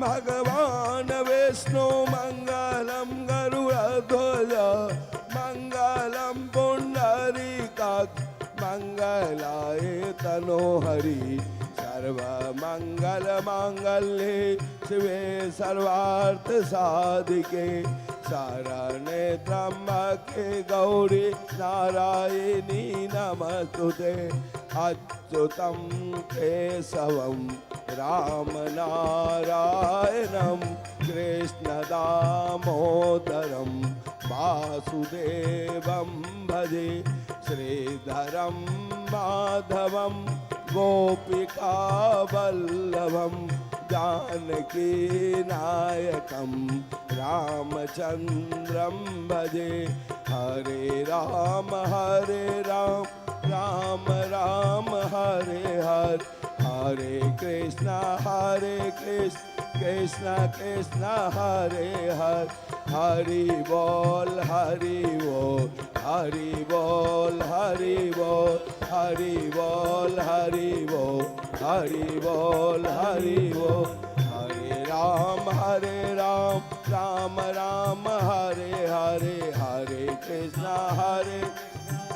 भगवान विष्णु मंगलम गरुड़ध्वज मंगलम पुंडरीकाक्ष मंगलाय तनोहरि सर्वमंगल मांगल्ये शिवे सर्वार्थ साधिके शरणे त्र्यंबके गौरी नारायणी नमस्तुते अच्युतं केशवं राम नारायणं कृष्ण दामोदरं वासुदेवं भजे श्रीधरं माधवं गोपिका वल्लभं जानकी नायकं रामचंद्रं भजे हरे राम राम राम हरे हरे हरे कृष्णा कृष्णा कृष्णा हरे हरे हरि बोल हरि बोल हरि बोल हरि बोल हरि बोल हरि बोल हरि बोल हरि बोल हरे राम राम राम हरे हरे हरे कृष्णा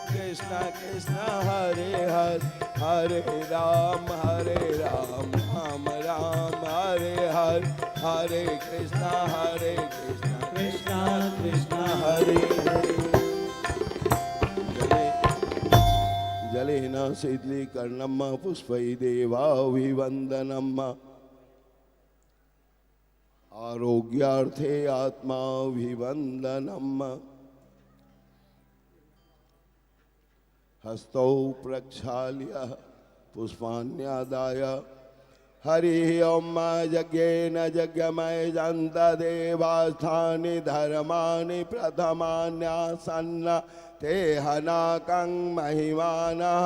कृष्णा कृष्णा हरे हरे हरे राम राम राम हरे हरे हरे कृष्णा कृष्णा कृष्णा हरे हरे जलेन शीतलीकर्णम पुष्पै देवाभिवन्दनम् आरोग्यार्थे आत्माभिवन्दनम् हस्तौ प्रक्षाल्य पुष्पाण्यादाय हरिः ॐ यज्ञेन यज्ञमय जन्त देवास्थानि धर्माणि प्रथमान्यासन्न ते हनाकं महिमानः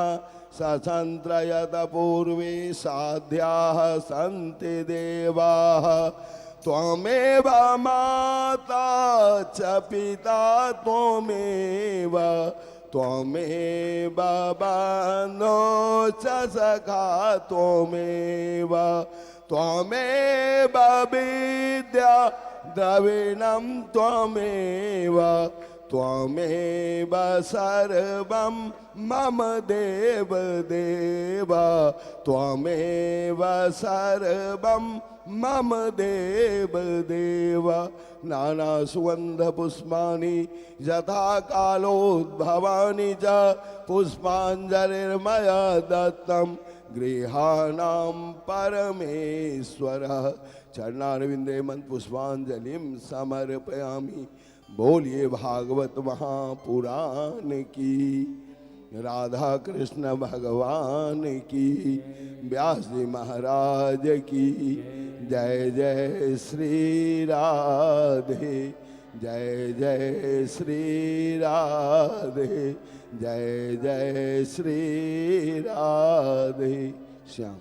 ससन्त्रयत पूर्वे साध्याः सन्ति देवाः त्वमेव माता च पिता त्वमेव त्वमेव बन्धो च सखा त्वमेव त्वमेव विद्या द्रविणं त्वमेव त्वमेव सर्वं मम देव देव त्वमेव सर्वं मम देव देव नाना सुगंध पुष्पाणि यथा कालोद्भवानि च पुष्पांजलिर्मया दत्तं गृहाणां परमेश्वरः चरणारविंदे मन पुष्पांजलिं समर्पयामि। बोलिए भागवत महापुराण की, राधा कृष्ण भगवान की, व्यास जी महाराज की जय जय श्री राधे जय जय श्री राधे जय जय श्री राधे श्याम।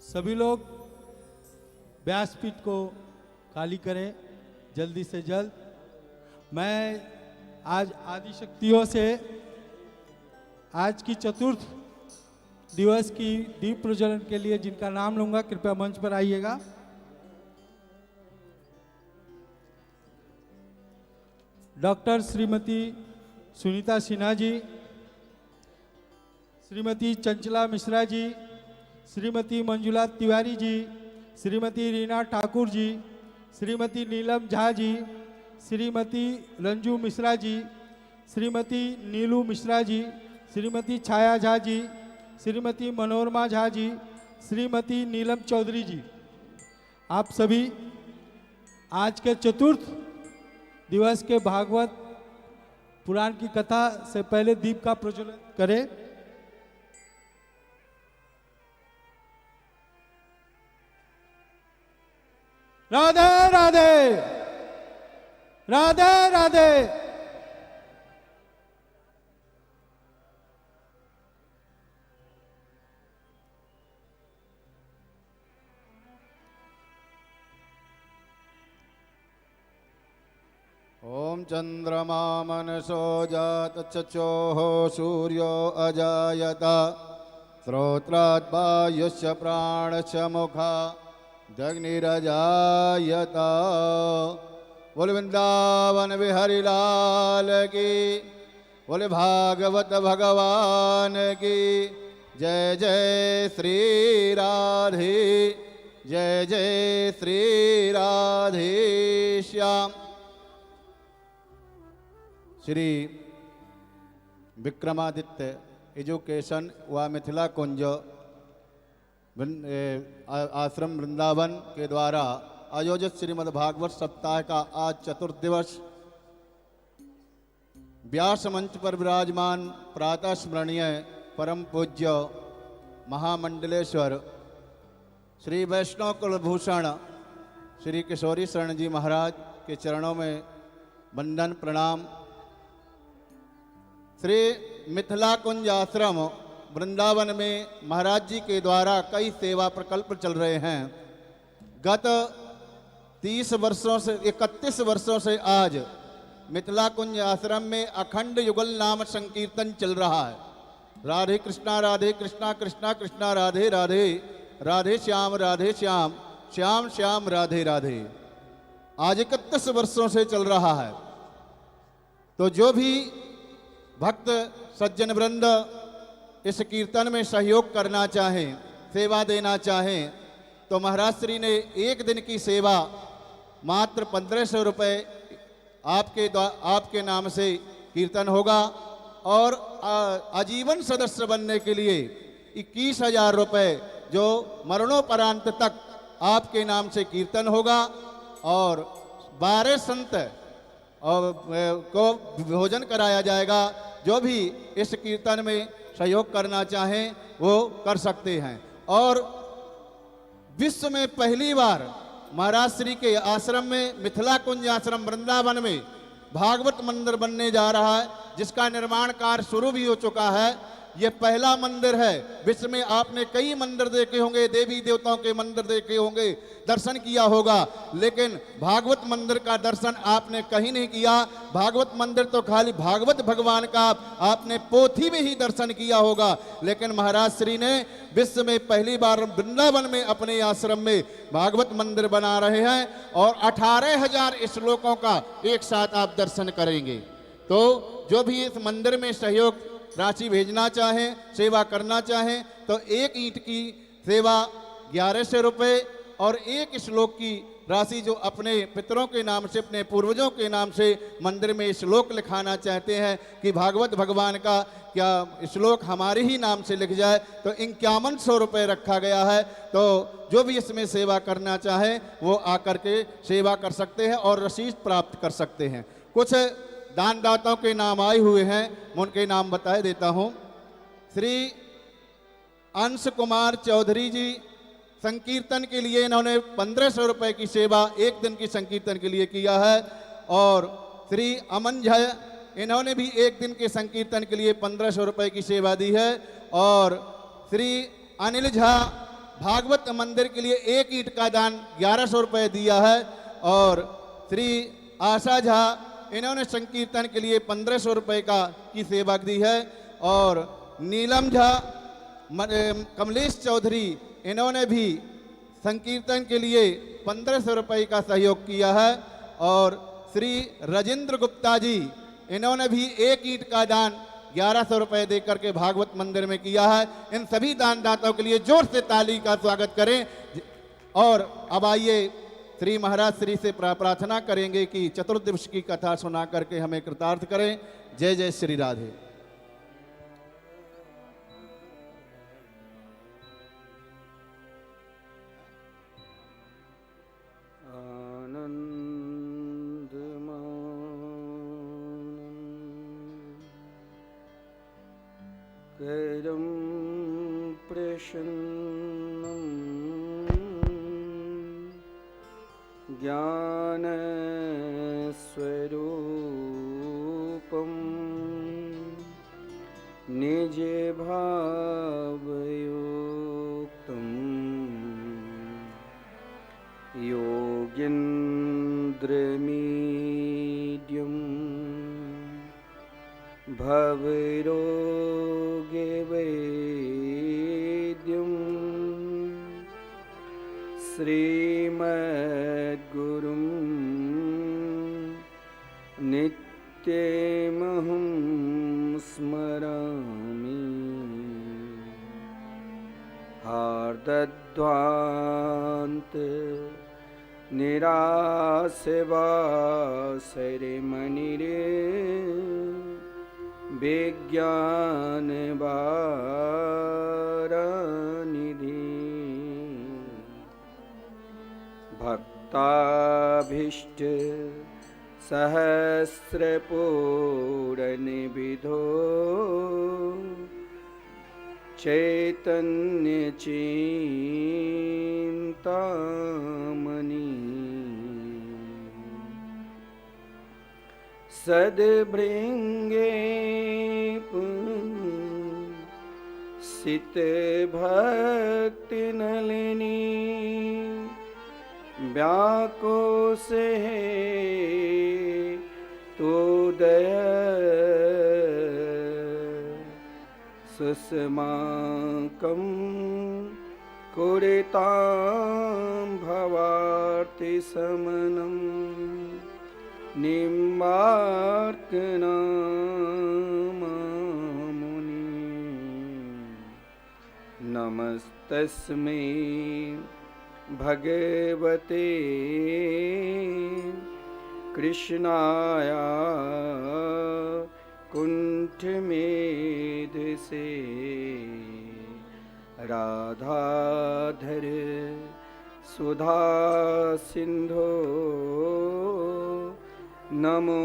सभी लोग व्यासपीठ को खाली करें जल्दी से जल्द। मैं आज आदि शक्तियों से आज की चतुर्थ दिवस की दीप प्रज्वलन के लिए जिनका नाम लूंगा कृपया मंच पर आइएगा। डॉक्टर श्रीमती सुनीता सिन्हा जी, श्रीमती चंचला मिश्रा जी, श्रीमती मंजुला तिवारी जी, श्रीमती रीना ठाकुर जी, श्रीमती नीलम झा जी, श्रीमती रंजू मिश्रा जी, श्रीमती नीलू मिश्रा जी, श्रीमती छाया झा जी, श्रीमती मनोरमा झा जी, श्रीमती नीलम चौधरी जी, आप सभी आज के चतुर्थ दिवस के भागवत पुराण की कथा से पहले दीप का प्रज्वलन करें। राधे राधे राधे राधे। ओम चंद्रमा मनसो जात चचोः सूर्यो अजायत श्रोत्रात् वायुश्च प्राणश्च मुखा दग्निरजायत। बोल वृंदावन बिहारी लाल की, बोले भागवत भगवान की जय। जय श्री राधे, जय जय श्री राधे श्याम। श्री विक्रमादित्य एजुकेशन व मिथिला कुंज आश्रम वृंदावन के द्वारा आयोजित श्रीमद् भागवत सप्ताह का आज चतुर्थ दिवस व्यास मंच पर विराजमान प्रातः स्मरणीय परम पूज्य महामंडलेश्वर श्री वैष्णव कुलभूषण श्री किशोरी शरण जी महाराज के चरणों में वंदन प्रणाम। श्री मिथिला कुंज आश्रम वृंदावन में महाराज जी के द्वारा कई सेवा प्रकल्प चल रहे हैं। गत 30 वर्षों से 31 वर्षों से आज मिथिला कुंज आश्रम में अखंड युगल नाम संकीर्तन चल रहा है। राधे कृष्णा कृष्णा कृष्णा राधे राधे, राधे श्याम श्याम श्याम राधे राधे। आज 31 वर्षों से चल रहा है। तो जो भी भक्त सज्जन वृंद इस कीर्तन में सहयोग करना चाहें, सेवा देना चाहें, तो महाराज श्री ने एक दिन की सेवा मात्र 1500 रुपये आपके नाम से कीर्तन होगा और आजीवन सदस्य बनने के लिए 21,000 रुपये जो मरणोपरांत तक आपके नाम से कीर्तन होगा और 12 संत को भोजन कराया जाएगा। जो भी इस कीर्तन में सहयोग करना चाहें वो कर सकते हैं। और विश्व में पहली बार महाराज श्री के आश्रम में मिथिला कुंज आश्रम वृंदावन में भागवत मंदिर बनने जा रहा है, जिसका निर्माण कार्य शुरू भी हो चुका है। यह पहला मंदिर है। विश्व में आपने कई मंदिर देखे होंगे, देवी देवताओं के मंदिर देखे होंगे, दर्शन किया होगा, लेकिन भागवत मंदिर का दर्शन आपने कहीं नहीं किया। भागवत मंदिर तो खाली भागवत भगवान का आपने पोथी में ही दर्शन किया होगा, लेकिन महाराज श्री ने विश्व में पहली बार वृंदावन में अपने आश्रम में भागवत मंदिर बना रहे हैं और 18,000 श्लोकों का एक साथ आप दर्शन करेंगे। तो जो भी इस मंदिर में सहयोग राशि भेजना चाहें, सेवा करना चाहें, तो एक ईंट की सेवा 1100 रुपये और एक श्लोक की राशि जो अपने पितरों के नाम से, अपने पूर्वजों के नाम से मंदिर में श्लोक लिखाना चाहते हैं कि भागवत भगवान का क्या श्लोक हमारे ही नाम से लिख जाए, तो 5100 रुपये रखा गया है। तो जो भी इसमें सेवा करना चाहे वो आकर के सेवा कर सकते हैं और रसीद प्राप्त कर सकते हैं। कुछ दानदाताओं के नाम आए हुए हैं, मैं उनके नाम बताए देता हूं। श्री अंश कुमार चौधरी जी संकीर्तन के लिए इन्होंने 1500 रुपये की सेवा एक दिन की संकीर्तन के लिए किया है। और श्री अमन झा इन्होंने भी एक दिन के संकीर्तन के लिए 1500 रुपये की सेवा दी है। और श्री अनिल झा भागवत मंदिर के लिए एक ईंट का दान 1100 रुपये दिया है। और श्री आशा झा इन्होंने संकीर्तन के लिए 1500 रुपये की सेवा दी है। और नीलम झा, कमलेश चौधरी इन्होंने भी संकीर्तन के लिए 1500 रुपये का सहयोग किया है। और श्री राजेंद्र गुप्ता जी इन्होंने भी एक ईंट का दान 1100 रुपये देकर के भागवत मंदिर में किया है। इन सभी दानदाताओं के लिए जोर से ताली का स्वागत करें। और अब आइए श्री महाराज श्री से प्रार्थना करेंगे कि चतुर्दिवस की कथा सुना करके हमें कृतार्थ करें। जय जय श्री राधे। कैरं प्रसन्नं ज्ञानस्वरूपं निजे भावयुक्तं योगीन्द्रमीड्यं भवरोगे वैद्यं श्रीमद्गुरुं नित्यमहं स्मरामि। हार्दध्वान्त निराशवासरे मणिरे विज्ञानवारानिधि भक्ताभीष्ट सहस्रपूरणनिविधो चैतन्य चिन्तामणि सद्भृंगे सित भक्ति नलिनी व्याको से तो दया सुषमाकं कुरितां भवार्ति समनं निम्बार्कनामुनि नमस्तस्मै भगवते कृष्णाय कुंठमेधसे राधाधर सुधा सिंधो नमो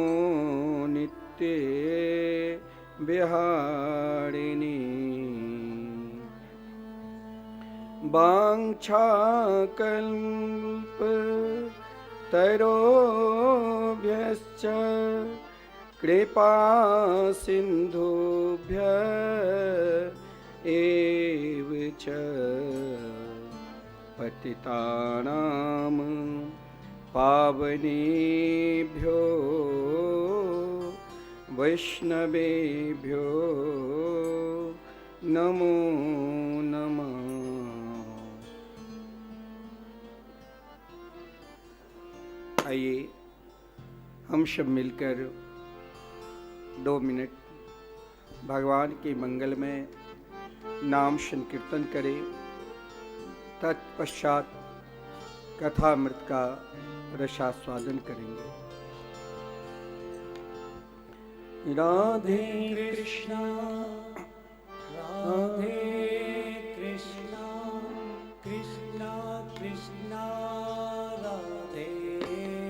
नित्ये बिहारिणी वाञ्छाकल्प तरोभ्यश्च कृपा सिंधुभ्य एव च पतितानां पावनेभ्यो वैष्णवेभ्यो नमो नमः। आइए हम सब मिलकर 2 मिनट भगवान के मंगल में नाम संकीर्तन करें। तत्पश्चात कथामृत का रसास्वादन करेंगे। राधे कृष्णा राधे कृष्णा कृष्णा कृष्णा राधे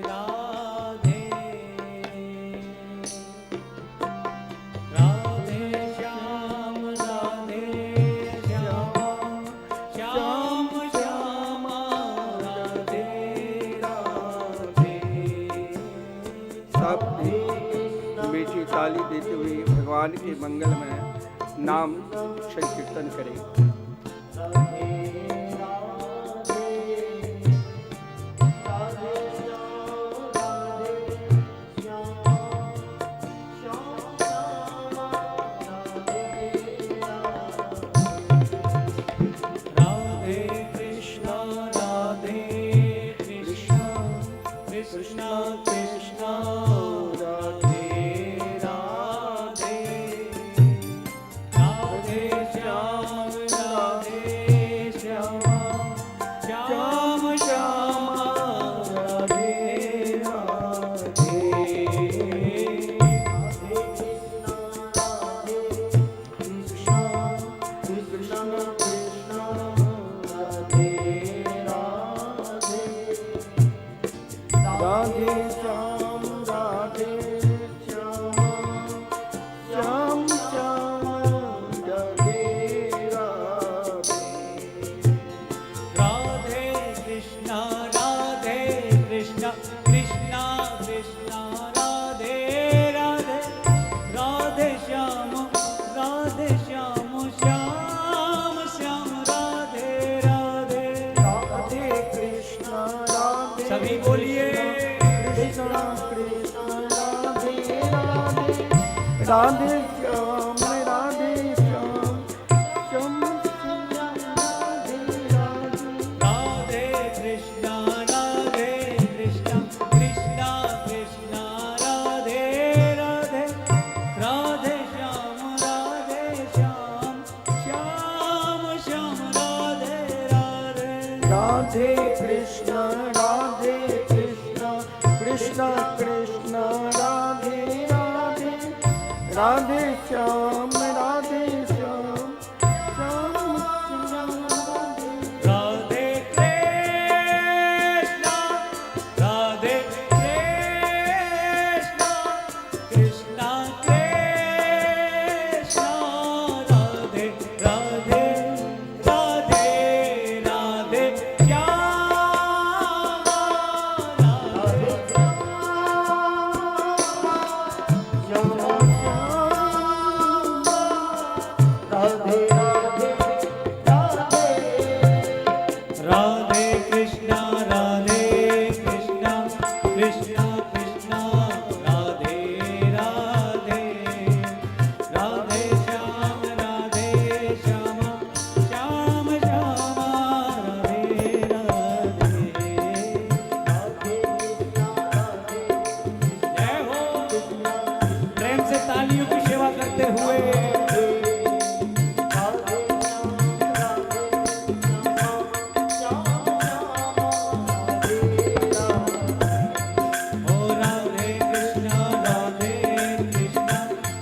राधे राधे श्याम राधे श्याम श्याम श्याम राधे राधे। सब मीठी ताली देते हुए भगवान के मंगल में नाम संकीर्तन करें। राधे श्याम राधे श्याम श्याम श्याम राधे राधे राधे कृष्णा कृष्णा कृष्णा राधे राधे राधे श्याम श्याम श्याम राधे राधे राधे कृष्ण कृष्ण कृष्ण राधे राधे राधे श्याम श्याम श्याम राधे राधे कृष्णा कृष्णा कृष्णा राधे राधे राधे राधे श्याम राधे राधे कृष्णा कृष्णा कृष्णा राधे राधे राधे श्याम श्याम राधे राधे जय हो प्रेम से तालियों की सेवा करते हुए ओ राधे कृष्णा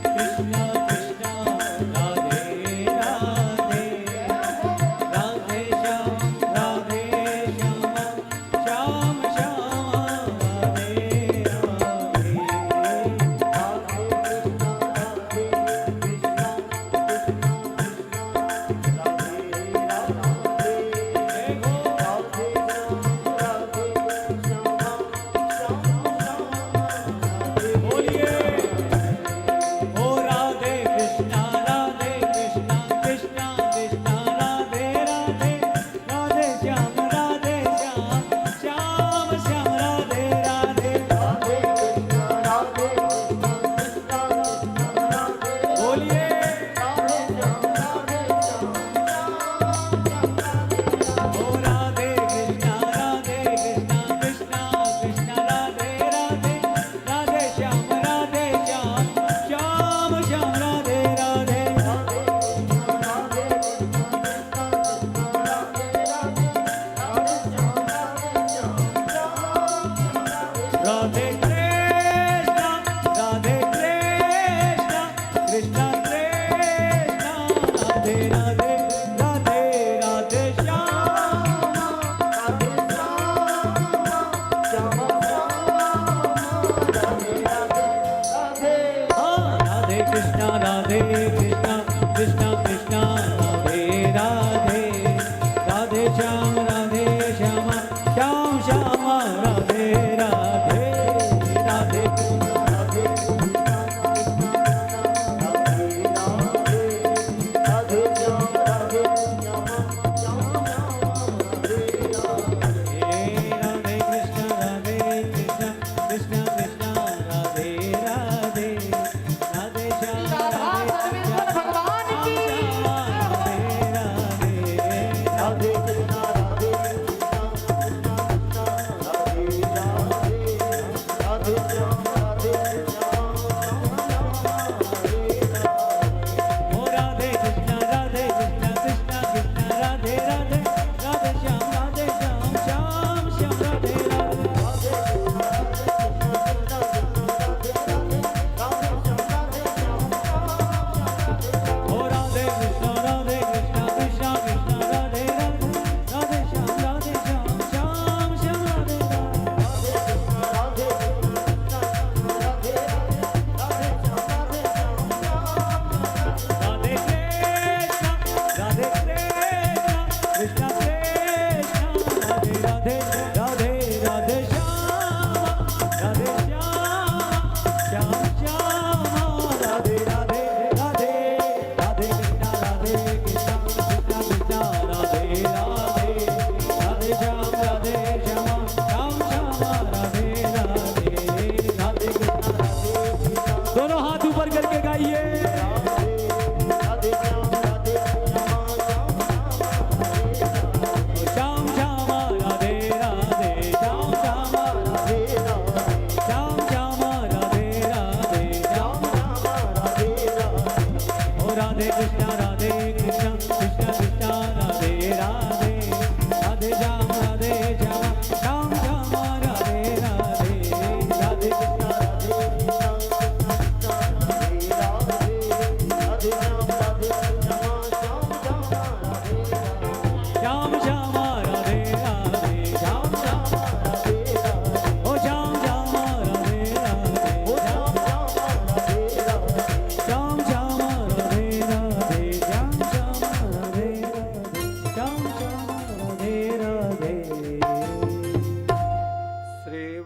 कृष्णा कृष्णा राधे राधे राधे श्याम श्याम राधे राधे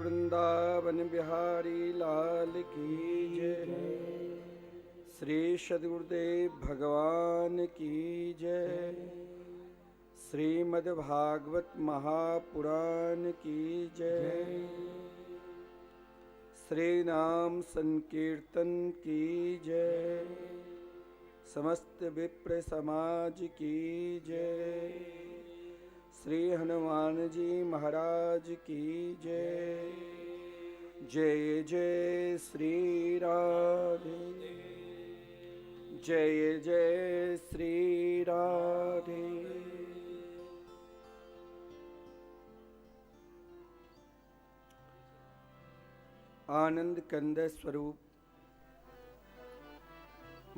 वृंदावन बिहारी लाल की जय। श्री सद्गुरुदेव भगवान की जय। श्रीमद्भागवत महापुराण की जय। श्री नाम संकीर्तन की जय। समस्त विप्र समाज की जय। श्री हनुमान जी महाराज की जय। जय जय श्री राधे। जय जय श्री राधे। आनंद कंद स्वरूप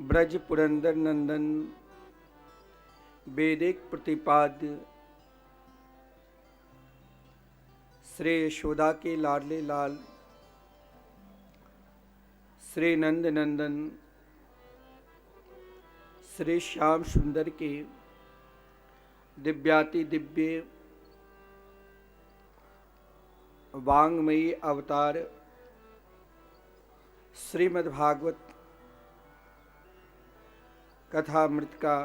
ब्रज पुरंदर नंदन वेदिक प्रतिपाद्य श्री यशोदा के लाडले लाल श्री नंद नंदन श्री श्याम सुंदर के दिव्याति दिव्य वांगमयी अवतार श्रीमद्भागवत कथामृत का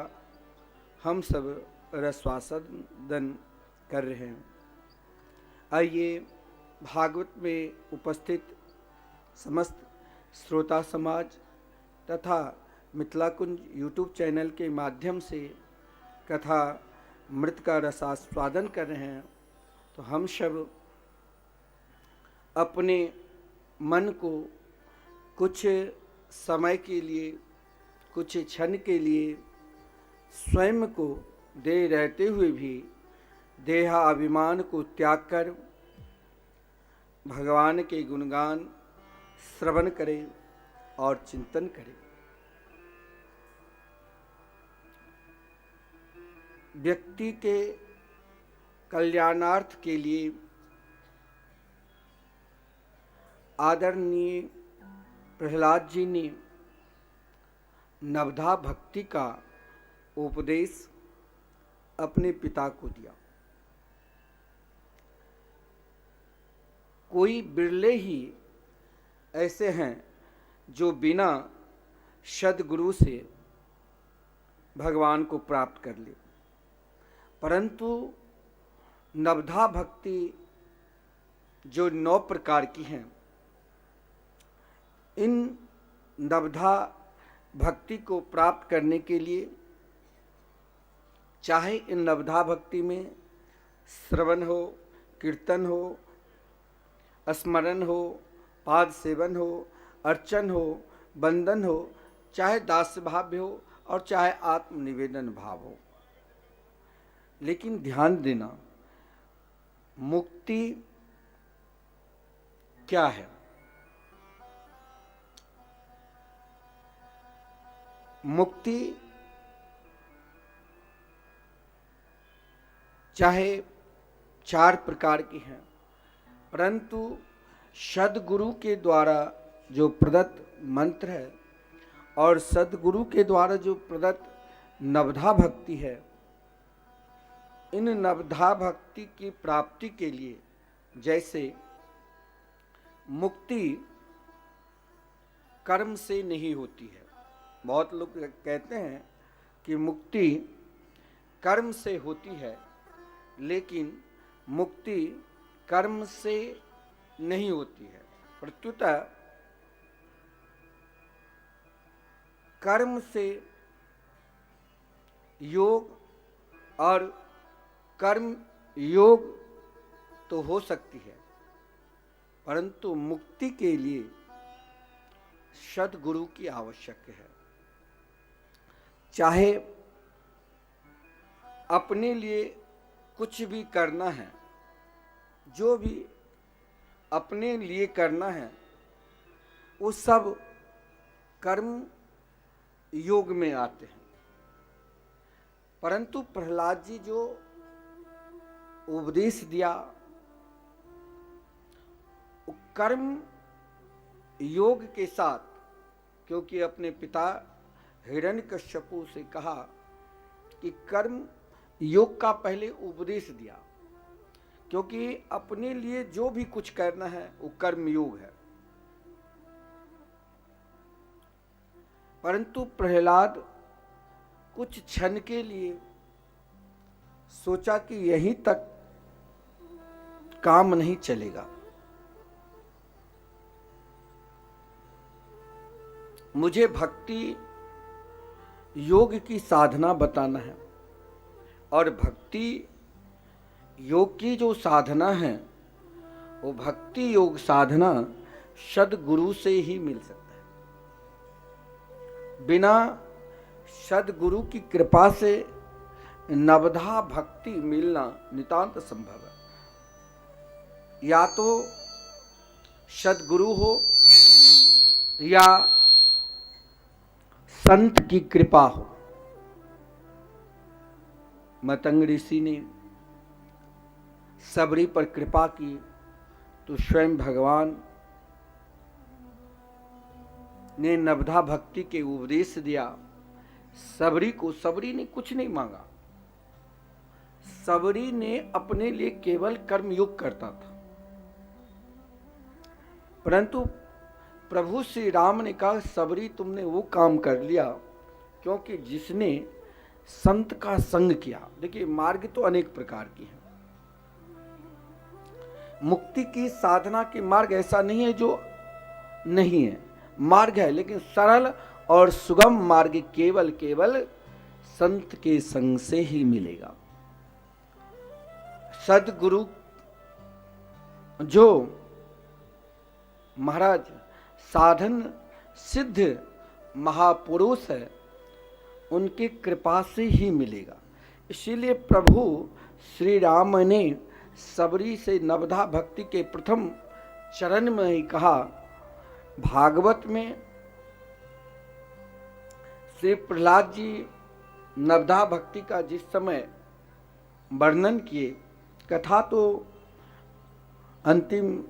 हम सब रसवादन कर रहे हैं। आइए भागवत में उपस्थित समस्त श्रोता समाज तथा मिथिला कुंज यूट्यूब चैनल के माध्यम से कथा मृत का रसास्वादन कर रहे हैं, तो हम सब अपने मन को कुछ समय के लिए, कुछ क्षण के लिए स्वयं को दे रहते हुए भी देहाभिमान को त्याग कर भगवान के गुणगान श्रवण करें और चिंतन करें। व्यक्ति के कल्याणार्थ के लिए आदरणीय प्रहलाद जी ने नवधा भक्ति का उपदेश अपने पिता को दिया। कोई बिरले ही ऐसे हैं जो बिना सद्गुरु से भगवान को प्राप्त कर ले, परंतु नवधा भक्ति जो 9 प्रकार की हैं, इन नवधा भक्ति को प्राप्त करने के लिए चाहे इन नवधा भक्ति में श्रवण हो, कीर्तन हो, स्मरण हो, पाद सेवन हो, अर्चन हो, बंदन हो, चाहे दास्य भाव हो और चाहे आत्मनिवेदन भाव हो, लेकिन ध्यान देना, मुक्ति क्या है? मुक्ति चाहे 4 प्रकार की है, परंतु सद्गुरु के द्वारा जो प्रदत्त मंत्र है और सद्गुरु के द्वारा जो प्रदत्त नवधा भक्ति है, इन नवधा भक्ति की प्राप्ति के लिए जैसे मुक्ति कर्म से नहीं होती है। बहुत लोग कहते हैं कि मुक्ति कर्म से होती है, लेकिन मुक्ति कर्म से नहीं होती है। प्रत्युतः कर्म से योग और कर्म योग तो हो सकती है, परंतु मुक्ति के लिए सद्गुरु की आवश्यक है। चाहे अपने लिए कुछ भी करना है, जो भी अपने लिए करना है, वो सब कर्म योग में आते हैं। परंतु प्रहलाद जी जो उपदेश दिया, वो कर्म योग के साथ, क्योंकि अपने पिता हिरण्यकश्यपु से कहा कि कर्म योग का पहले उपदेश दिया क्योंकि अपने लिए जो भी कुछ करना है वो कर्मयोग है। परंतु प्रहलाद कुछ क्षण के लिए सोचा कि यहीं तक काम नहीं चलेगा, मुझे भक्ति योग की साधना बताना है। और भक्ति योग की जो साधना है वो भक्ति योग साधना सद्गुरु से ही मिल सकता है। बिना सद्गुरु की कृपा से नवधा भक्ति मिलना नितांत संभव है। या तो सद्गुरु हो या संत की कृपा हो। मतंग ऋषि ने सबरी पर कृपा की तो स्वयं भगवान ने नवधा भक्ति के उपदेश दिया सबरी को। सबरी ने कुछ नहीं मांगा, सबरी ने अपने लिए केवल कर्मयोग करता था। परंतु प्रभु श्री राम ने कहा सबरी तुमने वो काम कर लिया क्योंकि जिसने संत का संग किया। देखिए मार्ग तो अनेक प्रकार की है, मुक्ति की साधना के मार्ग ऐसा नहीं है जो नहीं है, मार्ग है, लेकिन सरल और सुगम मार्ग केवल संत के संग से ही मिलेगा। सद्गुरु जो महाराज साधन सिद्ध महापुरुष है उनकी कृपा से ही मिलेगा। इसीलिए प्रभु श्री राम ने सबरी से नवधा भक्ति के प्रथम चरण में ही कहा। भागवत में श्री प्रहलाद जी नवधा भक्ति का जिस समय वर्णन किए, कथा तो अंतिम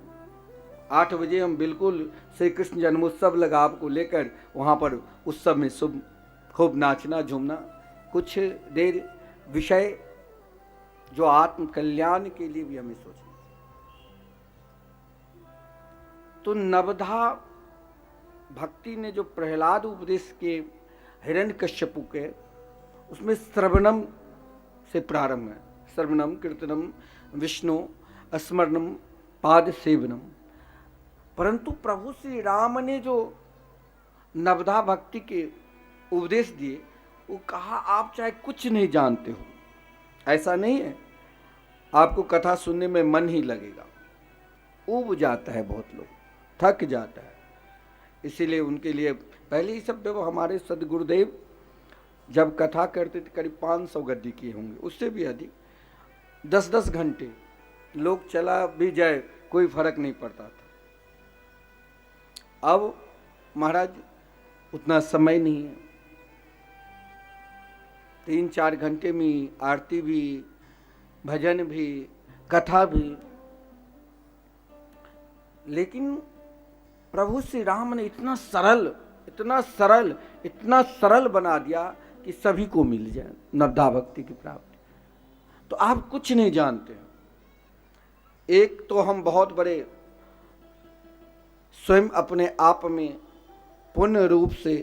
8 बजे हम बिल्कुल श्री कृष्ण जन्मोत्सव लगा आपको लेकर वहाँ पर उत्सव में खूब नाचना झूमना, कुछ देर विषय जो आत्म कल्याण के लिए भी हमें सोचना। तो नवधा भक्ति ने जो प्रहलाद उपदेश के हिरण्यकश्यपु के, उसमें श्रवणम से प्रारंभ है। श्रवणम कीर्तनम विष्णु स्मरणम पाद सेवनम। परंतु प्रभु श्री राम ने जो नवधा भक्ति के उपदेश दिए वो कहा आप चाहे कुछ नहीं जानते हो, ऐसा नहीं है, आपको कथा सुनने में मन ही लगेगा। ऊब जाता है, बहुत लोग थक जाता है। इसीलिए उनके लिए पहले ही सब देखो, हमारे सदगुरुदेव जब कथा करते थे करीब 500 गद्दी किए होंगे, उससे भी अधिक, 10-10 घंटे लोग चला भी जाए कोई फर्क नहीं पड़ता था। अब महाराज उतना समय नहीं है, 3-4 घंटे में आरती भी, भजन भी, कथा भी। लेकिन प्रभु श्री राम ने इतना सरल बना दिया कि सभी को मिल जाए नवधा भक्ति की प्राप्ति। तो आप कुछ नहीं जानते हैं। एक तो हम बहुत बड़े स्वयं अपने आप में पूर्ण रूप से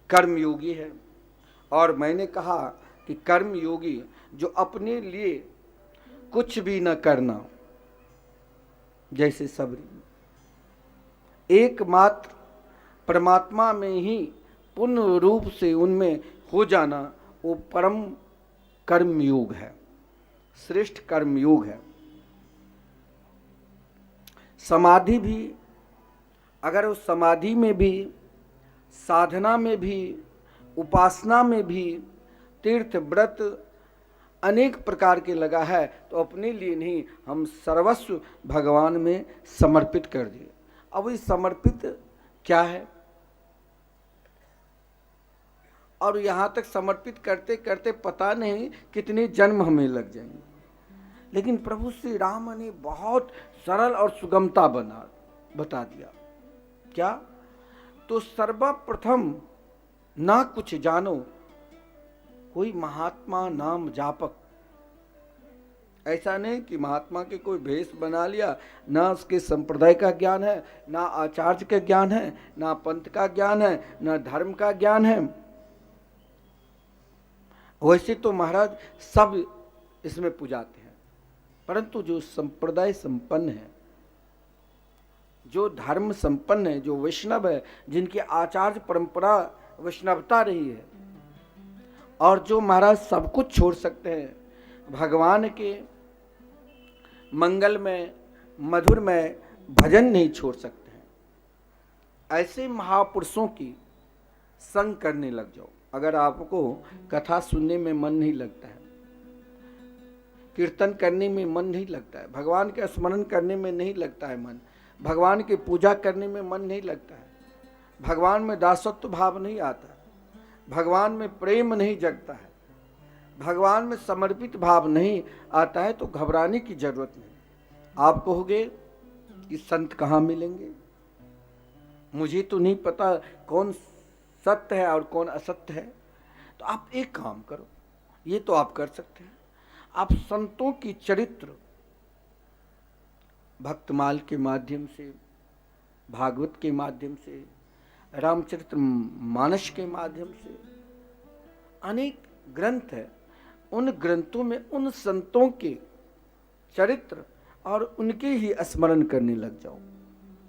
कर्मयोगी है, और मैंने कहा कि कर्मयोगी जो अपने लिए कुछ भी न करना, जैसे सबरी, एकमात्र परमात्मा में ही पूर्ण रूप से उनमें हो जाना, वो परम कर्मयोग है, श्रेष्ठ कर्मयोग है। समाधि भी, अगर उस समाधि में भी, साधना में भी, उपासना में भी, तीर्थ व्रत अनेक प्रकार के लगा है, तो अपने लिए नहीं, हम सर्वस्व भगवान में समर्पित कर दिए। अब ये समर्पित क्या है, और यहाँ तक समर्पित करते करते पता नहीं कितने जन्म हमें लग जाएंगे। लेकिन प्रभु श्री राम ने बहुत सरल और सुगमता बता दिया। क्या? तो सर्वप्रथम ना कुछ जानो, कोई महात्मा नाम जापक, ऐसा नहीं कि महात्मा के कोई भेष बना लिया, ना उसके संप्रदाय का ज्ञान है, ना आचार्य का ज्ञान है, ना पंथ का ज्ञान है, ना धर्म का ज्ञान है। वैसे तो महाराज सब इसमें पूजाते हैं, परंतु जो संप्रदाय संपन्न है, जो धर्म संपन्न है, जो वैष्णव है, जिनकी आचार्य परंपरा वैष्णवता रही है, और जो महाराज सब कुछ छोड़ सकते हैं, भगवान के मंगल में मधुर में भजन नहीं छोड़ सकते हैं, ऐसे महापुरुषों की संग करने लग जाओ। अगर आपको कथा सुनने में मन नहीं लगता है, कीर्तन करने में मन नहीं लगता है, भगवान के स्मरण करने में नहीं लगता है मन, भगवान की पूजा करने में मन नहीं लगता है, भगवान में दासत्व भाव नहीं आता है, भगवान में प्रेम नहीं जगता है, भगवान में समर्पित भाव नहीं आता है, तो घबराने की जरूरत नहीं। आप कहोगे कि संत कहाँ मिलेंगे, मुझे तो नहीं पता कौन सत्य है और कौन असत्य है। तो आप एक काम करो, ये तो आप कर सकते हैं, आप संतों की चरित्र भक्तमाल के माध्यम से, भागवत के माध्यम से, रामचरित्र मानस के माध्यम से, अनेक ग्रंथ है, उन ग्रंथों में उन संतों के चरित्र और उनके ही स्मरण करने लग जाओ।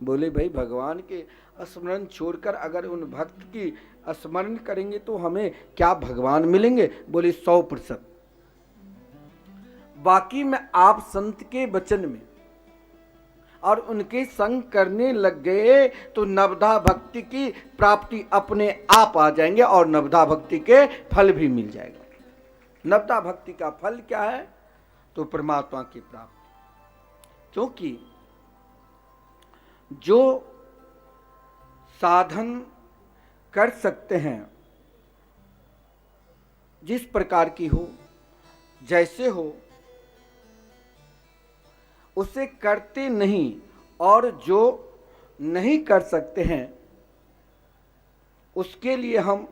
बोले भाई भगवान के स्मरण छोड़कर अगर उन भक्त की स्मरण करेंगे तो हमें क्या भगवान मिलेंगे? बोले 100%। बाकी में आप संत के वचन में और उनके संग करने लग गए तो नवधा भक्ति की प्राप्ति अपने आप आ जाएंगे और नवधा भक्ति के फल भी मिल जाएगा। नवधा भक्ति का फल क्या है? तो परमात्मा की प्राप्ति। क्योंकि जो साधन कर सकते हैं, जिस प्रकार की हो, जैसे हो, उसे करते नहीं, और जो नहीं कर सकते हैं उसके लिए हम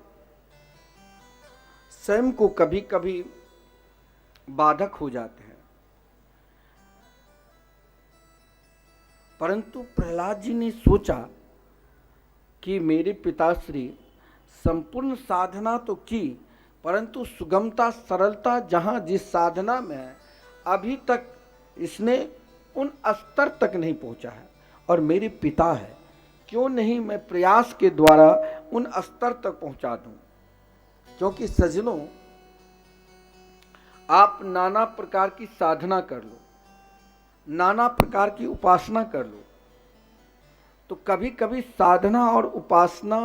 स्वयं को कभी कभी बाधक हो जाते हैं। परंतु प्रहलाद जी ने सोचा कि मेरे पिताश्री संपूर्ण साधना तो की, परंतु सुगमता सरलता जहाँ जिस साधना में है अभी तक इसने उन स्तर तक नहीं पहुंचा है, और मेरे पिता है, क्यों नहीं मैं प्रयास के द्वारा उन स्तर तक पहुंचा दूं। क्योंकि सज्जनों, आप नाना प्रकार की साधना कर लो, नाना प्रकार की उपासना कर लो, तो कभी कभी साधना और उपासना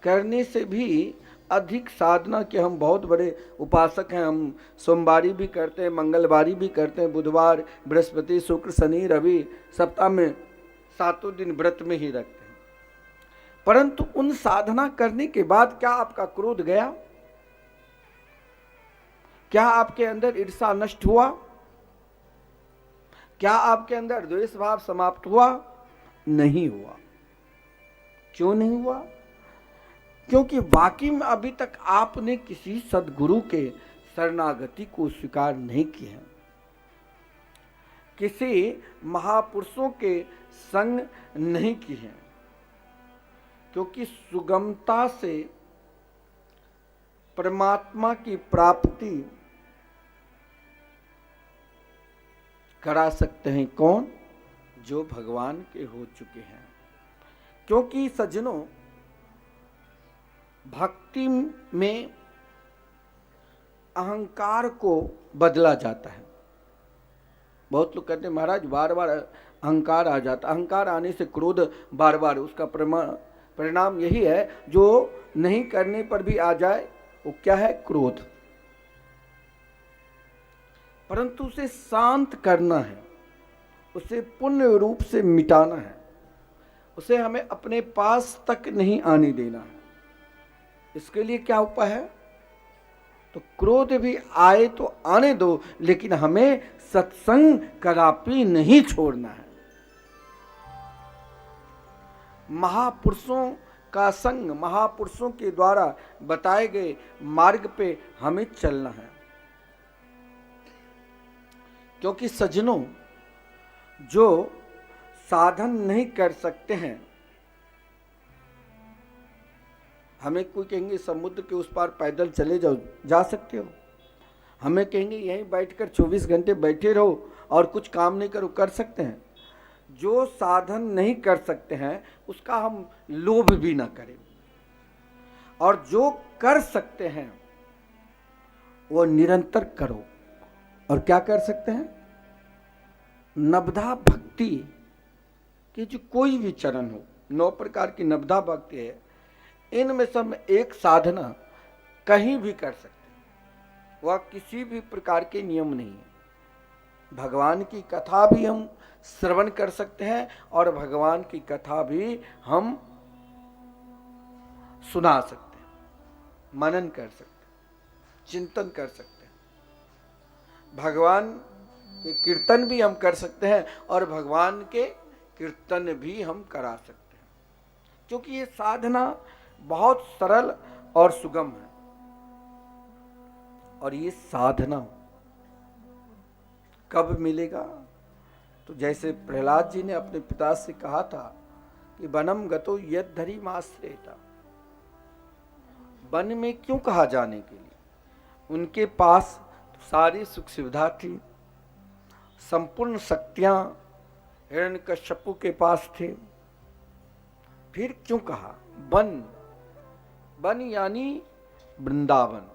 करने से भी अधिक साधना के हम बहुत बड़े उपासक हैं, हम सोमवारी भी करते हैं, मंगलवारी भी करते हैं, बुधवार बृहस्पति शुक्र शनि रवि सप्ताह में 7 दिन व्रत में ही रखते हैं। परंतु उन साधना करने के बाद क्या आपका क्रोध गया? क्या आपके अंदर ईर्ष्या नष्ट हुआ? क्या आपके अंदर द्वेष भाव समाप्त हुआ? नहीं हुआ। क्यों नहीं हुआ? क्योंकि वाकई में अभी तक आपने किसी सद्गुरु के शरणागति को स्वीकार नहीं किया है, किसी महापुरुषों के संग नहीं की है। क्योंकि सुगमता से परमात्मा की प्राप्ति करा सकते हैं कौन? जो भगवान के हो चुके हैं। क्योंकि सज्जनों, भक्ति में अहंकार को बदला जाता है। बहुत लोग कहते हैं महाराज बार बार अहंकार आ जाता, अहंकार आने से क्रोध बार बार, उसका परिणाम यही है, जो नहीं करने पर भी आ जाए वो क्या है? क्रोध। परंतु उसे शांत करना है, उसे पूर्ण रूप से मिटाना है, उसे हमें अपने पास तक नहीं आने देना है। इसके लिए क्या उपाय है? तो क्रोध भी आए तो आने दो, लेकिन हमें सत्संग कदापि नहीं छोड़ना है। महापुरुषों का संग, महापुरुषों के द्वारा बताए गए मार्ग पे हमें चलना है। क्योंकि सज्जनों, जो साधन नहीं कर सकते हैं, हमें कोई कहेंगे समुद्र के उस पार पैदल चले जाओ, जा सकते हो। हमें कहेंगे यहीं बैठकर 24 घंटे बैठे रहो और कुछ काम नहीं करो, कर सकते हैं। जो साधन नहीं कर सकते हैं उसका हम लोभ भी ना करें, और जो कर सकते हैं वो निरंतर करो। और क्या कर सकते हैं? नवधा भक्ति के जो कोई भी चरण हो, 9 प्रकार की नवधा भक्ति है, इनमें से हम एक साधना कहीं भी कर सकते हैं। वह किसी भी प्रकार के नियम नहीं है। भगवान की कथा भी हम श्रवण कर सकते हैं और भगवान की कथा भी हम सुना सकते हैं, मनन कर सकते हैं, चिंतन कर सकते हैं। भगवान के कीर्तन भी हम कर सकते हैं और भगवान के कीर्तन भी हम करा सकते हैं, क्योंकि ये साधना बहुत सरल और सुगम है। और ये साधना कब मिलेगा? तो जैसे प्रहलाद जी ने अपने पिता से कहा था कि वनम गतो यद धरी माश्रेता, वन में क्यों कहा जाने के लिए? उनके पास सारी सुख सुविधा थी, संपूर्ण शक्तियां हिरण्यकश्यपु के पास थे, फिर क्यों कहा वन? वन यानी वृंदावन।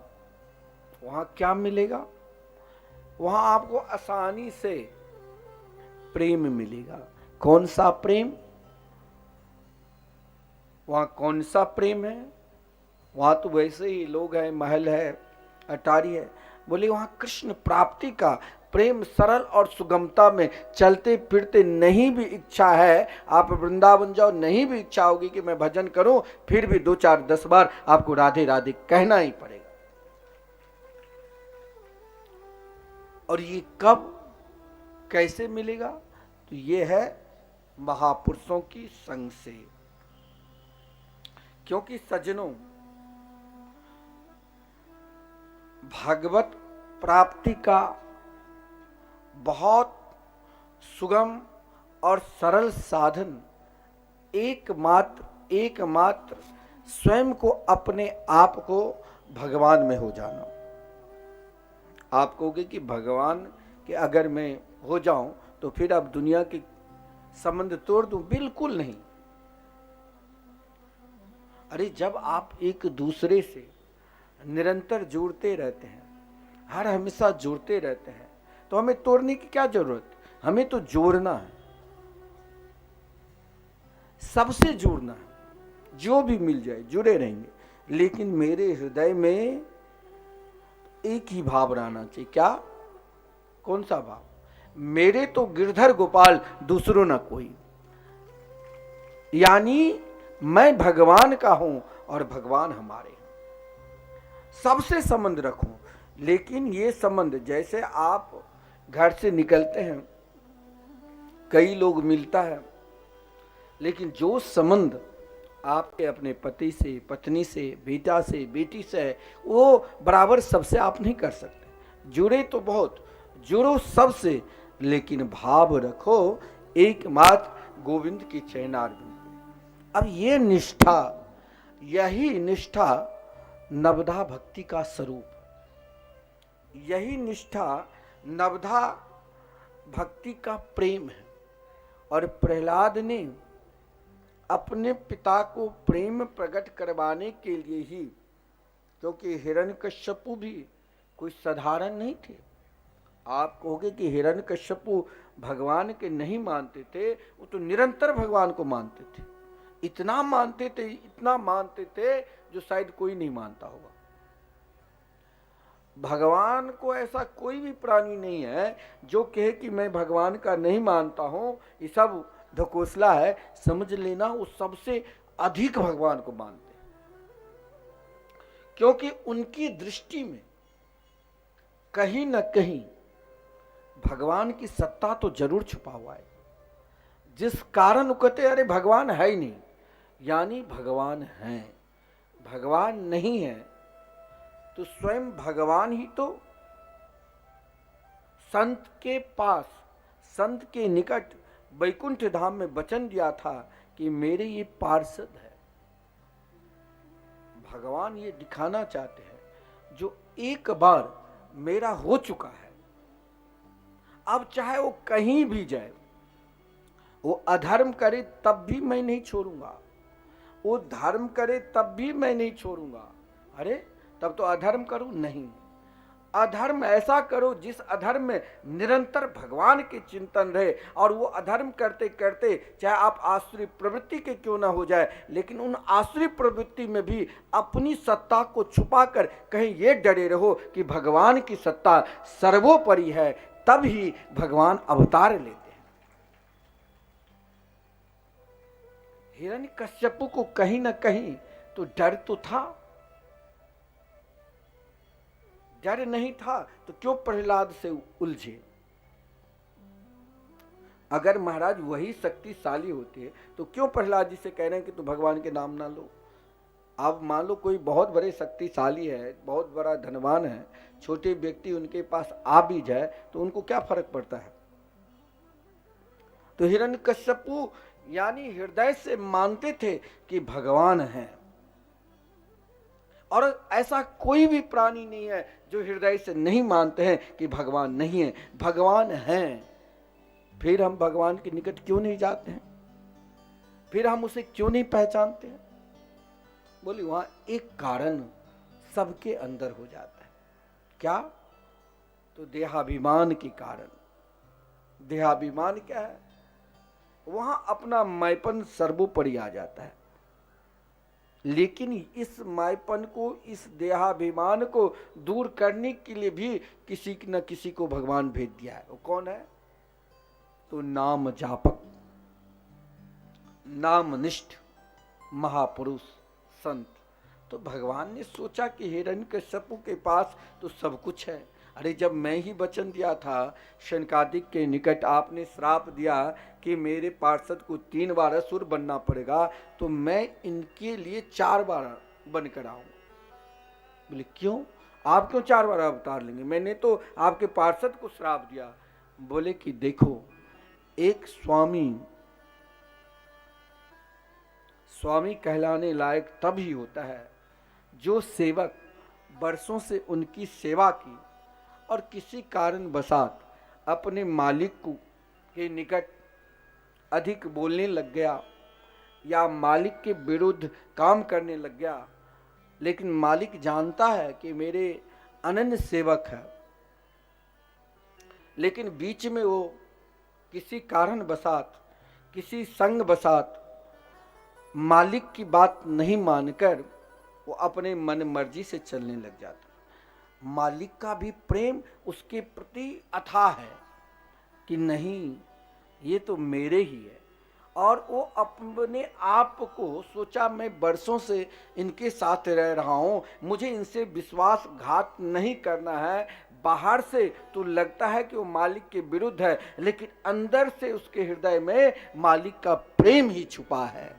वहां क्या मिलेगा? वहां आपको आसानी से प्रेम मिलेगा। कौन सा प्रेम? वहां कौन सा प्रेम है? वहां तो वैसे ही लोग हैं, महल है, अटारी है। बोले वहां कृष्ण प्राप्ति का प्रेम सरल और सुगमता में, चलते फिरते नहीं भी इच्छा है आप वृंदावन जाओ, नहीं भी इच्छा होगी कि मैं भजन करूं, फिर भी 2 4 10 बार आपको राधे राधे कहना ही पड़ेगा। और ये कब कैसे मिलेगा? तो ये है महापुरुषों की संग से। क्योंकि सज्जनों, भागवत प्राप्ति का बहुत सुगम और सरल साधन एकमात्र स्वयं को, अपने आप को भगवान में हो जाना। आप कहोगे कि भगवान के अगर मैं हो जाऊं तो फिर अब दुनिया के संबंध तोड़ दूं? बिल्कुल नहीं। अरे जब आप एक दूसरे से निरंतर जुड़ते रहते हैं, हर हमेशा जुड़ते रहते हैं, तो हमें तोड़ने की क्या जरूरत? हमें तो जोड़ना है, सबसे जुड़ना है। जो भी मिल जाए जुड़े रहेंगे, लेकिन मेरे हृदय में एक ही भाव रहना चाहिए। क्या? कौन सा भाव? मेरे तो गिरधर गोपाल, दूसरों ना कोई। यानी मैं भगवान का हूं और भगवान हमारे हैं। सबसे संबंध रखूं, लेकिन ये संबंध, जैसे आप घर से निकलते हैं, कई लोग मिलता है, लेकिन जो संबंध आपके अपने पति से, पत्नी से, बेटा से, बेटी से है, वो बराबर सबसे आप नहीं कर सकते। जुड़े तो बहुत, जुड़ो सबसे, लेकिन भाव रखो एकमात्र गोविंद की चरणारविंद पे। अब ये निष्ठा, यही निष्ठा नवधा भक्ति का स्वरूप, यही निष्ठा नवधा भक्ति का प्रेम है। और प्रहलाद ने अपने पिता को प्रेम प्रकट करवाने के लिए ही, क्योंकि हिरण्यकश्यपु भी कोई साधारण नहीं थे। आप कहोगे कि हिरण्यकश्यपु भगवान के नहीं मानते थे, वो तो निरंतर भगवान को मानते थे। इतना मानते थे, इतना मानते थे जो शायद कोई नहीं मानता होगा। भगवान को ऐसा कोई भी प्राणी नहीं है जो कहे कि मैं भगवान का नहीं मानता हूं, ये सब ढकोसला है। समझ लेना, वो सबसे अधिक भगवान को मानते हैं, क्योंकि उनकी दृष्टि में कहीं न कहीं भगवान की सत्ता तो जरूर छुपा हुआ है, जिस कारण वो कहते अरे भगवान है ही नहीं। यानी भगवान है, भगवान नहीं है तो स्वयं भगवान ही तो संत के पास, संत के निकट वैकुंठ धाम में वचन दिया था कि मेरे ये पार्षद है। भगवान ये दिखाना चाहते हैं जो एक बार मेरा हो चुका है, अब चाहे वो कहीं भी जाए, वो अधर्म करे तब भी मैं नहीं छोड़ूंगा, वो धर्म करे तब भी मैं नहीं छोड़ूंगा। अरे तब तो अधर्म करूं नहीं, अधर्म ऐसा करो जिस अधर्म में निरंतर भगवान के चिंतन रहे, और वो अधर्म करते करते चाहे आप आसुरी प्रवृत्ति के क्यों ना हो जाए, लेकिन उन आसुरी प्रवृत्ति में भी अपनी सत्ता को छुपाकर कहीं ये डरे रहो कि भगवान की सत्ता सर्वोपरि है, तब ही भगवान अवतार लेते हैं। हिरण्यकश्यपु को कहीं ना कहीं तो डर तो था, डर नहीं था तो क्यों प्रहलाद से उलझे? अगर महाराज वही शक्तिशाली होते तो क्यों प्रहलाद जी से कह रहे हैं कि तू भगवान के नाम ना लो? आप मान लो कोई बहुत बड़े शक्तिशाली है, बहुत बड़ा धनवान है, छोटे व्यक्ति उनके पास आ भी जाए तो उनको क्या फर्क पड़ता है? तो हिरण्यकश्यपु यानी हृदय से मानते थे कि भगवान है, और ऐसा कोई भी प्राणी नहीं है जो हृदय से नहीं मानते हैं कि भगवान नहीं है, भगवान हैं। फिर हम भगवान के निकट क्यों नहीं जाते हैं? फिर हम उसे क्यों नहीं पहचानते हैं? बोली वहां एक कारण सबके अंदर हो जाता है। क्या? तो देहाभिमान के कारण। देहाभिमान क्या है? वहां अपना मैपन सर्वोपरि आ जाता है। लेकिन इस मायपन को, इस देहाभिमान को दूर करने के लिए भी किसी न किसी को भगवान भेज दिया है। वो कौन है? तो नाम जापक, नामनिष्ठ महापुरुष संत। तो भगवान ने सोचा कि हिरण्यकश्यपु के पास तो सब कुछ है। अरे जब मैं ही वचन दिया था शनकादिक के निकट, आपने श्राप दिया कि मेरे पार्षद को 3 बार असुर बनना पड़ेगा, तो मैं इनके लिए 4 बार बनकर आऊंगा। बोले क्यों? आप क्यों 4 बार अवतार लेंगे? मैंने तो आपके पार्षद को श्राप दिया। बोले कि देखो, एक स्वामी कहलाने लायक तब ही होता है जो सेवक बरसों से उनकी सेवा की और किसी कारण वशात अपने मालिक को के निकट अधिक बोलने लग गया या मालिक के विरुद्ध काम करने लग गया, लेकिन मालिक जानता है कि मेरे अनन्य सेवक है, लेकिन बीच में वो किसी कारण वशात, किसी संग वशात मालिक की बात नहीं मानकर वो अपने मन मर्जी से चलने लग जाता। मालिक का भी प्रेम उसके प्रति अथाह है कि नहीं, ये तो मेरे ही है, और वो अपने आप को सोचा मैं बरसों से इनके साथ रह रहा हूँ, मुझे इनसे विश्वासघात नहीं करना है। बाहर से तो लगता है कि वो मालिक के विरुद्ध है, लेकिन अंदर से उसके हृदय में मालिक का प्रेम ही छुपा है।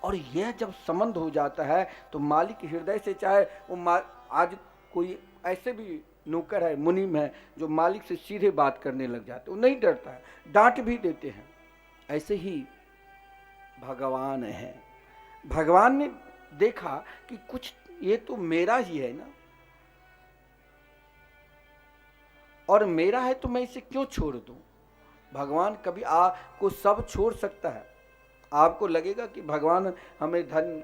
और यह जब संबंध हो जाता है तो मालिक हृदय से, चाहे वो आज कोई ऐसे भी नौकर है, मुनीम है, जो मालिक से सीधे बात करने लग जाते, वो नहीं डरता है, डांट भी देते हैं। ऐसे ही भगवान है। भगवान ने देखा कि कुछ ये तो मेरा ही है ना, और मेरा है तो मैं इसे क्यों छोड़ दूं? भगवान कभी आपको सब छोड़ सकता है। आपको लगेगा कि भगवान हमें धन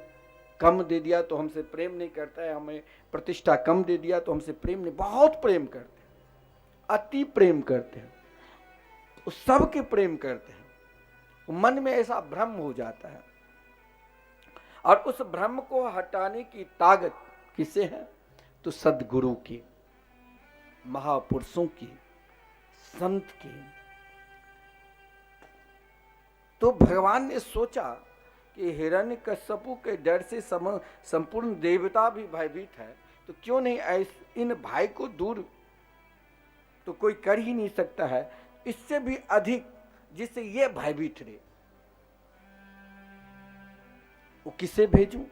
कम दे दिया तो हमसे प्रेम नहीं करता है, हमें प्रतिष्ठा कम दे दिया तो हमसे प्रेम नहीं। बहुत प्रेम करते हैं, अति प्रेम करते हैं, वो सबके प्रेम करते हैं। मन में ऐसा भ्रम हो जाता है, और उस भ्रम को हटाने की ताकत किसे है? तो सद्गुरु की, महापुरुषों की, संत की। तो भगवान ने सोचा कि हिरण्यकश्यपु के डर से संपूर्ण देवता भी भयभीत है, तो क्यों नहीं इन भाई को दूर तो कोई कर ही नहीं सकता है, इससे भी अधिक जिससे ये भयभीत रहे। वो किसे भेजूं?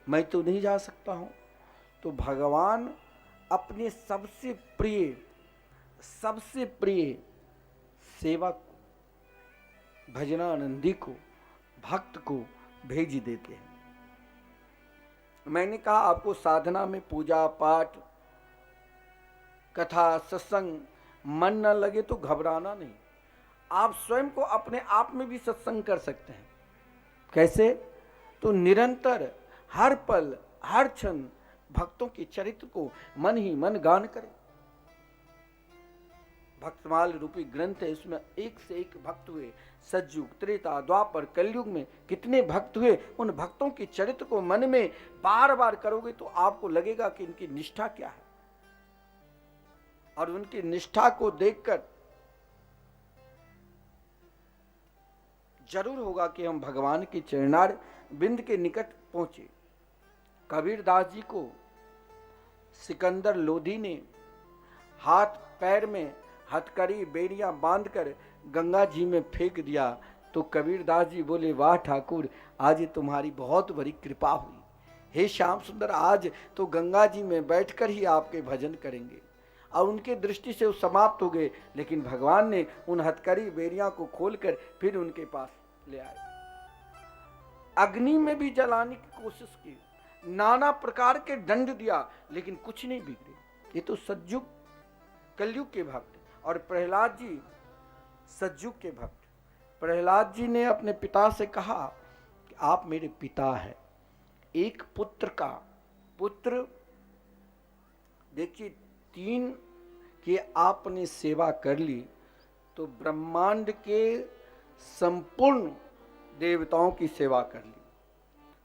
मैं तो नहीं जा सकता हूं। तो भगवान अपने सबसे प्रिय सबसे प्रिय सेवक भजनानंदी को, भक्त को भेज देते हैं। मैंने कहा आपको साधना में पूजा पाठ, कथा, सत्संग मन न लगे तो घबराना नहीं। आप स्वयं को अपने आप में भी सत्संग कर सकते हैं। कैसे? तो निरंतर हर पल हर क्षण भक्तों के चरित्र को मन ही मन गान करें। भक्तमाल रूपी ग्रंथ है, इसमें एक से एक भक्त हुए। सतयुग, त्रेता, द्वापर, कलयुग में कितने भक्त हुए। उन भक्तों के चरित्र को मन में बार बार करोगे तो आपको लगेगा कि इनकी निष्ठा क्या है, और उनकी निष्ठा को देखकर जरूर होगा कि हम भगवान के चरणार बिंद के निकट पहुंचे। कबीरदास जी को सिकंदर लोधी ने हाथ पैर में हथकड़ी बेड़ियां बांधकर गंगा जी में फेंक दिया तो कबीरदास जी बोले, वाह ठाकुर, आज तुम्हारी बहुत बड़ी कृपा हुई। हे श्याम सुंदर, आज तो गंगा जी में बैठकर ही आपके भजन करेंगे। और उनके दृष्टि से वो समाप्त हो गए, लेकिन भगवान ने उन हथकड़ी बेड़ियां को खोलकर फिर उनके पास ले आए। अग्नि में भी जलाने की कोशिश की, नाना प्रकार के दंड दिया, लेकिन कुछ नहीं बिगड़े। ये तो सतयुग कलयुग के भक्त। और प्रहलाद जी सतयुग के भक्त। प्रहलाद जी ने अपने पिता से कहा कि आप मेरे पिता हैं। एक पुत्र का पुत्र, देखिए, 3 की आपने सेवा कर ली तो ब्रह्मांड के संपूर्ण देवताओं की सेवा कर ली।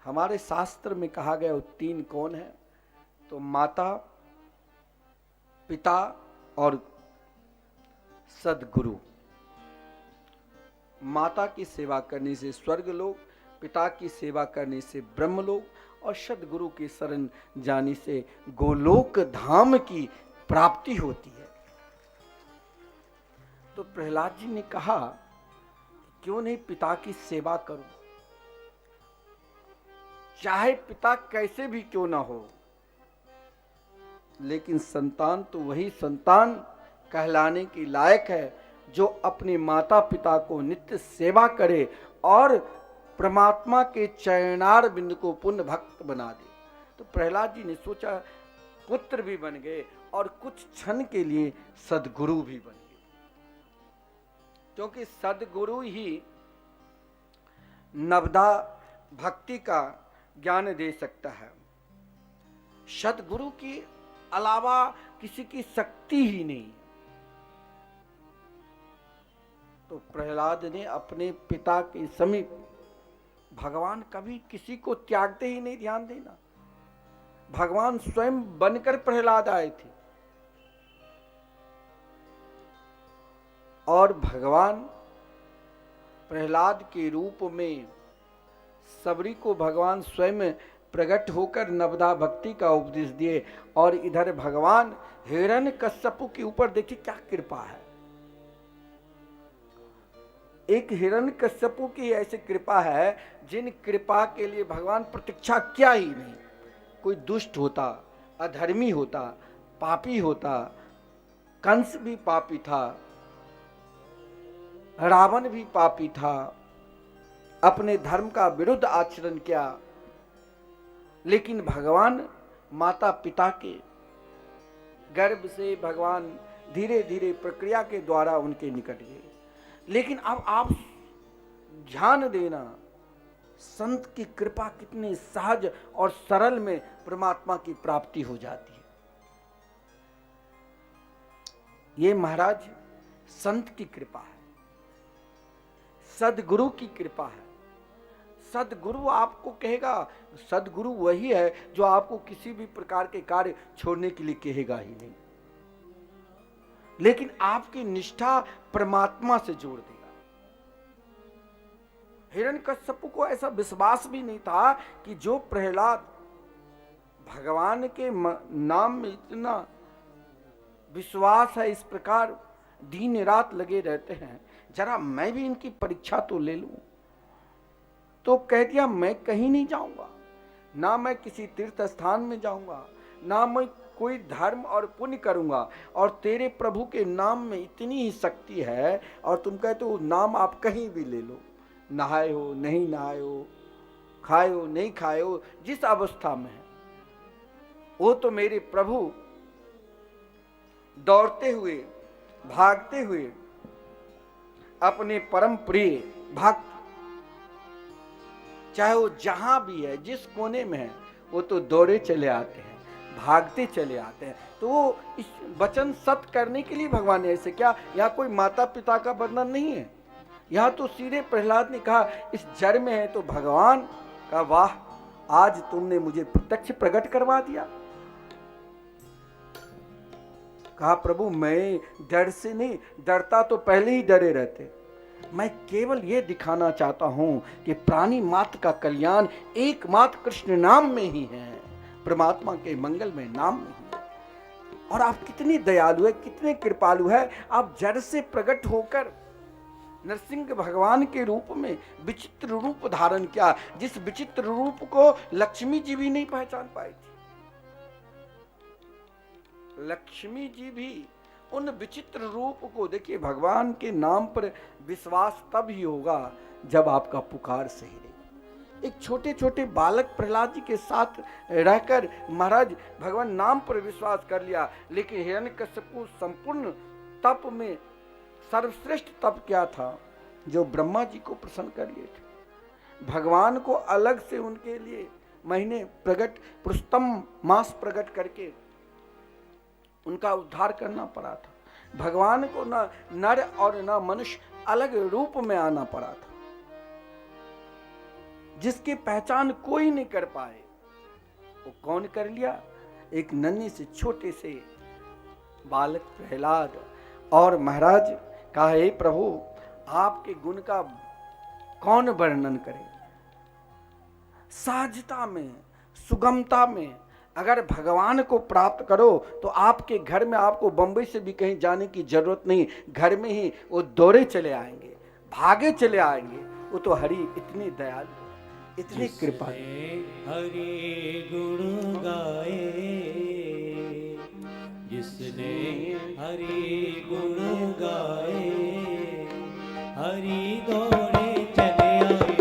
हमारे शास्त्र में कहा गया वो 3 कौन है? तो माता, पिता और सदगुरु। माता की सेवा करने से स्वर्ग लोक, पिता की सेवा करने से ब्रह्मलोक, और सदगुरु की शरण जाने से गोलोक धाम की प्राप्ति होती है। तो प्रहलाद जी ने कहा, क्यों नहीं पिता की सेवा करूं, चाहे पिता कैसे भी क्यों ना हो, लेकिन संतान तो वही संतान कहलाने की लायक है जो अपने माता पिता को नित्य सेवा करे और परमात्मा के चरणार बिंद को पुण्य भक्त बना दे। तो प्रहलाद जी ने सोचा, पुत्र भी बन गए और कुछ क्षण के लिए सदगुरु भी बन गए, क्योंकि सदगुरु ही नवदा भक्ति का ज्ञान दे सकता है। सदगुरु के अलावा किसी की शक्ति ही नहीं। तो प्रहलाद ने अपने पिता के समीप, भगवान कभी किसी को त्यागते ही नहीं, ध्यान देना, भगवान स्वयं बनकर प्रहलाद आए थे। और भगवान प्रहलाद के रूप में सबरी को भगवान स्वयं प्रकट होकर नवदा भक्ति का उपदेश दिए। और इधर भगवान हिरण्यकश्यप के ऊपर देखिए क्या कृपा है। एक हिरण्यकश्यप की ऐसी कृपा है जिन कृपा के लिए भगवान प्रतीक्षा किया ही नहीं। कोई दुष्ट होता, अधर्मी होता, पापी होता, कंस भी पापी था, रावण भी पापी था, अपने धर्म का विरुद्ध आचरण किया, लेकिन भगवान माता पिता के गर्भ से भगवान धीरे धीरे प्रक्रिया के द्वारा उनके निकट गए। लेकिन अब आप ध्यान देना, संत की कृपा कितने सहज और सरल में परमात्मा की प्राप्ति हो जाती है। ये महाराज संत की कृपा है, सदगुरु की कृपा है। सदगुरु आपको कहेगा, सदगुरु वही है जो आपको किसी भी प्रकार के कार्य छोड़ने के लिए कहेगा ही नहीं, लेकिन आपकी निष्ठा परमात्मा से जोड़ देगा। हिरण्यकश्यप को ऐसा विश्वास भी नहीं था कि जो प्रहलाद भगवान के नाम में इतना विश्वास है, इस प्रकार दिन रात लगे रहते हैं, जरा मैं भी इनकी परीक्षा तो ले लूं। तो कह दिया, मैं कहीं नहीं जाऊंगा, ना मैं किसी तीर्थ स्थान में जाऊंगा, ना मैं कोई धर्म और पुण्य करूंगा और तेरे प्रभु के नाम में इतनी ही शक्ति है और तुम कहते हो नाम आप कहीं भी ले लो, नहाए हो नहीं नहाए हो, खाए हो नहीं खाए हो, जिस अवस्था में है वो तो मेरे प्रभु दौड़ते हुए भागते हुए अपने परम प्रिय भक्त, चाहे वो जहां भी है जिस कोने में है, वो तो दौड़े चले आते हैं, भागते चले आते हैं। तो वो इस वचन सत्य करने के लिए भगवान ने ऐसे क्या, यहाँ कोई माता पिता का वर्णन नहीं है, यहाँ तो सीधे प्रहलाद ने कहा इस जड़ में है तो भगवान का वाह, आज तुमने मुझे प्रत्यक्ष प्रकट करवा दिया। कहा प्रभु मैं डर से नहीं, डरता तो पहले ही डरे रहते, मैं केवल यह दिखाना चाहता हूं कि प्राणी मात्र का कल्याण एकमात्र कृष्ण नाम में ही है, परमात्मा के मंगल में नाम में ही। और आप कितनी दयालु है, कितने कृपालु है, आप जड़ से प्रकट होकर नरसिंह भगवान के रूप में विचित्र रूप धारण किया, जिस विचित्र रूप को लक्ष्मी जी भी नहीं पहचान पाई थी। लक्ष्मी जी भी उन विचित्र रूप को, देखिए भगवान के नाम पर विश्वास तब ही होगा जब आपका पुकार सही रहेगा। एक छोटे छोटे बालक प्रहलाद जी के साथ रहकर महाराज भगवान नाम पर विश्वास कर लिया, लेकिन हिरण्यकश्यपु संपूर्ण तप में सर्वश्रेष्ठ तप क्या था, जो ब्रह्मा जी को प्रसन्न कर लिए थे। भगवान को अलग से उनके लिए महीने प्रकट पुरुषोत्तम मास प्रकट करके उनका उद्धार करना पड़ा था। भगवान को ना नर और ना मनुष्य अलग रूप में आना पड़ा था, जिसकी पहचान कोई नहीं कर पाए। वो कौन कर लिया, एक नन्हे से छोटे से बालक प्रहलाद। और महाराज कहा हे प्रभु आपके गुण का कौन वर्णन करे, सहजता में सुगमता में अगर भगवान को प्राप्त करो तो आपके घर में आपको बंबई से भी कहीं जाने की जरूरत नहीं, घर में ही वो दौड़े चले आएंगे, भागे चले आएंगे। वो तो हरि इतनी दयालु, इतनी कृपा। हरि गुण गाए, जिसने हरि गुण गाए, हरि दौड़े चले आए,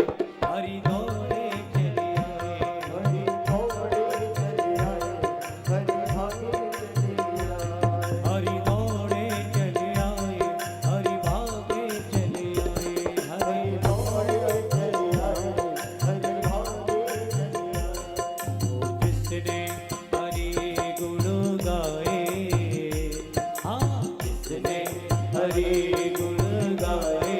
हरि दौड़े चले आए, हरि दौड़े चले आए, हरि भागे चले आए, हरि दौड़े चले आए, हरि भागे चले आए, हरि दौड़े चले आए, हरि भागे चले आए। जिसने हरि गुण गाए, हाँ जिसने हरि गुण गाए,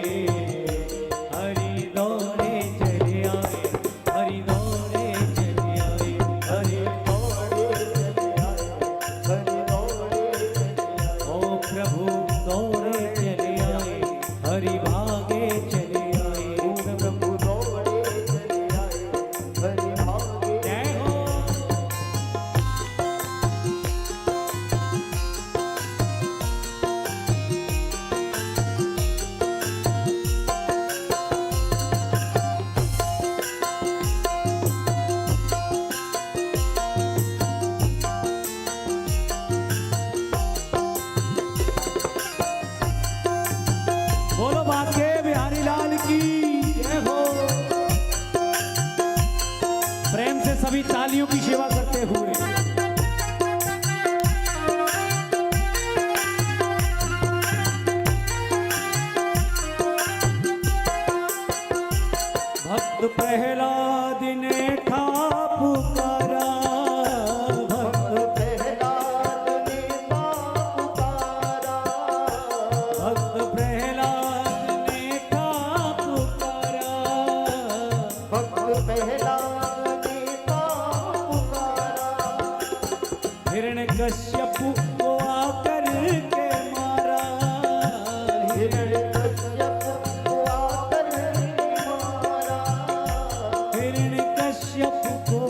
सभी तालियों की सेवा करते हुए भक्त प्रहलाद ने था पुकारा, भक्त प्रहलाद ने था पुकारा, भक्त प्रहलाद ने था पुकारा, भक्त प्रहलाद हिरण्यकश्यपु को आकर के मारा, हिरण्यकश्यपु को आकर के मारा, हिरण्यकश्यपु को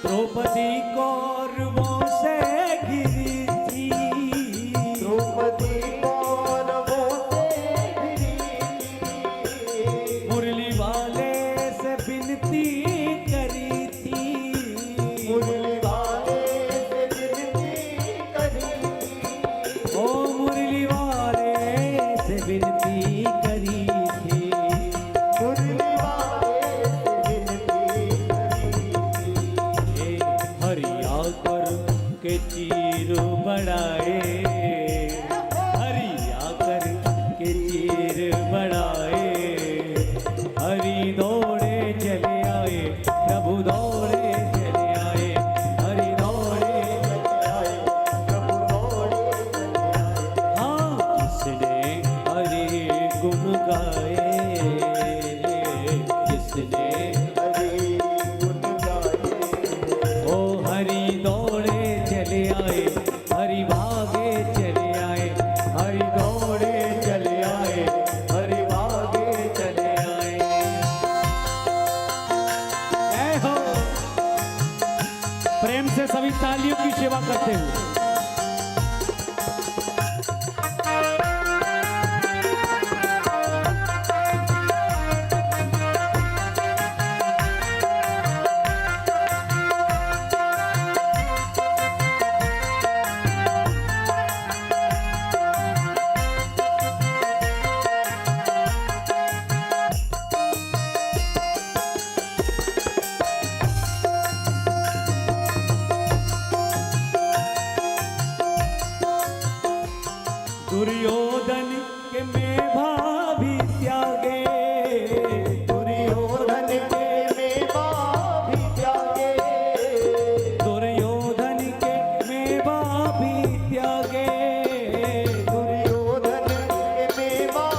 द्रौपदी कौरवों से घिरी थी, द्रौपदी कौरवों से घिरी थी, मुरली वाले से विनती करी थी, मुरली वाले से विनती करी थी, ओ मुरली वाले से विनती करी थी, मुरली वाले से विनती करी थी। हरिया कर के चीर बढ़ाए, हरिया कर के चीर बढ़ाए, हरि दौड़े चले आए, प्रभु दौड़े चले आए, हरि दौड़े चले आए, प्रभु दौड़े चले आए। हाँ जिसने हरि गुण गाए, जिसने हरि गुण गाए, ओ हरि दौड़े चले आए, हरि भागे चले आए, हरि दौड़े चले आए, हरि भागे चले आए। जय हो। प्रेम से सभी तालियों की सेवा करते हुए दुर्योधन के में भाभी त्यागे, दुर्योधन के मेवा भी त्यागे, दुर्योधन के में भाभी त्यागे, दुर्योधन के मेवा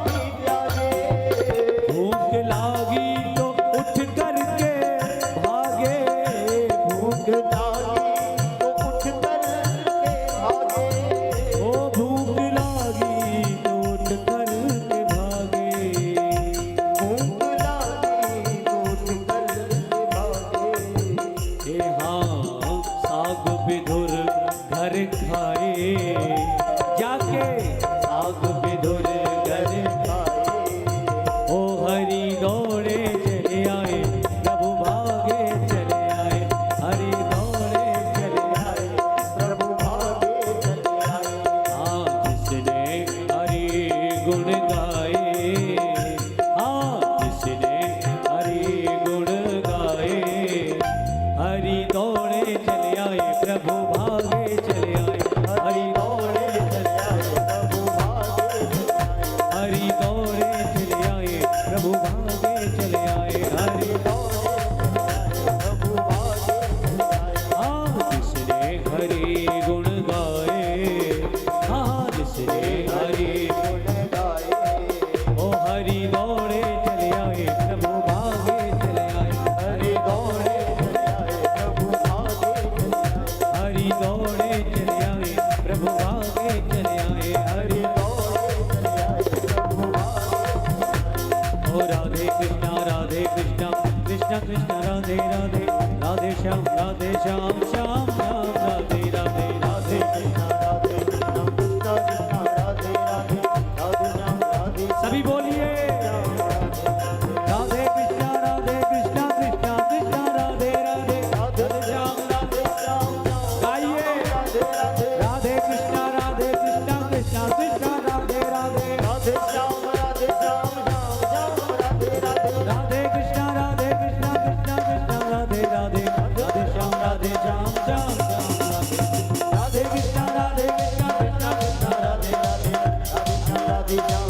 भी त्यागे, भूख लागी तो उठ करके भागे, भूख लागी तो उठ कर के भागे, ओ भूख लागी तो उठ करके भागे, भूख लागी तो उठ कर के भागे। हे हाँ साग बिधुर घर खाए, जाके साग बिधुर घर खाए, ओ हरि दौड़े चले आए, प्रभु भागे चले आए, हरि दौड़े चले आए, प्रभु भागे चले आए। हाँ जिसने हरि गुण गाए, हाँ जिसने हरि गुण गाए, हरि दौड़े चले आए, प्रभु भागे चले आए, हरि दौड़े चले आए, प्रभु भागे चले आए। हरि दौड़े चले आए, प्रभु भागे चले आए, हरि प्रभु भागे चले आए। हाँ जिसने हरि गुण गाए, हाँ जिसने हरि गुण गाए, ओ हरि दौड़े चले आए, प्रभु भागे चले आए, हरि दौड़े चले आए, प्रभु भागे चले आए। हरि दौड़े चले आए, प्रभु भागे चले आए, हरि दौड़े चले आए, प्रभु भागे। ओ राधे कृष्णा कृष्णा कृष्णा राधे राधे, राधे श्याम श्याम राम राधे राधे राधे कृष्ण राधे कृष्ण कृष्ण कृष्ण राधे राधे, राधे श्याम राधे सभी बोलिए राधे कृष्णा कृष्णा कृष्णा राधे राधे, राधे श्याम राधे श्याम गाइए राधे राधे, राधे कृष्णा कृष्णा कृष्णा राधे राधे, राधे श्याम राधे श्याम राधे राधे, राधे कृष्णा कृष्णा कृष्णा राधे राधे, राधे श्याम राधे श्याम राधे, राधे कृष्णा कृष्णा कृष्णा राधे राधे, राधे श्याम राधे श्याम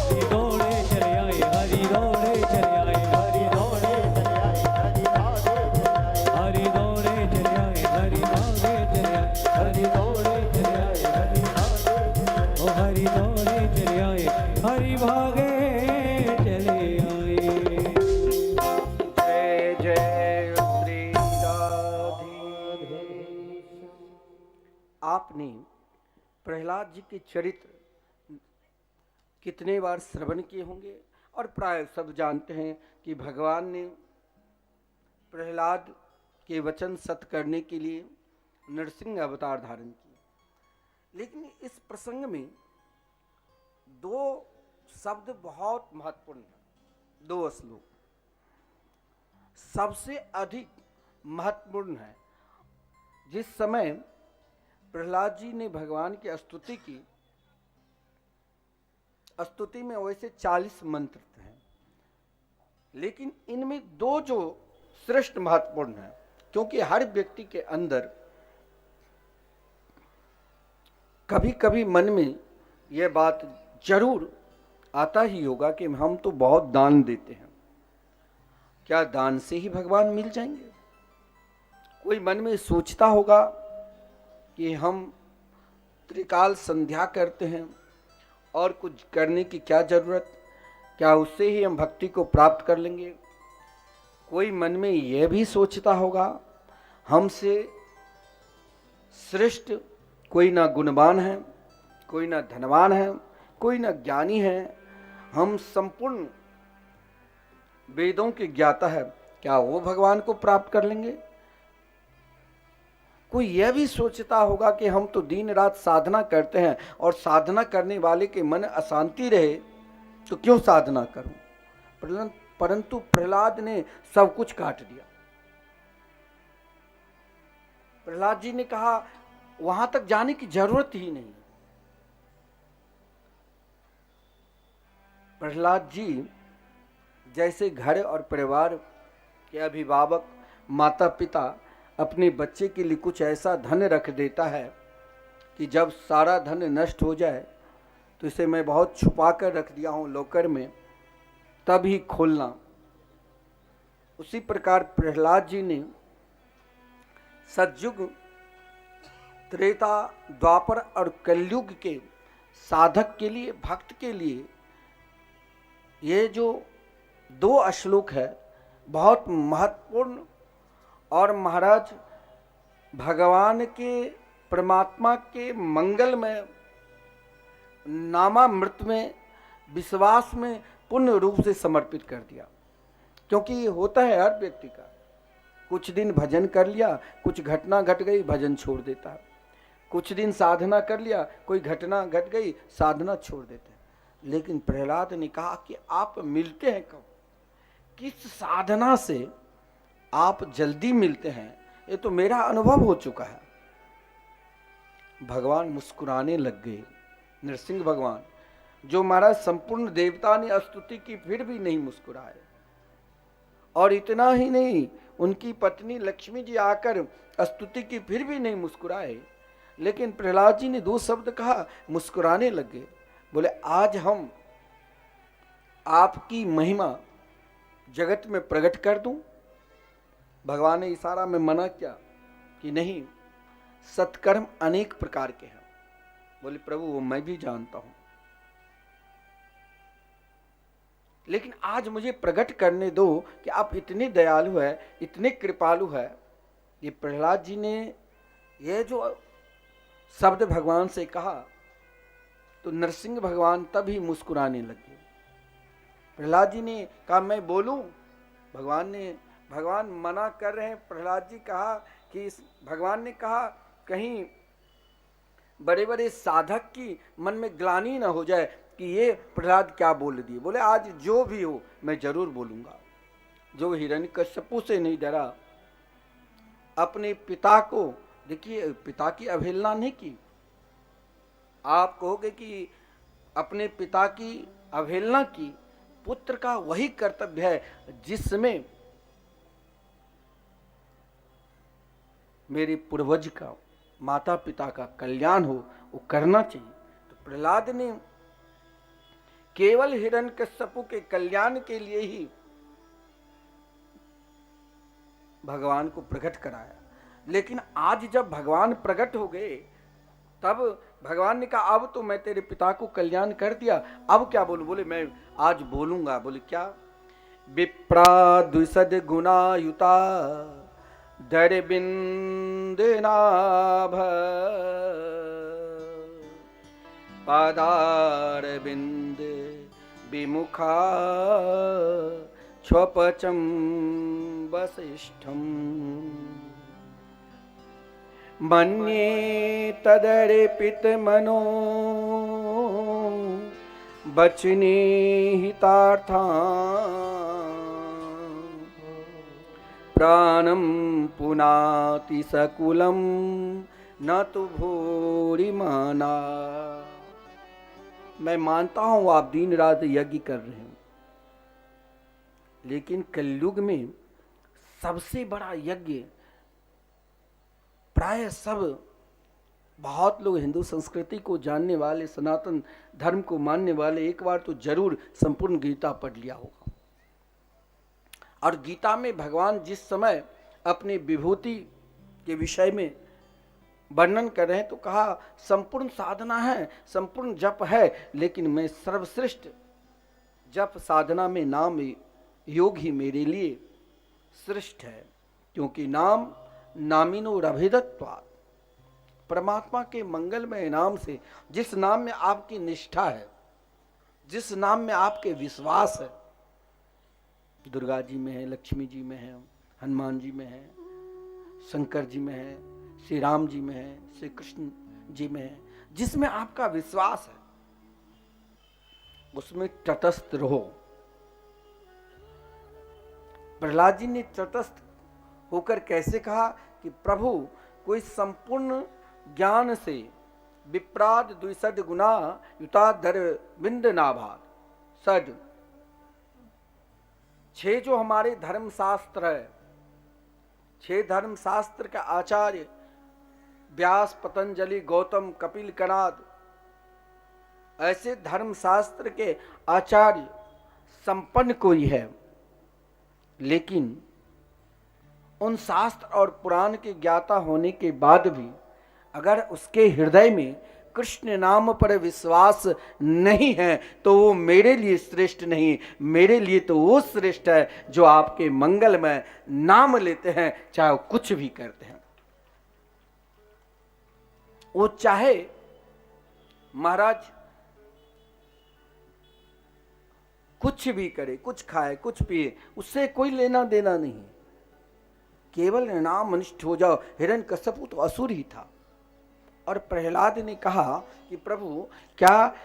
हरि दौड़े चले आए, हरि दौड़े चले आए, हरि दौड़े चले आए, हरि भागे चले आए, हरि दौड़े चले आए, हरि भागे चले आए, हरि दौड़े चले आए, हरि भागे चले आए। ओ हरि दौड़े चले आए, हरि भागे चले आए। जय जय श्री राधे। आपने प्रहलाद जी के चरित्र कितने बार श्रवण किए होंगे और प्राय सब जानते हैं कि भगवान ने प्रहलाद के वचन सत्य करने के लिए नरसिंह अवतार धारण किए। लेकिन इस प्रसंग में दो शब्द बहुत महत्वपूर्ण हैं, दो श्लोक सबसे अधिक महत्वपूर्ण है। जिस समय प्रहलाद जी ने भगवान की स्तुति की, स्तुति में वैसे 40 मंत्र हैं, लेकिन इनमें दो जो श्रेष्ठ महत्वपूर्ण है, क्योंकि हर व्यक्ति के अंदर कभी कभी मन में यह बात जरूर आता ही होगा कि हम तो बहुत दान देते हैं, क्या दान से ही भगवान मिल जाएंगे? कोई मन में सोचता होगा कि हम त्रिकाल संध्या करते हैं और कुछ करने की क्या जरूरत, क्या उससे ही हम भक्ति को प्राप्त कर लेंगे? कोई मन में यह भी सोचता होगा हमसे श्रेष्ठ कोई ना गुणवान है, कोई ना धनवान है, कोई ना ज्ञानी है, हम संपूर्ण वेदों के ज्ञाता है, क्या वो भगवान को प्राप्त कर लेंगे? कोई यह भी सोचता होगा कि हम तो दिन रात साधना करते हैं और साधना करने वाले के मन अशांति रहे तो क्यों साधना करूं? परंतु प्रहलाद ने सब कुछ काट दिया। प्रहलाद जी ने कहा वहां तक जाने की जरूरत ही नहीं। प्रहलाद जी जैसे घर और परिवार के अभिभावक माता पिता अपने बच्चे के लिए कुछ ऐसा धन रख देता है कि जब सारा धन नष्ट हो जाए तो इसे मैं बहुत छुपा कर रख दिया हूँ लॉकर में, तब ही खोलना। उसी प्रकार प्रहलाद जी ने सतयुग, त्रेता, द्वापर और कलयुग के साधक के लिए, भक्त के लिए ये जो दो श्लोक है बहुत महत्वपूर्ण, और महाराज भगवान के परमात्मा के मंगल में, नामामृत में, विश्वास में पूर्ण रूप से समर्पित कर दिया। क्योंकि होता है हर व्यक्ति का, कुछ दिन भजन कर लिया, कुछ घटना घट गई, भजन छोड़ देता है, कुछ दिन साधना कर लिया, कोई घटना घट गई, साधना छोड़ देते हैं। लेकिन प्रहलाद ने कहा कि आप मिलते हैं कब, किस साधना से आप जल्दी मिलते हैं, ये तो मेरा अनुभव हो चुका है। भगवान मुस्कुराने लग गए। नरसिंह भगवान जो महाराज संपूर्ण देवता ने स्तुति की फिर भी नहीं मुस्कुराए, और इतना ही नहीं उनकी पत्नी लक्ष्मी जी आकर स्तुति की फिर भी नहीं मुस्कुराए। लेकिन प्रहलाद जी ने दो शब्द कहा, मुस्कुराने लग गए। बोले आज हम आपकी महिमा जगत में प्रकट कर दूं। भगवान ने इशारा में मना किया कि नहीं, सत्कर्म अनेक प्रकार के हैं। बोले प्रभु वो मैं भी जानता हूं, लेकिन आज मुझे प्रकट करने दो कि आप इतने दयालु है, इतने कृपालु है। ये प्रहलाद जी ने ये जो शब्द भगवान से कहा तो नरसिंह भगवान तभी मुस्कुराने लगे। प्रहलाद जी ने कहा मैं बोलूं, भगवान मना कर रहे हैं। प्रहलाद जी कहा कि भगवान ने कहा कहीं बड़े बड़े साधक की मन में ग्लानि ना हो जाए कि ये प्रहलाद क्या बोल दिए। बोले आज जो भी हो मैं जरूर बोलूंगा। जो हिरण्यकश्यपु से नहीं डरा, अपने पिता को, देखिए पिता की अवहेलना नहीं की। आप कहोगे कि अपने पिता की अवहेलना की, पुत्र का वही कर्तव्य है जिसमें मेरे पूर्वज का, माता पिता का कल्याण हो, वो करना चाहिए। तो प्रहलाद ने केवल हिरण्यकश्यपु के कल्याण के लिए ही भगवान को प्रकट कराया। लेकिन आज जब भगवान प्रकट हो गए तब भगवान ने कहा अब तो मैं तेरे पिता को कल्याण कर दिया, अब क्या बोलूं? बोले मैं आज बोलूंगा। बोले क्या? विप्रा द्विसद गुणायुता दर बिंदनाभ पादार बिंद विमुखा स्वपचम वसिष्ठम मन्ये तदर्पित मनो बचने हितार्था प्राणम पुनाति सकुलम न तो भूरिमाना। मैं मानता हूं आप दिन रात यज्ञ कर रहे हैं, लेकिन कलयुग में सबसे बड़ा यज्ञ प्राय सब बहुत लोग हिंदू संस्कृति को जानने वाले, सनातन धर्म को मानने वाले एक बार तो जरूर संपूर्ण गीता पढ़ लिया होगा। और गीता में भगवान जिस समय अपने विभूति के विषय में वर्णन कर रहे हैं तो कहा संपूर्ण साधना है, संपूर्ण जप है, लेकिन मैं सर्वश्रेष्ठ जप साधना में नाम योग ही मेरे लिए श्रेष्ठ है, क्योंकि नाम नामिनो रभिदत्वात्, परमात्मा के मंगलमय नाम से, जिस नाम में आपकी निष्ठा है, जिस नाम में आपके विश्वास है, दुर्गा जी में है, लक्ष्मी जी में है, हनुमान जी में है, शंकर जी में है, श्री राम जी में है, श्री कृष्ण जी में है, जिसमें आपका विश्वास है उसमें तटस्थ रहो। प्रहलाद जी ने तटस्थ होकर कैसे कहा कि प्रभु कोई संपूर्ण ज्ञान से विप्राद द्विसद गुना युताधर बिंद नाभात। सद 6 जो हमारे धर्म शास्त्र है, 6 धर्म शास्त्र का आचार्य व्यास, पतंजलि, गौतम, कपिल, कनाद, ऐसे धर्म शास्त्र के आचार्य संपन्न कोई है, लेकिन उन शास्त्र और पुराण के ज्ञाता होने के बाद भी अगर उसके हृदय में कृष्ण नाम पर विश्वास नहीं है तो वो मेरे लिए श्रेष्ठ नहीं, मेरे लिए तो वो श्रेष्ठ है जो आपके मंगल में नाम लेते हैं, चाहे वो कुछ भी करते हैं। वो चाहे महाराज कुछ भी करे, कुछ खाए, कुछ पिए, उससे कोई लेना देना नहीं, केवल नाम अनिष्ट हो जाओ। हिरण्यकश्यप तो असुर ही था, और प्रहलाद ने कहा कि प्रभु क्या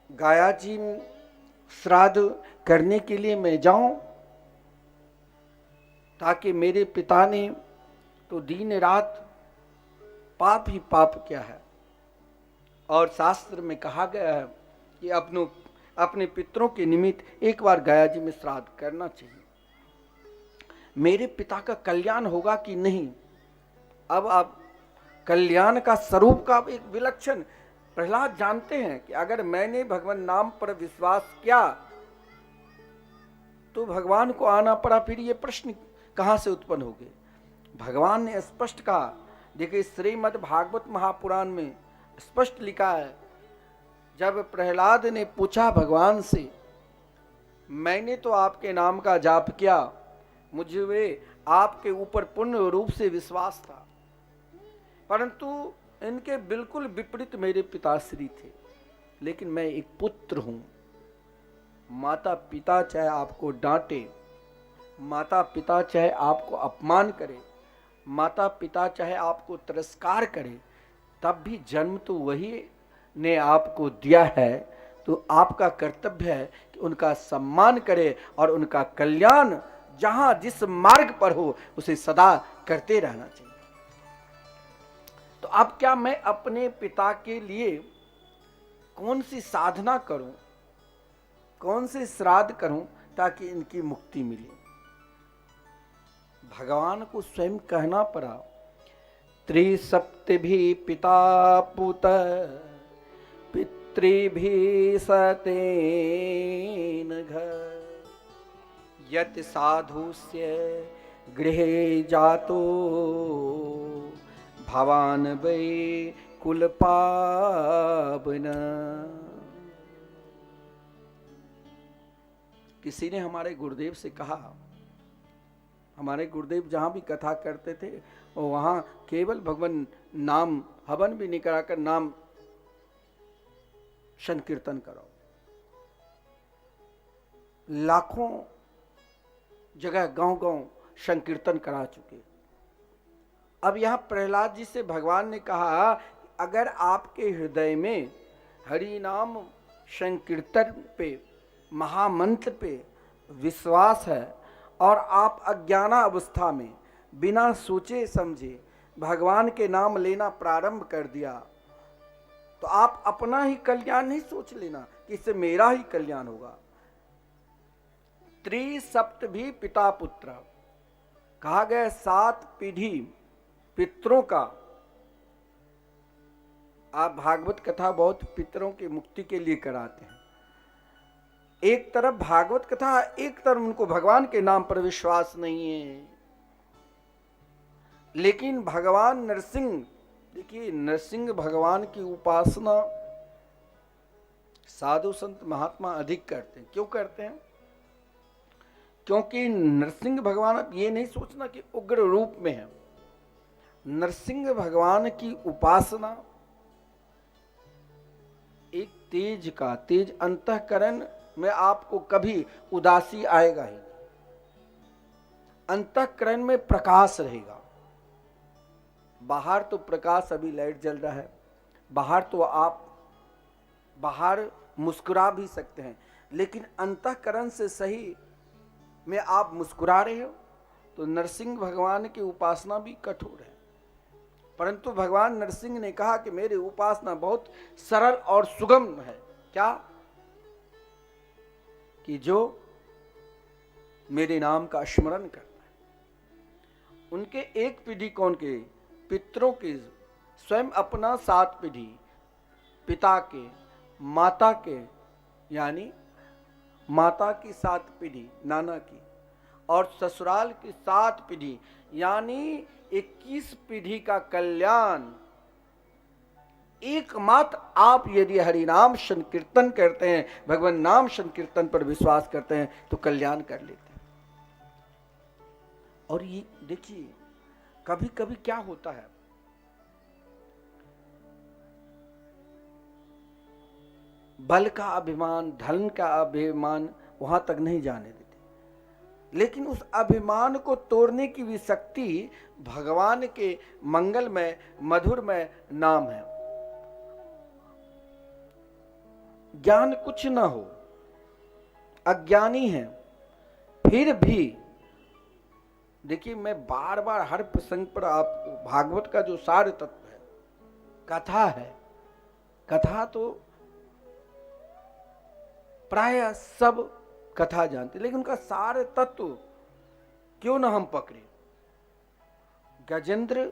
गाया जी श्राद्ध करने के लिए मैं जाऊं, ताकि मेरे पिता ने तो दिन रात पाप ही पाप किया है, और शास्त्र में कहा गया है कि अपने पितरों के निमित्त एक बार गाया जी में श्राद्ध करना चाहिए, मेरे पिता का कल्याण होगा कि नहीं। अब आप कल्याण का स्वरूप का एक विलक्षण प्रहलाद जानते हैं कि अगर मैंने भगवान नाम पर विश्वास किया तो भगवान को आना पड़ा, फिर ये प्रश्न कहां से उत्पन्न हो गए। भगवान ने स्पष्ट कहा, देखिए श्रीमद् भागवत महापुराण में स्पष्ट लिखा है, जब प्रहलाद ने पूछा भगवान से, मैंने तो आपके नाम का जाप किया, मुझे आपके ऊपर पूर्ण रूप से विश्वास था, परंतु इनके बिल्कुल विपरीत मेरे पिताश्री थे, लेकिन मैं एक पुत्र हूं। माता पिता चाहे आपको डांटे, माता पिता चाहे आपको अपमान करे, माता पिता चाहे आपको तिरस्कार करे, तब भी जन्म तो वही ने आपको दिया है, तो आपका कर्तव्य है कि उनका सम्मान करे और उनका कल्याण जहां जिस मार्ग पर हो उसे सदा करते रहना चाहिए। तो अब क्या मैं अपने पिता के लिए कौन सी साधना करूं, कौन से श्राद्ध करूं ताकि इनकी मुक्ति मिले। भगवान को स्वयं कहना पड़ा, त्रिसप्तभि पिता पुत पितृभि सतेन घर, यत साधुस्य गृहे जातो भवान वै कुल पावन। किसी ने हमारे गुरुदेव से कहा, हमारे गुरुदेव जहां भी कथा करते थे और वहां केवल भगवान नाम हवन भी नहीं कराकर नाम संकीर्तन करो। लाखों जगह गांव-गांव संकीर्तन करा चुके। अब यहाँ प्रहलाद जी से भगवान ने कहा, अगर आपके हृदय में हरि नाम संकीर्तन पे, महामंत्र पे विश्वास है और आप अज्ञाना अवस्था में बिना सोचे समझे भगवान के नाम लेना प्रारंभ कर दिया, तो आप अपना ही कल्याण नहीं सोच लेना कि इससे मेरा ही कल्याण होगा। त्रिसप्त भी पिता पुत्र कहा गया, 7 पीढ़ी पितरों का। आप भागवत कथा बहुत पितरों की मुक्ति के लिए कराते हैं। एक तरफ भागवत कथा, एक तरफ उनको भगवान के नाम पर विश्वास नहीं है। लेकिन भगवान नरसिंह, देखिए नरसिंह भगवान की उपासना साधु संत महात्मा अधिक करते हैं। क्यों करते हैं? क्योंकि नरसिंह भगवान, अब ये नहीं सोचना कि उग्र रूप में है। नरसिंह भगवान की उपासना एक तेज अंतःकरण में आपको कभी उदासी आएगा ही, अंतःकरण में प्रकाश रहेगा। बाहर तो प्रकाश, अभी लाइट जल रहा है, बाहर तो आप बाहर मुस्कुरा भी सकते हैं, लेकिन अंतःकरण से सही में आप मुस्कुरा रहे हो। तो नरसिंह भगवान की उपासना भी कठोर है, परंतु भगवान नरसिंह ने कहा कि मेरी उपासना बहुत सरल और सुगम है। क्या? कि जो मेरे नाम का स्मरण करता है। उनके एक पीढ़ी कौन के? पितरों के, स्वयं अपना 7 पीढ़ी, पिता के, माता के, यानी माता की 7 पीढ़ी नाना की, और ससुराल की 7 पीढ़ी, यानी 21 पीढ़ी का कल्याण एकमात्र आप यदि हरि नाम संकीर्तन करते हैं, भगवान नाम संकीर्तन पर विश्वास करते हैं, तो कल्याण कर लेते हैं। और ये देखिए, कभी कभी क्या होता है, बल का अभिमान, धन का अभिमान वहां तक नहीं जाने देते, लेकिन उस अभिमान को तोड़ने की भी शक्ति भगवान के मंगलमय मधुरमय नाम है। ज्ञान कुछ ना हो, अज्ञानी है, फिर भी देखिए, मैं बार बार हर प्रसंग पर आपको भागवत का जो सार तत्व है, कथा है, कथा तो प्राय सब कथा जानते, लेकिन उनका सारे तत्व क्यों ना हम पकड़े। गजेंद्र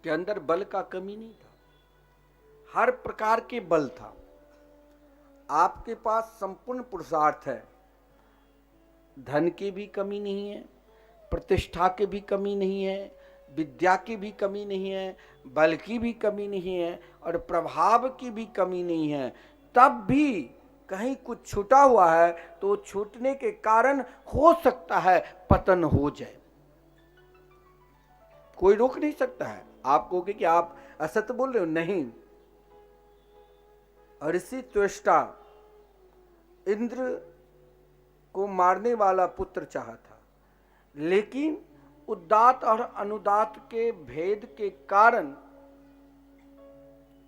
के अंदर बल का कमी नहीं था, हर प्रकार के बल था। आपके पास संपूर्ण पुरुषार्थ है, धन की भी कमी नहीं है, प्रतिष्ठा की भी कमी नहीं है, विद्या की भी कमी नहीं है, बल की भी कमी नहीं है, और प्रभाव की भी कमी नहीं है। तब भी कहीं कुछ छूटा हुआ है, तो छूटने के कारण हो सकता है पतन हो जाए, कोई रोक नहीं सकता है। आप कहोगे कि आप असत्य बोल रहे हो, नहीं। ऋषि त्वष्टा इंद्र को मारने वाला पुत्र चाहा था, लेकिन उदात और अनुदात के भेद के कारण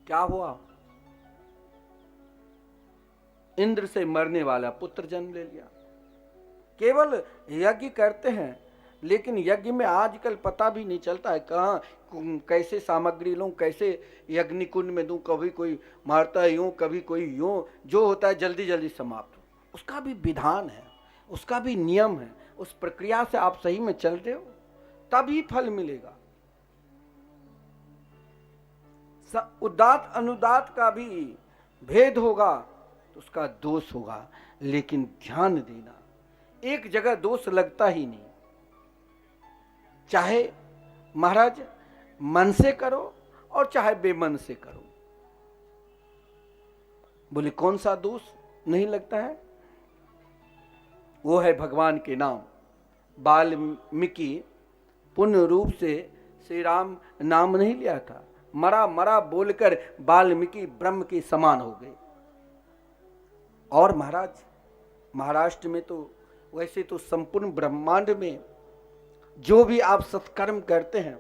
क्या हुआ? इंद्र से मरने वाला पुत्र जन्म ले लिया। केवल यज्ञ करते हैं, लेकिन यज्ञ में आजकल पता भी नहीं चलता है कहाँ कैसे सामग्री लूं, कैसे यज्ञ कुंड में दूं, कभी कोई मारता है यूं, कभी कोई यूं, जो होता है जल्दी जल्दी समाप्त हो। उसका भी विधान है, उसका भी नियम है, उस प्रक्रिया से आप सही में चल रहे हो तभी फल मिलेगा। उदात अनुदात का भी भेद होगा तो उसका दोष होगा, लेकिन ध्यान देना, एक जगह दोष लगता ही नहीं। चाहे महाराज मन से करो और चाहे बेमन से करो। बोले कौन सा दोष नहीं लगता है? वो है भगवान के नाम। वाल्मीकि पुण्य रूप से श्री राम नाम नहीं लिया था, मरा मरा बोलकर वाल्मीकि ब्रह्म के समान हो गए। और महाराज महाराष्ट्र में तो वैसे तो संपूर्ण ब्रह्मांड में जो भी आप सत्कर्म करते हैं,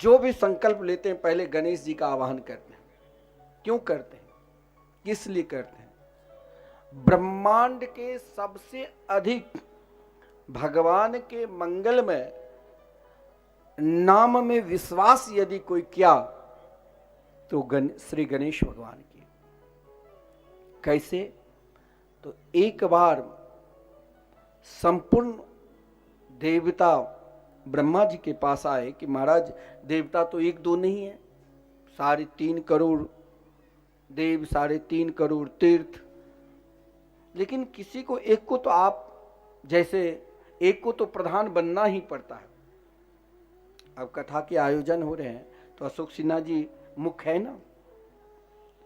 जो भी संकल्प लेते हैं, पहले गणेश जी का आवाहन करते हैं। क्यों करते हैं, किस लिए करते हैं? ब्रह्मांड के सबसे अधिक भगवान के मंगलमय नाम में विश्वास यदि कोई किया तो श्री गणेश भगवान की। कैसे? तो एक बार संपूर्ण देवता ब्रह्मा जी के पास आए कि महाराज, देवता तो एक दो नहीं है, 3.5 करोड़ देव, 3.5 करोड़ तीर्थ, लेकिन किसी को एक को तो आप जैसे एक को तो प्रधान बनना ही पड़ता है। अब कथा के आयोजन हो रहे हैं तो अशोक सिन्हा जी मुख्य है ना,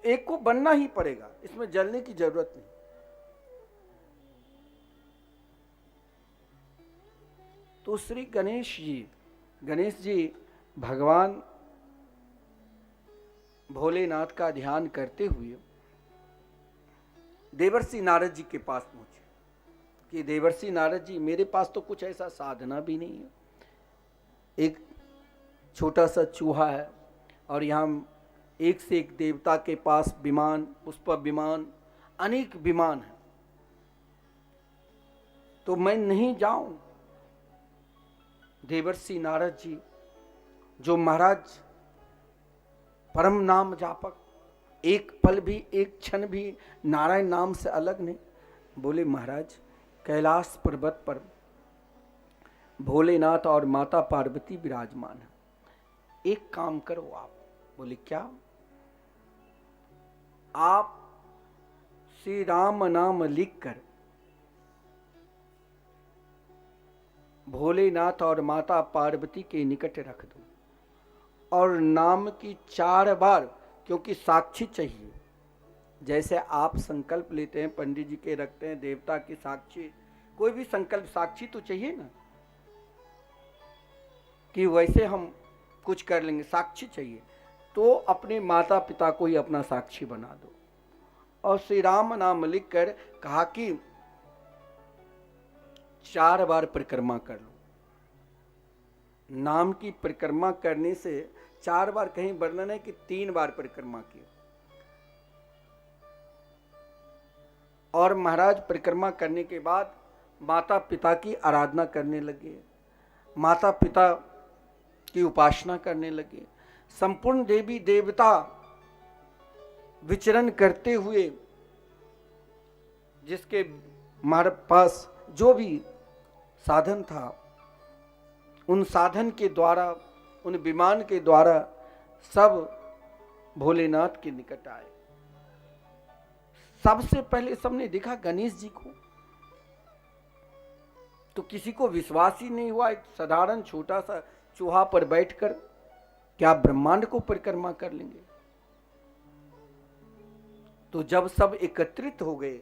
एक को बनना ही पड़ेगा, इसमें जलने की जरूरत नहीं। तो श्री गणेश जी भगवान भोलेनाथ का ध्यान करते हुए देवर्षि नारद जी के पास पहुंचे कि देवर्षि नारद जी, मेरे पास तो कुछ ऐसा साधना भी नहीं है, एक छोटा सा चूहा है और यहाँ एक से एक देवता के पास विमान, पुष्प विमान, अनेक विमान है, तो मैं नहीं जाऊं। देवर्षि नारद जी जो महाराज परम नाम जापक, एक पल भी, एक क्षण भी नारायण नाम से अलग नहीं, बोले महाराज कैलाश पर्वत पर भोलेनाथ और माता पार्वती विराजमान है, एक काम करो आप। बोले क्या? आप श्री राम नाम लिखकर भोलेनाथ और माता पार्वती के निकट रख दो और नाम की 4 बार, क्योंकि साक्षी चाहिए, जैसे आप संकल्प लेते हैं, पंडित जी के रखते हैं, देवता की साक्षी, कोई भी संकल्प साक्षी तो चाहिए ना, कि वैसे हम कुछ कर लेंगे, साक्षी चाहिए। तो अपने माता पिता को ही अपना साक्षी बना दो और श्री राम नाम लिखकर कहा कि 4 बार परिक्रमा कर लो। नाम की परिक्रमा करने से 4 बार, कहीं वर्णन है कि 3 बार परिक्रमा की। और महाराज परिक्रमा करने के बाद माता पिता की आराधना करने लगे, माता पिता की उपासना करने लगे। संपूर्ण देवी देवता विचरण करते हुए, जिसके हमारे पास जो भी साधन था, उन साधन के द्वारा, उन विमान के द्वारा सब भोलेनाथ के निकट आए। सबसे पहले सबने देखा गणेश जी को, तो किसी को विश्वास ही नहीं हुआ, एक साधारण छोटा सा चूहा पर बैठकर क्या ब्रह्मांड को परिक्रमा कर लेंगे। तो जब सब एकत्रित हो गए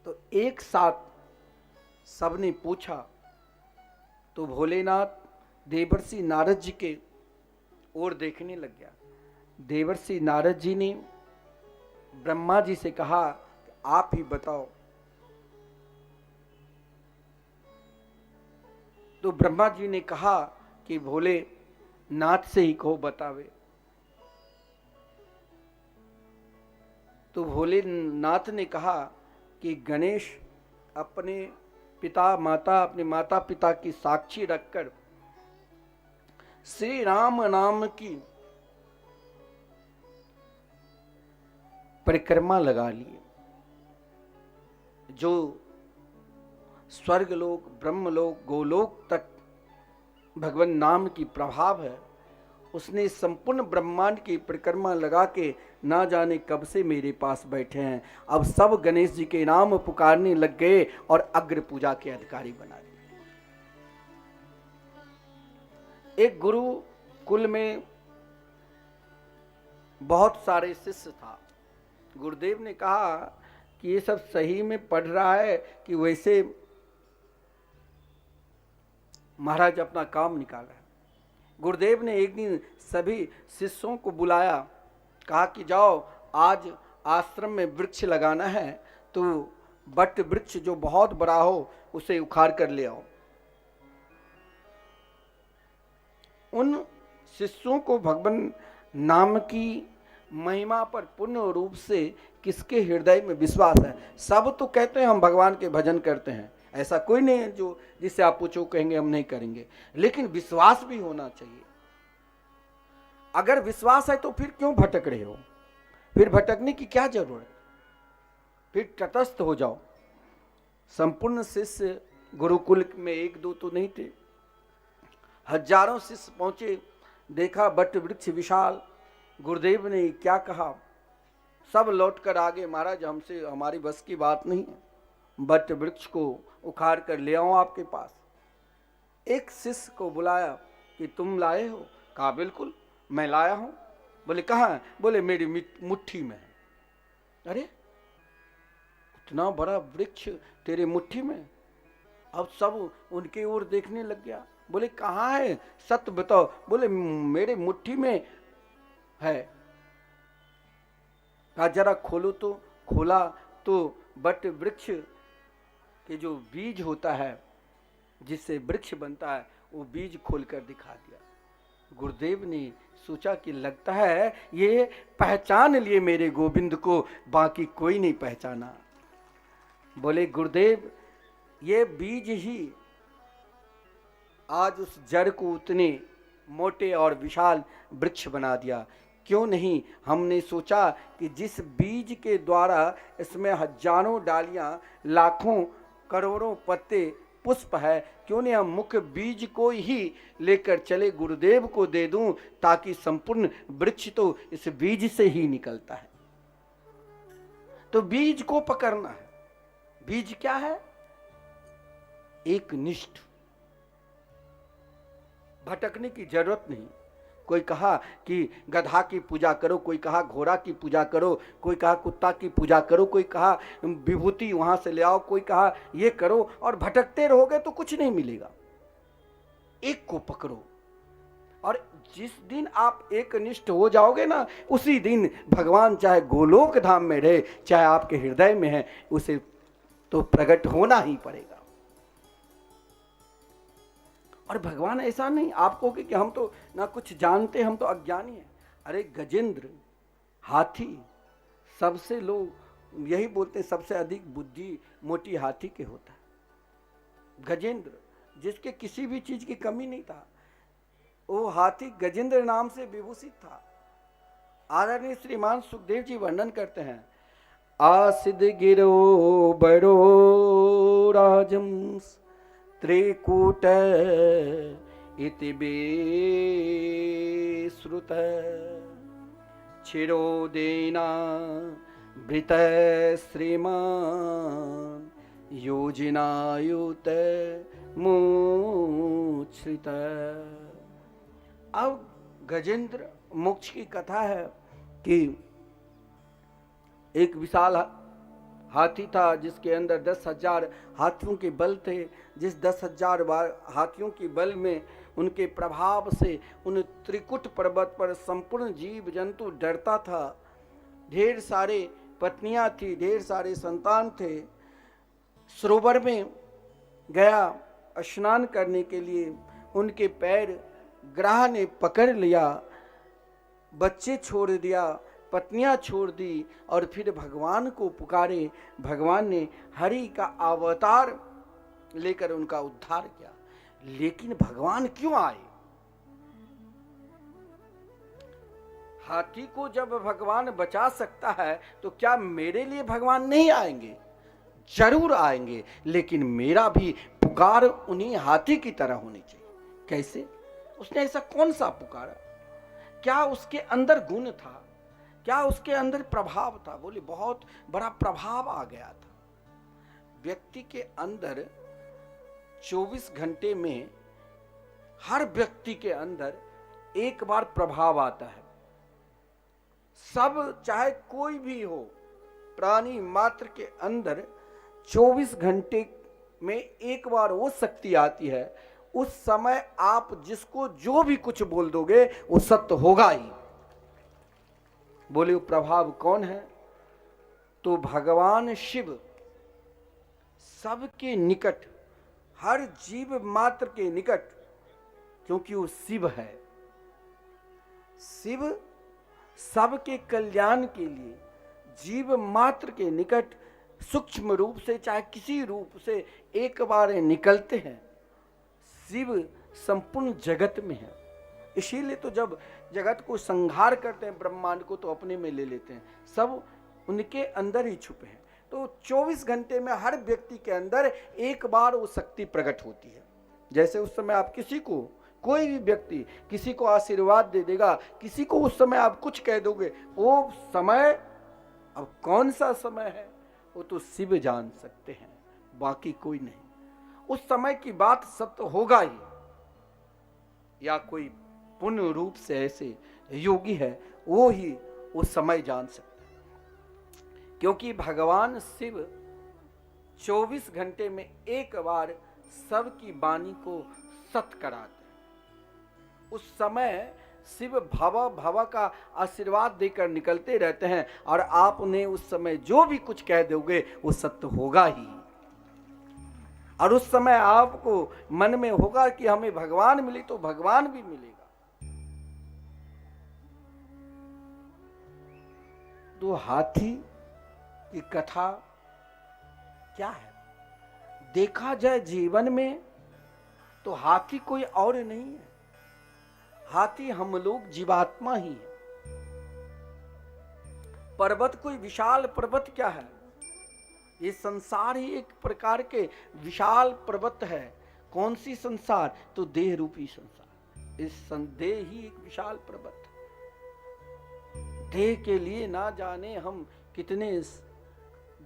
तो एक साथ सबने पूछा, तो भोलेनाथ देवर्षि नारद जी के ओर देखने लग गया। देवर्षि नारद जी ने ब्रह्मा जी से कहा, आप ही बताओ। तो ब्रह्मा जी ने कहा कि भोले नाथ से ही कहो बतावे। तो भोलेनाथ ने कहा कि गणेश अपने अपने माता पिता की साक्षी रखकर श्री राम नाम की परिक्रमा लगा लिए। जो स्वर्गलोक, ब्रह्मलोक, गोलोक तक भगवान नाम की प्रभाव है, उसने संपूर्ण ब्रह्मांड की परिक्रमा लगा के ना जाने कब से मेरे पास बैठे हैं। अब सब गणेश जी के नाम पुकारने लग गए और अग्र पूजा के अधिकारी बना दिए। एक गुरु कुल में बहुत सारे शिष्य था। गुरुदेव ने कहा कि ये सब सही में पढ़ रहा है कि वैसे महाराज अपना काम निकाल रहा है। गुरुदेव ने एक दिन सभी शिष्यों को बुलाया, कहा कि जाओ आज आश्रम में वृक्ष लगाना है, तो बट वृक्ष जो बहुत बड़ा हो उसे उखाड़ कर ले आओ। उन शिष्यों को भगवान नाम की महिमा पर पूर्ण रूप से किसके हृदय में विश्वास है? सब तो कहते हैं हम भगवान के भजन करते हैं, ऐसा कोई नहीं है जो जिससे आप पूछो कहेंगे हम नहीं करेंगे, लेकिन विश्वास भी होना चाहिए। अगर विश्वास है तो फिर क्यों भटक रहे हो? फिर भटकने की क्या जरूरत? फिर तटस्थ हो जाओ। संपूर्ण शिष्य गुरुकुल में एक दो तो नहीं थे, हजारों शिष्य पहुंचे। देखा बट वृक्ष विशाल, गुरुदेव ने क्या कहा, सब लौटकर आगे, महाराज हमसे हमारी बस की बात नहीं है, बट वृक्ष को उखाड़ कर ले आओ आपके पास। एक शिष्य को बुलाया कि तुम लाए हो? कहा बिल्कुल मैं लाया हूं। बोले कहाँ है? बोले मेरी मुट्ठी में है। अरे इतना बड़ा वृक्ष तेरे मुट्ठी में? अब सब उनके ओर देखने लग गया। बोले कहाँ है, सत्य बताओ। बोले मेरे मुट्ठी में है। कहा जरा खोलो तो। खोला तो बट वृक्ष के जो बीज होता है जिससे वृक्ष बनता है वो बीज खोलकर दिखा दिया। गुरुदेव ने सोचा कि लगता है ये पहचान लिए मेरे गोविंद को, बाकी कोई नहीं पहचाना। बोले गुरुदेव ये बीज ही आज उस जड़ को उतने मोटे और विशाल वृक्ष बना दिया। क्यों नहीं हमने सोचा कि जिस बीज के द्वारा इसमें हजारों डालियां, लाखों करोड़ों पत्ते पुष्प है, क्यों नहीं हम मुख्य बीज को ही लेकर चले, गुरुदेव को दे दूं, ताकि संपूर्ण वृक्ष तो इस बीज से ही निकलता है। तो बीज को पकड़ना है। बीज क्या है? एक निष्ठ। भटकने की जरूरत नहीं। कोई कहा कि गधा की पूजा करो, कोई कहा घोड़ा की पूजा करो, कोई कहा कुत्ता की पूजा करो, कोई कहा विभूति वहां से ले आओ, कोई कहा ये करो, और भटकते रहोगे तो कुछ नहीं मिलेगा। एक को पकड़ो, और जिस दिन आप एक निष्ठ हो जाओगे ना, उसी दिन भगवान चाहे गोलोक धाम में रहे, चाहे आपके हृदय में है, उसे तो प्रकट होना ही पड़ेगा। और भगवान ऐसा नहीं आपको कि हम तो ना कुछ जानते, हम तो अज्ञानी हैं। अरे गजेंद्र, हाथी, सबसे लोग यही बोलते हैं सबसे अधिक बुद्धि मोटी हाथी के होता है। गजेंद्र जिसके किसी भी चीज की कमी नहीं था, वो हाथी गजेंद्र नाम से विभूषित था। आदरणीय श्रीमान सुखदेव जी वर्णन करते हैं, आसिद गिरो बड़ो राजंस त्रिकूट इति बेश्रुत छिरोदेना भृत श्रीमान योजनायुत मुच्छ्रित। अब गजेंद्र मोक्ष की कथा है कि एक विशाल हाथी था जिसके अंदर 10,000 हाथियों के बल थे। जिस 10,000 हाथियों के बल में उनके प्रभाव से उन त्रिकुट पर्वत पर संपूर्ण जीव जंतु डरता था। ढेर सारे पत्नियां थी, ढेर सारे संतान थे। सरोवर में गया स्नान करने के लिए, उनके पैर ग्रह ने पकड़ लिया, बच्चे छोड़ दिया, पत्नियां छोड़ दी, और फिर भगवान को पुकारे। भगवान ने हरि का अवतार लेकर उनका उद्धार किया। लेकिन भगवान क्यों आए? हाथी को जब भगवान बचा सकता है तो क्या मेरे लिए भगवान नहीं आएंगे? जरूर आएंगे, लेकिन मेरा भी पुकार उन्हीं हाथी की तरह होनी चाहिए। कैसे? उसने ऐसा कौन सा पुकारा? क्या उसके अंदर गुण था? क्या उसके अंदर प्रभाव था? बोले बहुत बड़ा प्रभाव आ गया था। व्यक्ति के अंदर 24 घंटे में हर व्यक्ति के अंदर एक बार प्रभाव आता है। सब चाहे कोई भी हो, प्राणी मात्र के अंदर 24 घंटे में एक बार वो शक्ति आती है। उस समय आप जिसको जो भी कुछ बोल दोगे वो सत्य होगा ही। बोले वो प्रभाव कौन है? तो भगवान शिव सबके निकट, हर जीव मात्र के निकट, क्योंकि वो शिव है। शिव सबके कल्याण के लिए जीव मात्र के निकट सूक्ष्म रूप से चाहे किसी रूप से एक बार निकलते हैं। शिव संपूर्ण जगत में है, इसीलिए तो जब जगत को संहार करते हैं, ब्रह्मांड को तो अपने में ले लेते हैं, सब उनके अंदर ही छुपे हैं। तो 24 घंटे में हर व्यक्ति के अंदर एक बार वो शक्ति प्रकट होती है। जैसे उस समय आप किसी को, कोई भी व्यक्ति किसी को आशीर्वाद दे देगा, किसी को उस समय आप कुछ कह दोगे, वो समय अब कौन सा समय है वो तो शिव जान सकते हैं, बाकी कोई नहीं। उस समय की बात सत्य होगा ही, या कोई पूर्ण रूप से ऐसे योगी है वो ही उस समय जान सकता है। क्योंकि भगवान शिव 24 घंटे में एक बार सबकी वाणी को सत्य कराते हैं। उस समय शिव भव का आशीर्वाद देकर निकलते रहते हैं, और आप उन्हें उस समय जो भी कुछ कह दोगे वो सत्य होगा ही। और उस समय आपको मन में होगा कि हमें भगवान मिले तो भगवान भी मिलेगा। तो हाथी की कथा क्या है? देखा जाए जीवन में तो हाथी कोई और नहीं है, हाथी हम लोग जीवात्मा ही है। पर्वत कोई विशाल पर्वत क्या है? ये संसार ही एक प्रकार के विशाल पर्वत है। कौन सी संसार? तो देह रूपी संसार। इस देह ही एक विशाल पर्वत है। देह के लिए ना जाने हम कितने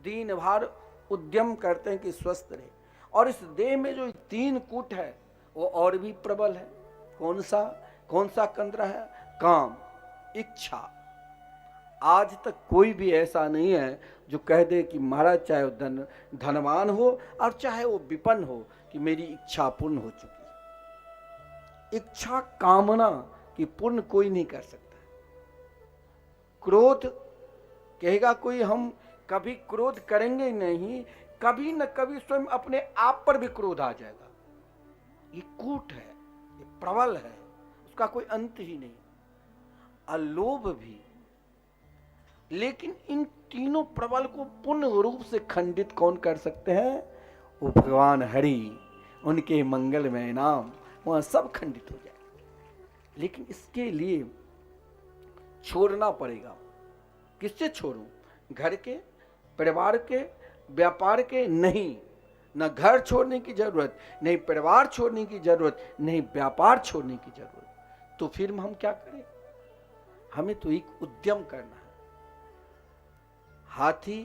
दिन भर उद्यम करते हैं कि स्वस्थ रहे, और इस देह में जो 3 कूट है वो और भी प्रबल है। कौन सा केंद्र है? काम, इच्छा। आज तक कोई भी ऐसा नहीं है जो कह दे कि महाराज चाहे वो धनवान हो और चाहे वो विपन्न हो कि मेरी इच्छा पूर्ण हो चुकी है। इच्छा कामना की पूर्ण कोई नहीं कर सकता। क्रोध कहेगा कोई, हम कभी क्रोध करेंगे नहीं, कभी न कभी स्वयं अपने आप पर भी क्रोध आ जाएगा। ये कूट है, ये प्रबल है, उसका कोई अंत ही नहीं। अलोभ भी। लेकिन इन तीनों प्रबल को पूर्ण रूप से खंडित कौन कर सकते हैं? वो भगवान हरि, उनके मंगलमय नाम, वहां सब खंडित हो जाए। लेकिन इसके लिए छोड़ना पड़ेगा। किससे छोड़ूं? घर के, परिवार के, व्यापार के? नहीं, न घर छोड़ने की जरूरत, नहीं परिवार छोड़ने की जरूरत, नहीं व्यापार छोड़ने की जरूरत। तो फिर हम क्या करें? हमें तो एक उद्यम करना है। हाथी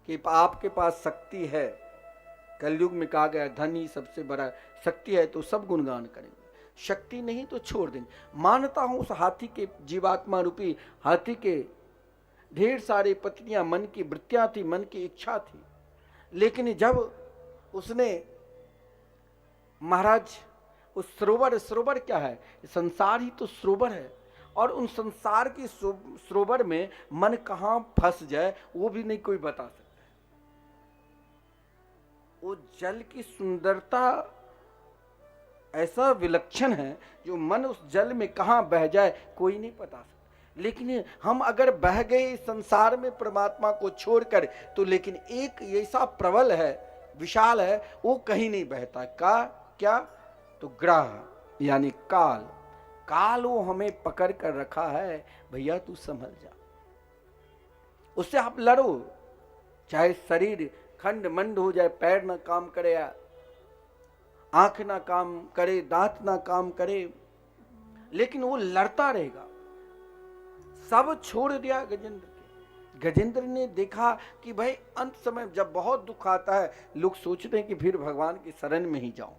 के आपके पास शक्ति है, कलयुग में कहा गया धन ही सबसे बड़ा शक्ति है, तो सब गुणगान करेंगे। शक्ति नहीं तो छोड़ देंगे। मानता हूं उस हाथी के, जीवात्मा रूपी हाथी के ढेर सारे पत्नियां, मन की वृत्तियां थी, मन की इच्छा थी। लेकिन जब उसने महाराज उस सरोवर क्या है? संसार ही तो सरोवर है, और उन संसार की सरोवर में मन कहां फंस जाए वो भी नहीं कोई बता सकता। वो जल की सुंदरता ऐसा विलक्षण है, जो मन उस जल में कहां बह जाए कोई नहीं बता सकता। लेकिन हम अगर बह गए संसार में परमात्मा को छोड़कर, तो लेकिन एक ऐसा प्रबल है, विशाल है, वो कहीं नहीं बहता। क्या? तो ग्रह यानी काल वो हमें पकड़ कर रखा है। भैया तू संभल जा, उससे आप लड़ो, चाहे शरीर खंड मंड हो जाए, पैर ना काम करे, आंख ना काम करे, दांत ना काम करे, लेकिन वो लड़ता रहेगा। सब छोड़ दिया गजेंद्र के। गजेंद्र ने देखा कि भाई अंत समय जब बहुत दुख आता है, लोग सोचते हैं कि फिर भगवान की शरण में ही जाओ।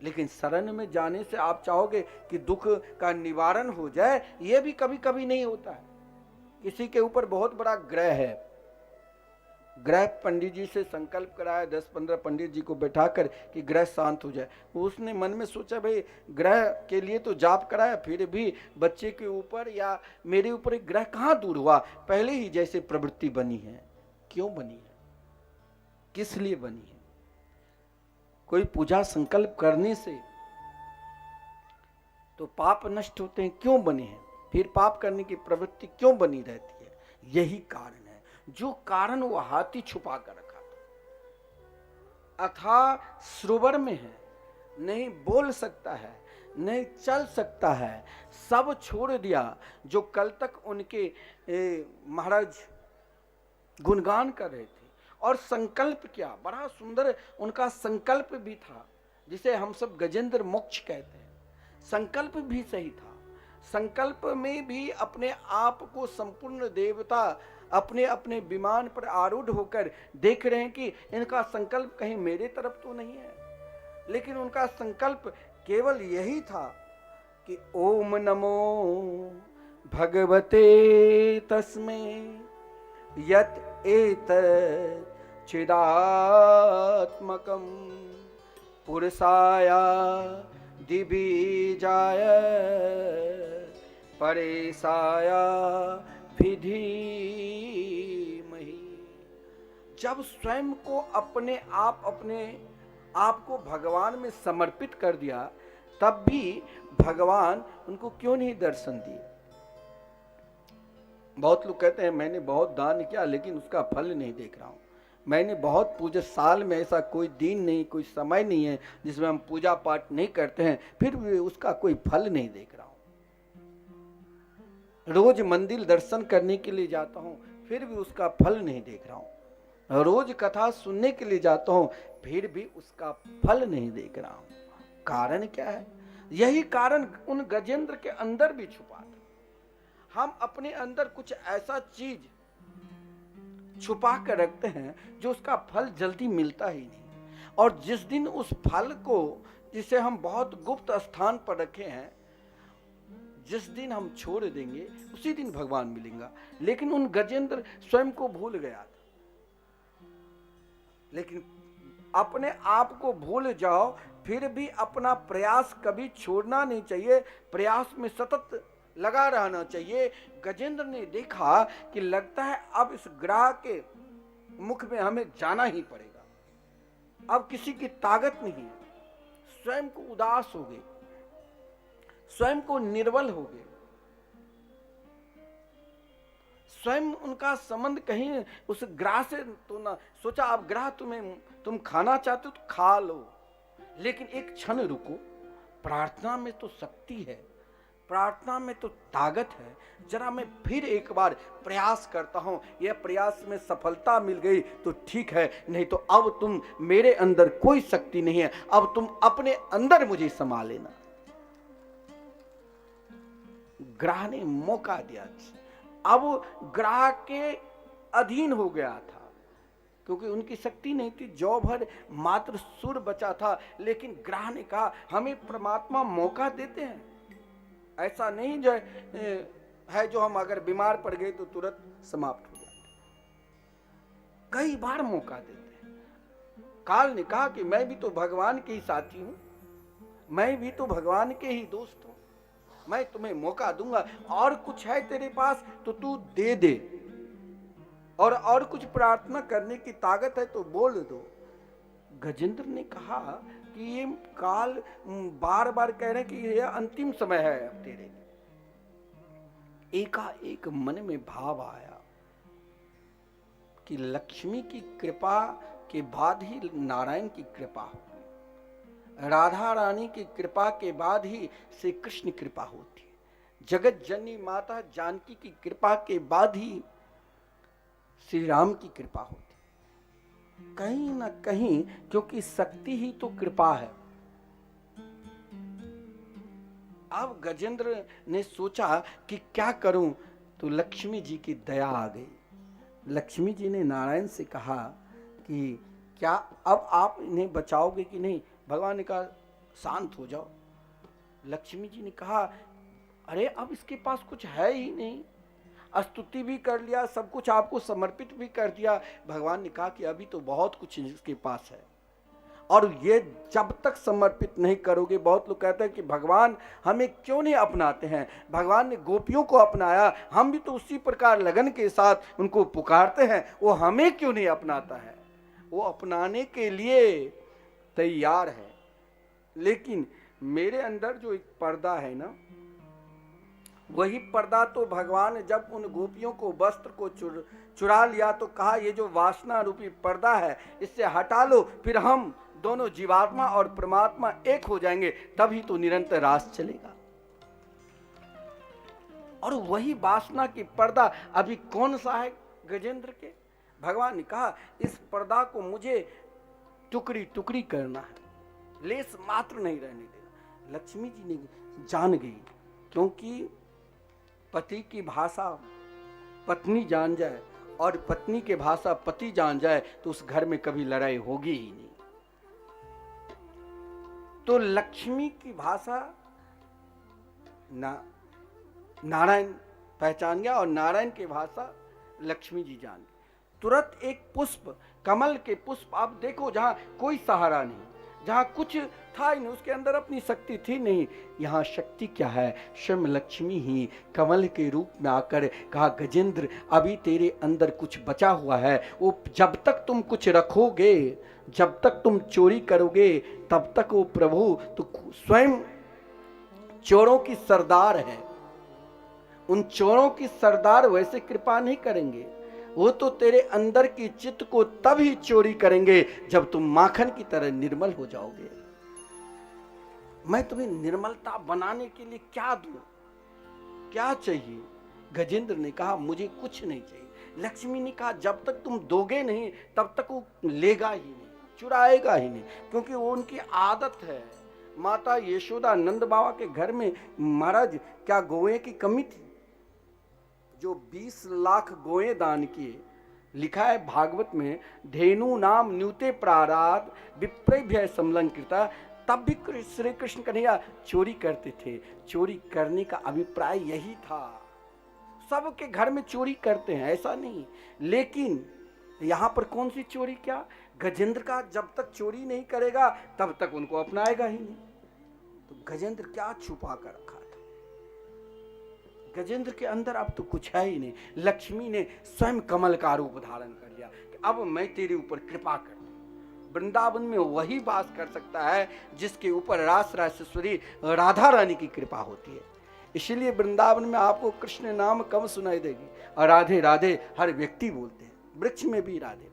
लेकिन शरण में जाने से आप चाहोगे कि दुख का निवारण हो जाए, यह भी कभी कभी नहीं होता है। किसी के ऊपर बहुत बड़ा ग्रह है, ग्रह पंडित जी से संकल्प कराया, 10-15 पंडित जी को बैठाकर कि ग्रह शांत हो जाए। उसने मन में सोचा भाई ग्रह के लिए तो जाप कराया, फिर भी बच्चे के ऊपर या मेरे ऊपर एक ग्रह कहाँ दूर हुआ, पहले ही जैसे प्रवृत्ति बनी है। क्यों बनी है? किस लिए बनी है? कोई पूजा संकल्प करने से तो पाप नष्ट होते हैं, क्यों बने हैं? फिर पाप करने की प्रवृत्ति क्यों बनी रहती है? यही कारण है, जो कारण वो हाथी छुपा कर रखा था। अथाह सरोवर में है, नहीं बोल सकता है, नहीं चल सकता है, सब छोड़ दिया। जो कल तक उनके महाराज गुणगान कर रहे थे और संकल्प किया, बड़ा सुंदर उनका संकल्प भी था, जिसे हम सब गजेंद्र मोक्ष कहते हैं। संकल्प भी सही था। संकल्प में भी अपने आप को संपूर्ण देवता अपने अपने विमान पर आरूढ़ होकर देख रहे हैं कि इनका संकल्प कहीं मेरे तरफ तो नहीं है। लेकिन उनका संकल्प केवल यही था कि ओम नमो भगवते तस्मै यत एत चिदात्मकं पुरुषाया दिबीजाय परेशाया विधीमहि। जब स्वयं को अपने आप को भगवान में समर्पित कर दिया, तब भी भगवान उनको क्यों नहीं दर्शन दिए? बहुत लोग कहते हैं मैंने बहुत दान किया लेकिन उसका फल नहीं देख रहा हूं। मैंने बहुत पूजा, साल में ऐसा कोई दिन नहीं, कोई समय नहीं है जिसमें हम पूजा पाठ नहीं करते हैं, फिर भी उसका कोई फल नहीं देख रहा हूं। रोज मंदिर दर्शन करने के लिए जाता हूं, फिर भी उसका फल नहीं देख रहा हूं। रोज कथा सुनने के लिए जाता हूं, फिर भी उसका फल नहीं देख रहा हूं। कारण क्या है? यही कारण उन गजेंद्र के अंदर भी छुपा था। हम अपने अंदर कुछ ऐसा चीज छुपा कर रखते हैं जो उसका फल जल्दी मिलता ही नहीं, और जिस दिन उस फल को, जिसे हम बहुत गुप्त स्थान पर रखे हैं, जिस दिन हम छोड़ देंगे उसी दिन भगवान मिलेगा। लेकिन उन गजेंद्र स्वयं को भूल गया था। लेकिन अपने आप को भूल जाओ, फिर भी अपना प्रयास कभी छोड़ना नहीं चाहिए, प्रयास में सतत लगा रहना चाहिए। गजेंद्र ने देखा कि लगता है अब इस ग्रह के मुख में हमें जाना ही पड़ेगा, अब किसी की ताकत नहीं है। स्वयं को उदास हो गए, स्वयं को निर्बल हो गए, स्वयं उनका संबंध कहीं उस ग्रह से तो ना। सोचा अब ग्रह तुम खाना चाहते हो तो खा लो, लेकिन एक क्षण रुको, प्रार्थना में तो शक्ति है, प्रार्थना में तो ताकत है। जरा मैं फिर एक बार प्रयास करता हूं, यह प्रयास में सफलता मिल गई तो ठीक है, नहीं तो अब तुम मेरे अंदर कोई शक्ति नहीं है, अब तुम अपने अंदर मुझे समा लेना। ग्रह ने मौका दिया, अब ग्रह के अधीन हो गया था, क्योंकि उनकी शक्ति नहीं थी। जौ भर मात्र सुर बचा था, लेकिन ग्रह ने कहा हमें परमात्मा मौका देते हैं। ऐसा नहीं जो है जो हम अगर बीमार पड़ गए तो तुरंत समाप्त हो जाते, कई बार मौका देते हैं। काल ने कहा कि मैं भी तो भगवान के ही साथी हूं, मैं भी तो भगवान के ही दोस्त हूं, मैं तुम्हें मौका दूंगा। और कुछ है तेरे पास तो तू दे दे, और कुछ प्रार्थना करने की ताकत है तो बोल दो। गजेंद्र ने कहा कि ये काल बार बार कह रहे हैं कि यह अंतिम समय है अब तेरे। एकाएक मन में भाव आया कि लक्ष्मी की कृपा के बाद ही नारायण की कृपा होगी, राधा रानी की कृपा के बाद ही श्री कृष्ण कृपा होती है, जगत जननी माता जानकी की कृपा के बाद ही श्री राम की कृपा होती। कहीं ना कहीं, क्योंकि शक्ति ही तो कृपा है। अब गजेंद्र ने सोचा कि क्या करूं, तो लक्ष्मी जी की दया आ गई। लक्ष्मी जी ने नारायण से कहा कि क्या अब आप इन्हें बचाओगे कि नहीं? भगवान ने कहा शांत हो जाओ। लक्ष्मी जी ने कहा अरे अब इसके पास कुछ है ही नहीं, स्तुति भी कर लिया, सब कुछ आपको समर्पित भी कर दिया। भगवान ने कहा कि अभी तो बहुत कुछ इसके पास है, और ये जब तक समर्पित नहीं करोगे। बहुत लोग कहते हैं कि भगवान हमें क्यों नहीं अपनाते हैं, भगवान ने गोपियों को अपनाया, हम भी तो उसी प्रकार लगन के साथ उनको पुकारते हैं, वो हमें क्यों नहीं अपनाता है? वो अपनाने के लिए तैयार है। लेकिन मेरे अंदर जो एक पर्दा है ना, वही पर्दा तो भगवान जब उन गोपियों को वस्त्र को चुरा लिया तो कहा ये जो वासना रूपी पर्दा है इससे हटा लो, फिर हम दोनों जीवात्मा और परमात्मा एक हो जाएंगे, तभी तो निरंतर रास चलेगा। और वही वासना की पर्दा अभी कौन सा है गजेंद्र के? भगवान ने कहा इस पर्दा को मुझे टुकड़ी टुकड़ी करना है, लेस मात्र नहीं रहने देना। लक्ष्मी जी ने जान गई, क्योंकि पति की भाषा पत्नी जान जाए और पत्नी की भाषा पति जान जाए तो उस घर में कभी लड़ाई होगी ही नहीं। तो लक्ष्मी की भाषा नारायण पहचान गया और नारायण की भाषा लक्ष्मी जी जान गई। तुरंत एक पुष्प, कमल के पुष्प आप देखो, जहां कोई सहारा नहीं, जहां कुछ था ही नहीं, उसके अंदर अपनी शक्ति थी नहीं, यहाँ शक्ति क्या है? स्वयं लक्ष्मी ही कमल के रूप में आकर कहा गजेंद्र अभी तेरे अंदर कुछ बचा हुआ है, वो जब तक तुम कुछ रखोगे, जब तक तुम चोरी करोगे, तब तक वो प्रभु तो स्वयं चोरों की सरदार है। उन चोरों की सरदार वैसे कृपा नहीं करेंगे, वो तो तेरे अंदर की चित्त को तभी चोरी करेंगे जब तुम माखन की तरह निर्मल हो जाओगे। मैं तुम्हें निर्मलता बनाने के लिए क्या दूं, क्या चाहिए? गजेंद्र ने कहा मुझे कुछ नहीं चाहिए। लक्ष्मी ने कहा जब तक तुम दोगे नहीं तब तक वो लेगा ही नहीं, चुराएगा ही नहीं, क्योंकि वो उनकी आदत है। माता यशोदा नंद बाबा के घर में महाराज क्या गोए की कमी थी? जो 20 लाख गोए दान किए, लिखा है भागवत में, धेनु नाम न्यूते प्राराध विप्रेभ्य समलंकृता, तब भी श्री कृष्ण कन्हैया चोरी करते थे। चोरी करने का अभिप्राय यही था। सबके घर में चोरी करते हैं, ऐसा नहीं, लेकिन यहां पर कौन सी चोरी? क्या गजेंद्र का जब तक चोरी नहीं करेगा तब तक उनको अपनाएगा ही नहीं। तो गजेंद्र क्या छुपा कर रखा था? गजेंद्र के अंदर अब तो कुछ है ही नहीं। लक्ष्मी ने स्वयं कमल का रूप धारण कर लिया कि अब मैं तेरे ऊपर कृपा कर दूं। वृंदावन में वही वास कर सकता है जिसके ऊपर रास राजेश्वरी राधा रानी की कृपा होती है। इसीलिए वृंदावन में आपको कृष्ण नाम कम सुनाई देगी और राधे राधे हर व्यक्ति बोलते हैं, वृक्ष में भी राधे राधे।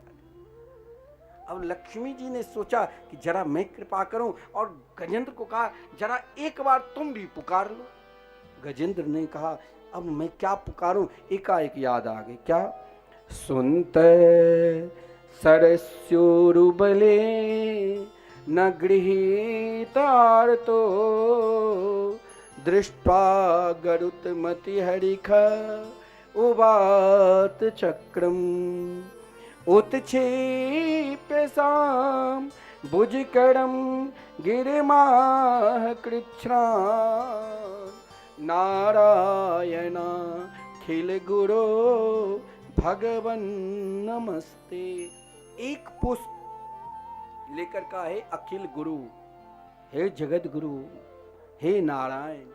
अब लक्ष्मी जी ने सोचा कि जरा मैं कृपा करूं और गजेंद्र को कहा जरा एक बार तुम भी पुकार लो। गजेंद्र ने कहा अब मैं क्या पुकारूं? एकाएक याद आ गई। क्या? सुनते सरस्योरुबले न गृहीतार्तो दृष्ट्वा गरुत्मति हरिख उवात चक्रम उत्क्षेप्यसाम भुजकरम गिरिमाह कृच्छ्रान नारायण खिल गुरु भगवन नमस्ते। एक पुष्प लेकर का है अखिल गुरु, हे जगत गुरु, हे नारायण,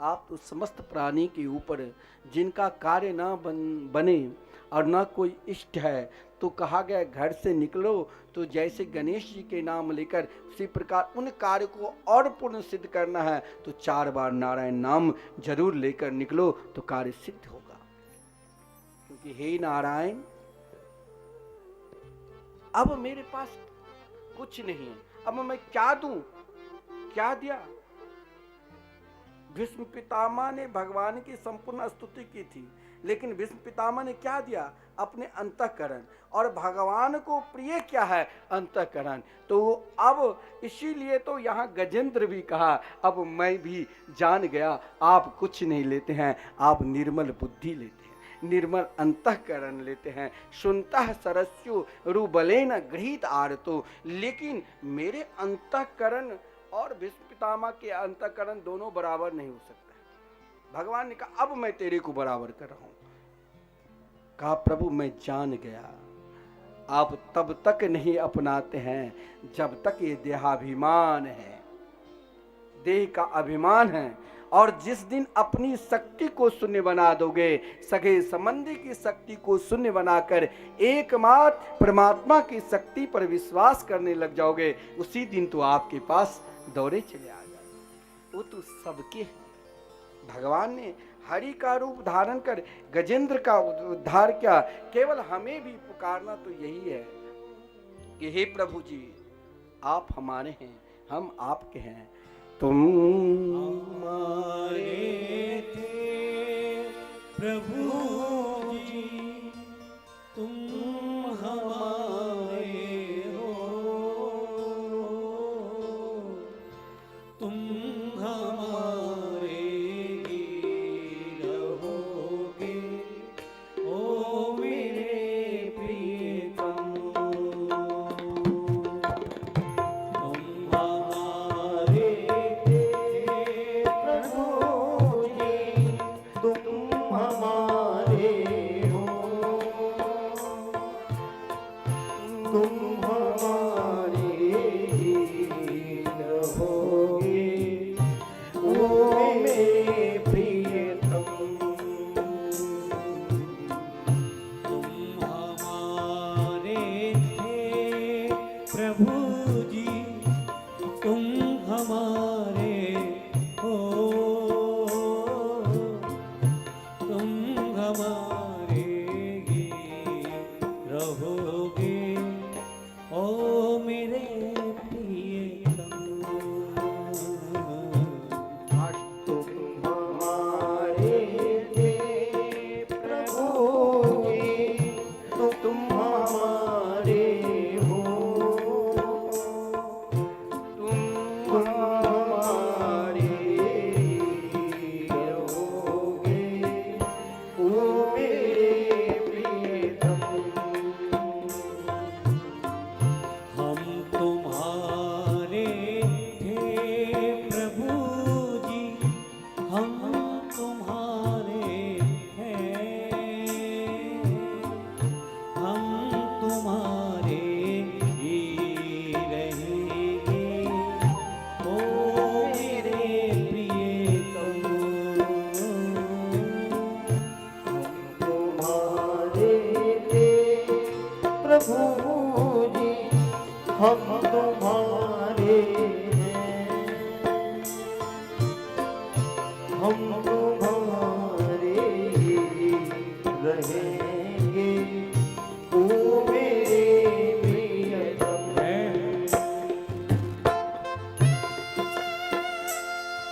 आप तो समस्त प्राणी के ऊपर जिनका कार्य ना बने और ना कोई इष्ट है, तो कहा गया घर से निकलो तो जैसे गणेश जी के नाम लेकर उसी प्रकार उन कार्य को और पूर्ण सिद्ध करना है तो 4 बार नारायण नाम जरूर लेकर निकलो तो कार्य सिद्ध होगा। क्योंकि हे नारायण अब मेरे पास कुछ नहीं है, अब मैं क्या दूं? क्या दिया? भीष्म पितामह ने भगवान की संपूर्ण स्तुति की थी, लेकिन भीष्म पितामह ने क्या दिया? अपने अंतःकरण। और भगवान को प्रिय क्या है? अंतःकरण। तो अब इसीलिए तो यहाँ गजेंद्र भी कहा अब मैं भी जान गया आप कुछ नहीं लेते हैं, आप निर्मल बुद्धि लेते हैं, निर्मल अंतःकरण लेते हैं। सुनता सरस्यु रुबलेन गृहीत आरतो, लेकिन मेरे अंतःकरण और भीष्म पितामह के अंतःकरण दोनों बराबर नहीं हो सकता। भगवान ने कहा अब मैं तेरे को बराबर कर रहा हूं। कहा प्रभु मैं जान गया, आप तब तक नहीं अपनाते हैं जब तक ये देहाभिमान है, देह का अभिमान है और जिस दिन अपनी शक्ति को शून्य बना दोगे, सगे संबंधी की शक्ति को शून्य बनाकर एकमात्र परमात्मा की शक्ति पर विश्वास करने लग जाओगे, उसी दिन तो आपके पास दौड़े चले आ जाए। वो तो सबके हैं। भगवान ने हरि का रूप धारण कर गजेंद्र का उद्धार किया। केवल हमें भी पुकारना तो यही है कि हे प्रभु जी, आप हमारे हैं, हम आपके हैं। तुम हमारे थे प्रभु जी, तुम हमारे हो, तुम हमारे ही रहोगे, ओ मेरे प्रियतम। तुम हमारे प्रभु जी, तुम हमारे हो, तुम हमारे ही रहोगे, ओ मेरे प्रियतम। हम तुम्हारे हैं, हम तुम्हारे ही रहेंगे, ओ मेरे प्रियतम।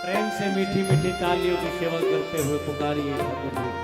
प्रेम से मीठी मीठी तालियों की सेवा करते हुए पुकारिए ठाकुर जी को।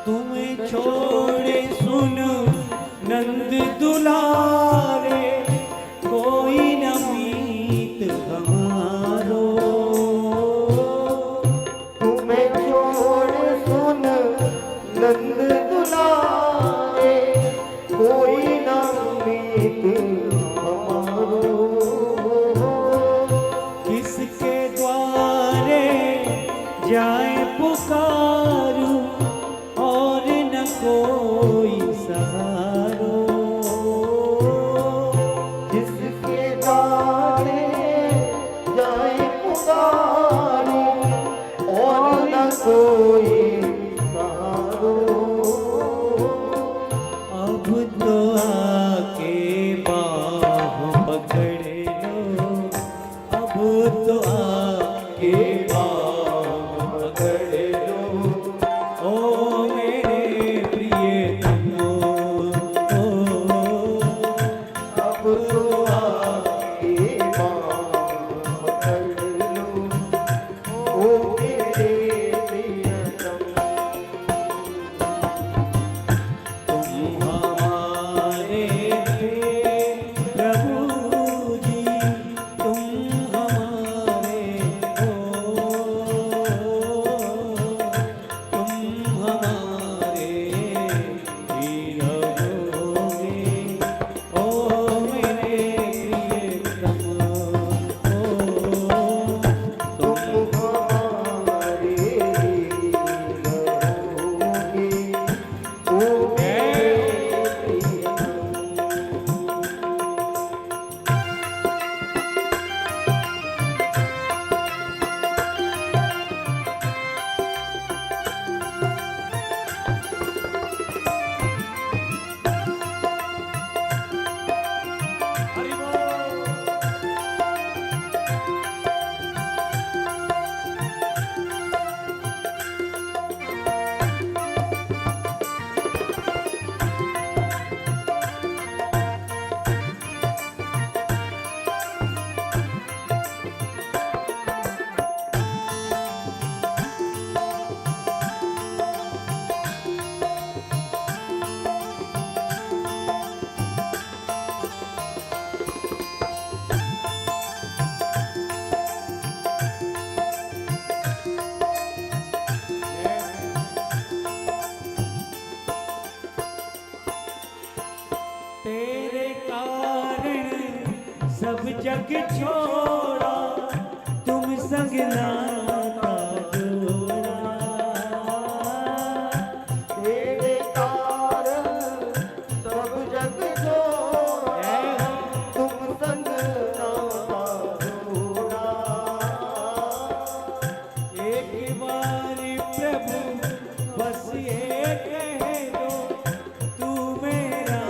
तुम्हें छोड़े सुन नंद दुलारे, कोई न मीत हमारो। तुम्हें छोड़ सुन नंद दुलारे, कोई न मीत हमारो। किसके द्वारे जाए पुकारूं, और न कोई सहारो। जिसके द्वारे जाए पुकारो, और न कोई सहारो। अब तो आके बाहों पकड़ लो, अब तो आके बाहों पकड़ लो, ओ मेरे प्रियतम। अब तो आके बाहों पकड़ लो, ओ मेरे प्रियतम। सब जग छोड़ा तुम संग नाता जोड़ा। तेरे कारण सब जग जोड़ा, तुम संग नाता जोड़ा। एक बार प्रभु बस ये कह दो तू मेरा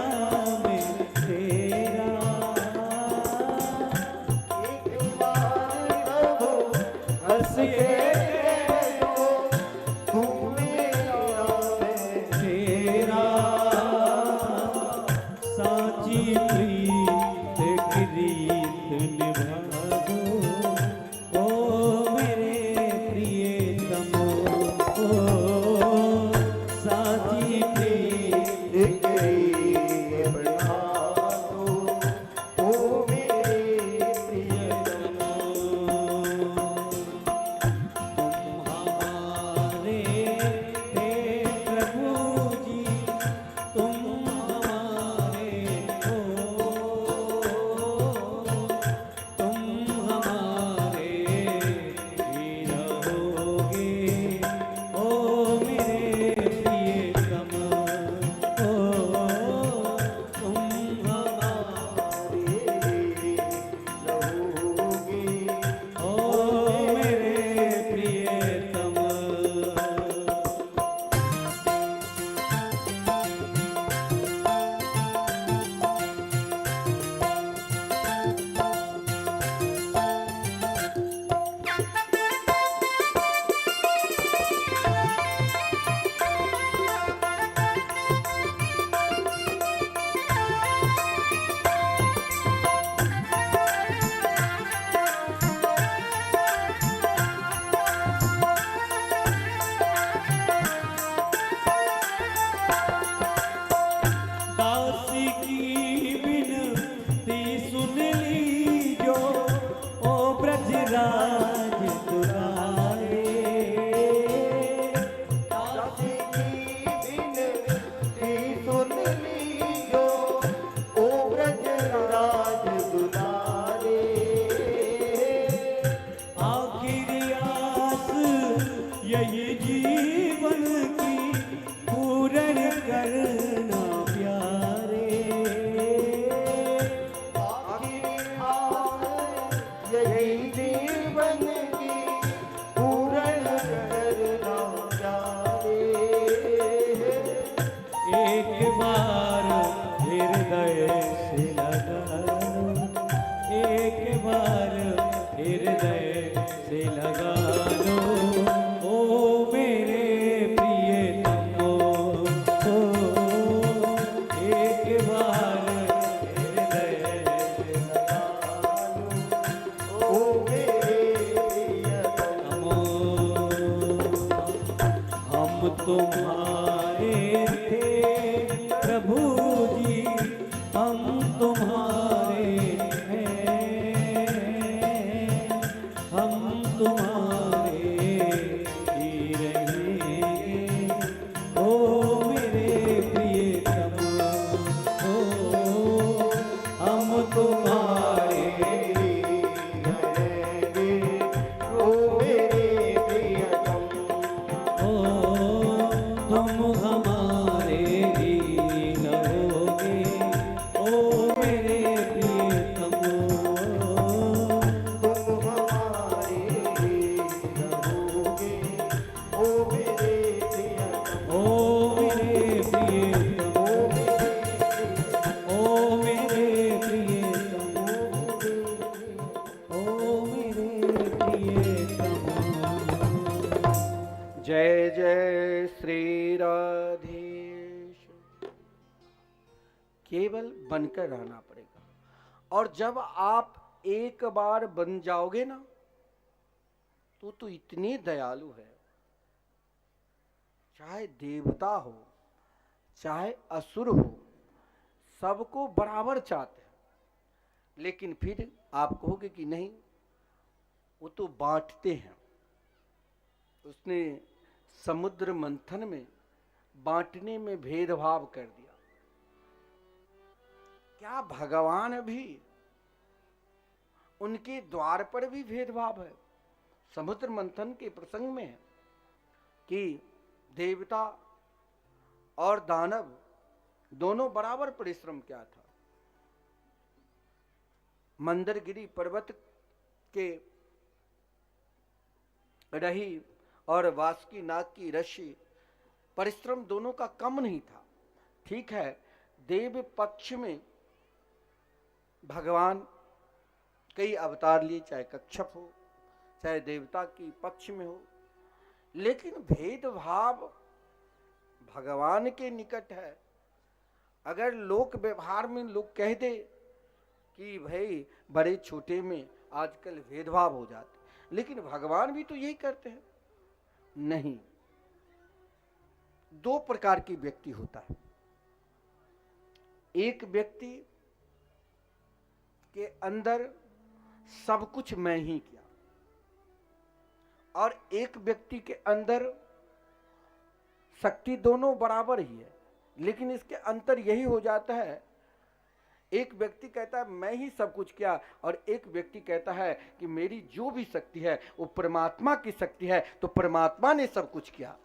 मैं तेरा। एक बार प्रभु हंस के कह दो, तू मेरा मैं तेरा साची प्रीत की रीत निभाओ ओ मेरे प्रियतम। ओ साची प्रीत एक ये बना दो, ओ मेरे प्रियतम। हमारे थे प्रभु जी तुम हमारे हो। तुम हमारे ही रहोगे ओ मेरे प्रियतम। ओ तुम हमारे रहोगे ओ मेरे प्रियतम। दासी की बिनती सुन लीजो ओ ब्रजराज दुलारे। दासी की बिनती सुन लीजो ओ ब्रजराज दुलारे। आखिर आस यही जीवन की पूर्ण करना प्यारे। आखिर आस यही जीवन की पूर्ण करना प्यारे। एक बार हृदय से लगा लो। एक बार हृदय से लगा लो ओ मेरे प्रियतम। ओ एक बार हृदय से लगा लो ओ मेरे प्रियतम। हम तुम्हारे थे प्रभु जी हम तुम्हारे हैं। हम तुम्हारे ही रहेंगे ओ मेरे प्रियतम। ओ हम तुम्हारे रहेंगे ओ मेरे प्रियतम। ओ तुम हमारे ही रहोगे ओ मेरे प्रियतम। तुम हमारे रहोगे ओ मेरे प्रियतम। ओ मेरे प्रियतम। ओ मेरे प्रियतम। ओ मेरे प्रियतम। जय जय श्री राधेश। केवल बनकर रहना पड़ेगा, और जब आप एक बार बन जाओगे ना तो इतने दयालु है, चाहे देवता हो चाहे असुर हो, सबको बराबर चाहते हैं। लेकिन फिर आप कहोगे कि नहीं, वो तो बांटते हैं। उसने समुद्र मंथन में बांटने में भेदभाव कर दिया। क्या भगवान भी उनके द्वार पर भी भेदभाव है। समुद्र मंथन के प्रसंग में है कि देवता और दानव दोनों बराबर परिश्रम किया था। मंदरगिरी पर्वत के रही और वासुकी नाग की रस्सी, परिश्रम दोनों का कम नहीं था। ठीक है, देव पक्ष में भगवान कई अवतार लिए, चाहे कच्छप हो चाहे देवता की पक्ष में हो, लेकिन भेदभाव भगवान के निकट है। अगर लोक व्यवहार में लोग कह दे कि भाई बड़े छोटे में आजकल भेदभाव हो जाते, लेकिन भगवान भी तो यही करते हैं। नहीं, दो प्रकार की व्यक्ति होता है। एक व्यक्ति के अंदर सब कुछ मैं ही किया, और एक व्यक्ति के अंदर शक्ति दोनों बराबर ही है, लेकिन इसके अंतर यही हो जाता है, एक व्यक्ति कहता है मैं ही सब कुछ किया, और एक व्यक्ति कहता है कि मेरी जो भी शक्ति है वो परमात्मा की शक्ति है, तो परमात्मा ने सब कुछ किया।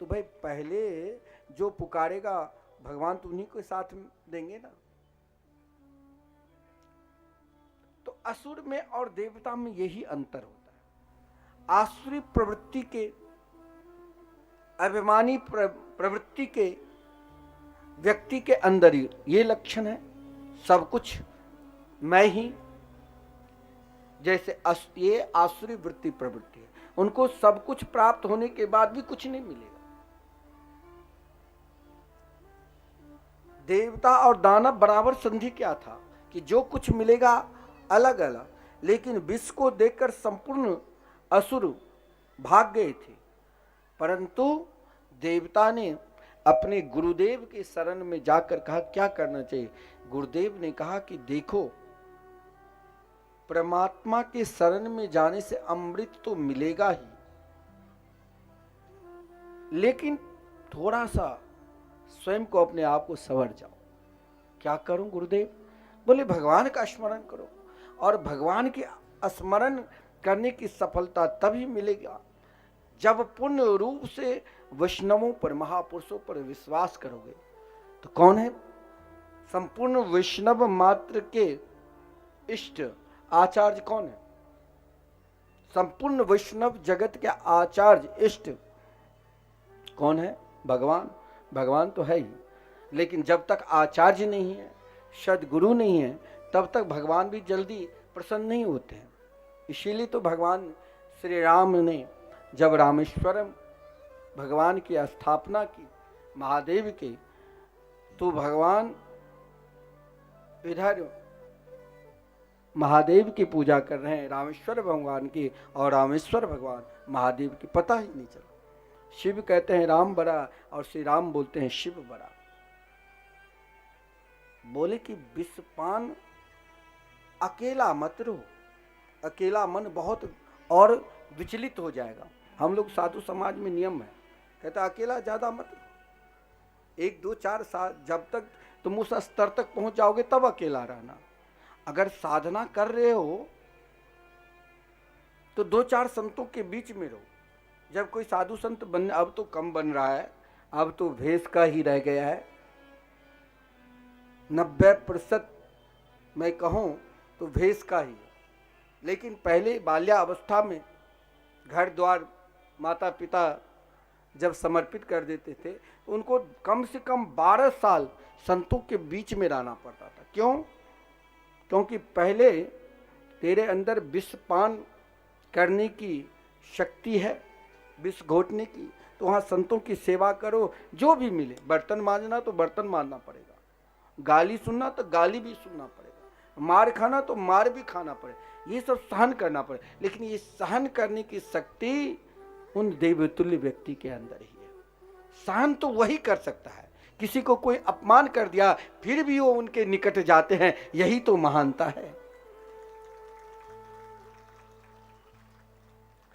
तो भाई पहले जो पुकारेगा भगवान तो उन्हीं को साथ देंगे ना। तो असुर में और देवता में यही अंतर होता है। आसुरी प्रवृत्ति के, अभिमानी प्रवृत्ति के व्यक्ति के अंदर ये लक्षण है, सब कुछ मैं ही। जैसे ये आसुरी वृत्ति प्रवृत्ति है, उनको सब कुछ प्राप्त होने के बाद भी कुछ नहीं मिलेगा। देवता और दानव बराबर संधि क्या था कि जो कुछ मिलेगा अलग अलग, लेकिन विष को देखकर संपूर्ण असुर भाग गए थे। परंतु देवता ने अपने गुरुदेव के शरण में जाकर कहा क्या करना चाहिए। गुरुदेव ने कहा कि देखो, परमात्मा के शरण में जाने से अमृत तो मिलेगा ही, लेकिन थोड़ा सा स्वयं को, अपने आप को संवर जाओ। क्या करूं गुरुदेव? बोले भगवान का स्मरण करो, और भगवान के स्मरण करने की सफलता तभी मिलेगा जब पूर्ण रूप से वैष्णवों पर, महापुरुषों पर विश्वास करोगे। तो कौन है संपूर्ण वैष्णव मात्र के इष्ट आचार्य? कौन है संपूर्ण वैष्णव जगत के आचार्य इष्ट? कौन है? भगवान। भगवान तो है ही, लेकिन जब तक आचार्य नहीं है, सदगुरु नहीं है, तब तक भगवान भी जल्दी प्रसन्न नहीं होते हैं। इसीलिए तो भगवान श्री राम ने जब रामेश्वरम भगवान की स्थापना की, महादेव की, तो भगवान इधर महादेव की पूजा कर रहे हैं, रामेश्वर भगवान की, और रामेश्वर भगवान महादेव की पता ही नहीं चला। शिव कहते हैं राम बड़ा, और श्री राम बोलते हैं शिव बड़ा। बोले कि विषपान अकेला मत रहो, अकेला मन बहुत और विचलित हो जाएगा। हम लोग साधु समाज में नियम है, कहता अकेला ज्यादा मत रहो। 1 2 4 साल जब तक तुम उस स्तर तक पहुंच जाओगे तब अकेला रहना। अगर साधना कर रहे हो तो 2-4 संतों के बीच में रहो। जब कोई साधु संत बनने, अब तो कम बन रहा है, अब तो भेष का ही रह गया है। 90% मैं कहूँ तो भेष का ही है। लेकिन पहले बाल्यावस्था में घर द्वार माता पिता जब समर्पित कर देते थे, उनको कम से कम 12 साल संतों के बीच में रहना पड़ता था। क्यों? क्योंकि पहले तेरे अंदर विषपान करने की शक्ति है, विष घोटने की, तो वहाँ संतों की सेवा करो, जो भी मिले। बर्तन मांजना तो बर्तन मांजना पड़ेगा, गाली सुनना तो गाली भी सुनना पड़ेगा, मार खाना तो मार भी खाना पड़ेगा, ये सब सहन करना पड़े। लेकिन ये सहन करने की शक्ति उन देवतुल्य व्यक्ति के अंदर ही है। सहन तो वही कर सकता है। किसी को कोई अपमान कर दिया फिर भी वो उनके निकट जाते हैं, यही तो महानता है।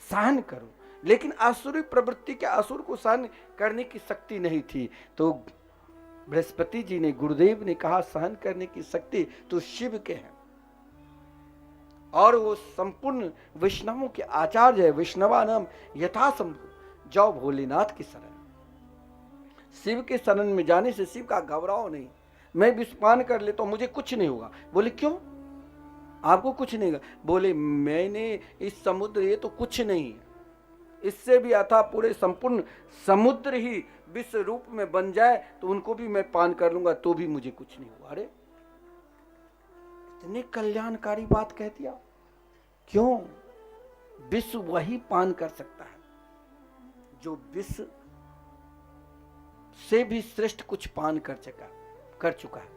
सहन करो। लेकिन आसुरी प्रवृत्ति के असुर को सहन करने की शक्ति नहीं थी, तो बृहस्पति जी ने, गुरुदेव ने कहा सहन करने की शक्ति तो शिव के हैं। और वो संपूर्ण वैष्णवों के आचार्य है। वैष्णवानाम यथासंभव जाओ भोलेनाथ की शरण। शिव के शरण में जाने से शिव का घबराओ नहीं। मैं विषपान कर लेता हूं, मुझे कुछ नहीं होगा। बोले क्यों, आपको कुछ नहीं होगा? बोले मैंने इस समुद्र, ये तो कुछ नहीं है, इससे भी अथा पूरे संपूर्ण समुद्र ही विश्व रूप में बन जाए तो उनको भी मैं पान कर लूंगा तो भी मुझे कुछ नहीं हुआ। अरे इतनी कल्याणकारी बात कह दिया। क्यों? विश्व वही पान कर सकता है जो विश्व से भी श्रेष्ठ कुछ पान कर चुका है।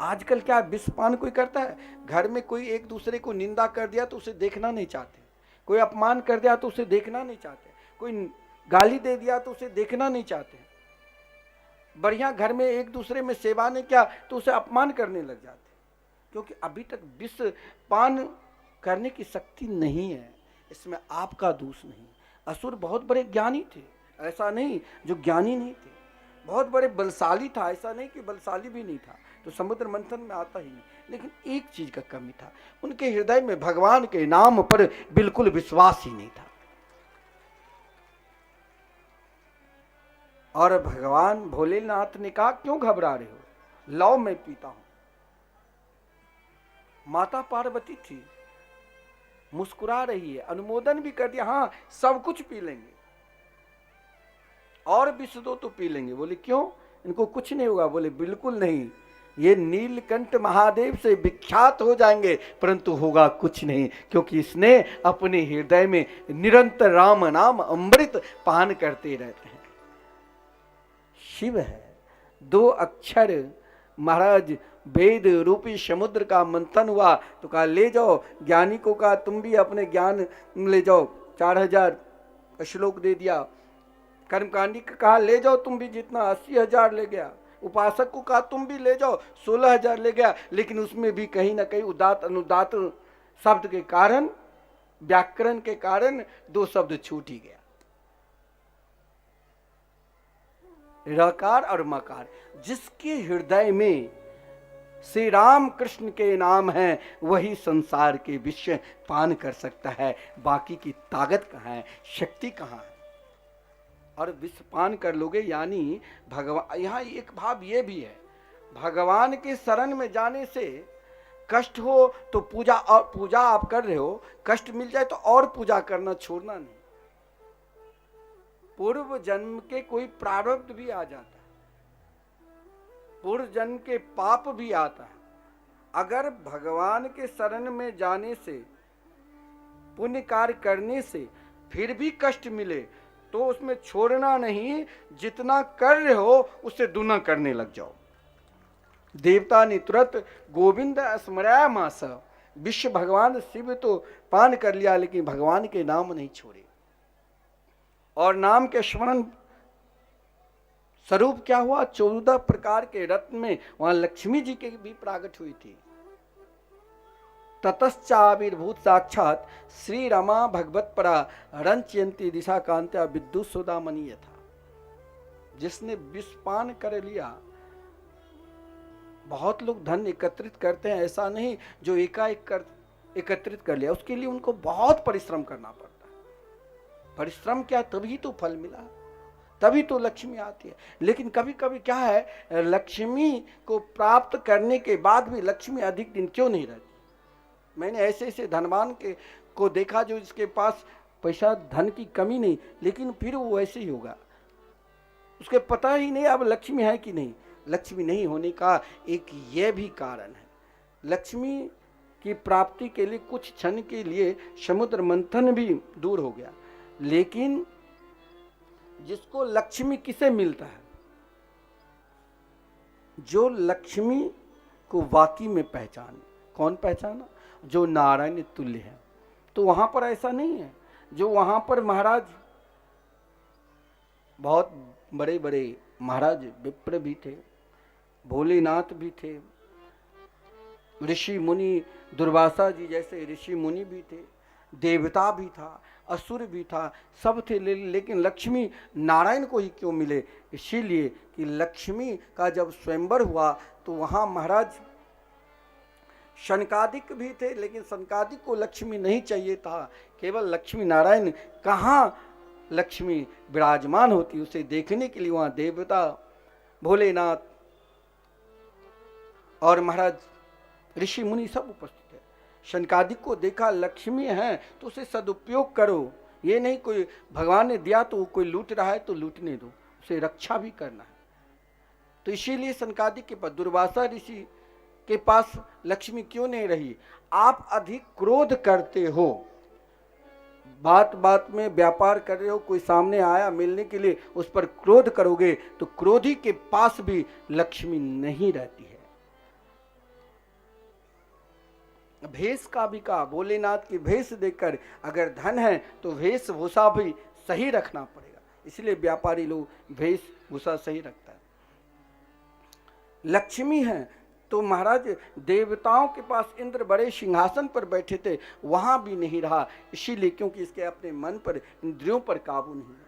आजकल क्या विश्व पान कोई करता है? घर में कोई एक दूसरे को निंदा कर दिया तो उसे देखना नहीं चाहते, कोई अपमान कर दिया तो उसे देखना नहीं चाहते, कोई गाली दे दिया तो उसे देखना नहीं चाहते। बढ़िया घर में एक दूसरे में सेवा नहीं किया तो उसे अपमान करने लग जाते, क्योंकि अभी तक विश्व पान करने की शक्ति नहीं है। इसमें आपका दोष नहीं। असुर बहुत बड़े ज्ञानी थे, ऐसा नहीं जो ज्ञानी नहीं थे। बहुत बड़े बलशाली था, ऐसा नहीं कि बलशाली भी नहीं था, तो समुद्र मंथन में आता ही नहीं। लेकिन एक चीज का कमी था, उनके हृदय में भगवान के नाम पर बिल्कुल विश्वास ही नहीं था। और भगवान भोलेनाथ ने कहा क्यों घबरा रहे हो, लाओ मैं पीता हूं। माता पार्वती थी, मुस्कुरा रही है, अनुमोदन भी कर दिया, हाँ सब कुछ पी लेंगे और विष दो तो पी लेंगे। बोले क्यों, इनको कुछ नहीं होगा? बोले बिल्कुल नहीं, ये नीलकंठ महादेव से विख्यात हो जाएंगे परंतु होगा कुछ नहीं, क्योंकि इसने अपने हृदय में निरंतर राम नाम अमृत पान करते रहते हैं। शिव है, 2 अक्षर महाराज वेद रूपी समुद्र का मंथन हुआ तो कहा ले जाओ, ज्ञानी को कहा तुम भी अपने ज्ञान ले जाओ, 4000 श्लोक दे दिया। कर्मकांडी का कहा ले जाओ तुम भी जितना, 80,000 ले गया। उपासक को कहा तुम भी ले जाओ, 16,000 ले गया। लेकिन उसमें भी कहीं ना कहीं उदात अनुदात शब्द के कारण, व्याकरण के कारण 2 शब्द छूट ही गया, रकार और मकार। जिसके हृदय में श्री राम कृष्ण के नाम है वही संसार के विषय पान कर सकता है। बाकी की ताकत कहाँ है, शक्ति कहाँ है? और विष पान कर लोगे यानी भगवान, यहाँ एक भाव ये भी है, भगवान के शरण में जाने से कष्ट हो तो पूजा, और पूजा आप कर रहे हो, कष्ट मिल जाए तो और पूजा करना छोड़ना नहीं। पूर्व जन्म के कोई प्रारब्ध भी आ जाता है, पूर्व जन्म के पाप भी आता है। अगर भगवान के शरण में जाने से, पुण्य कार्य करने से फिर भी कष्ट मिले तो उसमें छोड़ना नहीं, जितना कर रहे हो उससे दुना करने लग जाओ। देवता ने तुरंत गोविंद स्मराया मास, विश्व भगवान शिव तो पान कर लिया लेकिन भगवान के नाम नहीं छोड़े। और नाम के स्मरण स्वरूप क्या हुआ, 14 प्रकार के रत्न में वहां लक्ष्मी जी के भी प्राकट हुई थी। ततश्चाविर्भूत साक्षात श्री रमा भगवत परा रंचयंती दिशा कांत्या विद्युत सुदामनी था। जिसने विषपान कर लिया, बहुत लोग धन एकत्रित करते हैं, ऐसा नहीं जो एकाएक एकत्रित कर लिया, उसके लिए उनको बहुत परिश्रम करना पड़ता है। परिश्रम क्या, तभी तो फल मिला, तभी तो लक्ष्मी आती है। लेकिन कभी कभी क्या है, लक्ष्मी को प्राप्त करने के बाद भी लक्ष्मी अधिक दिन क्यों नहीं रहती। मैंने ऐसे ऐसे धनवान को देखा जो जिसके पास पैसा, धन की कमी नहीं, लेकिन फिर वो ऐसे ही होगा, उसके पता ही नहीं अब लक्ष्मी है कि नहीं। लक्ष्मी नहीं होने का एक ये भी कारण है। लक्ष्मी की प्राप्ति के लिए कुछ क्षण के लिए समुद्र मंथन भी दूर हो गया, लेकिन जिसको लक्ष्मी किसे मिलता है, जो लक्ष्मी को वाकई में पहचाने। कौन पहचाना? जो नारायण तुल्य है। तो वहां पर ऐसा नहीं है, जो वहां पर महाराज बहुत बड़े बड़े महाराज विप्र भी थे, भोलेनाथ भी थे, ऋषि मुनि, दुर्वासा जी जैसे ऋषि मुनि भी थे, देवता भी था, असुर भी था, सब थे। लेकिन लक्ष्मी नारायण को ही क्यों मिले? इसीलिए कि लक्ष्मी का जब स्वयंवर हुआ तो वहाँ महाराज शनकादिक भी थे, लेकिन शनकादिक को लक्ष्मी नहीं चाहिए था, केवल लक्ष्मी नारायण। कहाँ लक्ष्मी विराजमान होती, उसे देखने के लिए वहां देवता भोलेनाथ और महाराज ऋषि मुनि सब उपस्थित है। शनकादिक को देखा लक्ष्मी है तो उसे सदुपयोग करो, ये नहीं कोई भगवान ने दिया तो कोई लूट रहा है तो लूटने दो, उसे रक्षा भी करना है। तो इसीलिए शनकादिक के पास, दुर्वासा ऋषि के पास लक्ष्मी क्यों नहीं रही? आप अधिक क्रोध करते हो, बात बात में व्यापार कर रहे हो, कोई सामने आया मिलने के लिए उस पर क्रोध करोगे तो क्रोधी के पास भी लक्ष्मी नहीं रहती है। भेष का भी कहा, भोलेनाथ की भेष देखकर अगर धन है तो वेशभूषा भी सही रखना पड़ेगा, इसलिए व्यापारी लोग वेशभूषा सही रखता है। लक्ष्मी है तो महाराज देवताओं के पास इंद्र बड़े सिंहासन पर बैठे थे, वहां भी नहीं रहा, इसीलिए क्योंकि इसके अपने मन पर, इंद्रियों पर काबू नहीं है।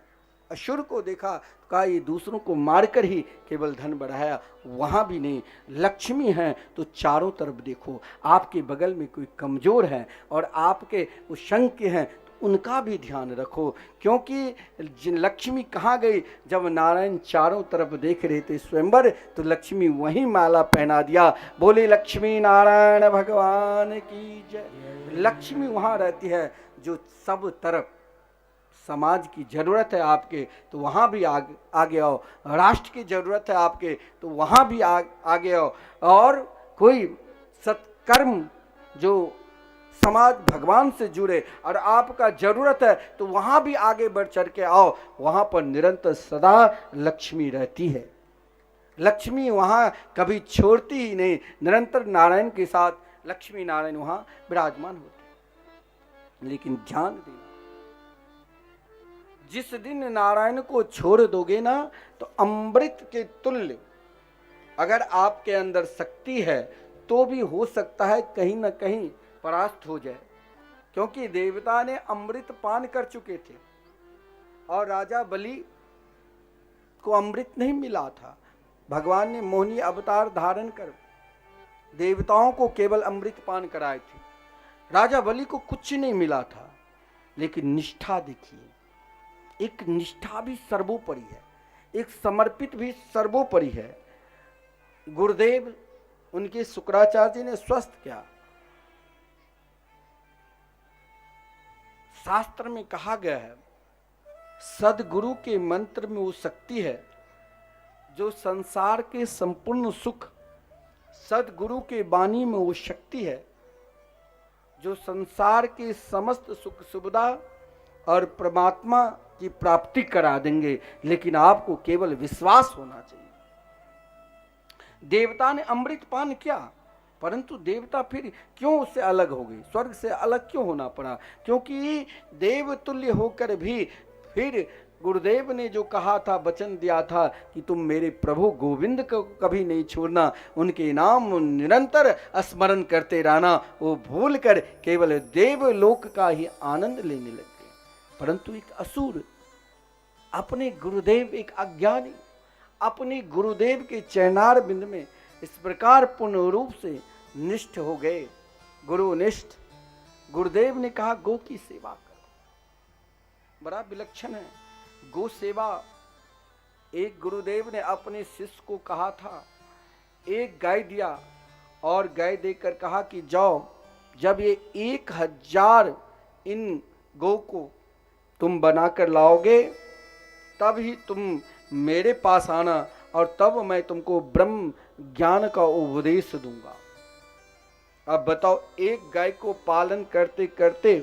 असुर को देखा, कहा ये दूसरों को मारकर ही केवल धन बढ़ाया, वहां भी नहीं। लक्ष्मी है तो चारों तरफ देखो, आपके बगल में कोई कमजोर है और आपके वो शंक हैं तो उनका भी ध्यान रखो, क्योंकि लक्ष्मी कहाँ गई? जब नारायण चारों तरफ देख रहे थे स्वयंवर, तो लक्ष्मी वहीं माला पहना दिया। बोले लक्ष्मी नारायण भगवान की जय। लक्ष्मी वहां रहती है जो सब तरफ समाज की जरूरत है आपके तो वहां भी आगे आओ, राष्ट्र की जरूरत है आपके तो वहां भी आगे आओ, और कोई सत्कर्म जो समाज भगवान से जुड़े और आपका जरूरत है तो वहां भी आगे बढ़ चढ़ के आओ, वहां पर निरंतर सदा लक्ष्मी रहती है। लक्ष्मी वहां कभी छोड़ती ही नहीं, निरंतर नारायण के साथ लक्ष्मी नारायण वहां विराजमान होते। लेकिन ध्यान देना, जिस दिन नारायण को छोड़ दोगे ना तो अमृत के तुल्य अगर आपके अंदर शक्ति है तो भी हो सकता है कहीं ना कहीं परास्त हो जाए, क्योंकि देवता ने अमृत पान कर चुके थे और राजा बलि को अमृत नहीं मिला था। भगवान ने मोहिनी अवतार धारण कर देवताओं को केवल अमृत पान कराए थे, राजा बलि को कुछ नहीं मिला था। लेकिन निष्ठा देखिए, एक निष्ठा भी सर्वोपरि है, एक समर्पित भी सर्वोपरि है। गुरुदेव उनके शुक्राचार्य जी ने स्वस्थ किया। शास्त्र में कहा गया है सदगुरु के मंत्र में वो शक्ति है जो संसार के संपूर्ण सुख, सदगुरु के वाणी में वो शक्ति है जो संसार के समस्त सुख सुविधा और परमात्मा की प्राप्ति करा देंगे। लेकिन आपको केवल विश्वास होना चाहिए। देवता ने अमृत पान किया, परंतु देवता फिर क्यों उससे अलग हो गए, स्वर्ग से अलग क्यों होना पड़ा? क्योंकि देव तुल्य होकर भी फिर गुरुदेव ने जो कहा था, वचन दिया था कि तुम मेरे प्रभु गोविंद को कभी नहीं छोड़ना, उनके नाम निरंतर स्मरण करते रहना, वो भूल कर केवल देवलोक का ही आनंद लेने लगे। परंतु एक असुर अपने गुरुदेव, एक अज्ञानी अपने गुरुदेव के चरणार बिंद में इस प्रकार पूर्ण रूप से निष्ठ हो गए, गुरुनिष्ठ। गुरुदेव ने कहा गो की सेवा करो। बड़ा विलक्षण है गो सेवा। एक गुरुदेव ने अपने शिष्य को कहा था, एक गाय दिया और गाय देकर कहा कि जाओ, जब ये 1000 इन गौ को तुम बनाकर लाओगे तब ही तुम मेरे पास आना और तब मैं तुमको ब्रह्म ज्ञान का उपदेश दूंगा। अब बताओ, एक गाय को पालन करते करते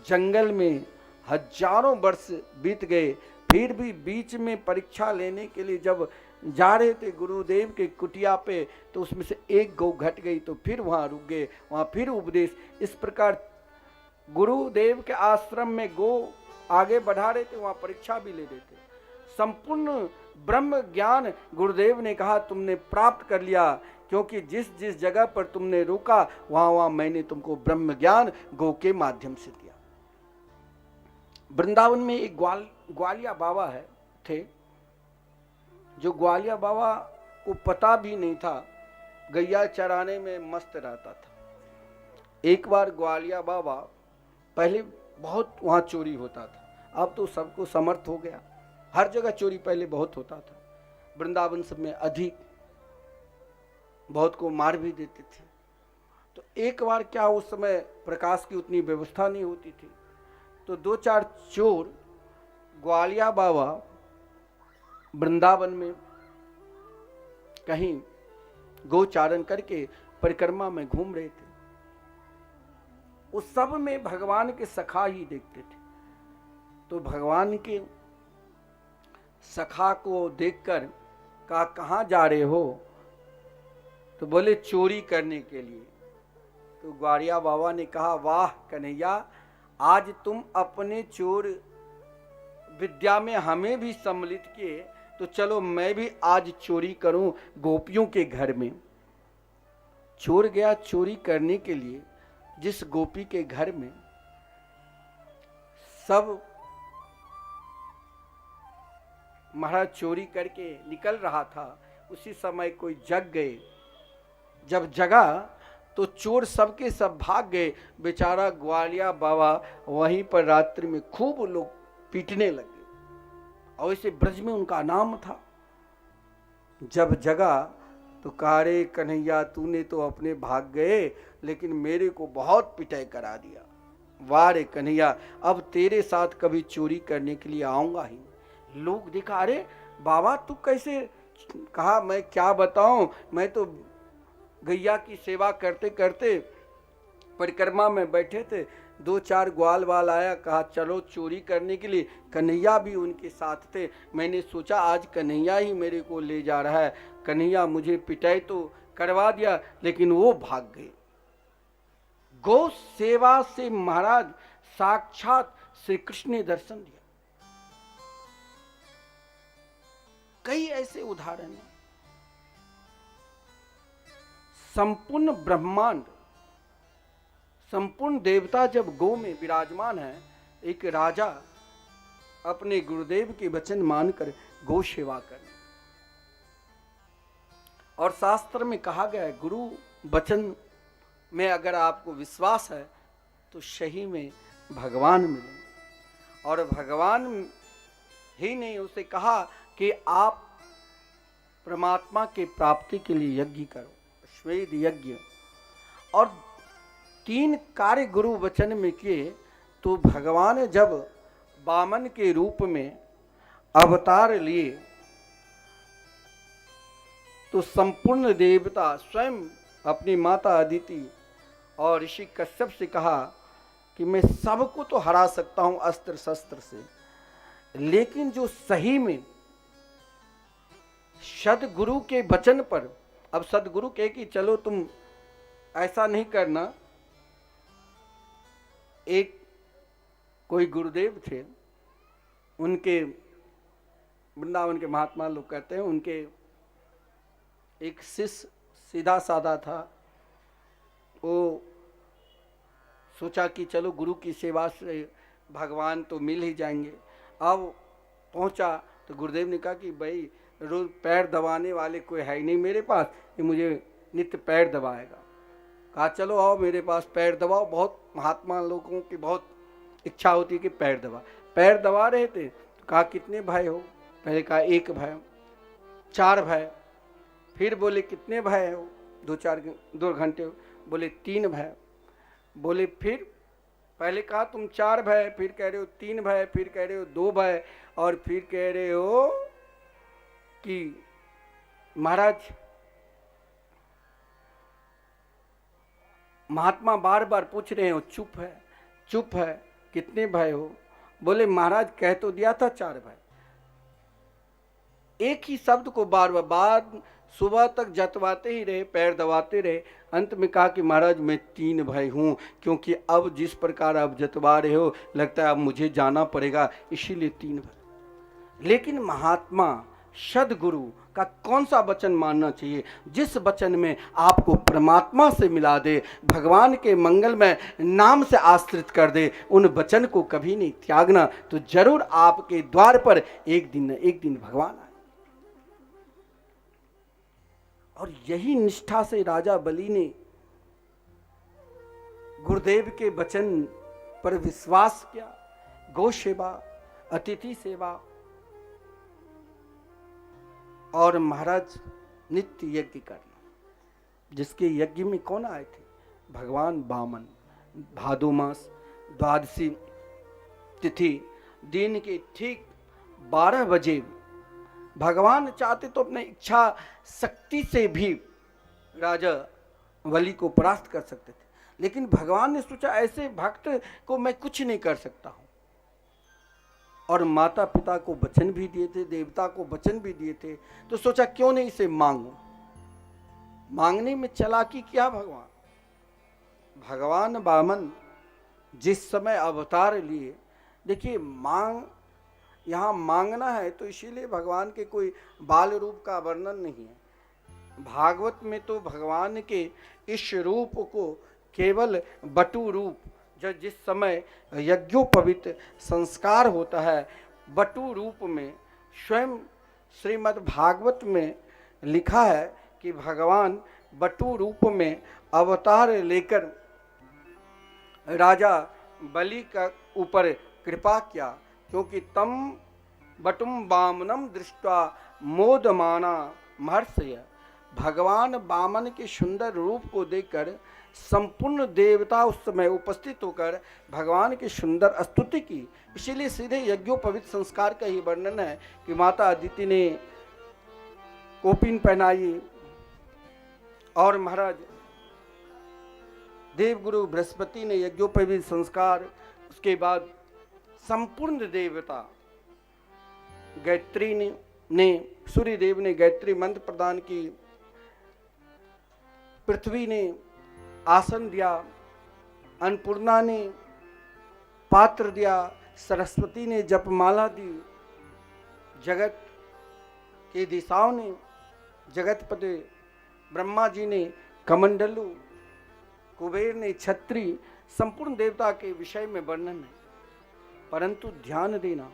जंगल में हजारों वर्ष बीत गए, फिर भी बीच में परीक्षा लेने के लिए जब जा रहे थे गुरुदेव के कुटिया पे, तो उसमें से एक गौ घट गई, तो फिर वहां रुक गए, वहां फिर उपदेश। इस प्रकार गुरुदेव के आश्रम में गो आगे बढ़ा रहे थे, वहां परीक्षा भी ले रहे थे। संपूर्ण ब्रह्म ज्ञान गुरुदेव ने कहा तुमने प्राप्त कर लिया, क्योंकि जिस जिस जगह पर तुमने रुका वहां वहां मैंने तुमको ब्रह्म ज्ञान गो के माध्यम से दिया। वृंदावन में एक ग्वालिया बाबा थे, जो ग्वालिया बाबा को पता भी नहीं था, गैया चराने में मस्त रहता था। एक बार ग्वालिया बाबा, पहले बहुत वहाँ चोरी होता था, अब तो सबको समर्थ हो गया, हर जगह चोरी पहले बहुत होता था, वृंदावन सब में अधिक, बहुत को मार भी देते थे। तो एक बार क्या, उस समय प्रकाश की उतनी व्यवस्था नहीं होती थी, तो 2-4 चोर ग्वालिया बाबा वृंदावन में कहीं गोचारण करके परिक्रमा में घूम रहे थे। उस सब में भगवान के सखा ही देखते थे। तो भगवान के सखा को देखकर कहा, कहाँ जा रहे हो? तो बोले चोरी करने के लिए। तो ग्वालिया बाबा ने कहा, वाह कन्हैया, आज तुम अपने चोर विद्या में हमें भी सम्मिलित किए, तो चलो मैं भी आज चोरी करूं गोपियों के घर में। चोर गया चोरी करने के लिए जिस गोपी के घर में, सब महाराज चोरी करके निकल रहा था, उसी समय कोई जग गए। जब जगा तो चोर सबके सब भाग गए, बेचारा ग्वालिया बाबा वहीं पर रात्रि में खूब लोग पीटने लगे, और इसे ब्रज में उनका नाम था। जब जगा तो कहा, रे कन्हैया, तूने तो अपने भाग गए, लेकिन मेरे को बहुत पिटाई करा दिया। वाह रे कन्हैया, अब तेरे साथ कभी चोरी करने के लिए आऊंगा ही। लोग देखा, अरे बाबा तू कैसे? कहा, मैं क्या बताऊं, मैं तो गैया की सेवा करते करते परिक्रमा में बैठे थे, 2-4 ग्वाल वाल आया, कहा चलो चोरी करने के लिए। कन्हैया भी उनके साथ थे। मैंने सोचा आज कन्हैया ही मेरे को ले जा रहा है। कन्हैया मुझे पिटाई तो करवा दिया, लेकिन वो भाग गए। गौ सेवा से महाराज साक्षात श्री कृष्ण ने दर्शन दिया। कई ऐसे उदाहरण हैं। संपूर्ण ब्रह्मांड, संपूर्ण देवता जब गौ में विराजमान है, एक राजा अपने गुरुदेव के वचन मानकर गौ सेवा करें। और शास्त्र में कहा गया है, गुरु वचन में अगर आपको विश्वास है तो सही में भगवान मिलेंगे। और भगवान ही ने उसे कहा कि आप परमात्मा के प्राप्ति के लिए यज्ञ करो, श्वेत यज्ञ। और 3 कार्य गुरु वचन में किए। तो भगवान जब वामन के रूप में अवतार लिए, तो संपूर्ण देवता स्वयं अपनी माता अदिति और ऋषि कश्यप से कहा कि मैं सबको तो हरा सकता हूं अस्त्र शस्त्र से, लेकिन जो सही में सदगुरु के वचन पर, अब सदगुरु कहे कि चलो तुम ऐसा नहीं करना। एक कोई गुरुदेव थे, उनके वृंदावन के महात्मा लोग कहते हैं, उनके एक शिष्य सीधा साधा था। वो सोचा कि चलो गुरु की सेवा से भगवान तो मिल ही जाएंगे। अब पहुंचा तो गुरुदेव ने कहा कि भाई रोज पैर दबाने वाले कोई है ही नहीं मेरे पास, ये मुझे नित्य पैर दबाएगा। कहा चलो आओ मेरे पास पैर दबाओ। बहुत महात्मा लोगों की बहुत इच्छा होती है कि पैर दबा। पैर दबा रहे थे तो कहा कितने भाई हो? पहले कहा 1 भाई। 4 भाई। फिर बोले कितने भाई हो? 2 घंटे हो। बोले 3 भाई। बोले फिर पहले कहा तुम 4 भाई, फिर कह रहे हो 3 भाई, फिर कह रहे हो 2 भाई, और फिर कह रहे हो कि महाराज महात्मा बार बार पूछ रहे हो, चुप है चुप है, कितने भाई हो? बोले महाराज कह तो दिया था 4 भाई। एक ही शब्द को बार बार सुबह तक जतवाते ही रहे, पैर दबाते रहे। अंत में कहा कि महाराज मैं 3 भाई हूं, क्योंकि अब जिस प्रकार आप जतवा रहे हो लगता है अब मुझे जाना पड़ेगा, इसीलिए 3 भाई। लेकिन महात्मा सदगुरु का कौन सा वचन मानना चाहिए? जिस वचन में आपको परमात्मा से मिला दे, भगवान के मंगलमय नाम से आश्रित कर दे, उन वचन को कभी नहीं त्यागना, तो जरूर आपके द्वार पर एक दिन न एक दिन भगवान आए। और यही निष्ठा से राजा बलि ने गुरुदेव के वचन पर विश्वास किया, गौ सेवा, अतिथि सेवा, और महाराज नित्य यज्ञ करना। जिसके यज्ञ में कौन आए थे? भगवान वामन। भादो मास द्वादशी तिथि दिन के ठीक 12 बजे भगवान चाहते तो अपने इच्छा शक्ति से भी राजा बलि को परास्त कर सकते थे, लेकिन भगवान ने सोचा ऐसे भक्त को मैं कुछ नहीं कर सकता हूं। और माता पिता को वचन भी दिए थे, देवता को वचन भी दिए थे, तो सोचा क्यों नहीं इसे मांगूं। मांगने में चालाकी किया भगवान वामन जिस समय अवतार लिए, देखिए यहाँ मांगना है तो इसीलिए भगवान के कोई बाल रूप का वर्णन नहीं है। भागवत में तो भगवान के इस रूप को केवल बटु रूप, जब जिस समय यज्ञोपवीत संस्कार होता है, बटु रूप में स्वयं श्रीमद् भागवत में लिखा है कि भगवान बटु रूप में अवतार लेकर राजा बलि का ऊपर कृपा किया, क्योंकि तम बटुम वामनम दृष्टवा मोदमाना महर्षय। भगवान वामन के सुंदर रूप को देखकर संपूर्ण देवता उस समय उपस्थित होकर भगवान की सुंदर स्तुति की। इसीलिए सीधे यज्ञोपवीत संस्कार का ही वर्णन है कि माता अदिति ने कोपिन पहनाई और महाराज देवगुरु बृहस्पति ने यज्ञोपवीत संस्कार, उसके बाद संपूर्ण देवता गायत्री ने सूर्य देव ने गायत्री मंत्र प्रदान की, पृथ्वी ने आसन दिया, अन्नपूर्णा ने पात्र दिया, सरस्वती ने जपमाला दी, जगत की दिशाओं ने जगतपति ब्रह्मा जी ने कमंडलू, कुबेर ने छत्री, संपूर्ण देवता के विषय में वर्णन है। परंतु ध्यान देना,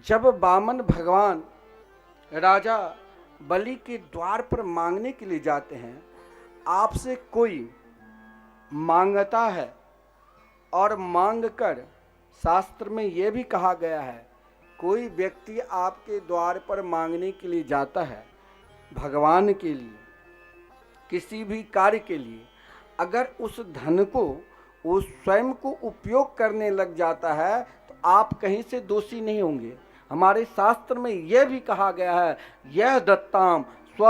जब वामन भगवान राजा बलि के द्वार पर मांगने के लिए जाते हैं, आपसे कोई मांगता है और मांग कर, शास्त्र में यह भी कहा गया है, कोई व्यक्ति आपके द्वार पर मांगने के लिए जाता है भगवान के लिए, किसी भी कार्य के लिए, अगर उस धन को वो स्वयं को उपयोग करने लग जाता है तो आप कहीं से दोषी नहीं होंगे। हमारे शास्त्र में यह भी कहा गया है, यह दत्ताम स्व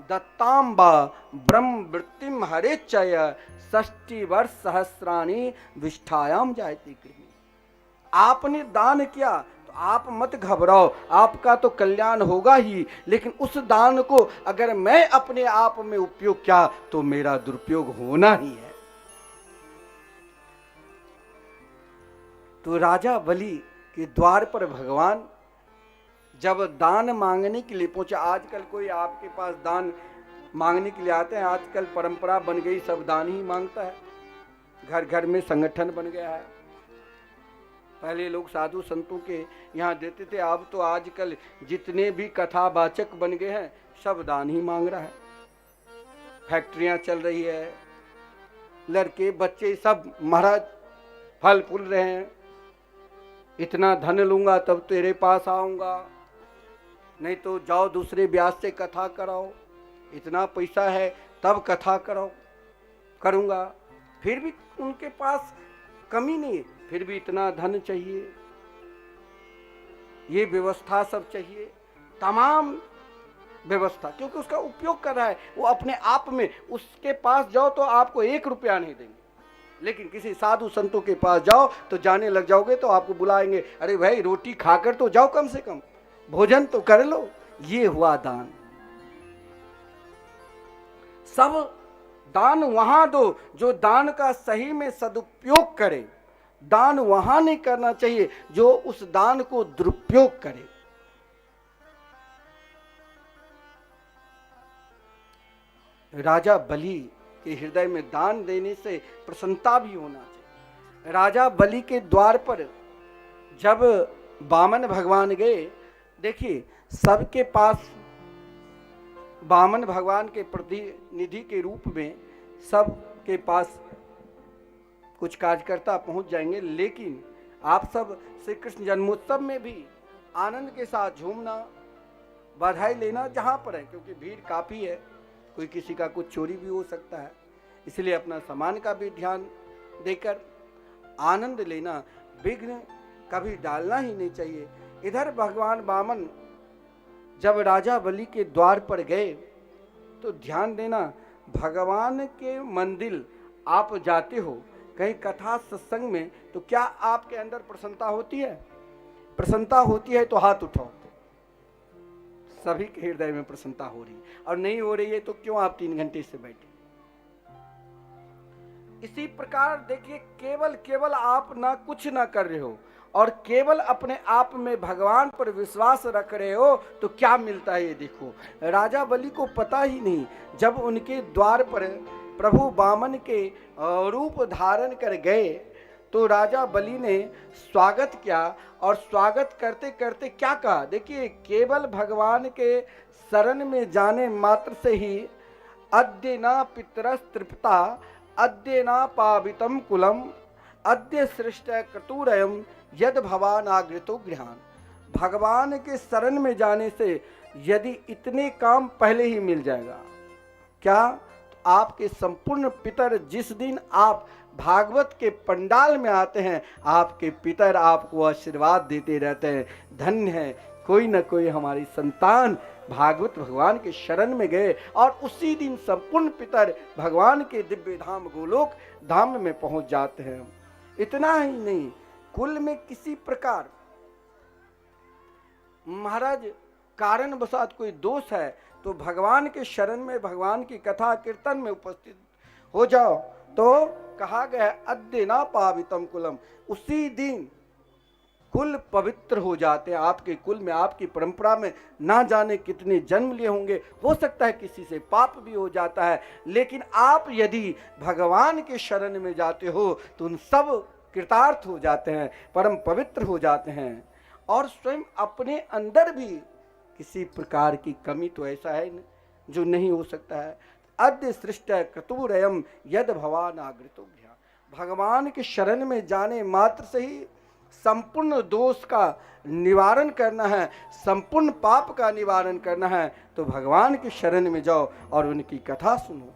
दत्ताम बा ब्रह्म वृत्तिम हरेचय 60 वर्ष सहस्राणी विष्ठायाम जायते कृमि। आपने दान किया तो आप मत घबराओ, आपका तो कल्याण होगा ही, लेकिन उस दान को अगर मैं अपने आप में उपयोग किया तो मेरा दुरुपयोग होना ही है। तो राजा बलि के द्वार पर भगवान जब दान मांगने के लिए पहुंचा, आजकल कोई आपके पास दान मांगने के लिए आते हैं, आजकल परंपरा बन गई, सब दान ही मांगता है, घर घर में संगठन बन गया है। पहले लोग साधु संतों के यहाँ देते थे, अब तो आजकल जितने भी कथावाचक बन गए हैं सब दान ही मांग रहा है। फैक्ट्रियाँ चल रही है, लड़के बच्चे सब महाराज फल फूल रहे हैं, इतना धन लूंगा तब तेरे पास आऊंगा, नहीं तो जाओ दूसरे ब्याज से कथा कराओ, इतना पैसा है तब कथा कराओ करूंगा। फिर भी उनके पास कमी नहीं है, फिर भी इतना धन चाहिए, ये व्यवस्था सब चाहिए, तमाम व्यवस्था, क्योंकि उसका उपयोग कर रहा है वो अपने आप में। उसके पास जाओ तो आपको 1 रुपया नहीं देंगे, लेकिन किसी साधु संतों के पास जाओ तो जाने लग जाओगे तो आपको बुलाएंगे, अरे भाई रोटी खाकर तो जाओ, कम से कम भोजन तो कर लो। ये हुआ दान। सब दान वहां दो जो दान का सही में सदुपयोग करे, दान वहां नहीं करना चाहिए जो उस दान को दुरुपयोग करे। राजा बलि के हृदय में दान देने से प्रसन्नता भी होना चाहिए। राजा बलि के द्वार पर जब वामन भगवान गए, देखिए सबके पास वामन भगवान के प्रतिनिधि के रूप में सबके पास कुछ कार्यकर्ता पहुंच जाएंगे, लेकिन आप सब श्री कृष्ण जन्मोत्सव में भी आनंद के साथ झूमना, बधाई लेना जहां पर है, क्योंकि भीड़ काफ़ी है, कोई किसी का कुछ चोरी भी हो सकता है, इसलिए अपना सामान का भी ध्यान देकर आनंद लेना, विघ्न कभी डालना ही नहीं चाहिए। इधर भगवान वामन जब राजा बलि के द्वार पर गए तो ध्यान देना, भगवान के मंदिर आप जाते हो कहीं कथा सत्संग में, तो क्या आपके अंदर प्रसन्नता होती है? प्रसन्नता होती है तो हाथ उठाओ। सभी के हृदय में प्रसन्नता हो रही है, और नहीं हो रही है तो क्यों आप 3 घंटे से बैठे? इसी प्रकार देखिए, केवल आप ना कुछ ना कर रहे हो और केवल अपने आप में भगवान पर विश्वास रख रहे हो, तो क्या मिलता है ये देखो। राजा बलि को पता ही नहीं, जब उनके द्वार पर प्रभु वामन के रूप धारण कर गए तो राजा बलि ने स्वागत किया, और स्वागत करते करते क्या कहा, देखिए, केवल भगवान के शरण में जाने मात्र से ही अद्य न पितरस तृप्ता, अद्य न पावितम कुलम, अद्य सृष्ट क्रतुरयम यद भवान आगृतो गृहान। भगवान के शरण में जाने से यदि इतने काम पहले ही मिल जाएगा, क्या तो आपके संपूर्ण पितर, जिस दिन आप भागवत के पंडाल में आते हैं, आपके पितर आपको आशीर्वाद देते रहते हैं, धन्य है, कोई न कोई हमारी संतान भागवत भगवान के शरण में गए, और उसी दिन संपूर्ण पितर भगवान के दिव्य धाम गोलोक धाम में पहुंच जाते हैं। इतना ही नहीं, कुल में किसी प्रकार महाराज कारणवशात कोई दोष है तो भगवान के शरण में, भगवान की कथा कीर्तन में उपस्थित हो जाओ, तो कहा गया अद्य ना पावितम कुलम, उसी दिन कुल पवित्र हो जाते हैं। आपके कुल में, आपकी परंपरा में ना जाने कितने जन्म लिए होंगे, हो सकता है किसी से पाप भी हो जाता है, लेकिन आप यदि भगवान के शरण में जाते हो तो उन सब कृतार्थ हो जाते हैं, परम पवित्र हो जाते हैं, और स्वयं अपने अंदर भी किसी प्रकार की कमी तो ऐसा है जो नहीं हो सकता है। अद्य सृष्ट क्रतुरयम यद भवान आगृतो गृहान। भगवान के शरण में जाने मात्र से ही संपूर्ण दोष का निवारण करना है, संपूर्ण पाप का निवारण करना है, तो भगवान के शरण में जाओ और उनकी कथा सुनो।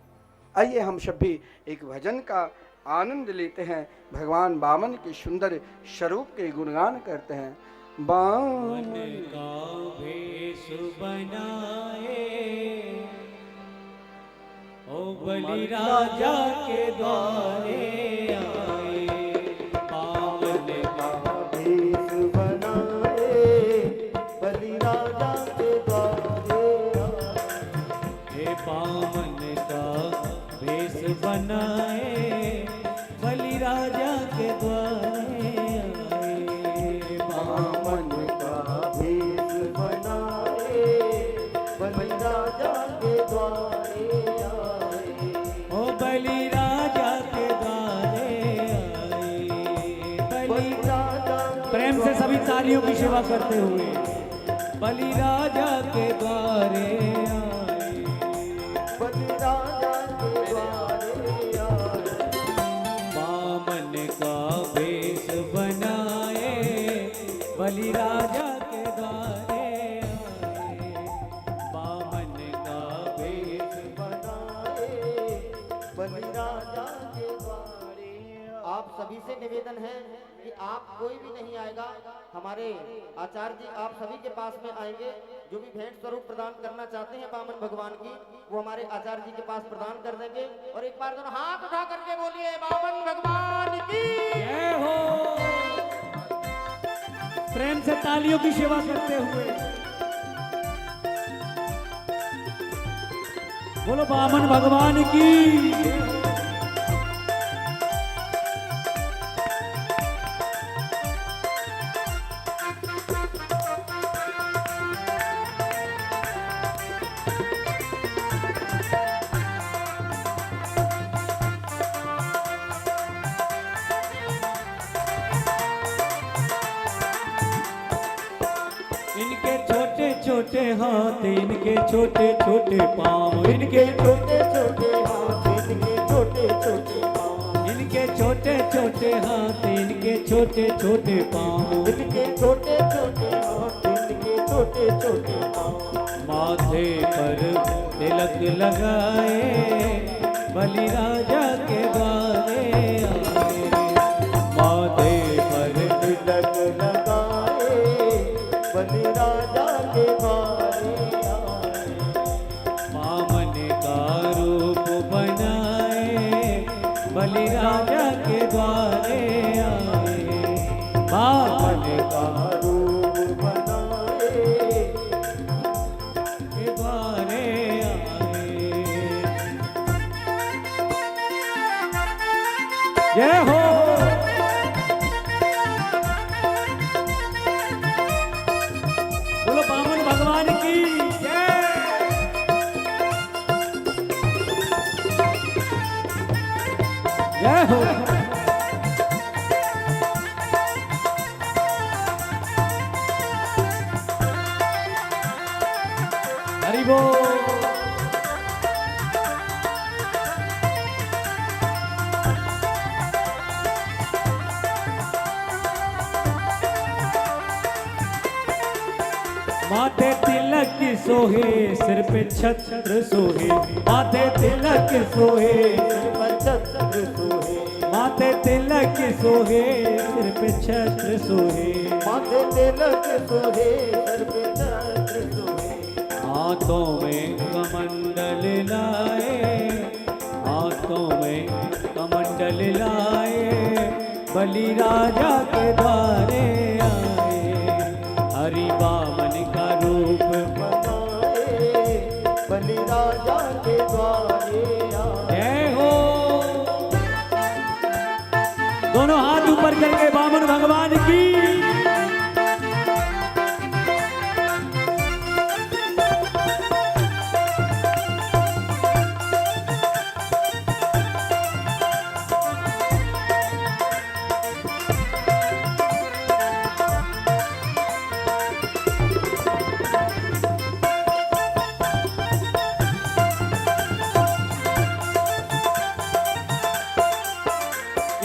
आइए हम सभी एक भजन का आनंद लेते हैं, भगवान वामन के सुंदर स्वरूप के गुणगान करते हैं। मन का भेष बनाए ओ बलि राजा के द्वारे आए, पावन का भेष बनाए बलि राजा के द्वारे आए। हे पावन का भेष बनाए बलि राजा के द्वारे आए, पावन का भेष बनाए बलि राजा के द्वारे आए। ओ बलि राजा के द्वारे आए, बलि राजा प्रेम से सभी तालियों की सेवा करते हुए बलि राजा के द्वारे आए, बलि राजा के द्वारे आए। वामन का भेष बनाए बलि राजा के द्वारे आए, वामन का भेष बनाए बलि राजा के द्वारे आए। आप सभी से निवेदन है कि आप कोई भी नहीं आएगा, हमारे आचार्य जी आप सभी के पास में आएंगे। जो भी भेंट स्वरूप प्रदान करना चाहते हैं वामन भगवान की, वो हमारे आचार्य जी के पास प्रदान कर देंगे। और एक बार दोनों हाथ उठा करके बोलिए वामन भगवान की जय हो। प्रेम से तालियों की सेवा करते हुए बोलो वामन भगवान की। इनके छोटे छोटे हाथ, इनके छोटे छोटे पाँव, इनके छोटे छोटे हाथ, इनके छोटे छोटे पाँव, इनके छोटे छोटे छोटे हाथ इनके छोटे छोटे पाँव, इनके छोटे छोटे हाथ, इनके छोटे छोटे पाँव। माथे पर तिलक लगाए बलि राजा के द्वारे आए। माथे पर तिलक लगाए बलि राजा के द्वारे आए। बामन का रूप बनाए बलि राजा के द्वारे आए। बामन का रूप बनाए के द्वारे आए। जय हो। बोलो बामन भगवान की जय। जय हो। हरि बोल। माथे तिलक सोहे सिर पे छत्र सोहे, माथे तिलक सोहे सिर पर छत्र सोहे। माथे तिलक सोहे सिर पे छत्र सोहे। माथे तिलक सोहे सर पे छत्र सोहे। हाथों में कमंडल लाए, हाथों में कमंडल लाए बलि राजा के द्वारे आए। हरि बामन का रूप बनाए बलि राजा के द्वारे आए। जय हो। दोनों हाथ ऊपर करके बामन भगवान की।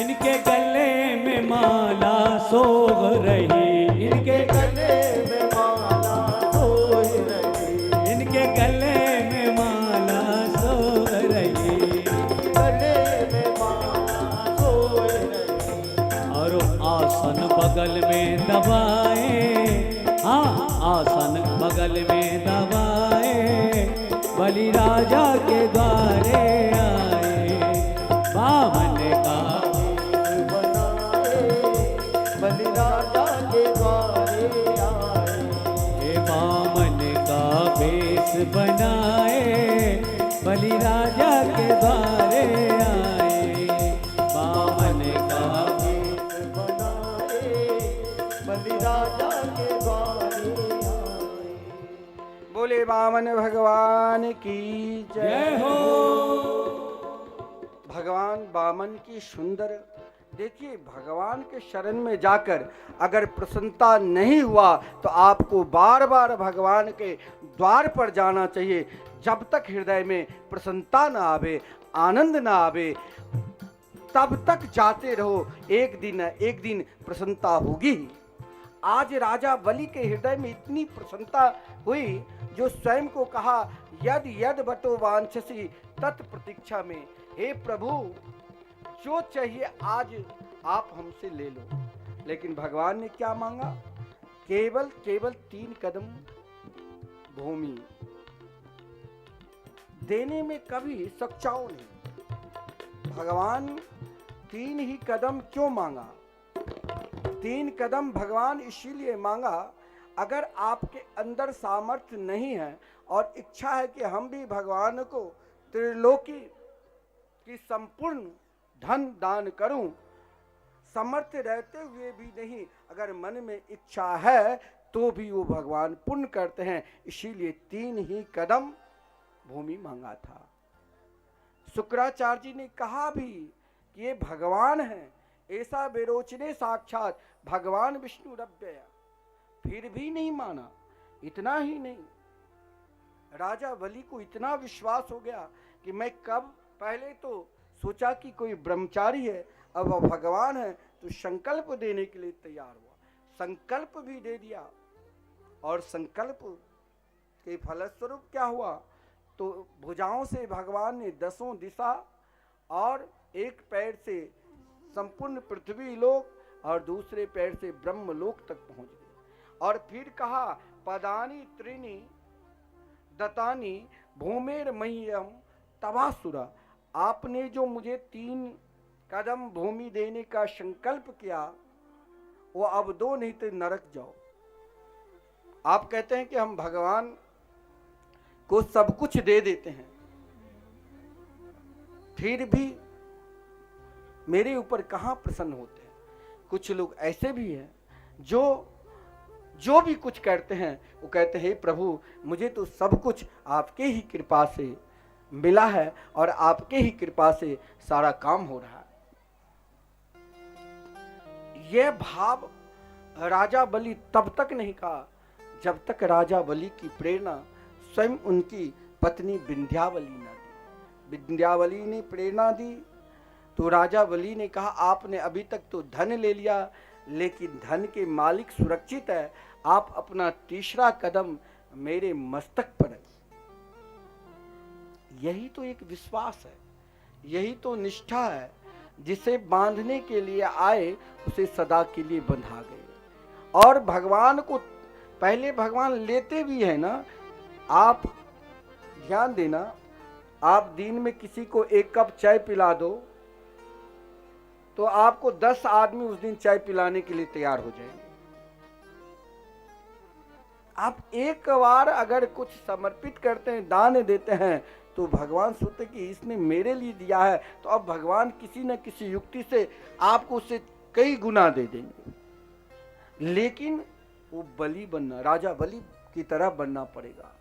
इनके गले में माला सोह रही, इनके गले में माला सोह रही। इनके गले में माला सोह रही। गले में माला सोह रही। और आसन बगल में दबाए, हाँ आसन बगल में दबाए बलि राजा के द्वारे आए। बामन का बनाए बलि राजा के द्वारे आए। हे बामन का भेष बनाए बलि राजा के द्वारे आए। बामन का बनाए बलि राजा के द्वारे आए। बोले वामन भगवान की जय जय। हो। भगवान वामन की सुंदर, देखिए भगवान के शरण में जाकर अगर प्रसन्नता नहीं हुआ तो आपको बार बार भगवान के द्वार पर जाना चाहिए। जब तक हृदय में प्रसन्नता ना आवे, आनंद ना आवे, तब तक जाते रहो। एक दिन प्रसन्नता होगी ही। आज राजा बलि के हृदय में इतनी प्रसन्नता हुई जो स्वयं को कहा, यद यद बटो वांछसी तत् प्रतीक्षा में। हे प्रभु, जो चाहिए आज आप हमसे ले लो। लेकिन भगवान ने क्या मांगा? केवल 3 कदम भूमि देने में कभी सच्चाओ नहीं। भगवान 3 ही कदम क्यों मांगा? 3 कदम भगवान इसीलिए मांगा, अगर आपके अंदर सामर्थ्य नहीं है और इच्छा है कि हम भी भगवान को त्रिलोकी की संपूर्ण धन दान करूं, समर्थ रहते हुए भी नहीं, अगर मन में इच्छा है तो भी वो भगवान पुण्य करते हैं। इसीलिए 3 ही कदम भूमि मांगा था। शुक्राचार्य जी ने कहा भी कि ये भगवान है, ऐसा बेरोचने साक्षात भगवान विष्णु रव्यया, फिर भी नहीं माना। इतना ही नहीं, राजा बलि को इतना विश्वास हो गया कि मैं कब, पहले तो सोचा कि कोई ब्रह्मचारी है, अब वो भगवान है तो संकल्प देने के लिए तैयार हुआ, संकल्प भी दे दिया। और संकल्प के फलस्वरूप क्या हुआ, तो भुजाओं से भगवान ने 10 दिशा और एक पैर से संपूर्ण पृथ्वी लोक और दूसरे पैर से ब्रह्म लोक तक पहुंच गए। और फिर कहा पदानी त्रीणी दतानी भूमेर मह्यम तवासुरा, आपने जो मुझे 3 कदम भूमि देने का संकल्प किया वो अब 2 नहीं तो नरक जाओ। आप कहते हैं कि हम भगवान को सब कुछ दे देते हैं, फिर भी मेरे ऊपर कहाँ प्रसन्न होते हैं। कुछ लोग ऐसे भी हैं जो भी कुछ करते हैं वो कहते हैं प्रभु मुझे तो सब कुछ आपके ही कृपा से मिला है और आपके ही कृपा से सारा काम हो रहा है। यह भाव राजा बलि तब तक नहीं कहा जब तक राजा बलि की प्रेरणा स्वयं उनकी पत्नी विंध्यावली न दी। विंध्यावली ने प्रेरणा दी तो राजा बलि ने कहा आपने अभी तक तो धन ले लिया, लेकिन धन के मालिक सुरक्षित है, आप अपना तीसरा कदम मेरे मस्तक पर रखिए। यही तो एक विश्वास है, यही तो निष्ठा है, जिसे बांधने के लिए आए उसे सदा के लिए बंधा गए। और भगवान को पहले भगवान लेते भी है ना। आप ध्यान देना, आप दिन में किसी को 1 कप चाय पिला दो तो आपको 10 आदमी उस दिन चाय पिलाने के लिए तैयार हो जाएंगे। आप एक बार अगर कुछ समर्पित करते हैं, दान देते हैं, तो भगवान सोचते कि इसने मेरे लिए दिया है, तो अब भगवान किसी न किसी युक्ति से आपको उससे कई गुना दे देंगे। लेकिन वो बलि बनना, राजा बलि की तरह बनना पड़ेगा,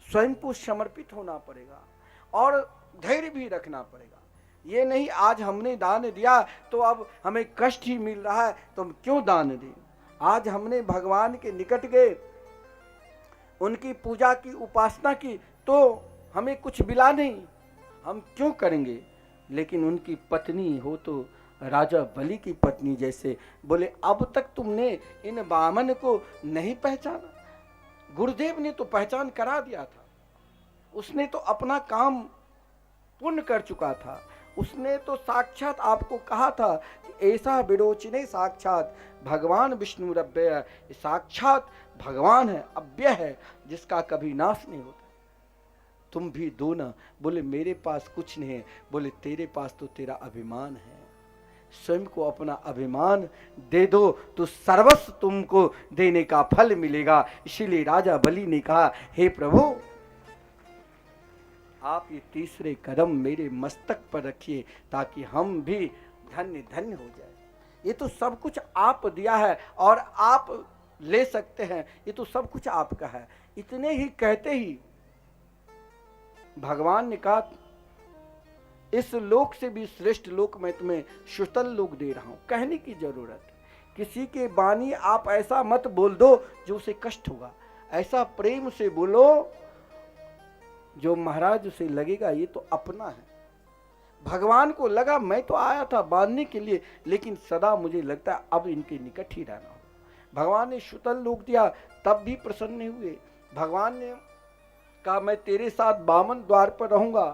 स्वयं को समर्पित होना पड़ेगा और धैर्य भी रखना पड़ेगा। ये नहीं आज हमने दान दिया तो अब हमें कष्ट ही मिल रहा है तो हम क्यों दान दें। आज हमने भगवान के निकट गए, उनकी पूजा की, उपासना की, तो हमें कुछ मिला नहीं, हम क्यों करेंगे। लेकिन उनकी पत्नी हो तो राजा बलि की पत्नी जैसे, बोले अब तक तुमने इन बामन को नहीं पहचाना। गुरुदेव ने तो पहचान करा दिया था, उसने तो अपना काम पूर्ण कर चुका था। उसने तो साक्षात आपको कहा था कि ऐसा विरोचने साक्षात भगवान विष्णु रव्य, साक्षात भगवान है, अव्यय है, जिसका कभी नाश नहीं होता। तुम भी दो ना। बोले मेरे पास कुछ नहीं है। बोले तेरे पास तो तेरा अभिमान है, स्वयं को अपना अभिमान दे दो तो सर्वस्व तुमको देने का फल मिलेगा। इसीलिए राजा बलि ने कहा हे प्रभु आप ये तीसरे कदम मेरे मस्तक पर रखिए ताकि हम भी धन्य धन्य हो जाए। ये तो सब कुछ आप दिया है और आप ले सकते हैं, ये तो सब कुछ आपका है। इतने ही कहते ही भगवान ने कहा इस लोक से भी श्रेष्ठ लोक मैं तुम्हें सुतल लोक दे रहा हूं। कहने की जरूरत, किसी के बानी आप ऐसा मत बोल दो जो उसे कष्ट होगा, ऐसा प्रेम से बोलो जो महाराज उसे लगेगा ये तो अपना है। भगवान को लगा मैं तो आया था बांधने के लिए, लेकिन सदा मुझे लगता है अब इनके निकट ही रहना हो। भगवान ने सुतल लोक दिया तब भी प्रसन्न नहीं हुए। भगवान ने कहा मैं तेरे साथ बामन द्वार पर रहूंगा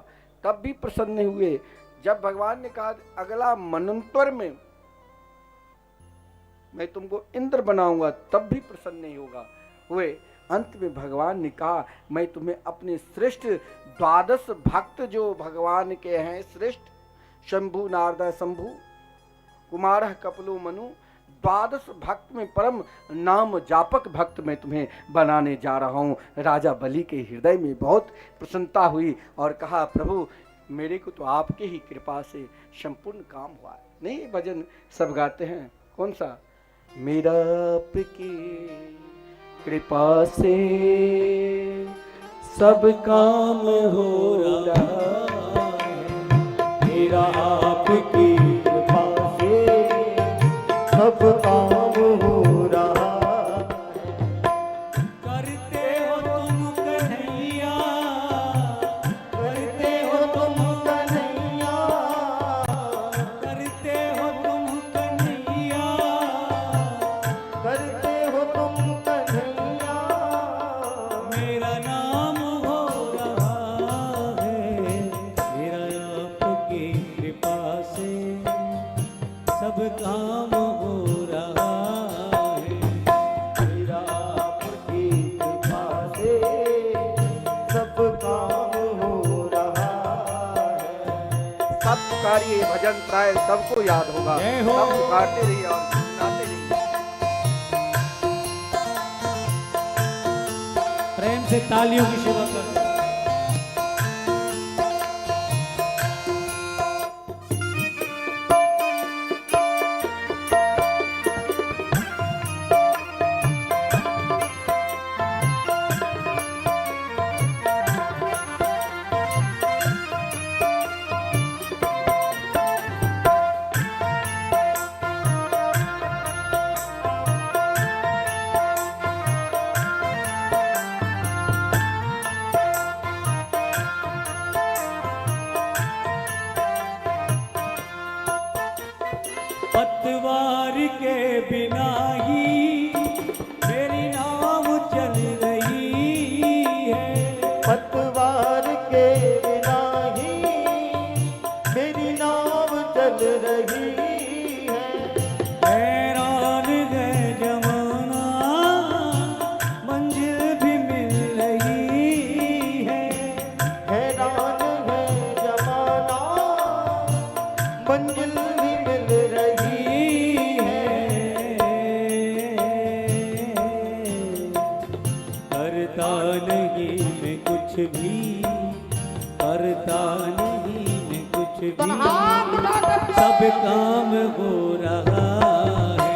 तब भी प्रसन्न नहीं हुए। जब भगवान ने कहा अगला मनंतर में मैं तुमको इंद्र बनाऊंगा तब भी प्रसन्न नहीं हुए। अंत में भगवान ने कहा मैं तुम्हें अपने श्रेष्ठ 12 भक्त जो भगवान के हैं श्रेष्ठ, शंभु नारद शंभु कुमार कपलो मनु, 12 भक्त में परम नाम जापक भक्त मैं तुम्हें बनाने जा रहा हूँ। राजा बलि के हृदय में बहुत प्रसन्नता हुई और कहा प्रभु मेरे को तो आपके ही कृपा से संपूर्ण काम हुआ है। नहीं भजन सब गाते हैं, कौन सा, मेरा आपकी कृपा से सब काम हो रहा है, मेरा आपकी कृपा से सब काम हो रहा है। करते हो तुम कन्हैया, करते हो तुम कन्हैया, करते हो भजन प्राय सबको याद होगा। जय हो। सब पुकारते रहिए और गुनगुनाते रहिए। प्रेम से तालियों की सेवा करते हैं। पतवार के बिना ही मेरी नाव चल रही है। पतवार के बिना ही मेरी नाव चल रही है। हैरान है जमाना मंजिल भी मिल रही है। हैरान है जमाना मंजिल भी मिल रही है। करता नहीं मैं कुछ भी, करता नहीं मैं कुछ भी, सब काम हो रहा है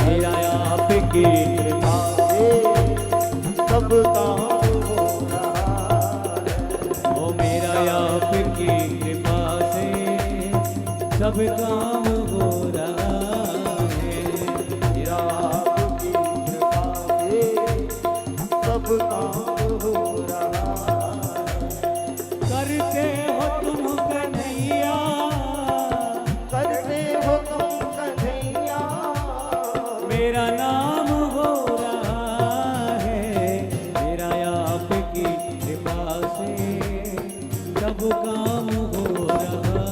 मेरा आपकी कृपा से। सब काम हो रहा है। ओ मेरा आपकी कृपा से सब काम हो रहा है। मेरा आपकी कृपा से सब काम हो रहा है। करते हो तुम कन्हैया, करते हो तुम कन्हैया। मेरा नाम हो रहा है मेरा आपकी कृपा से सब काम हो रहा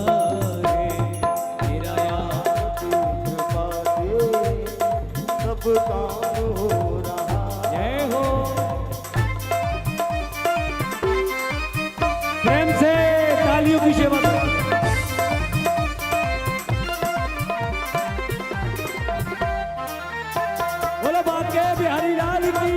है मेरा आपकी कृपा से सब काम हो रहा है। जय हो। प्रेम से तालियों की सेवा करो। बोलो बाके बिहारी लाल की।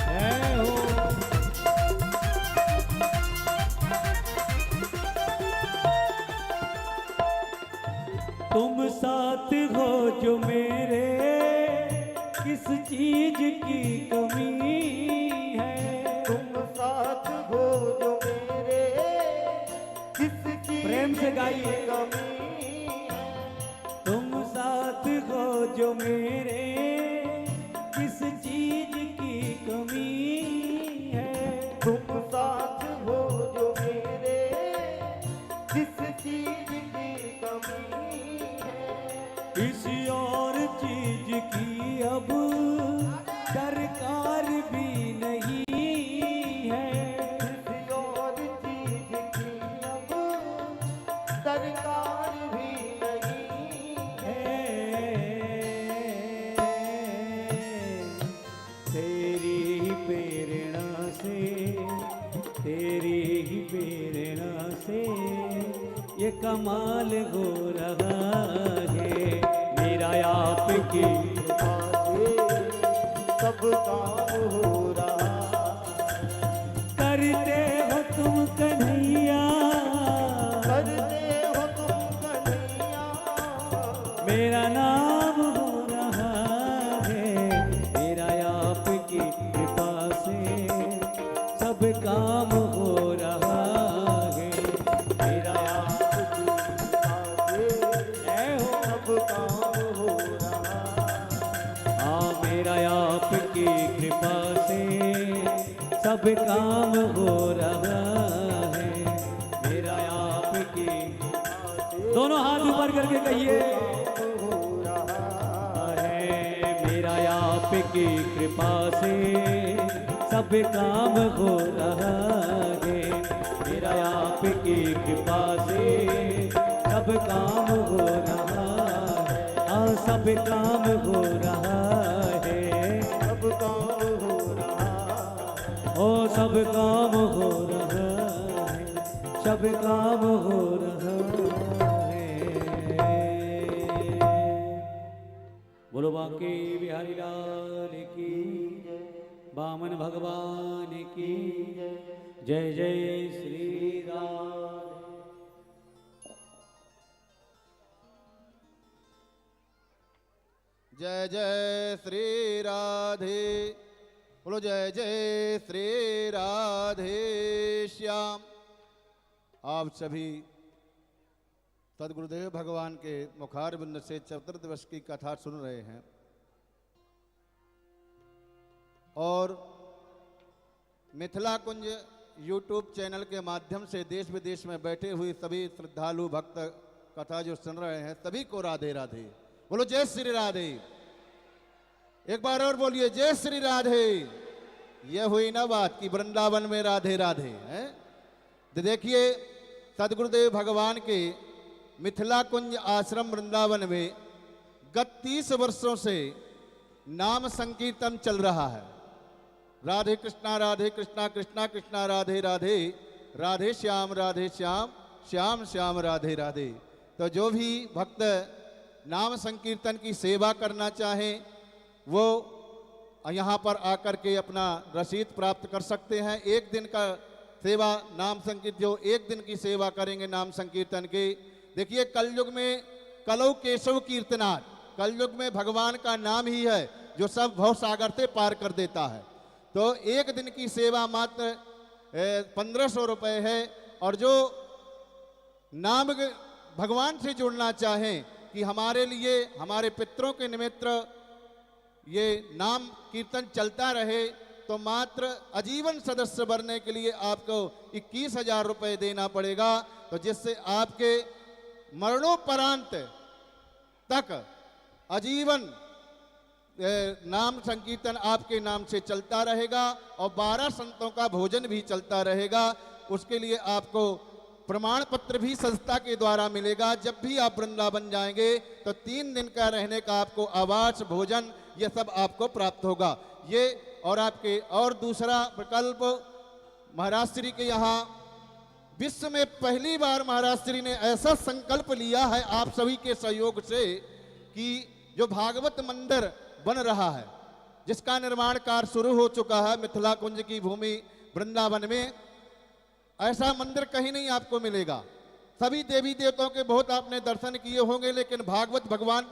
जय हो। तुम साथ हो जो मेरे, किस चीज की कमी है। तुम साथ हो जो मेरे, किस चीज प्रेम से की गाइए। कमी है। तुम साथ हो जो मेरे, किस चीज की कमी है। तुम साथ हो जो मेरे, किस चीज की कमी है। किसी और चीज की अब दरकार भी नहीं है। किसी और चीज की अब दरकार भी नहीं तेरी ही प्रेरणा से, तेरी ही प्रेरणा से ये कमाल हो रहा है मेरा आपकी कृपा से सब काम हो रहा है। करते हो तुम कन्हैया, करते हो तुम कन्हैया। मेरा नाम हो रहा है मेरा आपकी कृपा से सब काम हो रहा है मेरा आपकी कृपा से जय हो। सब काम हो रहा है। हाँ मेरा आपकी कृपा से सब काम हो रहा है मेरा आपकी। दोनों हाथ ऊपर करके कहिए मेरा आपकी कृपा से सब काम हो रहा है। मेरा आपकी कृपा से सब काम हो रहा है। हाँ सब काम हो रहा है। सब काम हो रहा है। ओ सब काम हो रहा है। सब काम हो रहा है। बोलो बांके बिहारी लाल की, बामन भगवान की जय। जय श्री राम। जय जय श्री राधे। बोलो जय जय श्री राधे श्याम। आप सभी सदगुरुदेव भगवान के मुखारबिंद से 74 दिवस की कथा सुन रहे हैं और मिथिला कुंज यूट्यूब चैनल के माध्यम से देश विदेश में बैठे हुए सभी श्रद्धालु भक्त कथा जो सुन रहे हैं सभी को राधे राधे। बोलो जय श्री राधे। एक बार और बोलिए जय श्री राधे। यह हुई ना बात कि वृंदावन में राधे राधे हैं। तो देखिए सदगुरुदेव भगवान के मिथिला कुंज आश्रम वृंदावन में गत 30 वर्षों से नाम संकीर्तन चल रहा है। राधे कृष्णा कृष्णा कृष्णा राधे राधे, राधे श्याम श्याम श्याम राधे राधे। तो जो भी भक्त नाम संकीर्तन की सेवा करना चाहें वो यहाँ पर आकर के अपना रसीद प्राप्त कर सकते हैं। एक दिन का सेवा नाम संकीर्तन, जो एक दिन की सेवा करेंगे नाम संकीर्तन के। देखिए कलयुग में कलौ केशव कीर्तनाथ, कलयुग में भगवान का नाम ही है जो सब भव सागर से पार कर देता है। तो एक दिन की सेवा मात्र 1500 रुपये है। और जो नाम भगवान से जुड़ना चाहें कि हमारे लिए हमारे पितरों के निमित्त ये नाम कीर्तन चलता रहे तो मात्र आजीवन सदस्य बनने के लिए आपको 21,000 रुपये देना पड़ेगा। तो जिससे आपके मरणोपरांत तक आजीवन नाम संकीर्तन आपके नाम से चलता रहेगा और 12 संतों का भोजन भी चलता रहेगा। उसके लिए आपको प्रमाण पत्र भी संस्था के द्वारा मिलेगा। जब भी आप वृंदावन जाएंगे तो 3 दिन का रहने का आपको आवास भोजन ये सब आपको प्राप्त होगा। ये और आपके और दूसरा विकल्प महाराज श्री के यहाँ विश्व में पहली बार महाराज श्री ने ऐसा संकल्प लिया है आप सभी के सहयोग से कि जो भागवत मंदिर बन रहा है जिसका निर्माण कार्य शुरू हो चुका है मिथिला कुंज की भूमि वृंदावन में, ऐसा मंदिर कहीं नहीं आपको मिलेगा। सभी देवी देवताओं के बहुत आपने दर्शन किए होंगे लेकिन भागवत भगवान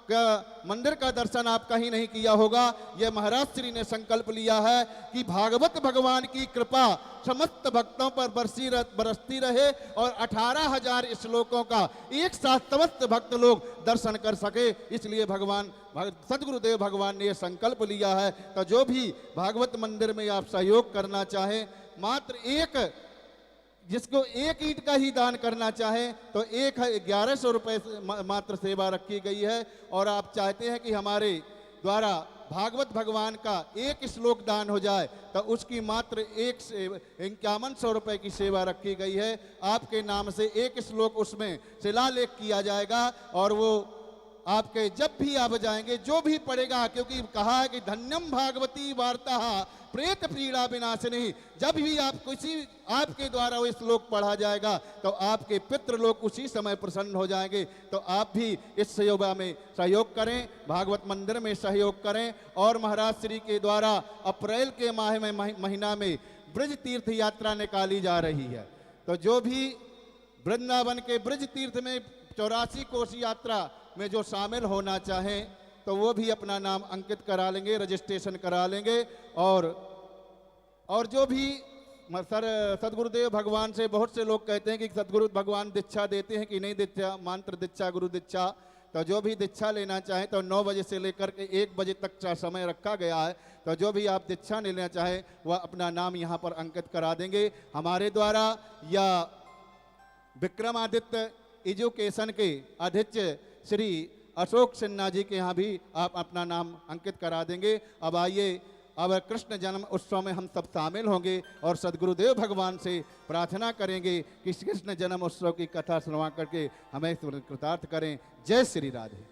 का मंदिर का दर्शन आप कहीं नहीं किया होगा। यह महाराज श्री ने संकल्प लिया है कि भागवत भगवान की कृपा समस्त भक्तों पर बरसती रहे और 18,000 श्लोकों का एक साथ समस्त भक्त लोग दर्शन कर सके। इसलिए भगवान सदगुरुदेव भगवान ने यह संकल्प लिया है। तो जो भी भागवत मंदिर में आप सहयोग करना चाहें, मात्र एक जिसको एक ईंट का ही दान करना चाहें तो 1100 रुपये मात्र सेवा रखी गई है। और आप चाहते हैं कि हमारे द्वारा भागवत भगवान का एक श्लोक दान हो जाए तो उसकी मात्र 5100 रुपये की सेवा रखी गई है। आपके नाम से एक श्लोक उसमें शिलालेख किया जाएगा और वो आपके जब भी आप जाएंगे जो भी पढ़ेगा, क्योंकि कहा है कि धन्यम भागवती वार्ता प्रेत पीड़ा विनाशिनी। जब भी आप किसी आपके द्वारा वो श्लोक पढ़ा जाएगा तो आपके पितृ लोग उसी समय प्रसन्न हो जाएंगे। तो आप भी इस सेवा में सहयोग करें, भागवत मंदिर में सहयोग करें। और महाराज श्री के द्वारा अप्रैल के माह में महीना में ब्रज तीर्थ यात्रा निकाली जा रही है। तो जो भी वृंदावन के ब्रज तीर्थ में 84 कोष यात्रा में जो शामिल होना चाहें तो वो भी अपना नाम अंकित करा लेंगे, रजिस्ट्रेशन करा लेंगे। और जो भी सदगुरुदेव भगवान से बहुत से लोग कहते हैं कि सदगुरु भगवान दीक्षा देते हैं कि नहीं दीक्षा, मंत्र दीक्षा, गुरु दीक्षा। तो जो भी दीक्षा लेना चाहें तो 9 बजे से लेकर के 1 बजे तक का समय रखा गया है। तो जो भी आप दीक्षा लेना चाहें वह अपना नाम यहाँ पर अंकित करा देंगे हमारे द्वारा, या विक्रमादित्य एजुकेशन के अध्यक्ष श्री अशोक सिन्हा जी के यहाँ भी आप अपना नाम अंकित करा देंगे। अब आइए, अब कृष्ण जन्म उत्सव में हम सब शामिल होंगे और सदगुरुदेव भगवान से प्रार्थना करेंगे कि कृष्ण जन्म उत्सव की कथा सुनवा करके हमें कृतार्थ करें। जय श्री राधे।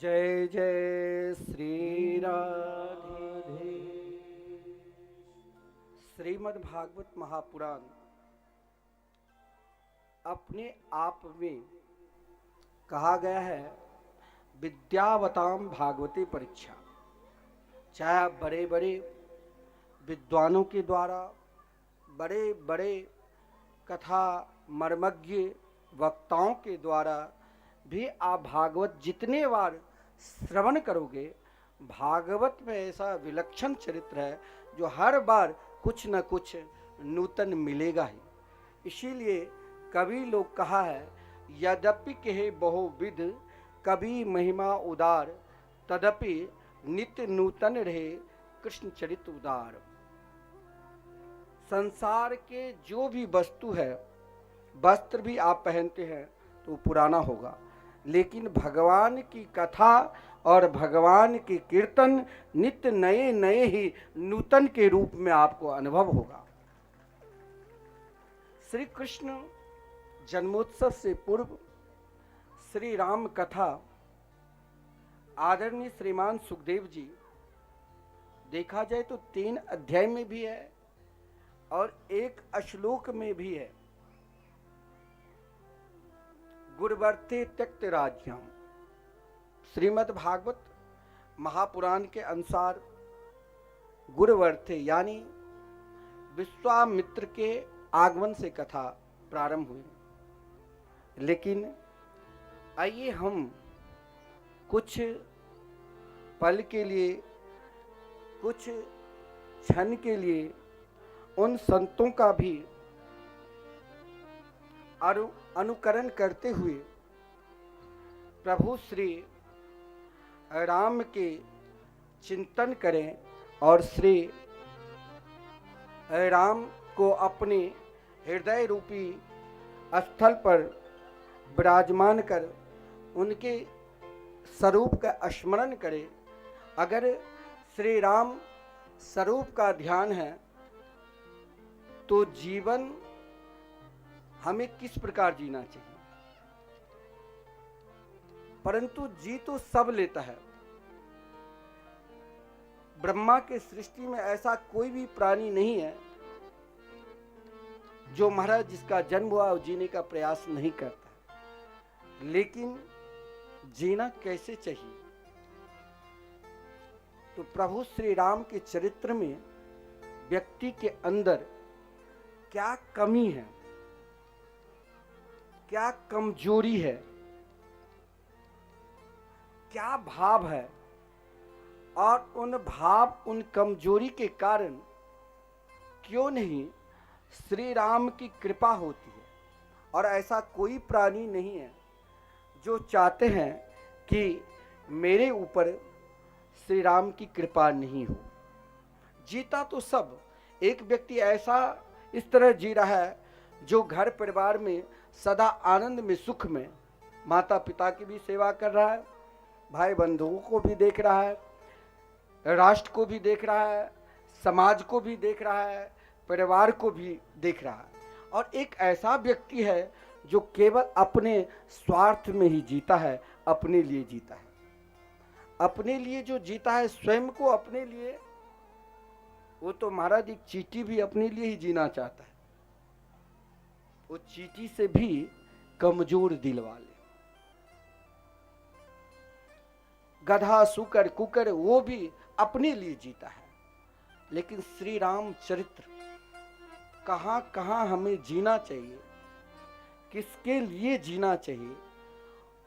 जय जय श्री राधे। श्रीमद् भागवत महापुराण अपने आप में कहा गया है विद्यावताम भागवती परीक्षा। चाहे बड़े बड़े विद्वानों के द्वारा, बड़े बड़े कथा मर्मज्ञ वक्ताओं के द्वारा भी आप भागवत जितने बार श्रवण करोगे, भागवत में ऐसा विलक्षण चरित्र है जो हर बार कुछ न कुछ नूतन मिलेगा ही। इसीलिए कवि लोग कहा है, यद्यपि कहे बहुविध कवि महिमा उदार, तदपि नित्य नूतन रहे कृष्ण चरित्र उदार। संसार के जो भी वस्तु है, वस्त्र भी आप पहनते हैं तो पुराना होगा, लेकिन भगवान की कथा और भगवान के कीर्तन नित्य नए नए ही नूतन के रूप में आपको अनुभव होगा। श्री कृष्ण जन्मोत्सव से पूर्व श्री राम कथा आदरणीय श्रीमान सुखदेव जी, देखा जाए तो 3 अध्याय में भी है और 1 श्लोक में भी है। गुरुवर्ते त्यक्त राज्यम, श्रीमद् भागवत महापुराण के अनुसार गुरुवर्ते यानी विश्वामित्र के आगमन से कथा प्रारंभ हुई। लेकिन आइए हम कुछ पल के लिए, कुछ क्षण के लिए उन संतों का भी अनुकरण करते हुए प्रभु श्री राम के चिंतन करें और श्री राम को अपने हृदय रूपी स्थल पर विराजमान कर उनके स्वरूप का स्मरण करें। अगर श्री राम स्वरूप का ध्यान है तो जीवन हमें किस प्रकार जीना चाहिए। परंतु जी तो सब लेता है। ब्रह्मा के सृष्टि में ऐसा कोई भी प्राणी नहीं है जो महाराज जिसका जन्म हुआ और जीने का प्रयास नहीं करता। लेकिन जीना कैसे चाहिए, तो प्रभु श्री राम के चरित्र में व्यक्ति के अंदर क्या कमी है, क्या कमजोरी है, क्या भाव है, और उन भाव उन कमजोरी के कारण क्यों नहीं श्री राम की कृपा होती है। और ऐसा कोई प्राणी नहीं है जो चाहते हैं कि मेरे ऊपर श्री राम की कृपा नहीं हो। जीता तो सब, एक व्यक्ति ऐसा इस तरह जी रहा है जो घर परिवार में सदा आनंद में, सुख में, माता पिता की भी सेवा कर रहा है, भाई बंधुओं को भी देख रहा है, राष्ट्र को भी देख रहा है, समाज को भी देख रहा है, परिवार को भी देख रहा है। और एक ऐसा व्यक्ति है जो केवल अपने स्वार्थ में ही जीता है, अपने लिए जीता है। अपने लिए जो जीता है, स्वयं को अपने लिए, वो तो महाराज एक चींटी भी अपने लिए ही जीना चाहता है। वो चींटी से भी कमजोर दिल वाले, गधा सुकर कुकर, वो भी अपने लिए जीता है। लेकिन श्री राम चरित्र कहाँ कहाँ हमें जीना चाहिए, किसके लिए जीना चाहिए,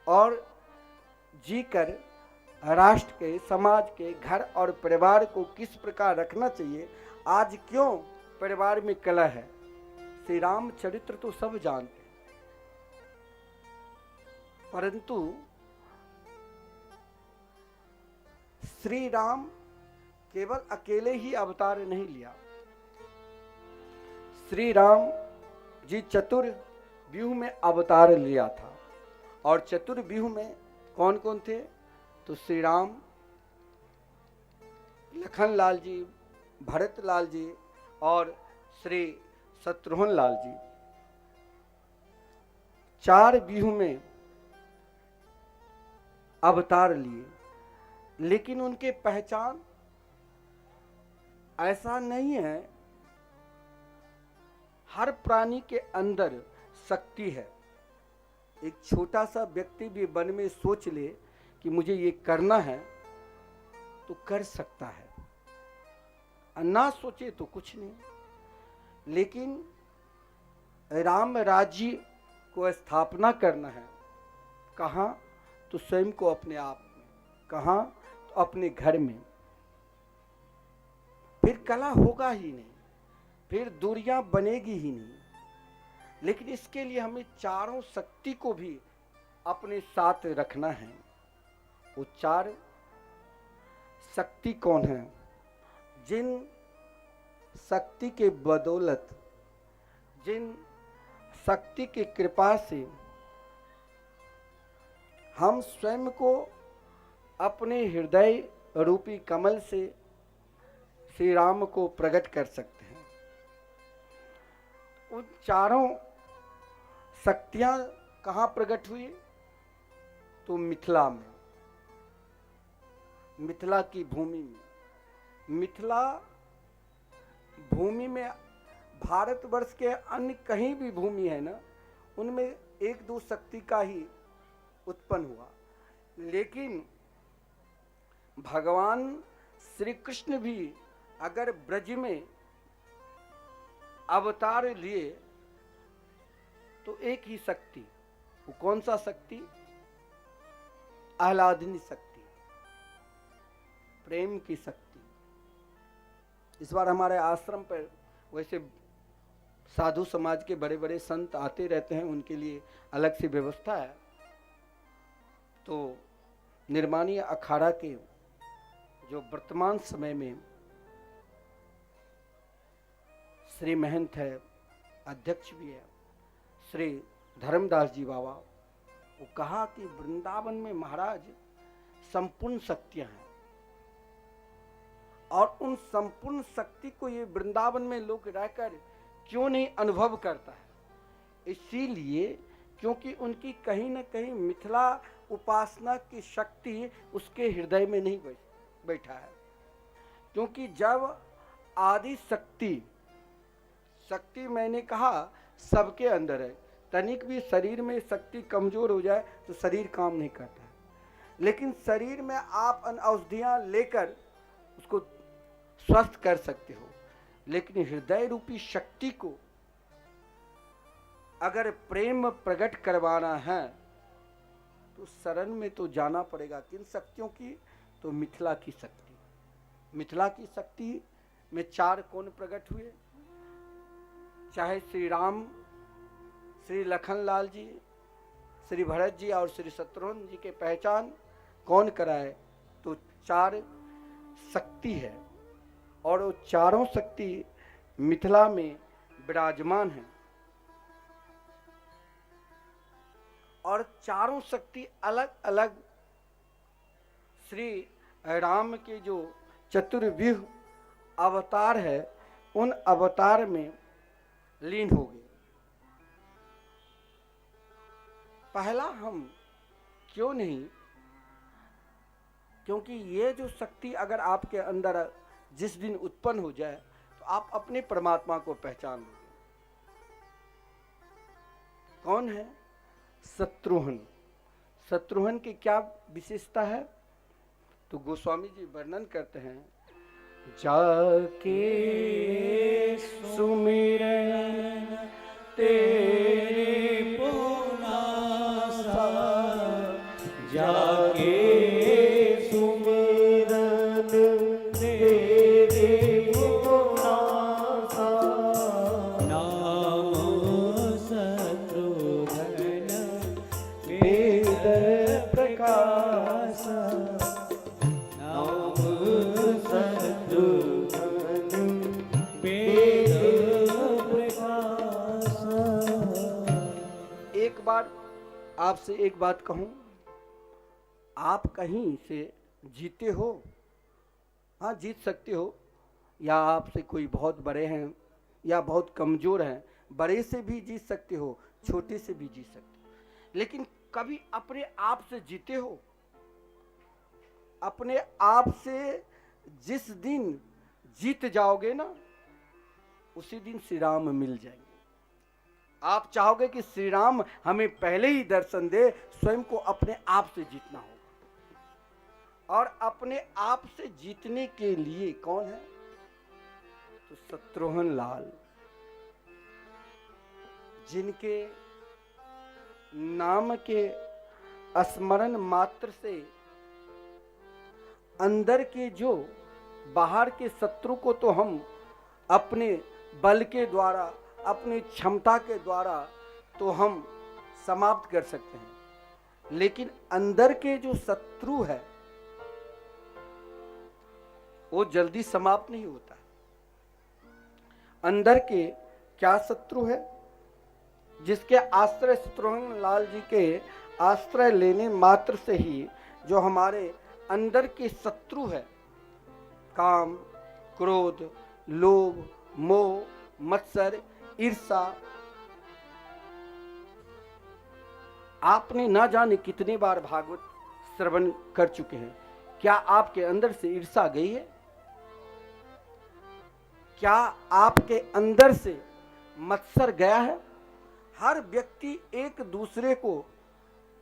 और जीकर राष्ट्र के, समाज के, घर और परिवार को किस प्रकार रखना चाहिए। आज क्यों परिवार में कलह है, श्री राम चरित्र तो सब जानते हैं, परंतु श्री राम केवल अकेले ही अवतार नहीं लिया। श्री राम जी चतुर व्यूह में अवतार लिया था। और चतुर्व्यूह में कौन कौन थे? तो श्री राम, लखन लाल जी, भरत लाल जी और श्री शत्रुघ्न लाल जी। 4 व्यूह में अवतार लिए, लेकिन उनके पहचान ऐसा नहीं है। हर प्राणी के अंदर शक्ति है। एक छोटा सा व्यक्ति भी मन में सोच ले कि मुझे ये करना है तो कर सकता है, और ना सोचे तो कुछ नहीं। लेकिन राम राज्य को स्थापना करना है, कहाँ? तो स्वयं को अपने आप में, कहाँ? तो अपने घर में। फिर कला होगा ही नहीं, फिर दूरियां बनेगी ही नहीं। लेकिन इसके लिए हमें चारों शक्ति को भी अपने साथ रखना है। वो 4 शक्ति कौन है? जिन शक्ति के बदौलत, जिन शक्ति की कृपा से हम स्वयं को अपने हृदय रूपी कमल से श्री राम को प्रकट कर सकते हैं। उन चारों शक्तियां कहाँ प्रकट हुई? तो मिथिला में, मिथिला की भूमि में। मिथिला भूमि में भारतवर्ष के अन्य कहीं भी भूमि है ना, उनमें 1-2 शक्ति का ही उत्पन्न हुआ। लेकिन भगवान श्री कृष्ण भी अगर ब्रज में अवतार लिए तो एक ही शक्ति, वो कौन सा शक्ति? आह्लादनी शक्ति, प्रेम की शक्ति। इस बार हमारे आश्रम पर वैसे साधु समाज के बड़े बड़े संत आते रहते हैं, उनके लिए अलग से व्यवस्था है। तो निर्माणीय अखाड़ा के जो वर्तमान समय में श्री महंत है, अध्यक्ष भी है, श्री धर्मदास जी बाबा, वो कहा कि वृंदावन में महाराज संपूर्ण शक्तियां हैं, और उन संपूर्ण शक्ति को ये वृंदावन में लोग रहकर क्यों नहीं अनुभव करता है? इसीलिए क्योंकि उनकी कहीं ना कहीं मिथिला उपासना की शक्ति उसके हृदय में नहीं बैठा है। क्योंकि जब आदि शक्ति मैंने कहा सबके अंदर है, तनिक भी शरीर में शक्ति कमजोर हो जाए तो शरीर काम नहीं करता है। लेकिन शरीर में आप औषधियां लेकर उसको स्वस्थ कर सकते हो, लेकिन हृदय रूपी शक्ति को अगर प्रेम प्रकट करवाना है तो शरण में तो जाना पड़ेगा। किन शक्तियों की? तो मिथिला की शक्ति। मिथिला की शक्ति में 4 कौन प्रकट हुए? चाहे श्री राम, श्री लखन लाल जी, श्री भरत जी और श्री शत्रुघ्न जी के पहचान कौन कराए? तो 4 शक्ति है, और वो चारों शक्ति मिथिला में विराजमान है। और चारों शक्ति अलग अलग श्री राम के जो चतुर्व्यूह अवतार है, उन अवतार में लीन हो गए। पहला हम क्यों नहीं? क्योंकि ये जो शक्ति अगर आपके अंदर जिस दिन उत्पन्न हो जाए तो आप अपने परमात्मा को पहचान लोगे। कौन है? शत्रुघ्न। शत्रुघ्न की क्या विशेषता है? तो गोस्वामी जी वर्णन करते हैं, जाके सुमिरन तेरे पुनासा, जाके सुमिरन तेरे पुनासा, नाम शत्रुघ्न वेद प्रकाश, नाम शत्रुघ्न वेद प्रकाश। आपसे एक बात कहूं, आप कहीं से जीते हो, हाँ जीत सकते हो, या आपसे कोई बहुत बड़े हैं या बहुत कमजोर हैं, बड़े से भी जीत सकते हो, छोटे से भी जीत सकते हो, लेकिन कभी अपने आप से जीते हो? अपने आप से जिस दिन जीत जाओगे ना, उसी दिन श्री राम मिल जाएंगे। आप चाहोगे कि श्री राम हमें पहले ही दर्शन दे, स्वयं को अपने आप से जीतना होगा। और अपने आप से जीतने के लिए कौन है? तो शत्रुघ्न लाल, जिनके नाम के स्मरण मात्र से अंदर के जो बाहर के शत्रु को तो हम अपने बल के द्वारा, अपनी क्षमता के द्वारा तो हम समाप्त कर सकते हैं, लेकिन अंदर के जो शत्रु है वो जल्दी समाप्त नहीं होता है। अंदर के क्या शत्रु है? जिसके आश्रय शत्रुघ्न लाल जी के आश्रय लेने मात्र से ही जो हमारे अंदर के शत्रु है, काम, क्रोध, लोभ, मोह, मत्सर, ईर्षा, आपने ना जाने कितने बार भागवत श्रवण कर चुके हैं। क्या आपके अंदर से ईर्षा गई है? क्या आपके अंदर से मत्सर गया है? हर व्यक्ति एक दूसरे को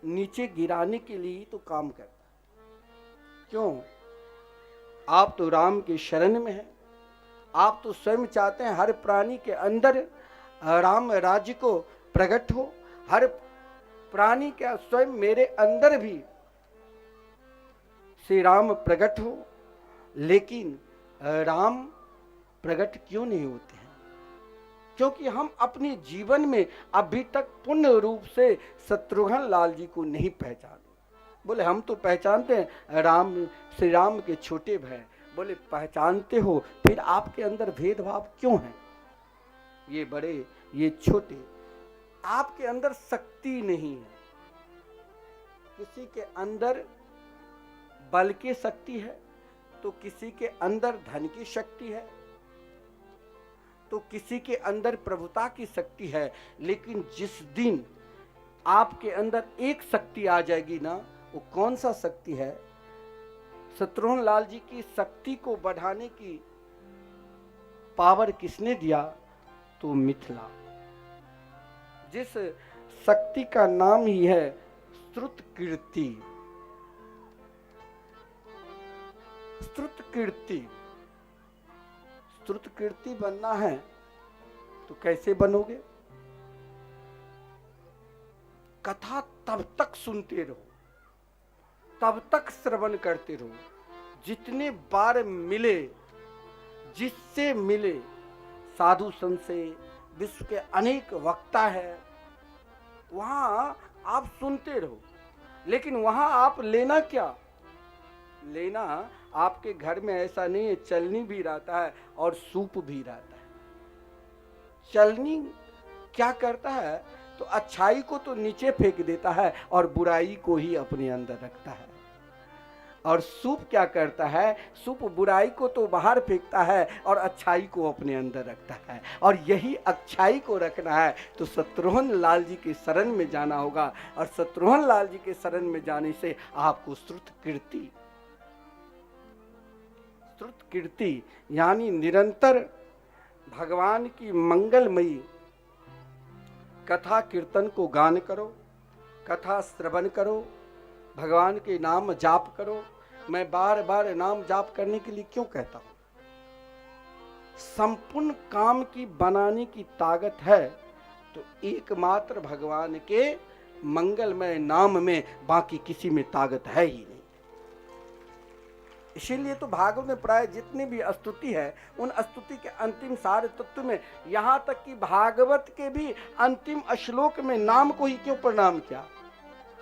नीचे गिराने के लिए तो काम करता है। क्यों? आप तो राम के शरण में हैं, आप तो स्वयं चाहते हैं हर प्राणी के अंदर राम राज्य को प्रकट हो, हर प्राणी के स्वयं मेरे अंदर भी श्री राम प्रकट हो, लेकिन राम प्रकट क्यों नहीं होते हैं? क्योंकि हम अपने जीवन में अभी तक पूर्ण रूप से शत्रुघ्न लाल जी को नहीं पहचाने। बोले हम तो पहचानते हैं राम, श्री राम के छोटे भाई। बोले पहचानते हो, फिर आपके अंदर भेदभाव क्यों है? ये बड़े, ये छोटे, आपके अंदर शक्ति नहीं है। किसी के अंदर बल की शक्ति है, तो किसी के अंदर धन की शक्ति है, तो किसी के अंदर प्रभुता की शक्ति है। लेकिन जिस दिन आपके अंदर एक शक्ति आ जाएगी ना, वो कौन सा शक्ति है? शत्रुघ्न लाल जी की शक्ति को बढ़ाने की पावर किसने दिया? तो मिथिला। जिस शक्ति का नाम ही है श्रुत कीर्ति। श्रुत कीर्ति, श्रुत कीर्ति बनना है तो कैसे बनोगे? कथा तब तक सुनते रहो, तब तक श्रवण करते रहो, जितने बार मिले, जिससे मिले, साधु संत से, विश्व के अनेक वक्ता है, वहां आप सुनते रहो। लेकिन वहां आप लेना क्या? लेना आपके घर में ऐसा नहीं है, चलनी भी रहता है और सूप भी रहता है। चलनी क्या करता है? तो अच्छाई को तो नीचे फेंक देता है और बुराई को ही अपने अंदर रखता है। और सूप क्या करता है? सूप बुराई को तो बाहर फेंकता है और अच्छाई को अपने अंदर रखता है। और यही अच्छाई को रखना है तो शत्रुघ्न लाल जी के शरण में जाना होगा। और शत्रुघ्न लाल जी के शरण में जाने से आपको श्रुत कीर्ति, श्रुत कीर्ति यानी निरंतर भगवान की मंगलमयी कथा कीर्तन को गान करो, कथा श्रवण करो, भगवान के नाम जाप करो। मैं बार बार नाम जाप करने के लिए क्यों कहता हूं? संपूर्ण काम की बनाने की ताकत है तो एकमात्र भगवान के मंगलमय नाम में, बाकी किसी में ताकत है ही नहीं। इसीलिए तो भागवत में प्राय जितनी भी स्तुति है, उन स्तुति के अंतिम सार तत्व में, यहां तक कि भागवत के भी अंतिम श्लोक में नाम को ही क्यों प्रणाम किया?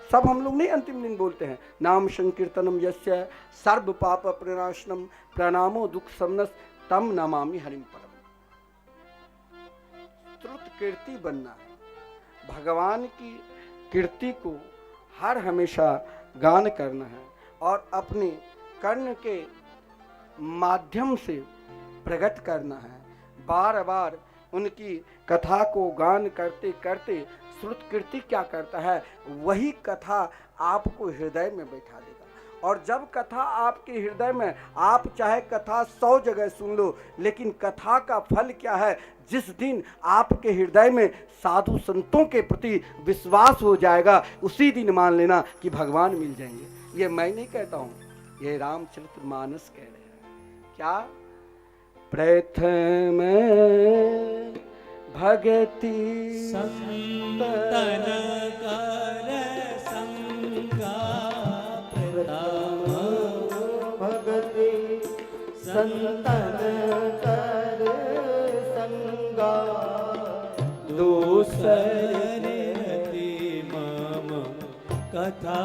सब हम लोग नहीं अंतिम दिन बोलते हैं, नाम संकीर्तनम यस्य सर्व पाप प्रणाशनम प्रणामो दुख समनस तम नमामि हरिम परम। श्रुत कीर्ति बनना है, भगवान की कीर्ति को हर हमेशा गान करना है और अपने कर्ण के माध्यम से प्रकट करना है। बार बार उनकी कथा को गान करते करते श्रुत कीर्ति क्या करता है, वही कथा आपको हृदय में बैठा देगा। और जब कथा आपके हृदय में, आप चाहे कथा 100 जगह सुन लो, लेकिन कथा का फल क्या है, जिस दिन आपके हृदय में साधु संतों के प्रति विश्वास हो जाएगा, उसी दिन मान लेना कि भगवान मिल जाएंगे। ये मैं नहीं कहता हूँ, ये रामचरितमानस कह रहे हैं। क्या? प्रथम भगति संतन कर संगा, प्रथम भगति संतन कर संगा, दूसर रति मम कथा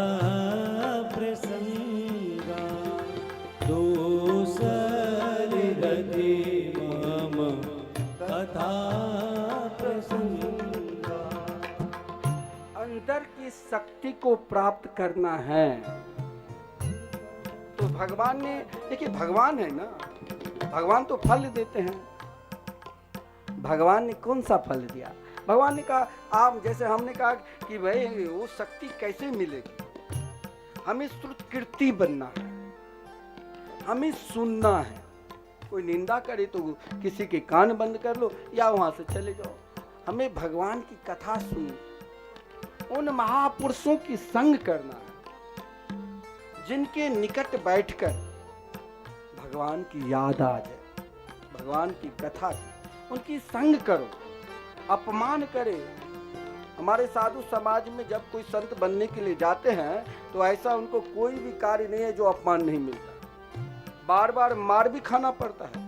प्रसंगा, दूसर रति मम कथा प्रसंगा। अंदर की शक्ति को प्राप्त करना है तो भगवान ने, देखिए भगवान है ना, भगवान तो फल देते हैं। भगवान ने कौन सा फल दिया? भगवान ने कहा, आप जैसे हमने कहा कि भाई वो शक्ति कैसे मिलेगी, हमें श्रुत कीर्ति बनना है, हमें सुनना है। कोई निंदा करे तो किसी के कान बंद कर लो या वहां से चले जाओ। हमें भगवान की कथा सुननी, उन महापुरुषों की संग करना है जिनके निकट बैठकर भगवान की याद आ जाए, भगवान की कथा की, उनकी संग करो, अपमान करे। हमारे साधु समाज में जब कोई संत बनने के लिए जाते हैं तो ऐसा उनको कोई भी कार्य नहीं है जो अपमान नहीं मिलता, बार बार मार भी खाना पड़ता है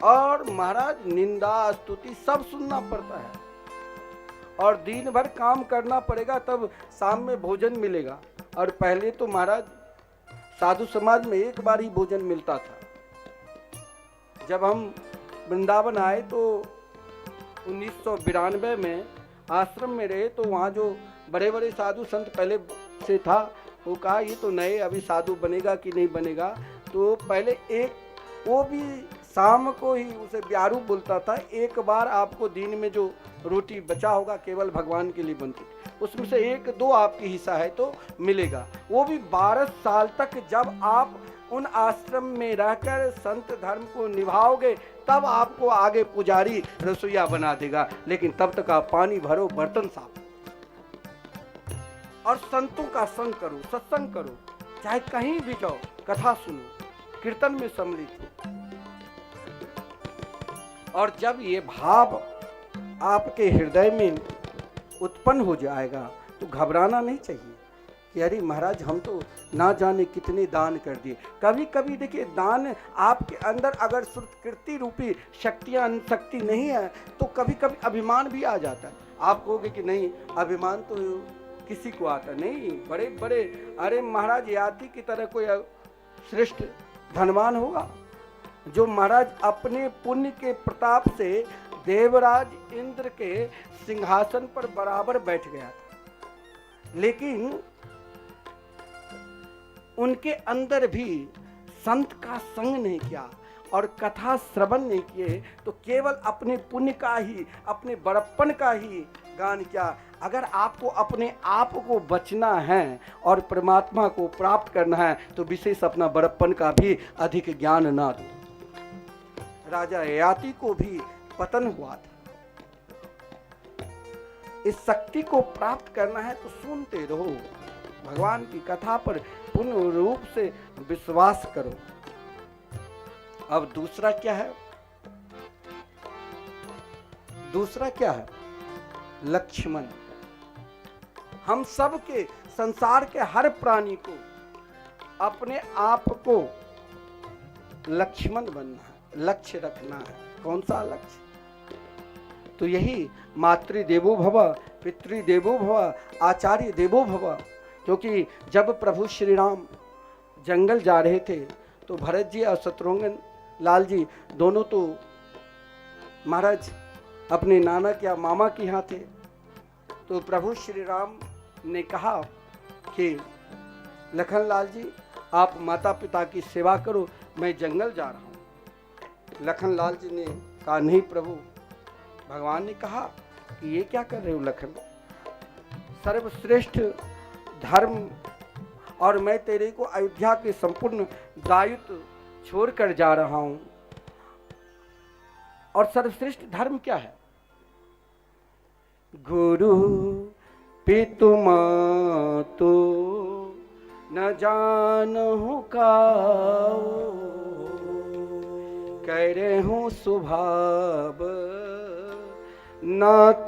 और महाराज निंदा स्तुति सब सुनना पड़ता है और दिन भर काम करना पड़ेगा, तब शाम में भोजन मिलेगा। और पहले तो महाराज साधु समाज में एक बार ही भोजन मिलता था। जब हम वृंदावन आए तो 1992 में आश्रम में रहे तो वहाँ जो बड़े बड़े साधु संत पहले से था, वो कहा ये तो नए अभी साधु बनेगा कि नहीं बनेगा। तो पहले एक, वो भी शाम को ही उसे ब्यारू बोलता था, एक बार आपको दिन में जो रोटी बचा होगा केवल भगवान के लिए बनती, उसमें से 1-2 आपकी हिस्सा है तो मिलेगा। वो भी 12 साल तक जब आप उन आश्रम में रहकर संत धर्म को निभाओगे तब आपको आगे पुजारी रसोईया बना देगा, लेकिन तब तक आप पानी भरो, बर्तन साफ और संतों का संग करो, सत्संग करो, चाहे कहीं भी जाओ, कथा सुनो, कीर्तन में सम्मिलित हो। और जब ये भाव आपके हृदय में उत्पन्न हो जाएगा तो घबराना नहीं चाहिए कि अरे महाराज हम तो ना जाने कितने दान कर दिए। कभी कभी देखिए दान आपके अंदर अगर श्रुतकीर्ति रूपी शक्ति नहीं है तो कभी कभी अभिमान भी आ जाता है। आप कहोगे कि नहीं अभिमान तो किसी को आता नहीं, बड़े बड़े, अरे महाराज याति की तरह कोई श्रेष्ठ धनवान होगा जो महाराज अपने पुण्य के प्रताप से देवराज इंद्र के सिंहासन पर बराबर बैठ गया था, लेकिन उनके अंदर भी संत का संग नहीं किया और कथा श्रवण नहीं किए तो केवल अपने पुण्य का ही, अपने बड़प्पन का ही गान किया। अगर आपको अपने आप को बचना है और परमात्मा को प्राप्त करना है तो विशेष अपना बड़प्पन का भी अधिक ज्ञान ना दो। राजा ययाति को भी पतन हुआ था। इस शक्ति को प्राप्त करना है तो सुनते रहो, भगवान की कथा पर पूर्ण रूप से विश्वास करो। अब दूसरा क्या है? दूसरा क्या है? लक्ष्मण। हम सब के संसार के हर प्राणी को अपने आप को लक्ष्मण बनना है, लक्ष्य रखना है। कौन सा लक्ष्य? तो यही मातृदेवो भव, पितृदेवो भव, आचार्य देवो भव। क्योंकि जब प्रभु श्री राम जंगल जा रहे थे तो भरत जी और शत्रुघ्न लाल जी दोनों तो महाराज अपने नाना के या मामा के यहाँ थे। तो प्रभु श्री राम ने कहा कि लखनलाल जी आप माता पिता की सेवा करो, मैं जंगल जा रहा हूँ। लखनलाल जी ने कहा नहीं प्रभु। भगवान ने कहा कि ये क्या कर रहे हो लखन, सर्वश्रेष्ठ धर्म और मैं तेरे को अयोध्या के संपूर्ण दायित्व छोड़कर जा रहा हूं, और सर्वश्रेष्ठ धर्म क्या है? गुरु पितु मातु न जानहु काऊ, कह रहे हूँ स्वभाव नाथ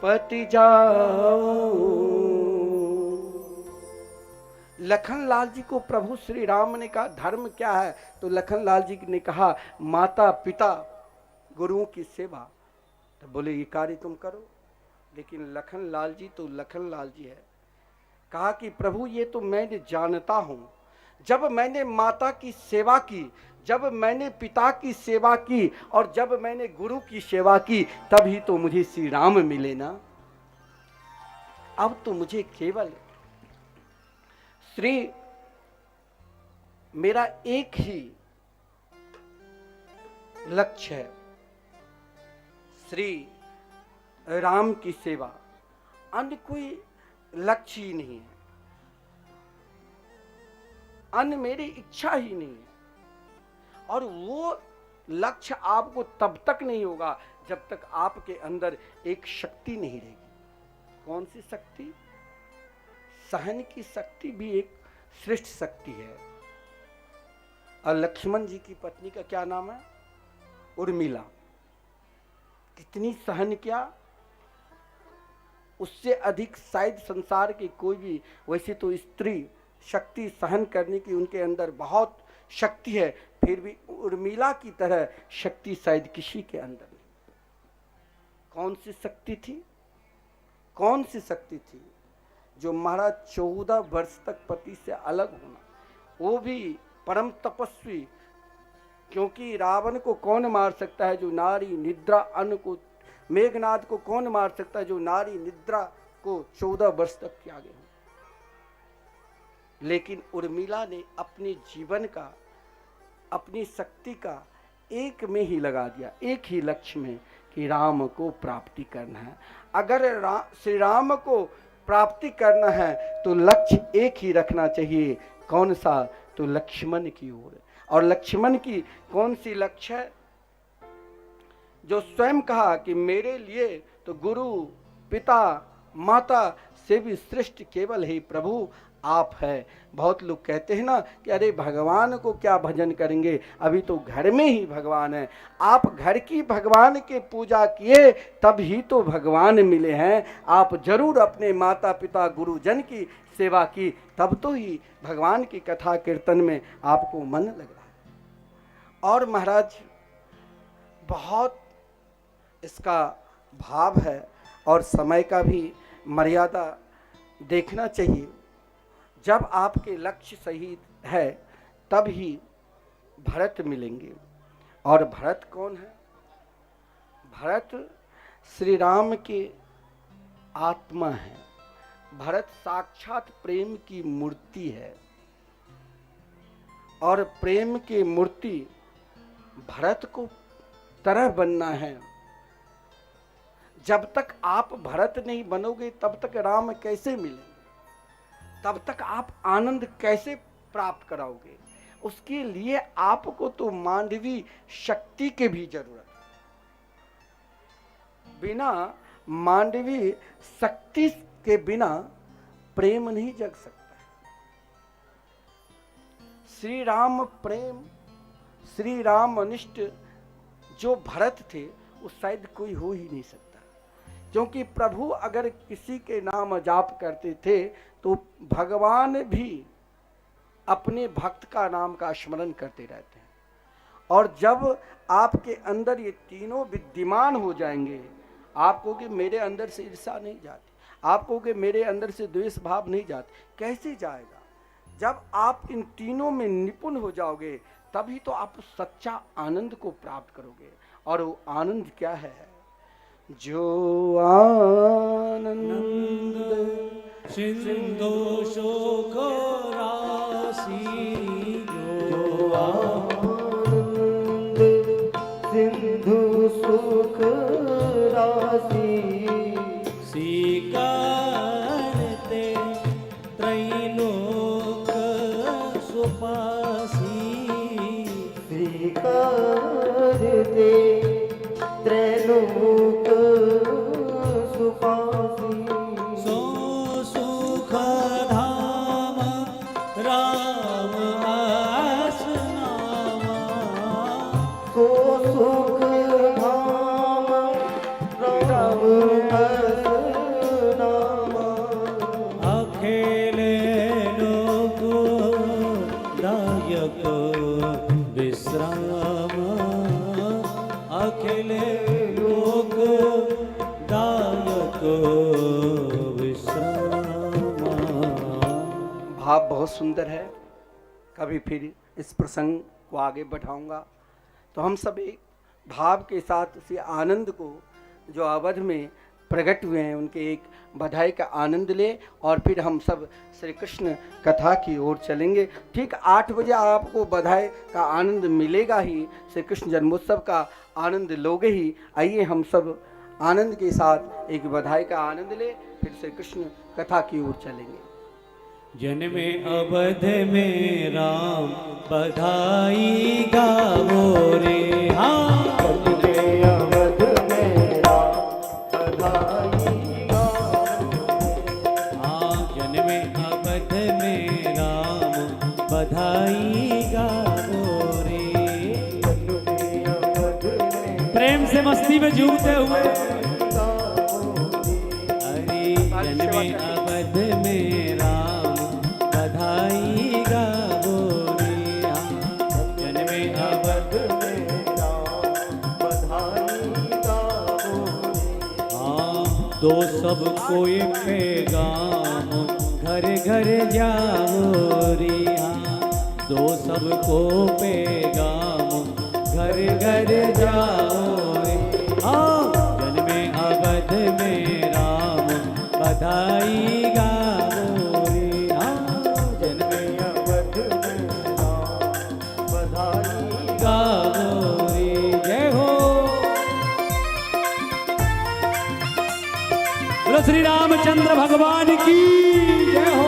पति जाओ। लखनलाल जी को प्रभु श्री राम ने कहा धर्म क्या है, तो लखनलाल जी ने कहा माता पिता गुरुओं की सेवा। तो बोले ये कार्य तुम करो। लेकिन लखनलाल जी तो लखनलाल जी है। कहा कि प्रभु ये तो मैं जानता हूं, जब मैंने माता की सेवा की, जब मैंने पिता की सेवा की और जब मैंने गुरु की सेवा की, तभी तो मुझे श्री राम मिले ना। अब तो मुझे केवल श्री मेरा एक ही लक्ष्य है, श्री राम की सेवा, अन्य कोई लक्ष्य ही नहीं है, अन्य मेरी इच्छा ही नहीं है। और वो लक्ष्य आपको तब तक नहीं होगा जब तक आपके अंदर एक शक्ति नहीं रहेगी। कौन सी शक्ति? सहन की शक्ति भी एक श्रेष्ठ शक्ति है। और लक्ष्मण जी की पत्नी का क्या नाम है? उर्मिला। कितनी सहन किया, उससे अधिक शायद संसार की कोई भी, वैसे तो स्त्री शक्ति सहन करने की उनके अंदर बहुत शक्ति है, फिर भी उर्मिला की तरह शक्ति शायद किसी के अंदर नहीं। कौन सी शक्ति थी? कौन सी शक्ति थी? जो महाराज 14 वर्ष तक पति से अलग होना, वो भी परम तपस्वी। क्योंकि रावण को कौन मार सकता है? जो नारी निद्रा अन्न को, मेघनाद को कौन मार सकता है? जो नारी निद्रा को 14 वर्ष तक त्यागे हैं। लेकिन उर्मिला ने अपने जीवन का, अपनी शक्ति का एक में ही लगा दिया, एक ही लक्ष्य में, कि राम को प्राप्ति करना है। अगर श्री राम को प्राप्ति करना है तो लक्ष्य एक ही रखना चाहिए। कौन सा? तो लक्ष्मण की ओर। और लक्ष्मण की कौन सी लक्ष्य है? जो स्वयं कहा कि मेरे लिए तो गुरु पिता माता से भी श्रेष्ठ केवल ही प्रभु आप है। बहुत लोग कहते हैं ना कि अरे भगवान को क्या भजन करेंगे, अभी तो घर में ही भगवान है। आप घर की भगवान के पूजा किए तब ही तो भगवान मिले हैं। आप जरूर अपने माता पिता गुरुजन की सेवा की, तब तो ही भगवान की कथा कीर्तन में आपको मन लग रहा है। और महाराज बहुत इसका भाव है और समय का भी मर्यादा देखना चाहिए। जब आपके लक्ष्य सही है तब ही भरत मिलेंगे। और भरत कौन है? भरत श्री राम के आत्मा है। भरत साक्षात प्रेम की मूर्ति है। और प्रेम की मूर्ति भरत को तरह बनना है। जब तक आप भरत नहीं बनोगे तब तक राम कैसे मिलेंगे? तब तक आप आनंद कैसे प्राप्त कराओगे? उसके लिए आपको तो मांडवी शक्ति की भी जरूरत है। बिना मांडवी शक्ति के बिना प्रेम नहीं जग सकता। श्री राम प्रेम, श्री राम अनिष्ट जो भरत थे वो शायद कोई हो ही नहीं सकता। क्योंकि प्रभु अगर किसी के नाम जाप करते थे तो भगवान भी अपने भक्त का नाम का स्मरण करते रहते हैं। और जब आपके अंदर ये तीनों विद्यमान हो जाएंगे, आप कहोगे मेरे अंदर से ईर्ष्या नहीं जाती, आप कहोगे मेरे अंदर से द्वेष भाव नहीं जाती। कैसे जाएगा? जब आप इन तीनों में निपुण हो जाओगे तभी तो आप सच्चा आनंद को प्राप्त करोगे। और वो आनंद क्या है? जो आनंद सिंधु शोक राशि जो आनंद सिंधु सुख राशि स्वीकारते त्रैलोक सुपासी स्वीकारते त्रैलोक सुपासी सो सुख धाम राम आसनामा सो सुख धाम राम असनामा अखेले लोक दायक विश्राम अखेले लोक दायक विश्राम। भाव बहुत सुंदर है। कभी फिर इस प्रसंग को आगे बढ़ाऊंगा तो हम सब एक भाव के साथ उसी आनंद को जो अवध में प्रकट हुए हैं उनके एक बधाई का आनंद ले और फिर हम सब श्री कृष्ण कथा की ओर चलेंगे। ठीक 8 बजे आपको बधाई का आनंद मिलेगा ही, श्री कृष्ण जन्मोत्सव का आनंद लोगे ही। आइए हम सब आनंद के साथ एक बधाई का आनंद ले फिर श्री कृष्ण कथा की ओर चलेंगे। जन्मे अवध में राम बधाई गावो रे हाँ जन्मे अवध में राम बधाई हाँ जन्मे अवध में राम बधाई गावो रे। प्रेम से मस्ती में झूमते हुए अरे जन्मे अवध में राम बधाई गावो रे हाँ जन्मे अवध में राम बधाई गावो हाँ दो सब कोई पैगाम घर घर जाओ रे हाँ दो सब को पैगाम घर घर जाओ रे हाँ जन्मे अवध में राम बधाई गाओ रे हाँ जन्मे अवध में राम बधाई गाओ रे जय हो बोलो श्री रामचंद्र भगवान की जय हो।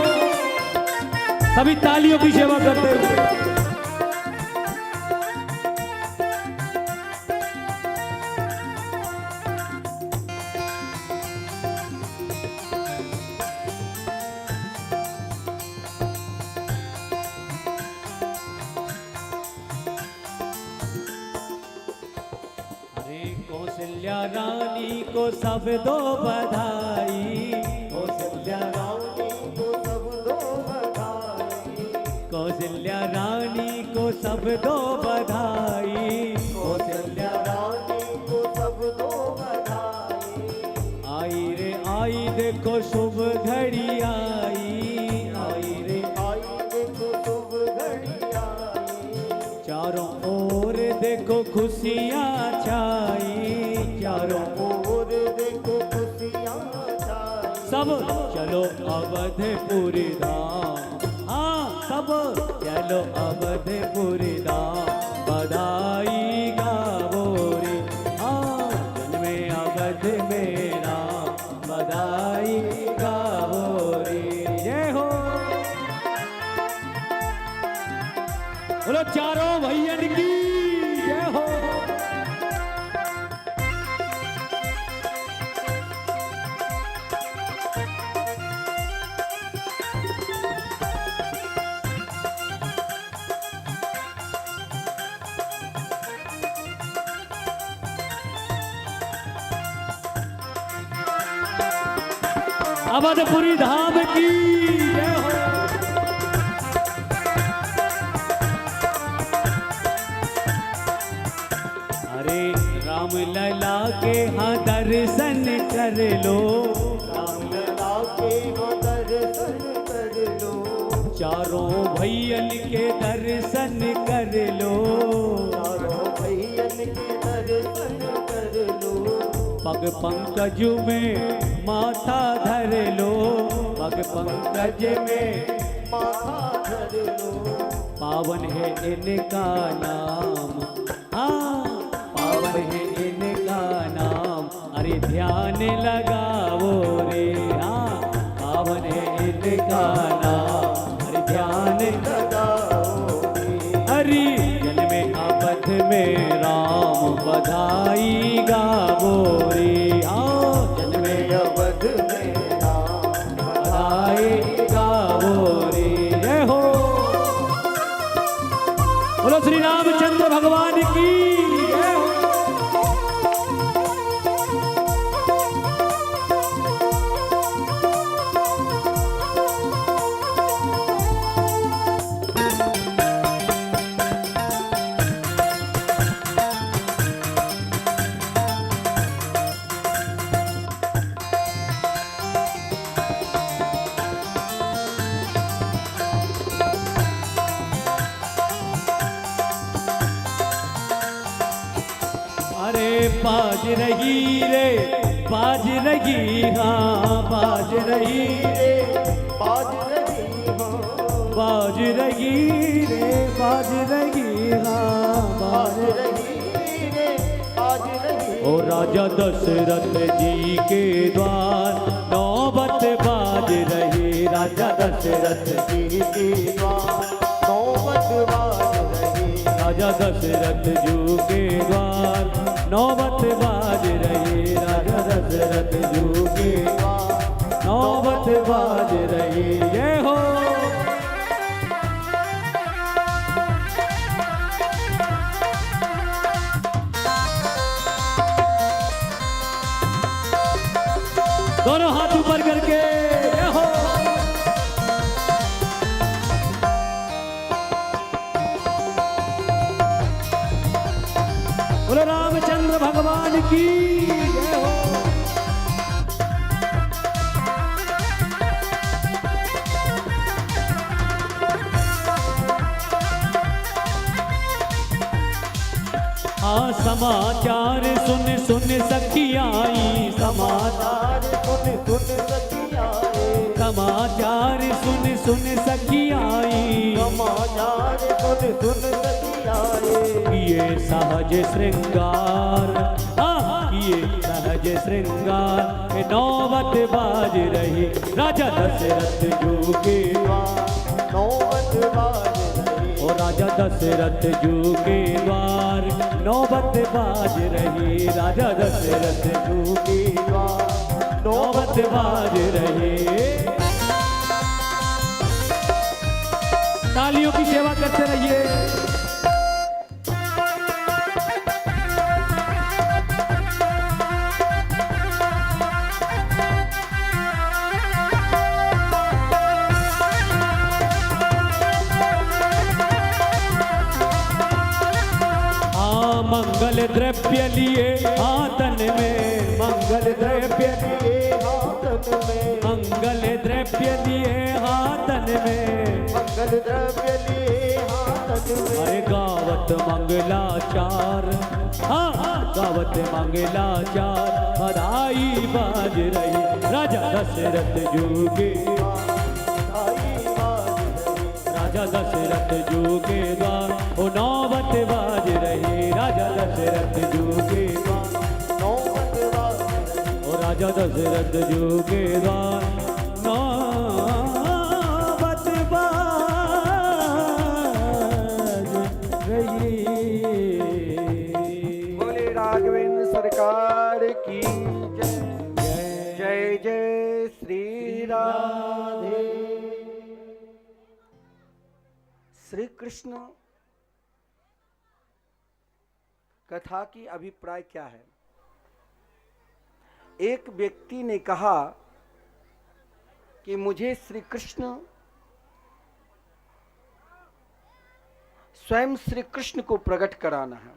सभी तालियों की सेवा करते हुए अरे कौशल्या रानी को सब दो बधाई कौशल्या रानी को सब दो बधाई कौशल्या रानी को सब दो बधाई कौशल्या रानी को सब दो बधाई आई रे आई देखो शुभ घड़ी आई रे आई देखो शुभ घड़ी आई चारों ओर देखो खुशियाँ छाई चारों और देखो खुशियाँ छाई सब चलो अवधपुरी धाम हाँ सब चलो अवधपुरी धाम बधाई गावो रे हाँ जन्मे अवध में राम बधाई गावो रे जय हो। बोलो चारों भैयन की जय हो। अवधपुरी धाम की जय हो। अरे राम लला के हाँ दर्शन कर लो राम लला के हो दर्शन कर लो चारों भैयन के दर्शन कर लो चारों भैयन के दर्शन कर लो पग पग पंकज में माथा धर लो, पग पंकज में माथा धर लो, पावन है इनका नाम, हाँ पावन है इनका नाम, अरे ध्यान लगाओ रे, हाँ पावन है इनका नाम, अरे ध्यान लगाओ रे। हरि जन में अवध में राम बधाई गावो रे, हाँ जन में अवध में राम बधाई गावो रे। जय हो, बोलो श्री रामचंद्र भगवान की जय हो। अरे बाज रही रे, बाज रही, हाँ बाज रही रे, बाज रही हो, बाज रही रे, बाज रही, हाँ बाज बाज रही रे, बाज रही। ओ राजा दशरथ जी के द्वार नौबत बाज रही, राजा दशरथ जी की द्वार नौबत बाज रही, राजा दशरथ जी के द्वार नौबत बाज रही, राजा दशरथ जी के द्वार नौबत बाज रही। जय हो, दोनों हाथ ऊपर करके जय हो। बोलो रामचंद्र भगवान की जय हो। हाँ समाचार सुन सुन सखियाई, समाचार सुन सखियाए, समाचार सुन सुन सखियाई, समाचार सुन सखियाए, किए सहज श्रृंगार, हाँ किए सहज श्रृंगार, नौबत बाज रही, राजा दशरथ जी के द्वार नौबत बाज रही, ओ राजा दशरथ जी के द्वार नौबत बाज रही, राजा दशरथ जी के द्वार नौबत बाज रही। तालियों की सेवा करते रहिए। मंगल द्रव्य लिए हाथन में, मंगल द्रव्य लिए हाथन में, मंगल द्रव्य लिए हाथन में, मंगल द्रव्य लिए हाथन में, अरे गावत मंगलाचार, हाँ गावत मंगलाचार, बधाई बाज रही, राजा दशरथ जी के राजा दशरथ जी के द्वार ओ नौबत बाज रही, राजा दशरथ जी के द्वार नौबत बाज रही, ओ राजा दशरथ जी के द्वार नौबत बाज रही। बोले राघवेंद्र सरकार की जय। जय जय श्री राधे। श्री कृष्ण कथा की अभिप्राय क्या है? एक व्यक्ति ने कहा कि मुझे श्री कृष्ण स्वयं श्री कृष्ण को प्रकट कराना है।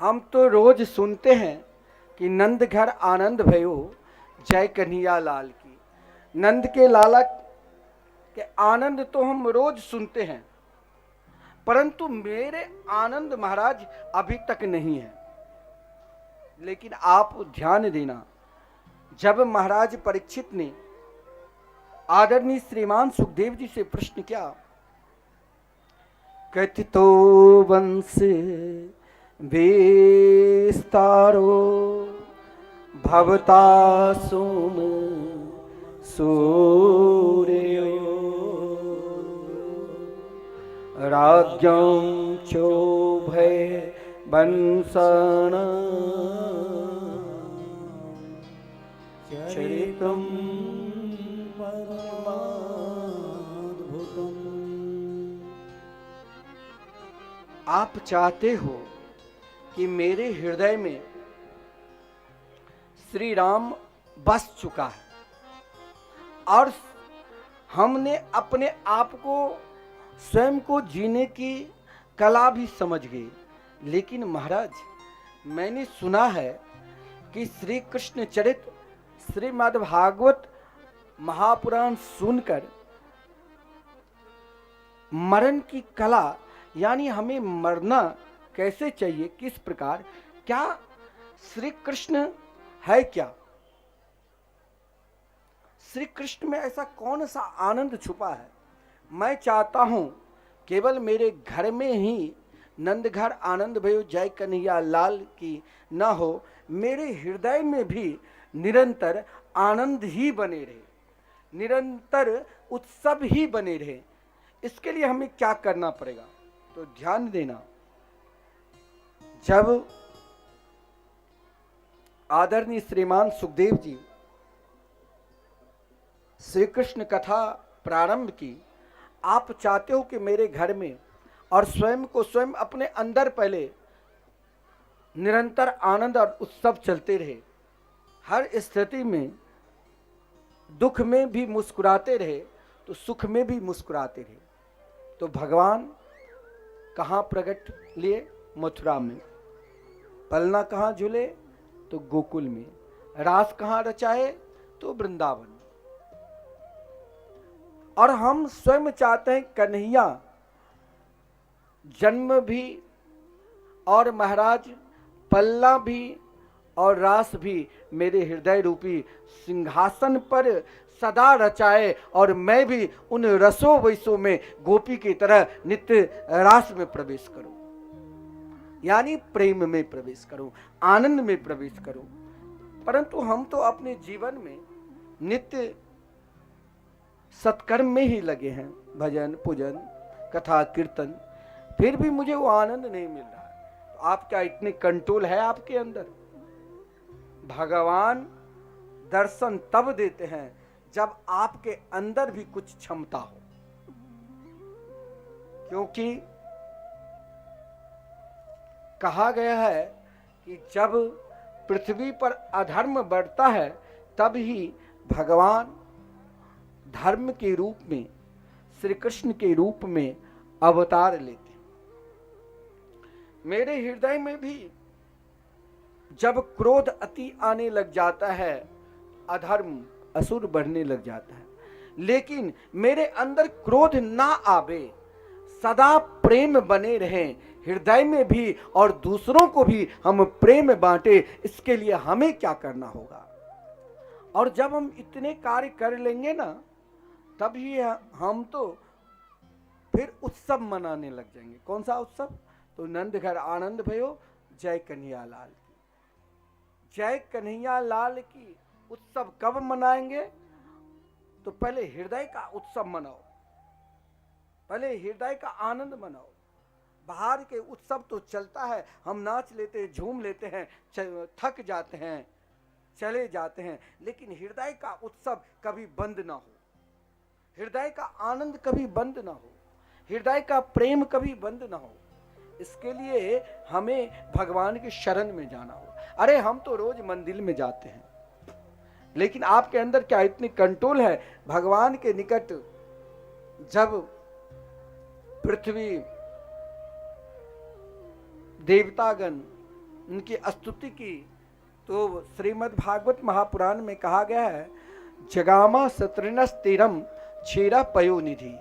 हम तो रोज सुनते हैं कि नंद घर आनंद भयो जय कन्हैया लाल की। नंद के लाला के आनंद तो हम रोज सुनते हैं, परंतु मेरे आनंद महाराज अभी तक नहीं है। लेकिन आप ध्यान देना, जब महाराज परीक्षित ने आदरणीय श्रीमान सुखदेव जी से प्रश्न किया, कथितो वंश विस्तारो भवता सोम सूर्यो राज्ञं चोभय वंशन चरितम् आप चाहते हो कि मेरे हृदय में श्री राम बस चुका है और हमने अपने आप को स्वयं को जीने की कला भी समझ गए। लेकिन महाराज, मैंने सुना है कि श्री कृष्ण चरित श्रीमद् भागवत महापुराण सुनकर मरण की कला, यानी हमें मरना कैसे चाहिए, किस प्रकार, क्या श्री कृष्ण है क्या? श्री कृष्ण में ऐसा कौन सा आनंद छुपा है? मैं चाहता हूं केवल मेरे घर में ही नंद घर आनंद भयो जय कन्हैया लाल की न हो, मेरे हृदय में भी निरंतर आनंद ही बने रहे, निरंतर उत्सव ही बने रहे। इसके लिए हमें क्या करना पड़ेगा? तो ध्यान देना, जब आदरणीय श्रीमान सुखदेव जी श्री कृष्ण कथा प्रारंभ की, आप चाहते हो कि मेरे घर में और स्वयं को स्वयं अपने अंदर पहले निरंतर आनंद और उत्सव चलते रहे, हर स्थिति में दुख में भी मुस्कुराते रहे तो सुख में भी मुस्कुराते रहे। तो भगवान कहाँ प्रकट लिए? मथुरा में। पलना कहाँ झूले? तो गोकुल में। रास कहाँ रचाए? तो वृंदावन। और हम स्वयं चाहते हैं कन्हैया जन्म भी और महाराज पल्ला भी और रास भी मेरे हृदय रूपी सिंहासन पर सदा रचाए और मैं भी उन रसों वैसों में गोपी की तरह नित्य रास में प्रवेश करूं, यानी प्रेम में प्रवेश करूं, आनंद में प्रवेश करूं। परंतु हम तो अपने जीवन में नित्य सत्कर्म में ही लगे हैं, भजन पूजन कथा कीर्तन, फिर भी मुझे वो आनंद नहीं मिल रहा है। तो आप क्या इतने कंट्रोल है आपके अंदर? भगवान दर्शन तब देते हैं जब आपके अंदर भी कुछ क्षमता हो, क्योंकि कहा गया है कि जब पृथ्वी पर अधर्म बढ़ता है तब ही भगवान धर्म के रूप में, श्री कृष्ण के रूप में अवतार लेते। मेरे हृदय में भी जब क्रोध अति आने लग जाता है, अधर्म असुर बढ़ने लग जाता है, लेकिन मेरे अंदर क्रोध ना आवे, सदा प्रेम बने रहे हृदय में भी और दूसरों को भी हम प्रेम बांटे। इसके लिए हमें क्या करना होगा? और जब हम इतने कार्य कर लेंगे ना, तभी हम तो फिर उत्सव मनाने लग जाएंगे। कौन सा उत्सव? तो नंद घर आनंद भयो जय कन्हैया लाल की। जय कन्हैया लाल की उत्सव कब मनाएंगे? तो पहले हृदय का उत्सव मनाओ, पहले हृदय का आनंद मनाओ। बाहर के उत्सव तो चलता है, हम नाच लेते हैं, झूम लेते हैं, थक जाते हैं, चले जाते हैं, लेकिन हृदय का उत्सव कभी बंद ना हो, हृदय का आनंद कभी बंद ना हो, हृदय का प्रेम कभी बंद ना हो। इसके लिए हमें भगवान की शरण में जाना हो। अरे हम तो रोज मंदिर में जाते हैं, लेकिन आपके अंदर क्या इतनी कंट्रोल है? भगवान के निकट जब पृथ्वी देवतागण उनकी स्तुति की, तो श्रीमद् भागवत महापुराण में कहा गया है, जगामा सत्रिनस तीरम क्षीरा पयो निधि।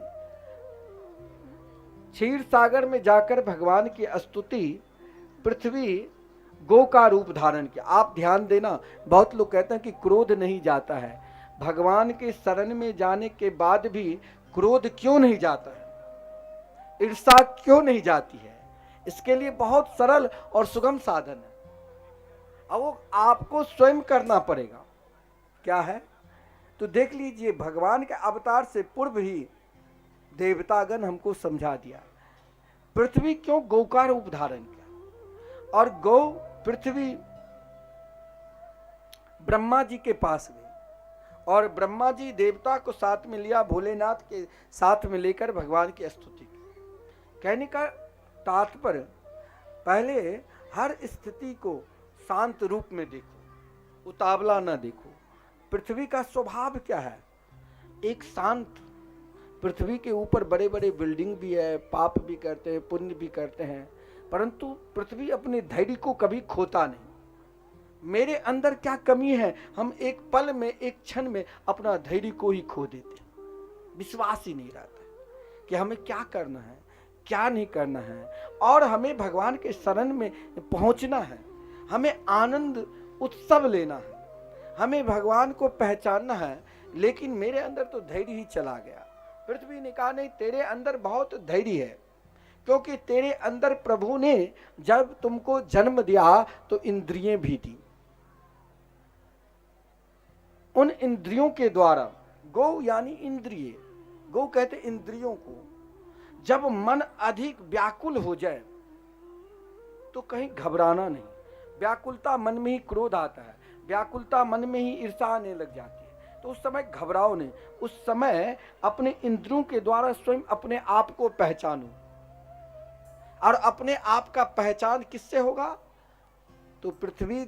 क्षीर सागर में जाकर भगवान की स्तुति पृथ्वी गो का रूप धारण किया। आप ध्यान देना, बहुत लोग कहते हैं कि क्रोध नहीं जाता है। भगवान के शरण में जाने के बाद भी क्रोध क्यों नहीं जाता है, ईर्ष्या क्यों नहीं जाती है? इसके लिए बहुत सरल और सुगम साधन है। अब वो आपको स्वयं करना पड़ेगा। क्या है? तो देख लीजिए, भगवान के अवतार से पूर्व ही देवतागण हमको समझा दिया पृथ्वी क्यों गौ का रूप धारण किया। और गौ पृथ्वी ब्रह्मा जी के पास गई और ब्रह्मा जी देवता को साथ में लिया, भोलेनाथ के साथ में लेकर भगवान की स्तुति की। कहने का तात्पर्य, पहले हर स्थिति को शांत रूप में देखो, उतावला ना देखो। पृथ्वी का स्वभाव क्या है? एक शांत। पृथ्वी के ऊपर बड़े बड़े बिल्डिंग भी है, पाप भी करते हैं, पुण्य भी करते हैं, परंतु पृथ्वी अपने धैर्य को कभी खोता नहीं। मेरे अंदर क्या कमी है, हम एक पल में, एक क्षण में अपना धैर्य को ही खो देते हैं। विश्वास ही नहीं रहता कि हमें क्या करना है, क्या नहीं करना है, और हमें भगवान के शरण में पहुंचना है। हमें आनंद उत्सव लेना है, हमें भगवान को पहचानना है। लेकिन मेरे अंदर तो धैर्य ही चला गया। पृथ्वी ने कहा, नहीं, तेरे अंदर बहुत धैर्य है, क्योंकि तेरे अंदर प्रभु ने जब तुमको जन्म दिया तो इंद्रियें भी दी। उन इंद्रियों के द्वारा, गौ यानी इंद्रिय, गौ कहते इंद्रियों को, जब मन अधिक व्याकुल हो जाए तो कहीं घबराना नहीं। व्याकुलता मन में ही क्रोध आता है, व्याकुलता मन में ही ईर्ष्या आने लग जाती है, तो उस समय घबराओ नहीं। उस समय अपने इंद्रियों के द्वारा स्वयं अपने आप को पहचानो। और अपने आप का पहचान किससे होगा? तो पृथ्वी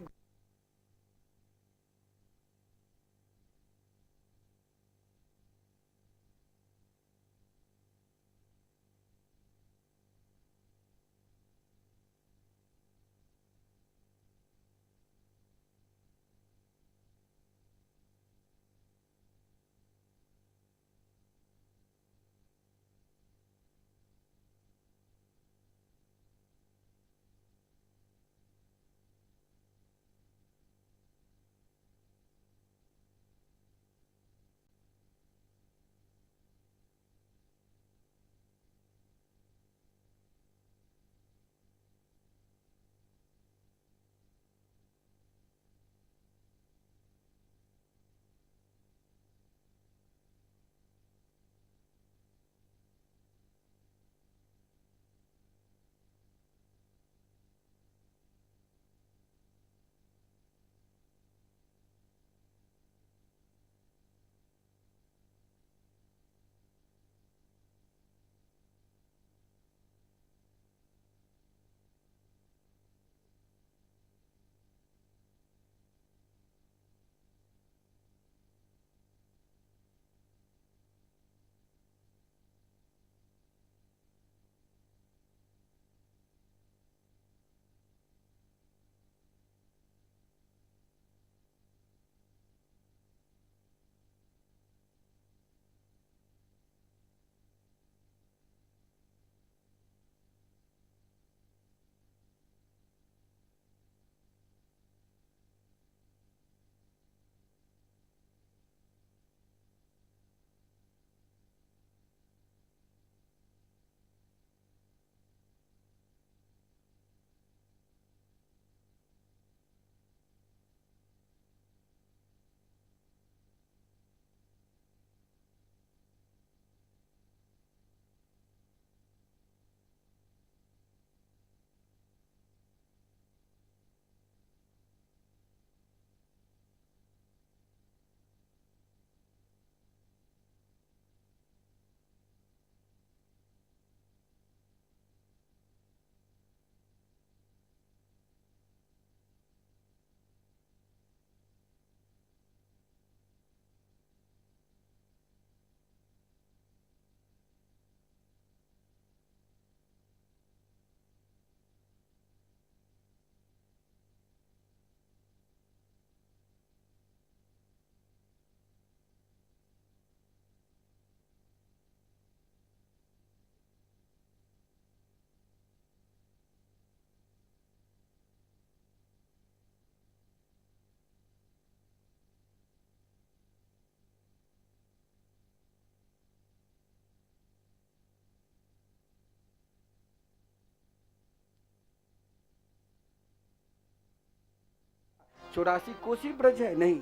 84 कोसी ब्रज है? नहीं।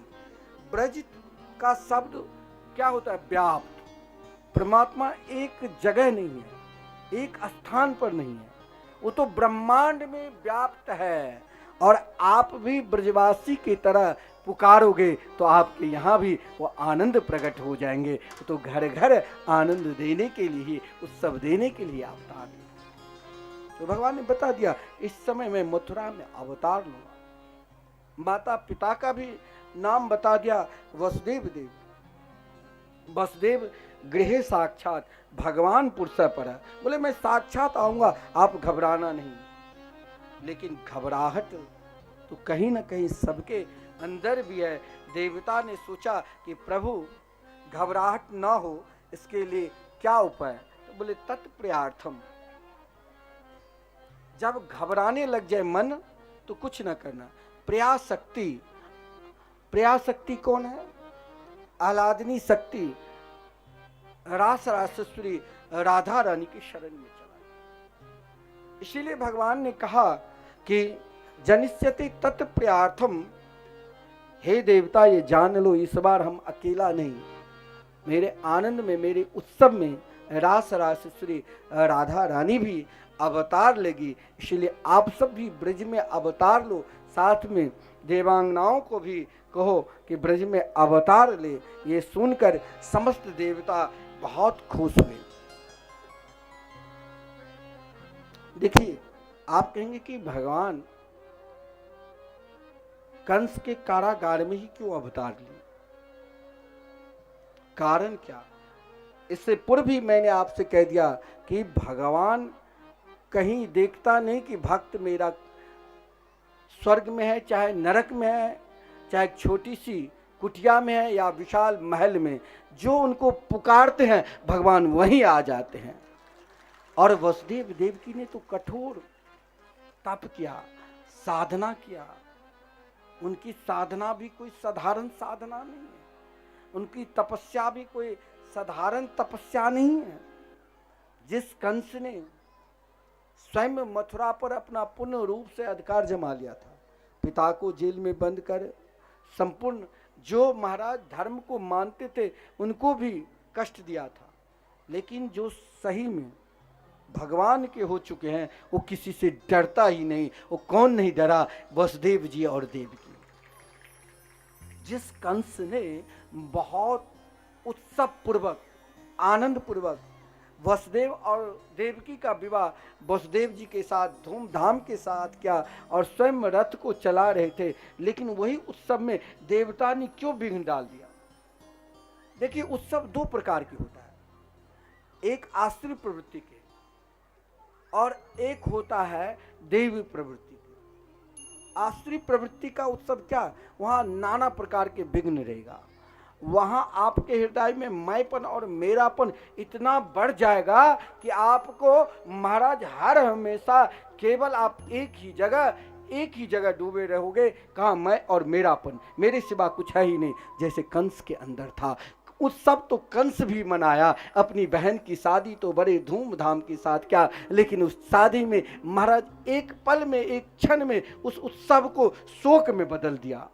ब्रज का शब्द क्या होता है? व्याप्त। परमात्मा एक जगह नहीं है, एक स्थान पर नहीं है, वो तो ब्रह्मांड में व्याप्त है। और आप भी ब्रजवासी की तरह पुकारोगे तो आपके यहाँ भी वो आनंद प्रकट हो जाएंगे। तो घर घर आनंद देने के लिए, उत्सव देने के लिए अवतार लिया। तो भगवान ने बता दिया इस समय मैं मथुरा में अवतार लूंगा। माता पिता का भी नाम बता दिया, वसुदेव देव। वसुदेव गृह साक्षात भगवान पुरुष पर है। बोले मैं साक्षात आऊंगा, आप घबराना नहीं। लेकिन घबराहट तो कहीं ना कहीं सबके अंदर भी है। देवता ने सोचा कि प्रभु घबराहट ना हो, इसके लिए क्या उपाय? तो बोले तत्प्रयार्थम। जब घबराने लग जाए मन तो कुछ ना करना, प्रयास शक्ति। प्रयास शक्ति कौन है? आह्लादनी शक्ति रास रासेश्वरी राधा रानी की शरण में चला। इसीलिए भगवान ने कहा कि जनिष्यति तत्प्रयार्थम। हे देवता ये जान लो, इस बार हम अकेला नहीं, मेरे आनंद में, मेरे उत्सव में रास रासेश्वरी राधा रानी भी अवतार लेगी। इसलिए आप सब भी ब्रज में अवतार लो। साथ में देवांगनाओं को भी कहो कि ब्रज में अवतार ले। ये सुनकर समस्त देवता बहुत खुश हुए। देखिए, आप कहेंगे कि भगवान कंस के कारागार में ही क्यों अवतार लिए? कारण क्या? इससे पूर्व भी मैंने आपसे कह दिया कि भगवान कहीं देखता नहीं कि भक्त मेरा स्वर्ग में है, चाहे नरक में है, चाहे छोटी सी कुटिया में है या विशाल महल में। जो उनको पुकारते हैं भगवान वहीं आ जाते हैं। और वसुदेव देवकी ने तो कठोर तप किया, साधना किया। उनकी साधना भी कोई साधारण साधना नहीं है, उनकी तपस्या भी कोई साधारण तपस्या नहीं है। जिस कंस ने स्वयं मथुरा पर अपना पूर्ण रूप से अधिकार जमा लिया था, पिता को जेल में बंद कर, संपूर्ण जो महाराज धर्म को मानते थे उनको भी कष्ट दिया था, लेकिन जो सही में भगवान के हो चुके हैं वो किसी से डरता ही नहीं। वो कौन नहीं डरा? वसुदेव जी और देवकी। जिस कंस ने बहुत उत्सव पूर्वक, आनंद पूर्वक वसुदेव और देवकी का विवाह वसुदेव जी के साथ धूमधाम के साथ किया और स्वयं रथ को चला रहे थे, लेकिन वही उत्सव में देवता ने क्यों विघ्न डाल दिया? देखिए, उत्सव दो प्रकार की होता है, एक आश्रय प्रवृत्ति के और एक होता है देवी प्रवृत्ति के। आश्रय प्रवृत्ति का उत्सव क्या? वहां नाना प्रकार के विघ्न रहेगा। वहां आपके हृदय में मैंपन और मेरापन इतना बढ़ जाएगा कि आपको महाराज हर हमेशा केवल आप एक ही जगह डूबे रहोगे। कहाँ? मैं और मेरापन, मेरे सिवा कुछ है ही नहीं, जैसे कंस के अंदर था। उत्सव तो कंस भी मनाया, अपनी बहन की शादी तो बड़े धूमधाम के साथ किया, लेकिन उस शादी में महाराज एक पल में, एक क्षण में उस उत्सव को शोक में बदल दिया।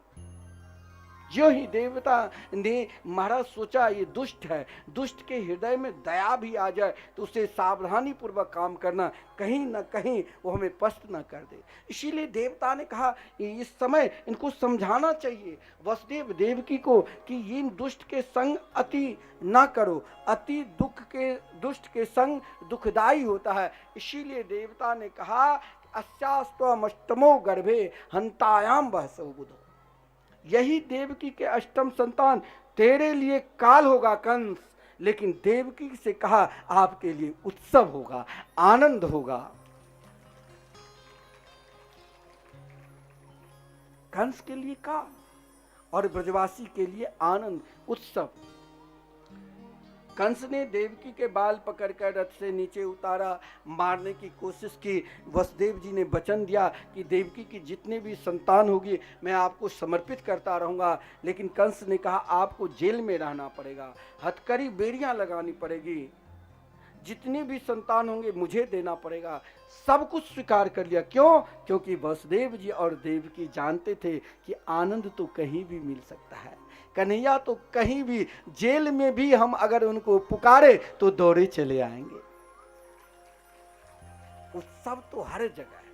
जो ही देवता ने महाराज सोचा ये दुष्ट है, दुष्ट के हृदय में दया भी आ जाए तो उसे सावधानी पूर्वक काम करना, कहीं ना कहीं वो हमें पस्त ना कर दे। इसीलिए देवता ने कहा इस समय इनको समझाना चाहिए वसुदेव देवकी को कि इन दुष्ट के संग अति ना करो, अति दुष्ट के संग दुखदाई होता है। इसीलिए देवता ने कहा अस्यास्त्वमष्टमो गर्भे हंतायाम बहसो बुधो। यही देवकी के अष्टम संतान तेरे लिए काल होगा कंस, लेकिन देवकी से कहा आपके लिए उत्सव होगा, आनंद होगा। कंस के लिए काल और ब्रजवासी के लिए आनंद, उत्सव। कंस ने देवकी के बाल पकड़कर रथ से नीचे उतारा, मारने की कोशिश की। वसुदेव जी ने वचन दिया कि देवकी की जितने भी संतान होगी मैं आपको समर्पित करता रहूँगा, लेकिन कंस ने कहा आपको जेल में रहना पड़ेगा, हथकड़ी बेड़ियाँ लगानी पड़ेगी। जितने भी संतान होंगे मुझे देना पड़ेगा। सब कुछ स्वीकार कर लिया। क्यों? क्योंकि वसुदेव जी और देवकी जानते थे कि आनंद तो कहीं भी मिल सकता है, कन्हैया तो कहीं भी, जेल में भी हम अगर उनको पुकारे तो दौड़े चले आएंगे। उत्सव तो हर जगह है,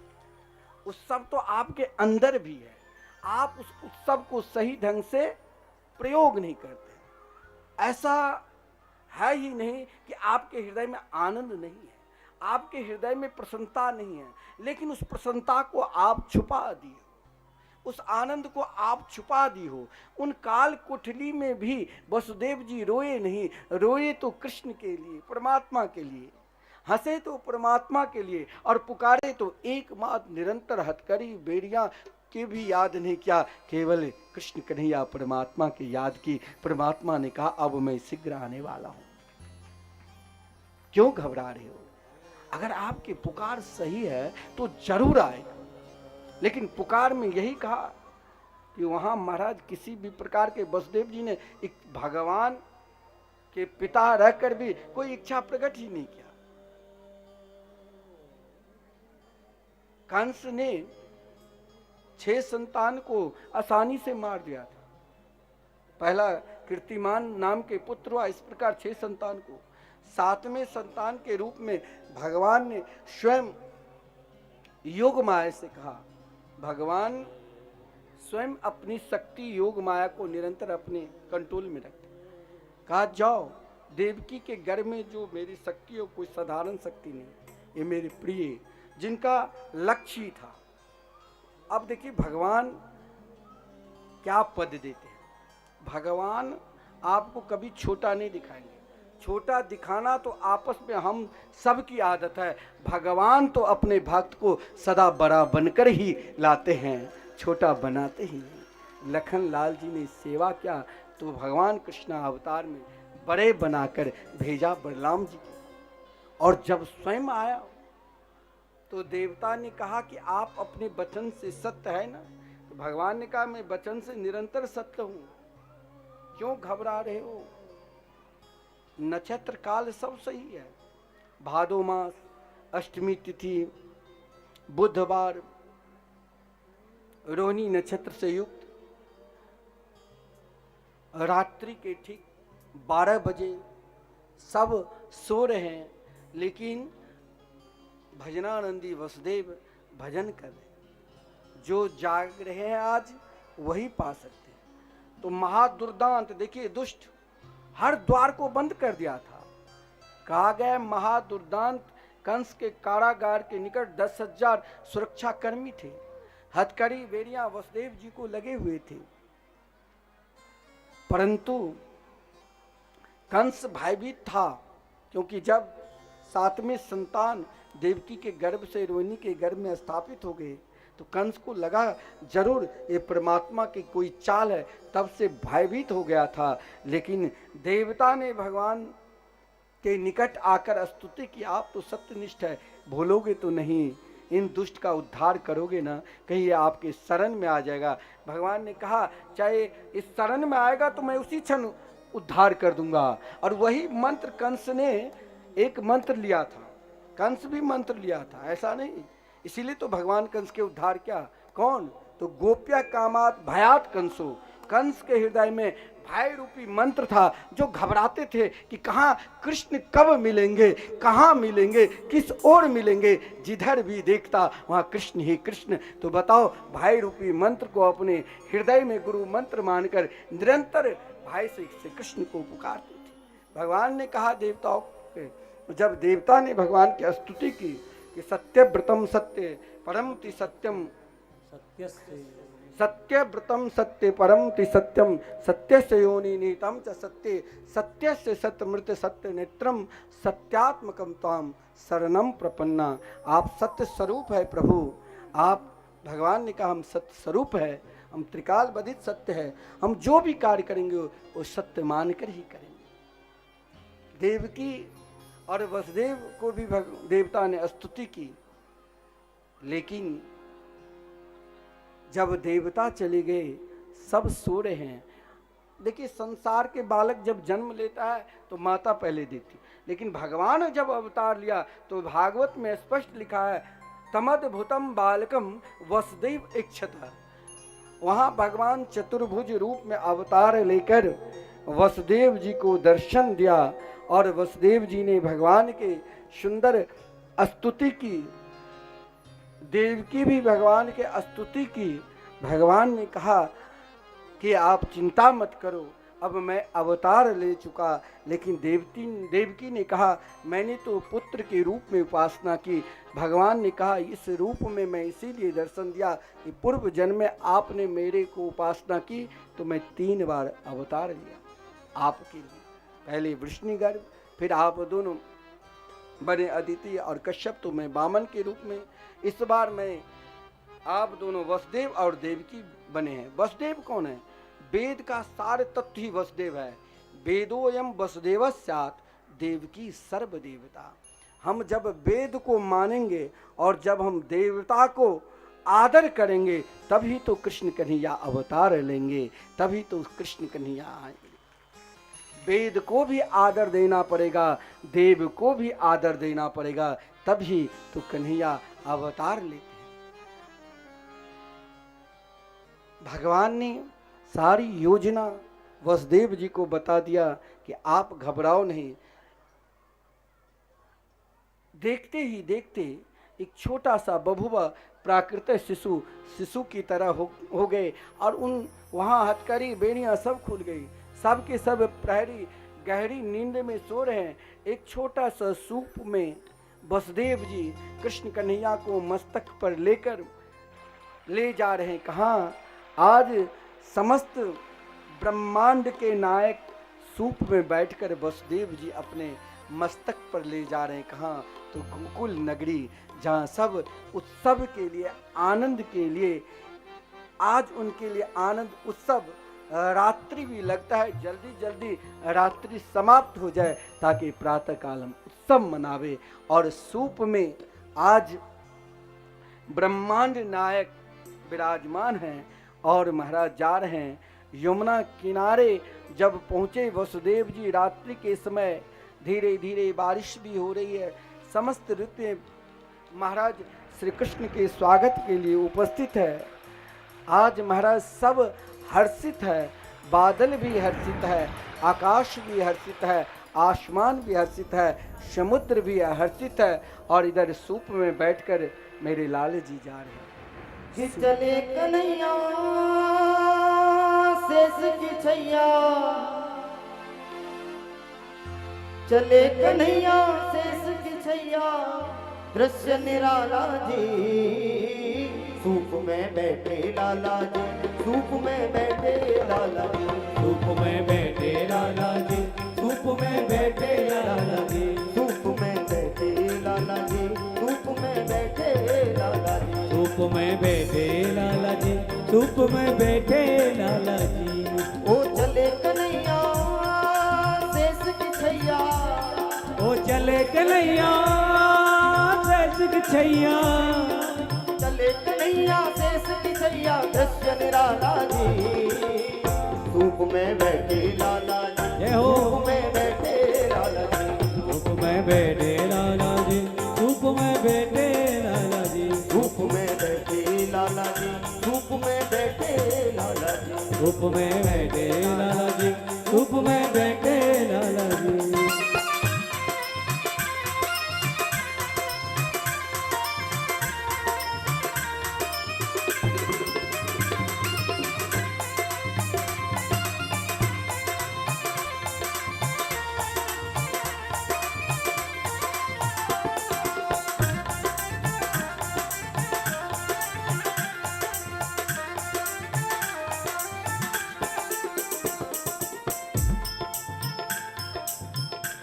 उत्सव तो आपके अंदर भी है। आप उस उत्सव को सही ढंग से प्रयोग नहीं करते। ऐसा है ही नहीं कि आपके हृदय में आनंद नहीं है, आपके हृदय में प्रसन्नता नहीं है, लेकिन उस प्रसन्नता को आप छुपा दिए हो, उस आनंद को आप छुपा दी हो। उन काल कुठली में भी वसुदेव जी रोए नहीं, रोए तो कृष्ण के लिए, परमात्मा के लिए, हंसे तो परमात्मा के लिए, और पुकारे तो एकमात्र निरंतर हथकड़ी बेड़ियां के भी याद नहीं किया, केवल कृष्ण कन्हैया परमात्मा की याद की। परमात्मा ने कहा अब मैं शीघ्र आने वाला हूं। क्यों घबरा रहे हो? अगर आपकी पुकार सही है तो जरूर आएगा। लेकिन पुकार में यही कहा कि वहां महाराज किसी भी प्रकार के वसुदेव जी ने एक भगवान के पिता रहकर भी कोई इच्छा प्रकट ही नहीं किया। कंस ने 6 संतान को आसानी से मार दिया था। पहला कीर्तिमान नाम के पुत्र हुआ, इस प्रकार 6 संतान को। 7वें संतान के रूप में भगवान ने स्वयं योग माया से कहा, भगवान स्वयं अपनी शक्ति योग माया को निरंतर अपने कंट्रोल में रखते। कहा जाओ, देवकी के गर्भ में जो मेरी शक्ति हो कोई साधारण शक्ति नहीं, ये मेरे प्रिय जिनका लक्ष्य ही था। अब देखिए भगवान क्या पद देते हैं। भगवान आपको कभी छोटा नहीं दिखाएंगे। छोटा दिखाना तो आपस में हम सब की आदत है। भगवान तो अपने भक्त को सदा बड़ा बनकर ही लाते हैं, छोटा बनाते ही नहीं। लखन लाल जी ने सेवा किया तो भगवान कृष्ण अवतार में बड़े बनाकर भेजा बलराम जी को। और जब स्वयं आया तो देवता ने कहा कि आप अपने वचन से सत्य है ना? तो भगवान ने कहा मैं वचन से निरंतर सत्य हूं, क्यों घबरा रहे हो? नक्षत्र काल सब सही है। भादो मास, अष्टमी तिथि, बुधवार, रोहिणी नक्षत्र से युक्त, रात्रि के ठीक 12 बजे सब सो रहे हैं, लेकिन भजनानंदी वसुदेव भजन कर रहे। जो जाग रहे हैं आज वही पा सकते हैं। तो महादुर्दांत, देखिए दुष्ट हर द्वार को बंद कर दिया था। कहा गया महादुर्दांत कंस के कारागार के निकट 10,000 सुरक्षा कर्मी थे। हथकड़ी बेड़ियां वसुदेव जी को लगे हुए थे, परंतु कंस भयभीत था, क्योंकि जब 7वें संतान देवकी के गर्भ से रोहिणी के गर्भ में स्थापित हो गए तो कंस को लगा जरूर ये परमात्मा की कोई चाल है, तब से भयभीत हो गया था। लेकिन देवता ने भगवान के निकट आकर स्तुति की, आप तो सत्यनिष्ठ है, भूलोगे तो नहीं, इन दुष्ट का उद्धार करोगे ना, कहीं ये आपके शरण में आ जाएगा। भगवान ने कहा चाहे इस शरण में आएगा तो मैं उसी क्षण उद्धार कर दूंगा। और वही मंत्र कंस ने एक मंत्र लिया था, कंस भी मंत्र लिया था, ऐसा नहीं। इसीलिए तो भगवान कंस के उद्धार क्या, कौन? तो गोप्या कामात भयात कंसो, कंस के हृदय में भय रूपी मंत्र था, जो घबराते थे कि कहाँ कृष्ण कब मिलेंगे, कहाँ मिलेंगे, किस ओर मिलेंगे, जिधर भी देखता वहाँ कृष्ण ही कृष्ण। तो बताओ, भय रूपी मंत्र को अपने हृदय में गुरु मंत्र मानकर निरंतर भय से कृष्ण को पुकारते थे। भगवान ने कहा देवताओं के, जब देवता ने भगवान की स्तुति की कि सत्यव्रतम सत्य परम ति सत्यम, सत्यव्रतम सत्य परम ति सत्यम, सत्य से योनि नीतम च सत्य, सत्य से सत्यमृत सत्य नेत्रम, सत्यात्मकम ताम शरणम प्रपन्ना। आप सत्य स्वरूप है प्रभु। आप, भगवान ने कहा हम सत्य स्वरूप है, हम त्रिकाल बधित सत्य है, हम जो भी कार्य करेंगे वो सत्य मानकर ही करेंगे। देवकी और वसुदेव को भी देवता ने स्तुति की, लेकिन जब देवता चले गए सब सो रहे हैं। देखिए संसार के बालक जब जन्म लेता है तो माता पहले देती, लेकिन भगवान जब अवतार लिया तो भागवत में स्पष्ट लिखा है तमद्भुतम बालकम वसुदेव इच्छता। वहाँ भगवान चतुर्भुज रूप में अवतार लेकर वसुदेव जी को दर्शन दिया और वसुदेव जी ने भगवान के सुंदर स्तुति की, देवकी भी भगवान के स्तुति की। भगवान ने कहा कि आप चिंता मत करो, अब मैं अवतार ले चुका। लेकिन देवकी ने कहा मैंने तो पुत्र के रूप में उपासना की। भगवान ने कहा इस रूप में मैं इसीलिए दर्शन दिया कि पूर्व जन्म में आपने मेरे को उपासना की तो मैं 3 बार अवतार लिया आपके लिए। पहले वृष्णिगर्भ, फिर आप दोनों बने अदिति और कश्यप, तो मैं वामन के रूप में। इस बार मैं आप दोनों वसुदेव और देवकी बने हैं। वसुदेव कौन है? वेद का सार तत्व ही वसुदेव है। वेदोयम वसुदेव स्यात् देवकी सर्वदेवता। हम जब वेद को मानेंगे और जब हम देवता को आदर करेंगे तभी तो कृष्ण कन्हैया अवतार लेंगे, तभी तो कृष्ण कन्हैया आएंगे। वेद को भी आदर देना पड़ेगा, देव को भी आदर देना पड़ेगा, तभी तो कन्हैया अवतार लेते हैं। भगवान ने सारी योजना वसुदेव जी को बता दिया कि आप घबराओ नहीं। देखते ही देखते एक छोटा सा बभुआ प्राकृतिक शिशु की तरह हो गए और उन वहाँ हथकड़ी बेड़ियाँ सब खुल गई। सब के सब प्रहरी गहरी नींद में सो रहे हैं। एक छोटा सा सूप में वसुदेव जी कृष्ण कन्हैया को मस्तक पर लेकर ले जा रहे हैं। कहाँ? आज समस्त ब्रह्मांड के नायक सूप में बैठकर वसुदेव जी अपने मस्तक पर ले जा रहे हैं। कहाँ? तो गोकुल नगरी, जहाँ सब उत्सव के लिए, आनंद के लिए, आज उनके लिए आनंद उत्सव, रात्रि भी लगता है जल्दी जल्दी रात्रि समाप्त हो जाए ताकि प्रातः काल हम उत्सव मनावे। और सूप में आज ब्रह्मांड नायक विराजमान हैं और महाराज जा रहे हैं। यमुना किनारे जब पहुँचे वसुदेव जी रात्रि के समय, धीरे धीरे बारिश भी हो रही है। समस्त ऋतु महाराज श्री कृष्ण के स्वागत के लिए उपस्थित है। आज महाराज सब हर्षित है, बादल भी हर्षित है, आकाश भी हर्षित है, आसमान भी हर्षित है, समुद्र भी हर्षित है। और इधर सूप में बैठकर मेरे लाल जी जा रहे हैं। कि चले कन्हैया शेष की छैया, चले कन्हैया शेष की छैया, दृश्य निराला जी। सूप में बैठे लाला जी, सूप में बैठे लाला जी, सूप में बैठे लाला जी, सूप में बैठे लाला जी, सूप में बैठे लाला जी, सूप में बैठे लाला जी, सूप में बैठे लाला जी, सूप में बैठे लाला जी। ओ चले कन्हैया शेष की छैया, ओ चले कन्हैया शेष की छैया, चले कन्हैया शेष की छैया, दृश्य निराला जी। सूप में बैठे लाला जी, जय हो। सूप में बैठे लाला जी, सूप में बैठे लाला जी, सूप में बैठे लाला जी, सूप में बैठे लाला जी, सूप में बैठे लाला जी। सूप में बैठे लाला जी, सूप में बैठे लाला जी।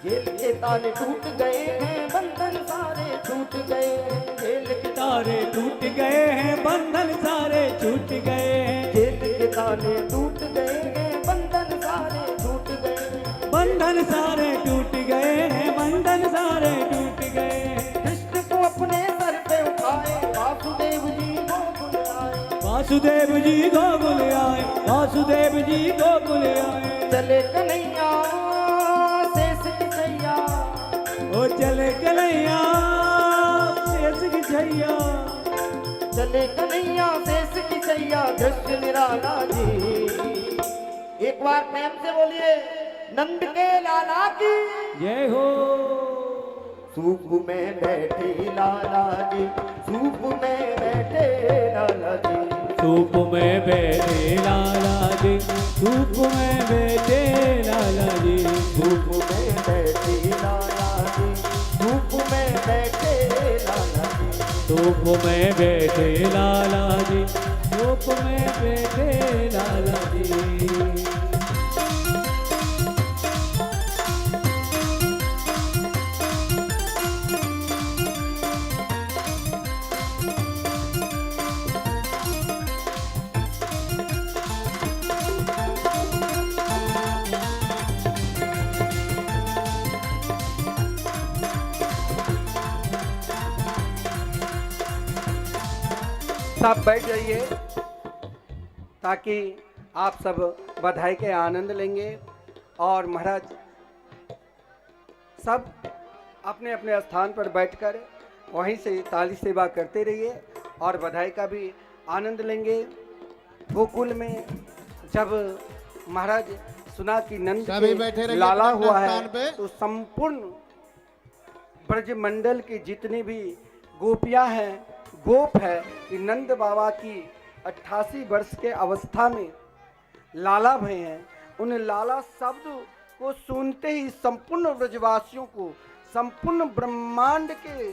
जेल के ताले टूट गए हैं, बंधन सारे छूट गए हैं। जेल के तारे टूट गए हैं, बंधन सारे छूट गए हैं। जेल के ताले टूट गए हैं, बंधन सारे छूट गए हैं। बंधन सारे टूट गए हैं, बंधन सारे टूट गए हैं। कृष्ण को अपने सर पे उठाए, वासुदेव जी गोकुल आए। वासुदेव जी गोकुल आए, वासुदेव जी गोकुल आए। चले कन्हैया शेष की छैया, कन्हैया शेष की छैया। चले कन्हैया शेष की छैया दृश्य निराला जी। एक बार प्रेम से बोलिए नंद के लाला की जय हो। सूप में बैठे लाला जी, सूप में बैठे लाला जी, सूप में बैठे लाला जी, सूप में बैठे लाला जी, सूप में बैठे लाला जी, सूप में बैठे लाला जी, सूप में बैठे लाला जी, सूप में बैठे लाला जी। सब बैठ जाइए ताकि आप सब बधाई के आनंद लेंगे। और महाराज सब अपने अपने स्थान पर बैठकर वहीं से ताली सेवा करते रहिए और बधाई का भी आनंद लेंगे। गोकुल में जब महाराज सुना कि नंद सभी के बैठे रहिए लाला अपने हुआ स्थान है पे। तो संपूर्ण ब्रजमंडल के जितने भी गोपियां हैं, गोप है कि नंद बाबा की 88 वर्ष के अवस्था में लाला भय हैं। उन लाला शब्द को सुनते ही संपूर्ण ब्रजवासियों को, संपूर्ण ब्रह्मांड के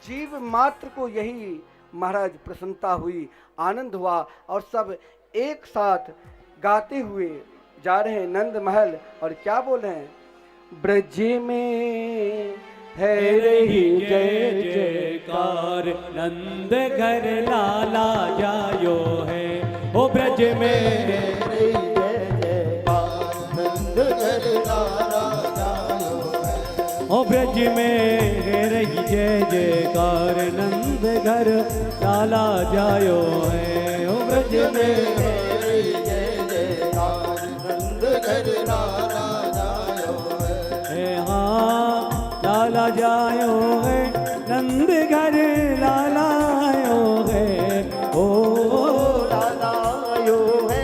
जीव मात्र को यही महाराज प्रसन्नता हुई, आनंद हुआ और सब एक साथ गाते हुए जा रहे हैं नंद महल। और क्या बोल रहे हैं? ब्रज में है रही जय जयकार, नंद घर लाला जायो है। ओ ब्रज में जय जयकार नंद घर लाला जायो है। ओ ब्रज में रही जय जयकार, नंद घर लाला जायो है। ओ ब्रज में जय जयकार नंद घर लाला जायो है। हाँ लाला जायो है, नंद घर लाला आयो है। ओ लाला आयो है,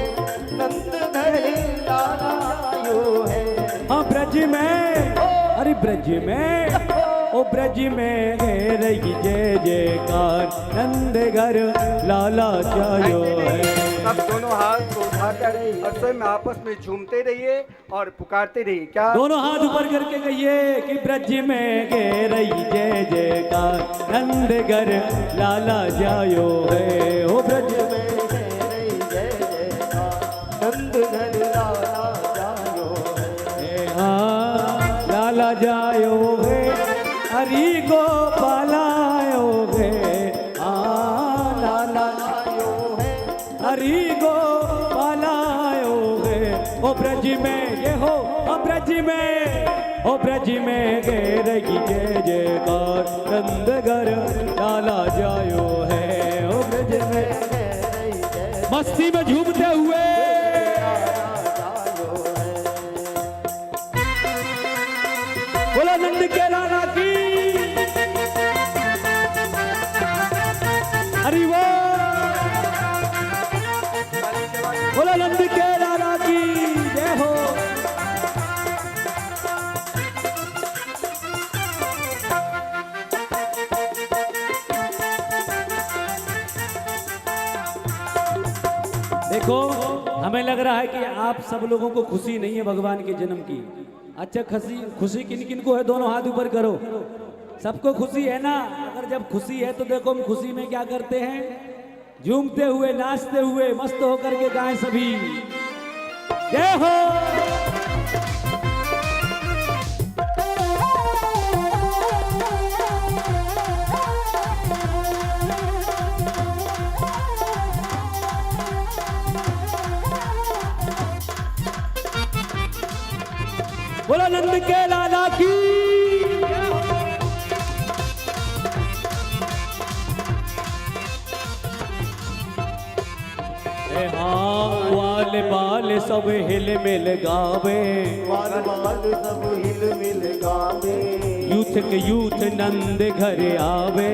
नंद घर लाला आयो है। हाँ ब्रज में, अरे ब्रज में, ओ ब्रज में है रही जय जयकार, नंद घर लाला जायो है। सब दोनों हाथ को उठाकर और स्वयं आपस में झूमते रहिए और पुकारते रहिए। क्या? दोनों हाथ ऊपर करके कहिए कि ब्रज में गे रही जय जयकार, नंद घर लाला जायो है। ओ ब्रज में जय जयकार नंद घर लाला जायो है। हाँ लाला जायो है, हरि गोपाल आयो है। हाँ लाला आयो है, हरि गोपाल आयो है। ओ ब्रज में ये हो, ओ ब्रज में, ओ ब्रज में गे रही जय जयकार, नंद घर लाला जायो है। ओ ब्रज में मस्ती में झूमते हुए बोला नंद के लाला की हरि वो, बोला नंद के लाला की जय हो। देखो हमें लग रहा है कि आप सब लोगों को खुशी नहीं है भगवान के जन्म की। अच्छा खुशी, खुशी किन किन को है? दोनों हाथ ऊपर करो। सबको खुशी है ना? अगर जब खुशी है तो देखो हम खुशी में क्या करते हैं, झूमते हुए नाचते हुए मस्त होकर के गाएं सभी जय हो। बोला नंद के लाला की। हाँ बाल बाल सब हिल मिल गावे, बाल बाल सब हिल मिल गावे, यूथ के यूथ नंद घर आवे,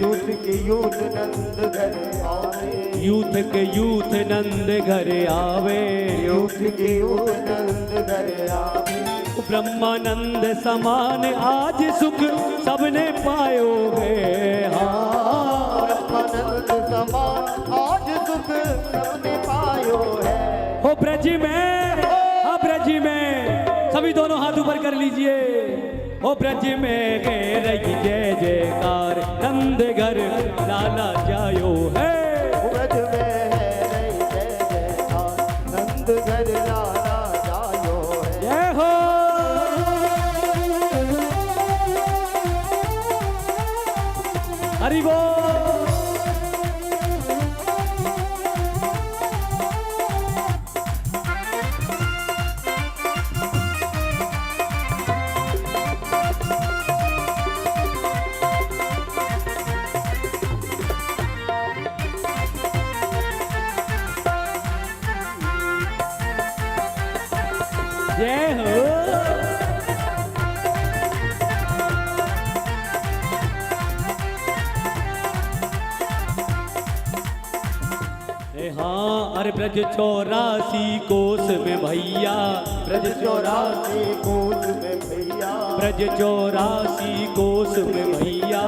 यूथ के यूथ नंद घर आवे, यूथ के यूथ नंद घर आवे, यूथ के यूथ नंद घर आवे। ब्रह्मानंद समान आज सुख सबने पायो है। हाँ ब्रह्मानंद समान आज सुख सबने पायो है। हो ब्रज में, हाँ ब्रज में, सभी दोनों हाथ ऊपर कर लीजिए। हो ब्रज में कह रही जय जयकार, नंद घर लाला जायो है। ब्रज में है रही जय जयकार, नंद घर लाला जायो है। जय हो। हरि बोल। जय हो। हाँ अरे ब्रज 84 कोस में भैया, ब्रज 84 कोस में भैया, ब्रज 84 कोस में भैया,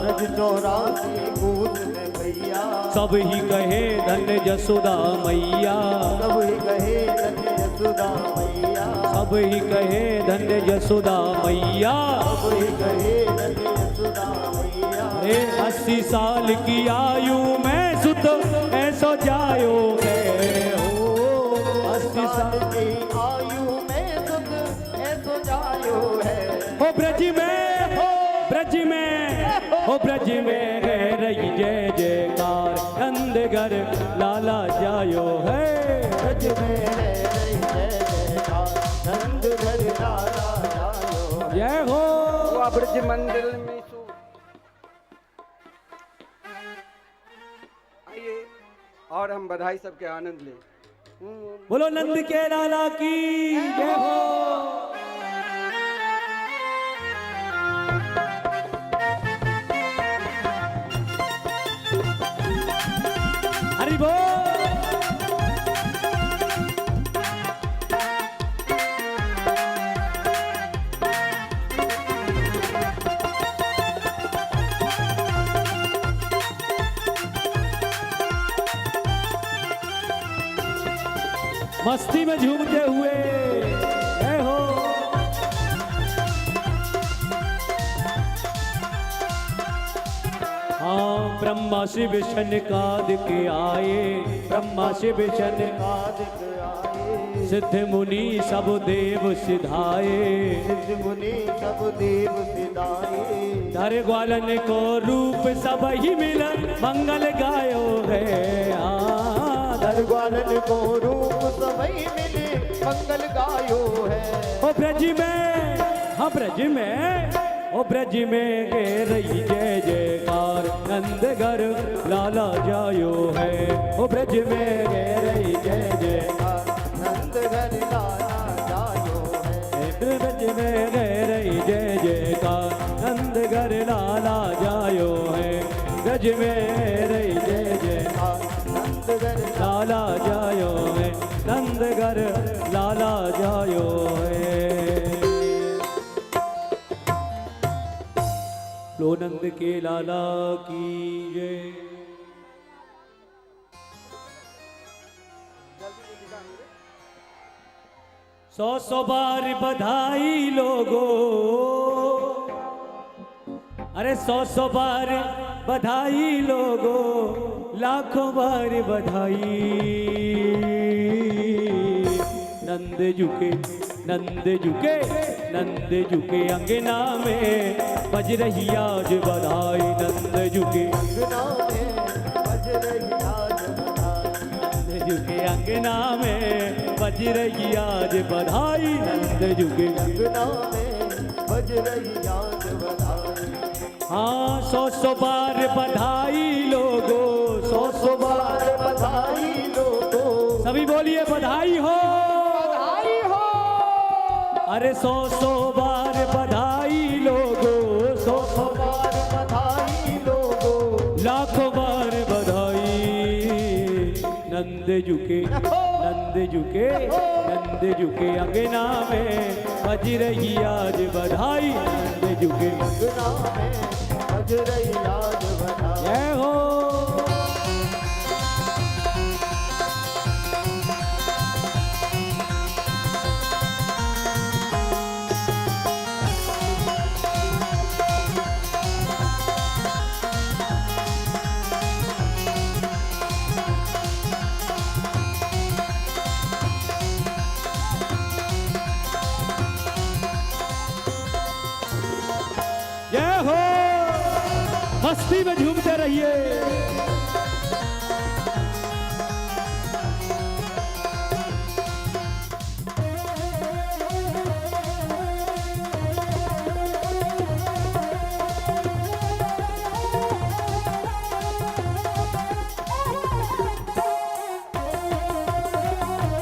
ब्रज 84 कोस में भैया, सब ही कहे धन्य जसोदा मैया, सब ही कहे धन्य यशोदा मैया, सब ही कहे धन्य जसोदा मैया। सब ही कहे धन्य यशोदा मैया। अरे 80 साल की आयु में सुत ऐसो जायो है। हो 80 साल की आयु में सुख ऐसो जायो है। हो ब्रज में, हो ब्रज में, हो ब्रज में है रही जय जयकार, नंद घर लाला जायो है। ब्रज में है रही जय जयकार, नंद घर लाला जायो है। जय हो। ब्रज मंदिर में आइए और हम बधाई सबके आनंद लें। बोलो नंद के लाला की जय हो। हरि बोल। मस्ती में झूमते हुए जय हो। हाँ ब्रह्मा शिव शनकाद के आए, ब्रह्मा शिव शनकाद के आए, सिद्ध मुनि सब देव सिधाए, सिद्ध मुनि सब देव सिधाए, धर ग्वालन को रूप सब ही मिल मंगल गायो है। हाँ धर ग्वालन को रूप सबई मिले मंगल गायो है। ओ ब्रज में, हाँ ब्रज में, ओ ब्रज में गे रही जय जयकार, नंद घर लाला जायो है। ओ ब्रज में गे रही जय जयकार, नंद घर लाला जायो है। ब्रज में गे रही जय जयकार, नंद घर लाला जायो है। ब्रज में रही जय जयकार, नंद घर लाला जायो है, नंद घर लाला जायो है। लो नंद के लाला की जय। सौ सौ बार बधाई लोगो, अरे 100 बार बधाई लोगो, लाखों बार बधाई। नंद झुके, नंद झुके, नंद झुके अंगना में बज रही आज बधाई। नंद झुके अंगना में बज रही आज बधाई। नंद झुके अंगना में बज रही आज बधाई। नंद झुके अंगना में बज रही आज बधाई। हाँ 100 बार बधाई लोगो, 100 बार बार बधाई लोगो, सभी सभी बोलिए बधाई हो, बधाई हो। अरे 100 बार बधाई लोगो, 100 बार बधाई लोगो, लाखों बार बधाई। नंद झुके अंगना में बज रही आज बधाई। नंद झुके अंगना में बज रही आज बधाई। जय हो। जय हो। मस्ती में झूमते रहिए।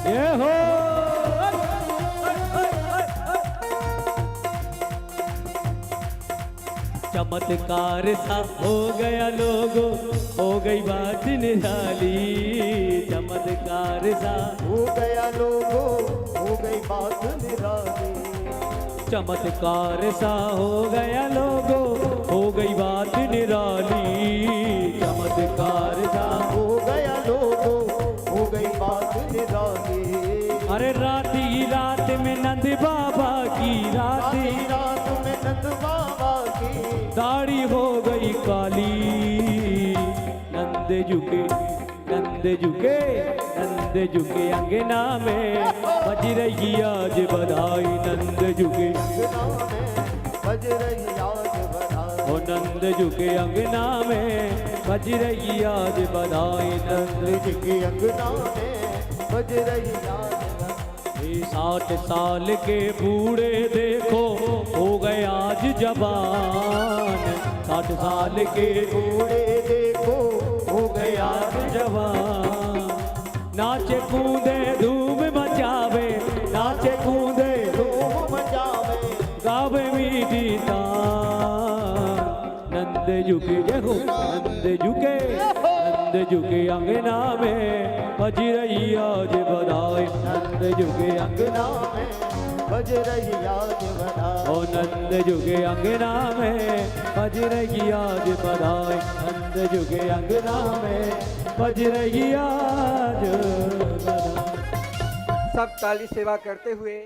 जय हो। चमत्कार सा हो गया लोगो, हो गई बात निराली। चमत्कार सा हो गया लोगो, हो गई बात निराली। चमत्कार सा हो गया लोगो, हो गई बात निराली। चमत्कार सा हो गया लोगो, हो गई बात निराली। अरे रात ही रात में नंद बाबा की, रात ही रात में नंद बाबा की दाढ़ी हो गई काली। नंद झुके अंगना में बज रही आज बधाई। नंद झुके अंगना में बज रही आज बधाई। ओ नंद झुके अंगना में बज रही आज बधाई। नंद झुके अंगना में बज रही आज बधाई। 60 साल के बूढ़े देखो हो गए आज जवान। 60 साल के बूढ़े देखो हो गए आज जवान। नाचे कूदे धूम मचावे, नाचे कूदे धूम मचावे। गावे मीठी तान। नंद झुके देखो नंद झुके अंगना में बज रही आज बधाई। नंद झुके अंगना अंगना में बज रही आज बधाई। ओ नंद झुके अंगना में बज रही आज बधाई। नंद झुके अंगना में बज रही आज बधाई। सब ताली सेवा करते हुए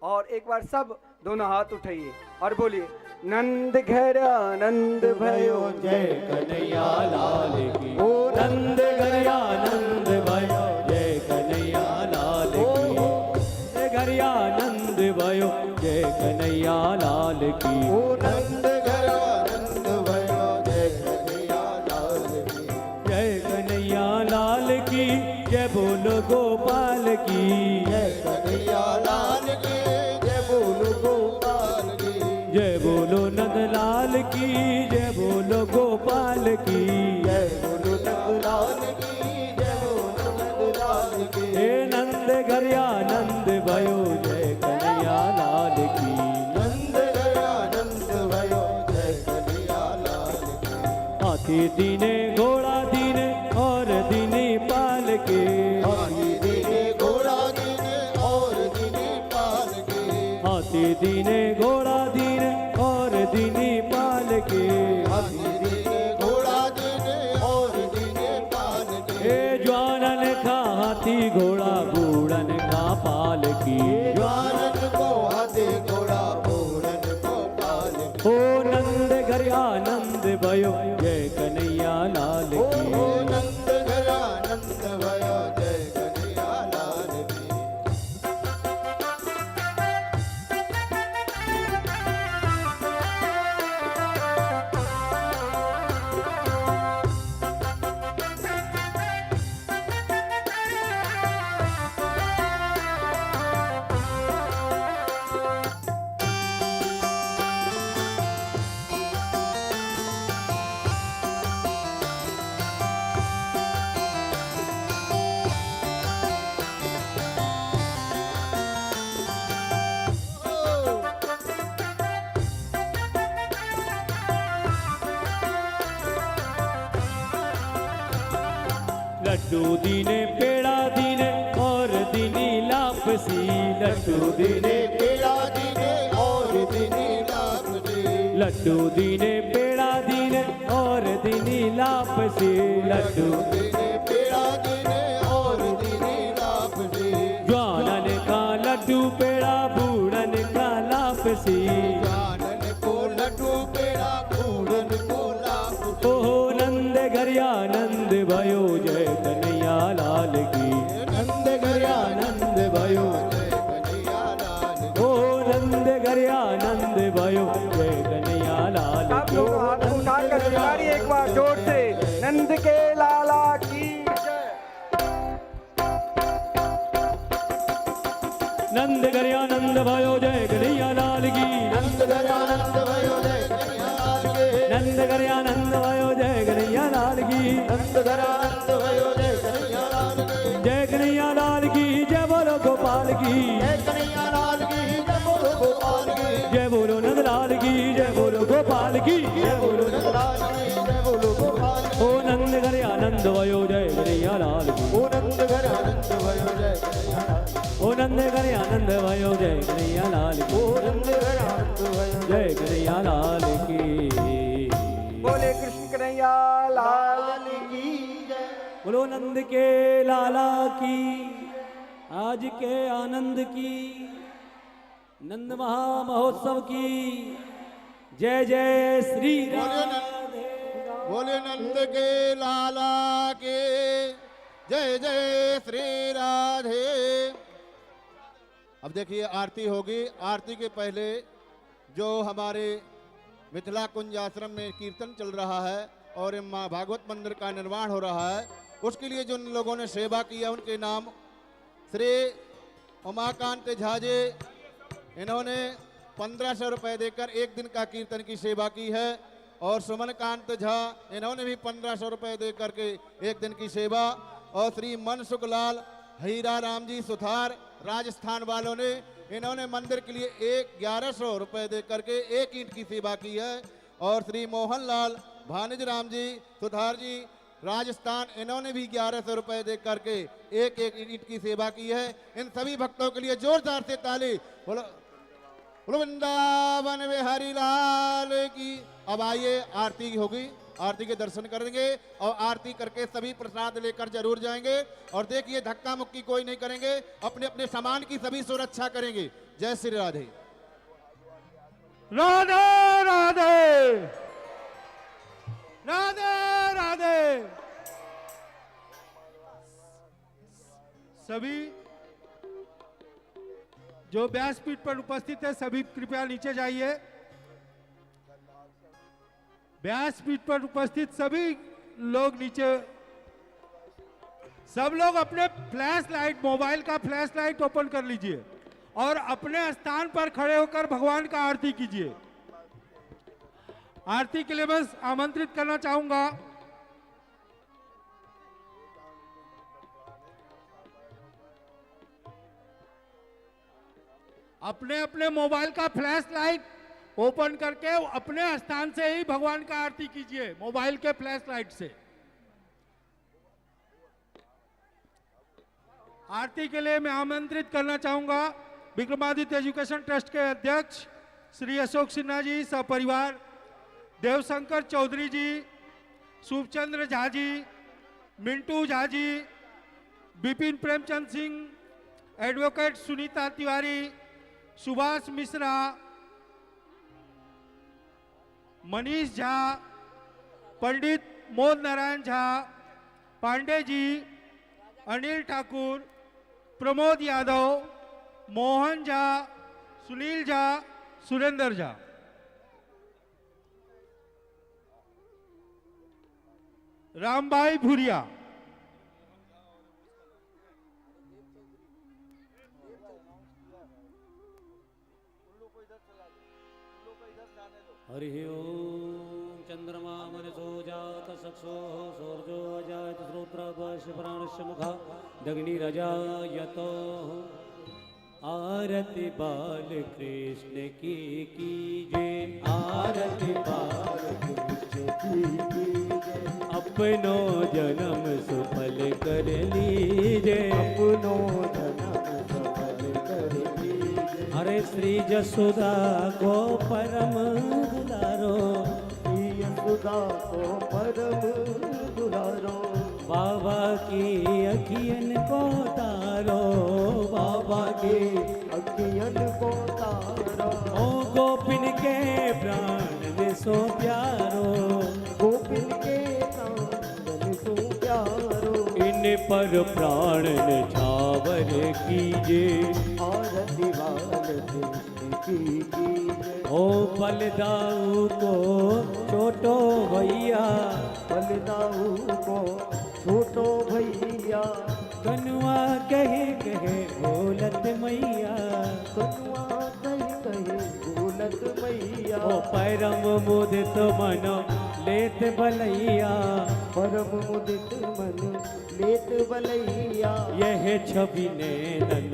और एक बार सब दोनों हाथ उठाइए और बोलिए नंद घर आनंद भयो जय कन्हैया लाल की। ओ नंद घर आनंद भयो जय कन्हैया लाल की। नंद घर आनंद भयो जय कन्हैया लाल की। ओ नंद घर आनंद भयो जय कन्हैया लाल की। जय कन्हैया लाल की जय बोलो गोपाल की। जय कन्हैया लाल की जय बोलो गोपाल की। जय बोलो नंद लाल की जय बोलो गोपाल की। जय बोलो नंद लाल की जय बोलो नंद लाल की। हे नंद घर आनंद भयो जय कन्हैया लाल की। नंद घर आनंद भयो जय कन्हैया लाल की। हाथी दीने घोड़ा दीने और दीने पाल के। हाथी दीने घोड़ा दीने और दीने पाल के। हाथी दीने घोड़ा दीने और दीने पाल के। हाथी दीने घोड़ा दीने और दीने पाल के। हे ज्वानन का हाथी घोड़ा बूढ़न का पाल की। ज्वानन को हाथी घोड़ा बूढ़न को पाल के। ओ नंद घर आनंद भयो जय कन्हैया लाल की। ओ नंद घर आनंद भयो जय कन्हैया लाल की। लड्डू दीने पेड़ा दीने और दीनी लापसी, लड्डू दीने पेड़ा दीने और दीनी लापसी, लड्डू दीने पेड़ा दीने और दीनी लापसी, लड्डू दीने पेड़ा दीने और दीनी लापसी, ज्वानन का लड्डू पेड़ा बूढ़न का लापसी, जानन को लड्डू पेड़ा बूढ़न को लापसी। ओहो नंद घरिया नंद भयो जय कन्हैया लाल की, नंद घरिया नंद भयो, ओ नंद घरिया नंद भयो जय कन्हैया लाल आप की। दोनों हाथ उठाकर पुकारिए एक बार जोर से, नंद के लाला की जय। नंद घरिया नंद भयो जय कन्हैया लाल की, नंद दयानंद भयो जय कन्हैया लाल की, नंद घरिया नंद भयो जय कन्हैया लाल की, नंद दयानंद भयो जय कन्हैया लाल की, जय कन्हैया लाल की, जय बोलो गोपाल की, जय कन्हैया लाल की, जय बोलो गोपाल की, जय बोलो नंद लाल की, जय बोलो गोपाल की, जय बोलो नंद लाल की, जय बोलो गोपाल की। ओ नंद घरिया नंद भयो जय कन्हैया लाल की, ओ नंद दयानंद भयो जय कन्हैया लाल की, ओ नंद घरिया नंद भयो जय कन्हैया लाल की, ओ नंद दयानंद भयो जय कन्हैया लाल की। बोले कृष्ण कन्हैया लाल की जय। बोलो नंद के लाला की, आज के आनंद की, नंद महा महोत्सव की जय जय श्री राधे। बोले नंद के लाला के जय जय श्री राधे। अब देखिए आरती होगी। आरती के पहले जो हमारे मिथिला कुंज आश्रम में कीर्तन चल रहा है और ये माँ भागवत मंदिर का निर्माण हो रहा है, उसके लिए जिन लोगों ने सेवा किया उनके नाम श्री उमाकांत झा जी, इन्होंने 1500 रुपए देकर एक दिन का कीर्तन की सेवा की है। और सुमनकांत झा, इन्होंने भी 1500 रुपए देकर के एक दिन की सेवा। और श्री मनसुख लाल हीरा राम जी सुथार राजस्थान वालों ने, इन्होंने मंदिर के लिए 1100 रुपए देकर के एक ईंट की सेवा की है। और श्री मोहन लाल भानिज राम जी सुथार जी राजस्थान, इन्होंने भी 1100 रुपए दे करके एक एक ईंट की सेवा की है। इन सभी भक्तों के लिए जोरदार से ताली। बोलो बोलो वृंदावन बिहारी लाल की। अब आइए आरती होगी, आरती के दर्शन करेंगे और आरती करके सभी प्रसाद लेकर जरूर जाएंगे। और देखिए धक्का मुक्की कोई नहीं करेंगे, अपने अपने सामान की सभी सुरक्षा करेंगे। जय श्री राधे। राधे राधे राधे राधे। सभी जो व्यासपीठ पर उपस्थित है सभी कृपया नीचे जाइए। व्यासपीठ पर उपस्थित सभी लोग नीचे, सब लोग अपने फ्लैश लाइट, मोबाइल का फ्लैश लाइट ओपन कर लीजिए और अपने स्थान पर खड़े होकर भगवान का आरती कीजिए। आरती के लिए बस आमंत्रित करना चाहूंगा अपने अपने मोबाइल का फ्लैश लाइट ओपन करके अपने स्थान से ही भगवान का आरती कीजिए, मोबाइल के फ्लैश लाइट से। आरती के लिए मैं आमंत्रित करना चाहूंगा विक्रमादित्य एजुकेशन ट्रस्ट के अध्यक्ष श्री अशोक सिन्हा जी, सपरिवार देवशंकर चौधरी जी, शुभचंद्र झा जी, मिंटू झा जी, बिपिन प्रेमचंद सिंह, एडवोकेट सुनीता तिवारी, सुभाष मिश्रा, मनीष झा, पंडित मोद नारायण झा, पांडे जी, अनिल ठाकुर, प्रमोद यादव, मोहन झा, सुनील झा, सुरेंद्र झा। रामबाई भूरिया, हरि ओम। चंद्रमा मनसो जात सक्षो सौर्यो अजायत श्रोत्रवश्य प्राणस्य मुखा दग्निरजायतो। आरती बाल कृष्ण की कीजिए, आरती बाल कृष्ण की कीजिए, अपनो जन्म सुफल कर जसोदा को परम दुलारो, यशोदा को परम दुलारो, बाबा की अखियन को तारो, बाबा के अखियन को तारो, ओ गोपिन के प्राण में सो प्यारो, गोपिन के प्राण सो प्यारो, इन पर प्राण न्यौछावर कीजे, और दीवार कीजे, ओ बलदाऊ को छोटो भैया, बलदाऊ को छोटो भैया, कनुआ कहे कहे बोलत मैया, कनुआ कही कही बोलत मैया, ओ परम मुदित मन लेत भलैया, परम मुदित मन लेत बलैया, यह छवि नैनन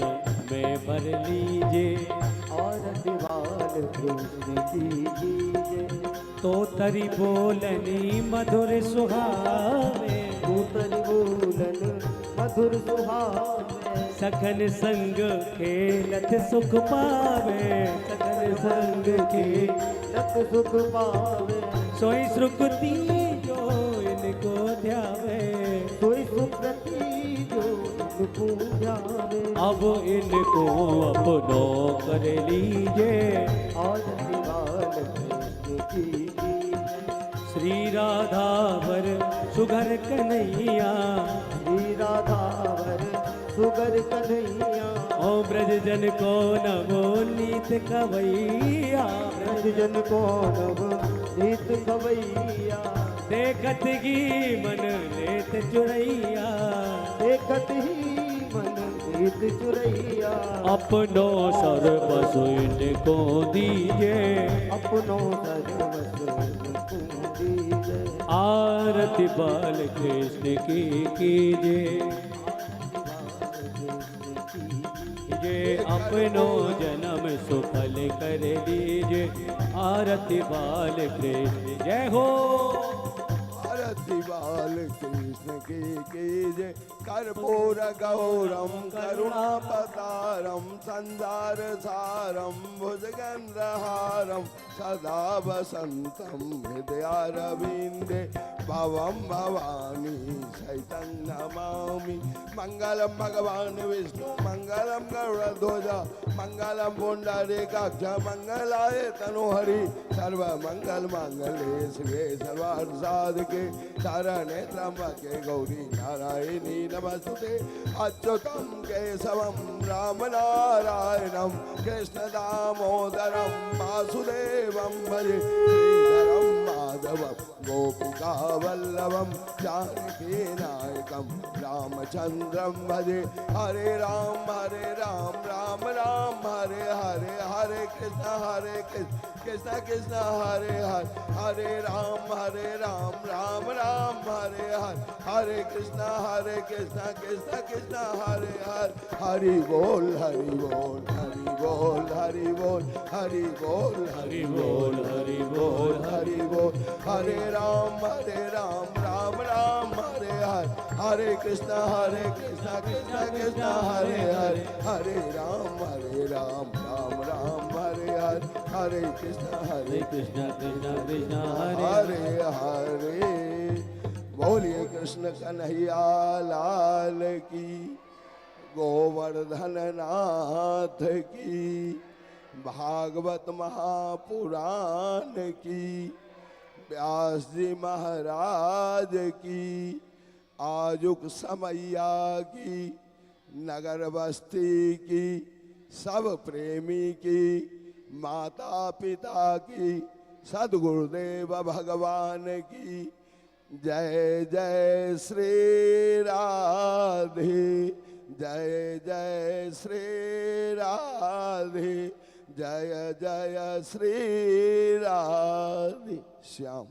में भर लीजे, और दीवार कृष्ण कीजिए, तो तरी बोलनी मधुर सुहावे, भूतल बोलन मधुर सुहावे, सखन संग खेलत सुख पावे, सखन संग लत सुख पावे, सोई सुकृति जो इनको ध्यावे, कोई सुकृति जो पूजावे, अब इनको अपनो कर लीजे, और दीवार कृष्ण कीजिए, श्री राधावर सुघर कन्हैया, श्री राधावर सुगर कन्हैया, ओ ब्रज जन को नवो नीत कवैया, जन को नव नीत खवैया, देखत ही मन लेत चुरैया, देखत ही मन नीत चुरैया, अपनो सर्वस्व इनको दीजे, अपनो सर्वस्व दीजे, आरती बाल कृष्ण की कीजे, जे अपनो जन्म सुफल कर लीजे, आरती बाल कृष्ण जय हो। आरती बाल कृष्ण की कीजे, कर्पूर गौरम करुणापतारम संसार सारम भुजगंधहारम सदा वसंतम हृदयारविंदे भवम भवानी सहितं नमामि। मंगलम भगवान विष्णु मंगलम गरुड़ध्वज मंगलम पुंडरीकाक्ष मंगलाय तनोहरि सर्वमंगल मांगल्ये शिवे सर्वार्थ साधके शरण्ये त्र्यंबके गौरी नारायणी नमस्तुते। अच्युतं केशवं राम नारायणं कृष्ण दामोदरं वासुदेवं भजे श्रीधरं माधवं गोपिका वल्लभं जानकी नायकं रामचंद्रं भजे। हरे राम राम राम हरे हरे, हरे कृष्ण कृष्ण कृष्ण हरे हरे, हरे राम राम राम हरे हरे, हरे कृष्ण कृष्ण कृष्ण हरे हरे। हरि बोल हरि बोल हरि बोल हरि बोल हरि बोल हरि बोल हरि बोल हरि बोल। हरे राम राम राम हरे हरे, हरे कृष्ण कृष्ण कृष्ण हरे हरे, हरे राम राम राम हरे हरे, हरे कृष्ण कृष्ण कृष्ण हरे हरे। बोलिए कृष्ण कन्हैया लाल की, गोवर्धन नाथ की, भागवत महापुराण की, व्यास जी महाराज की, आजुक समैया की, नगर बस्ती की, सब प्रेमी की, माता पिता की, सद्गुरुदेव भगवान की जय जय श्री राधे, जय जय श्री राधे, जय जय श्री राधे श्याम।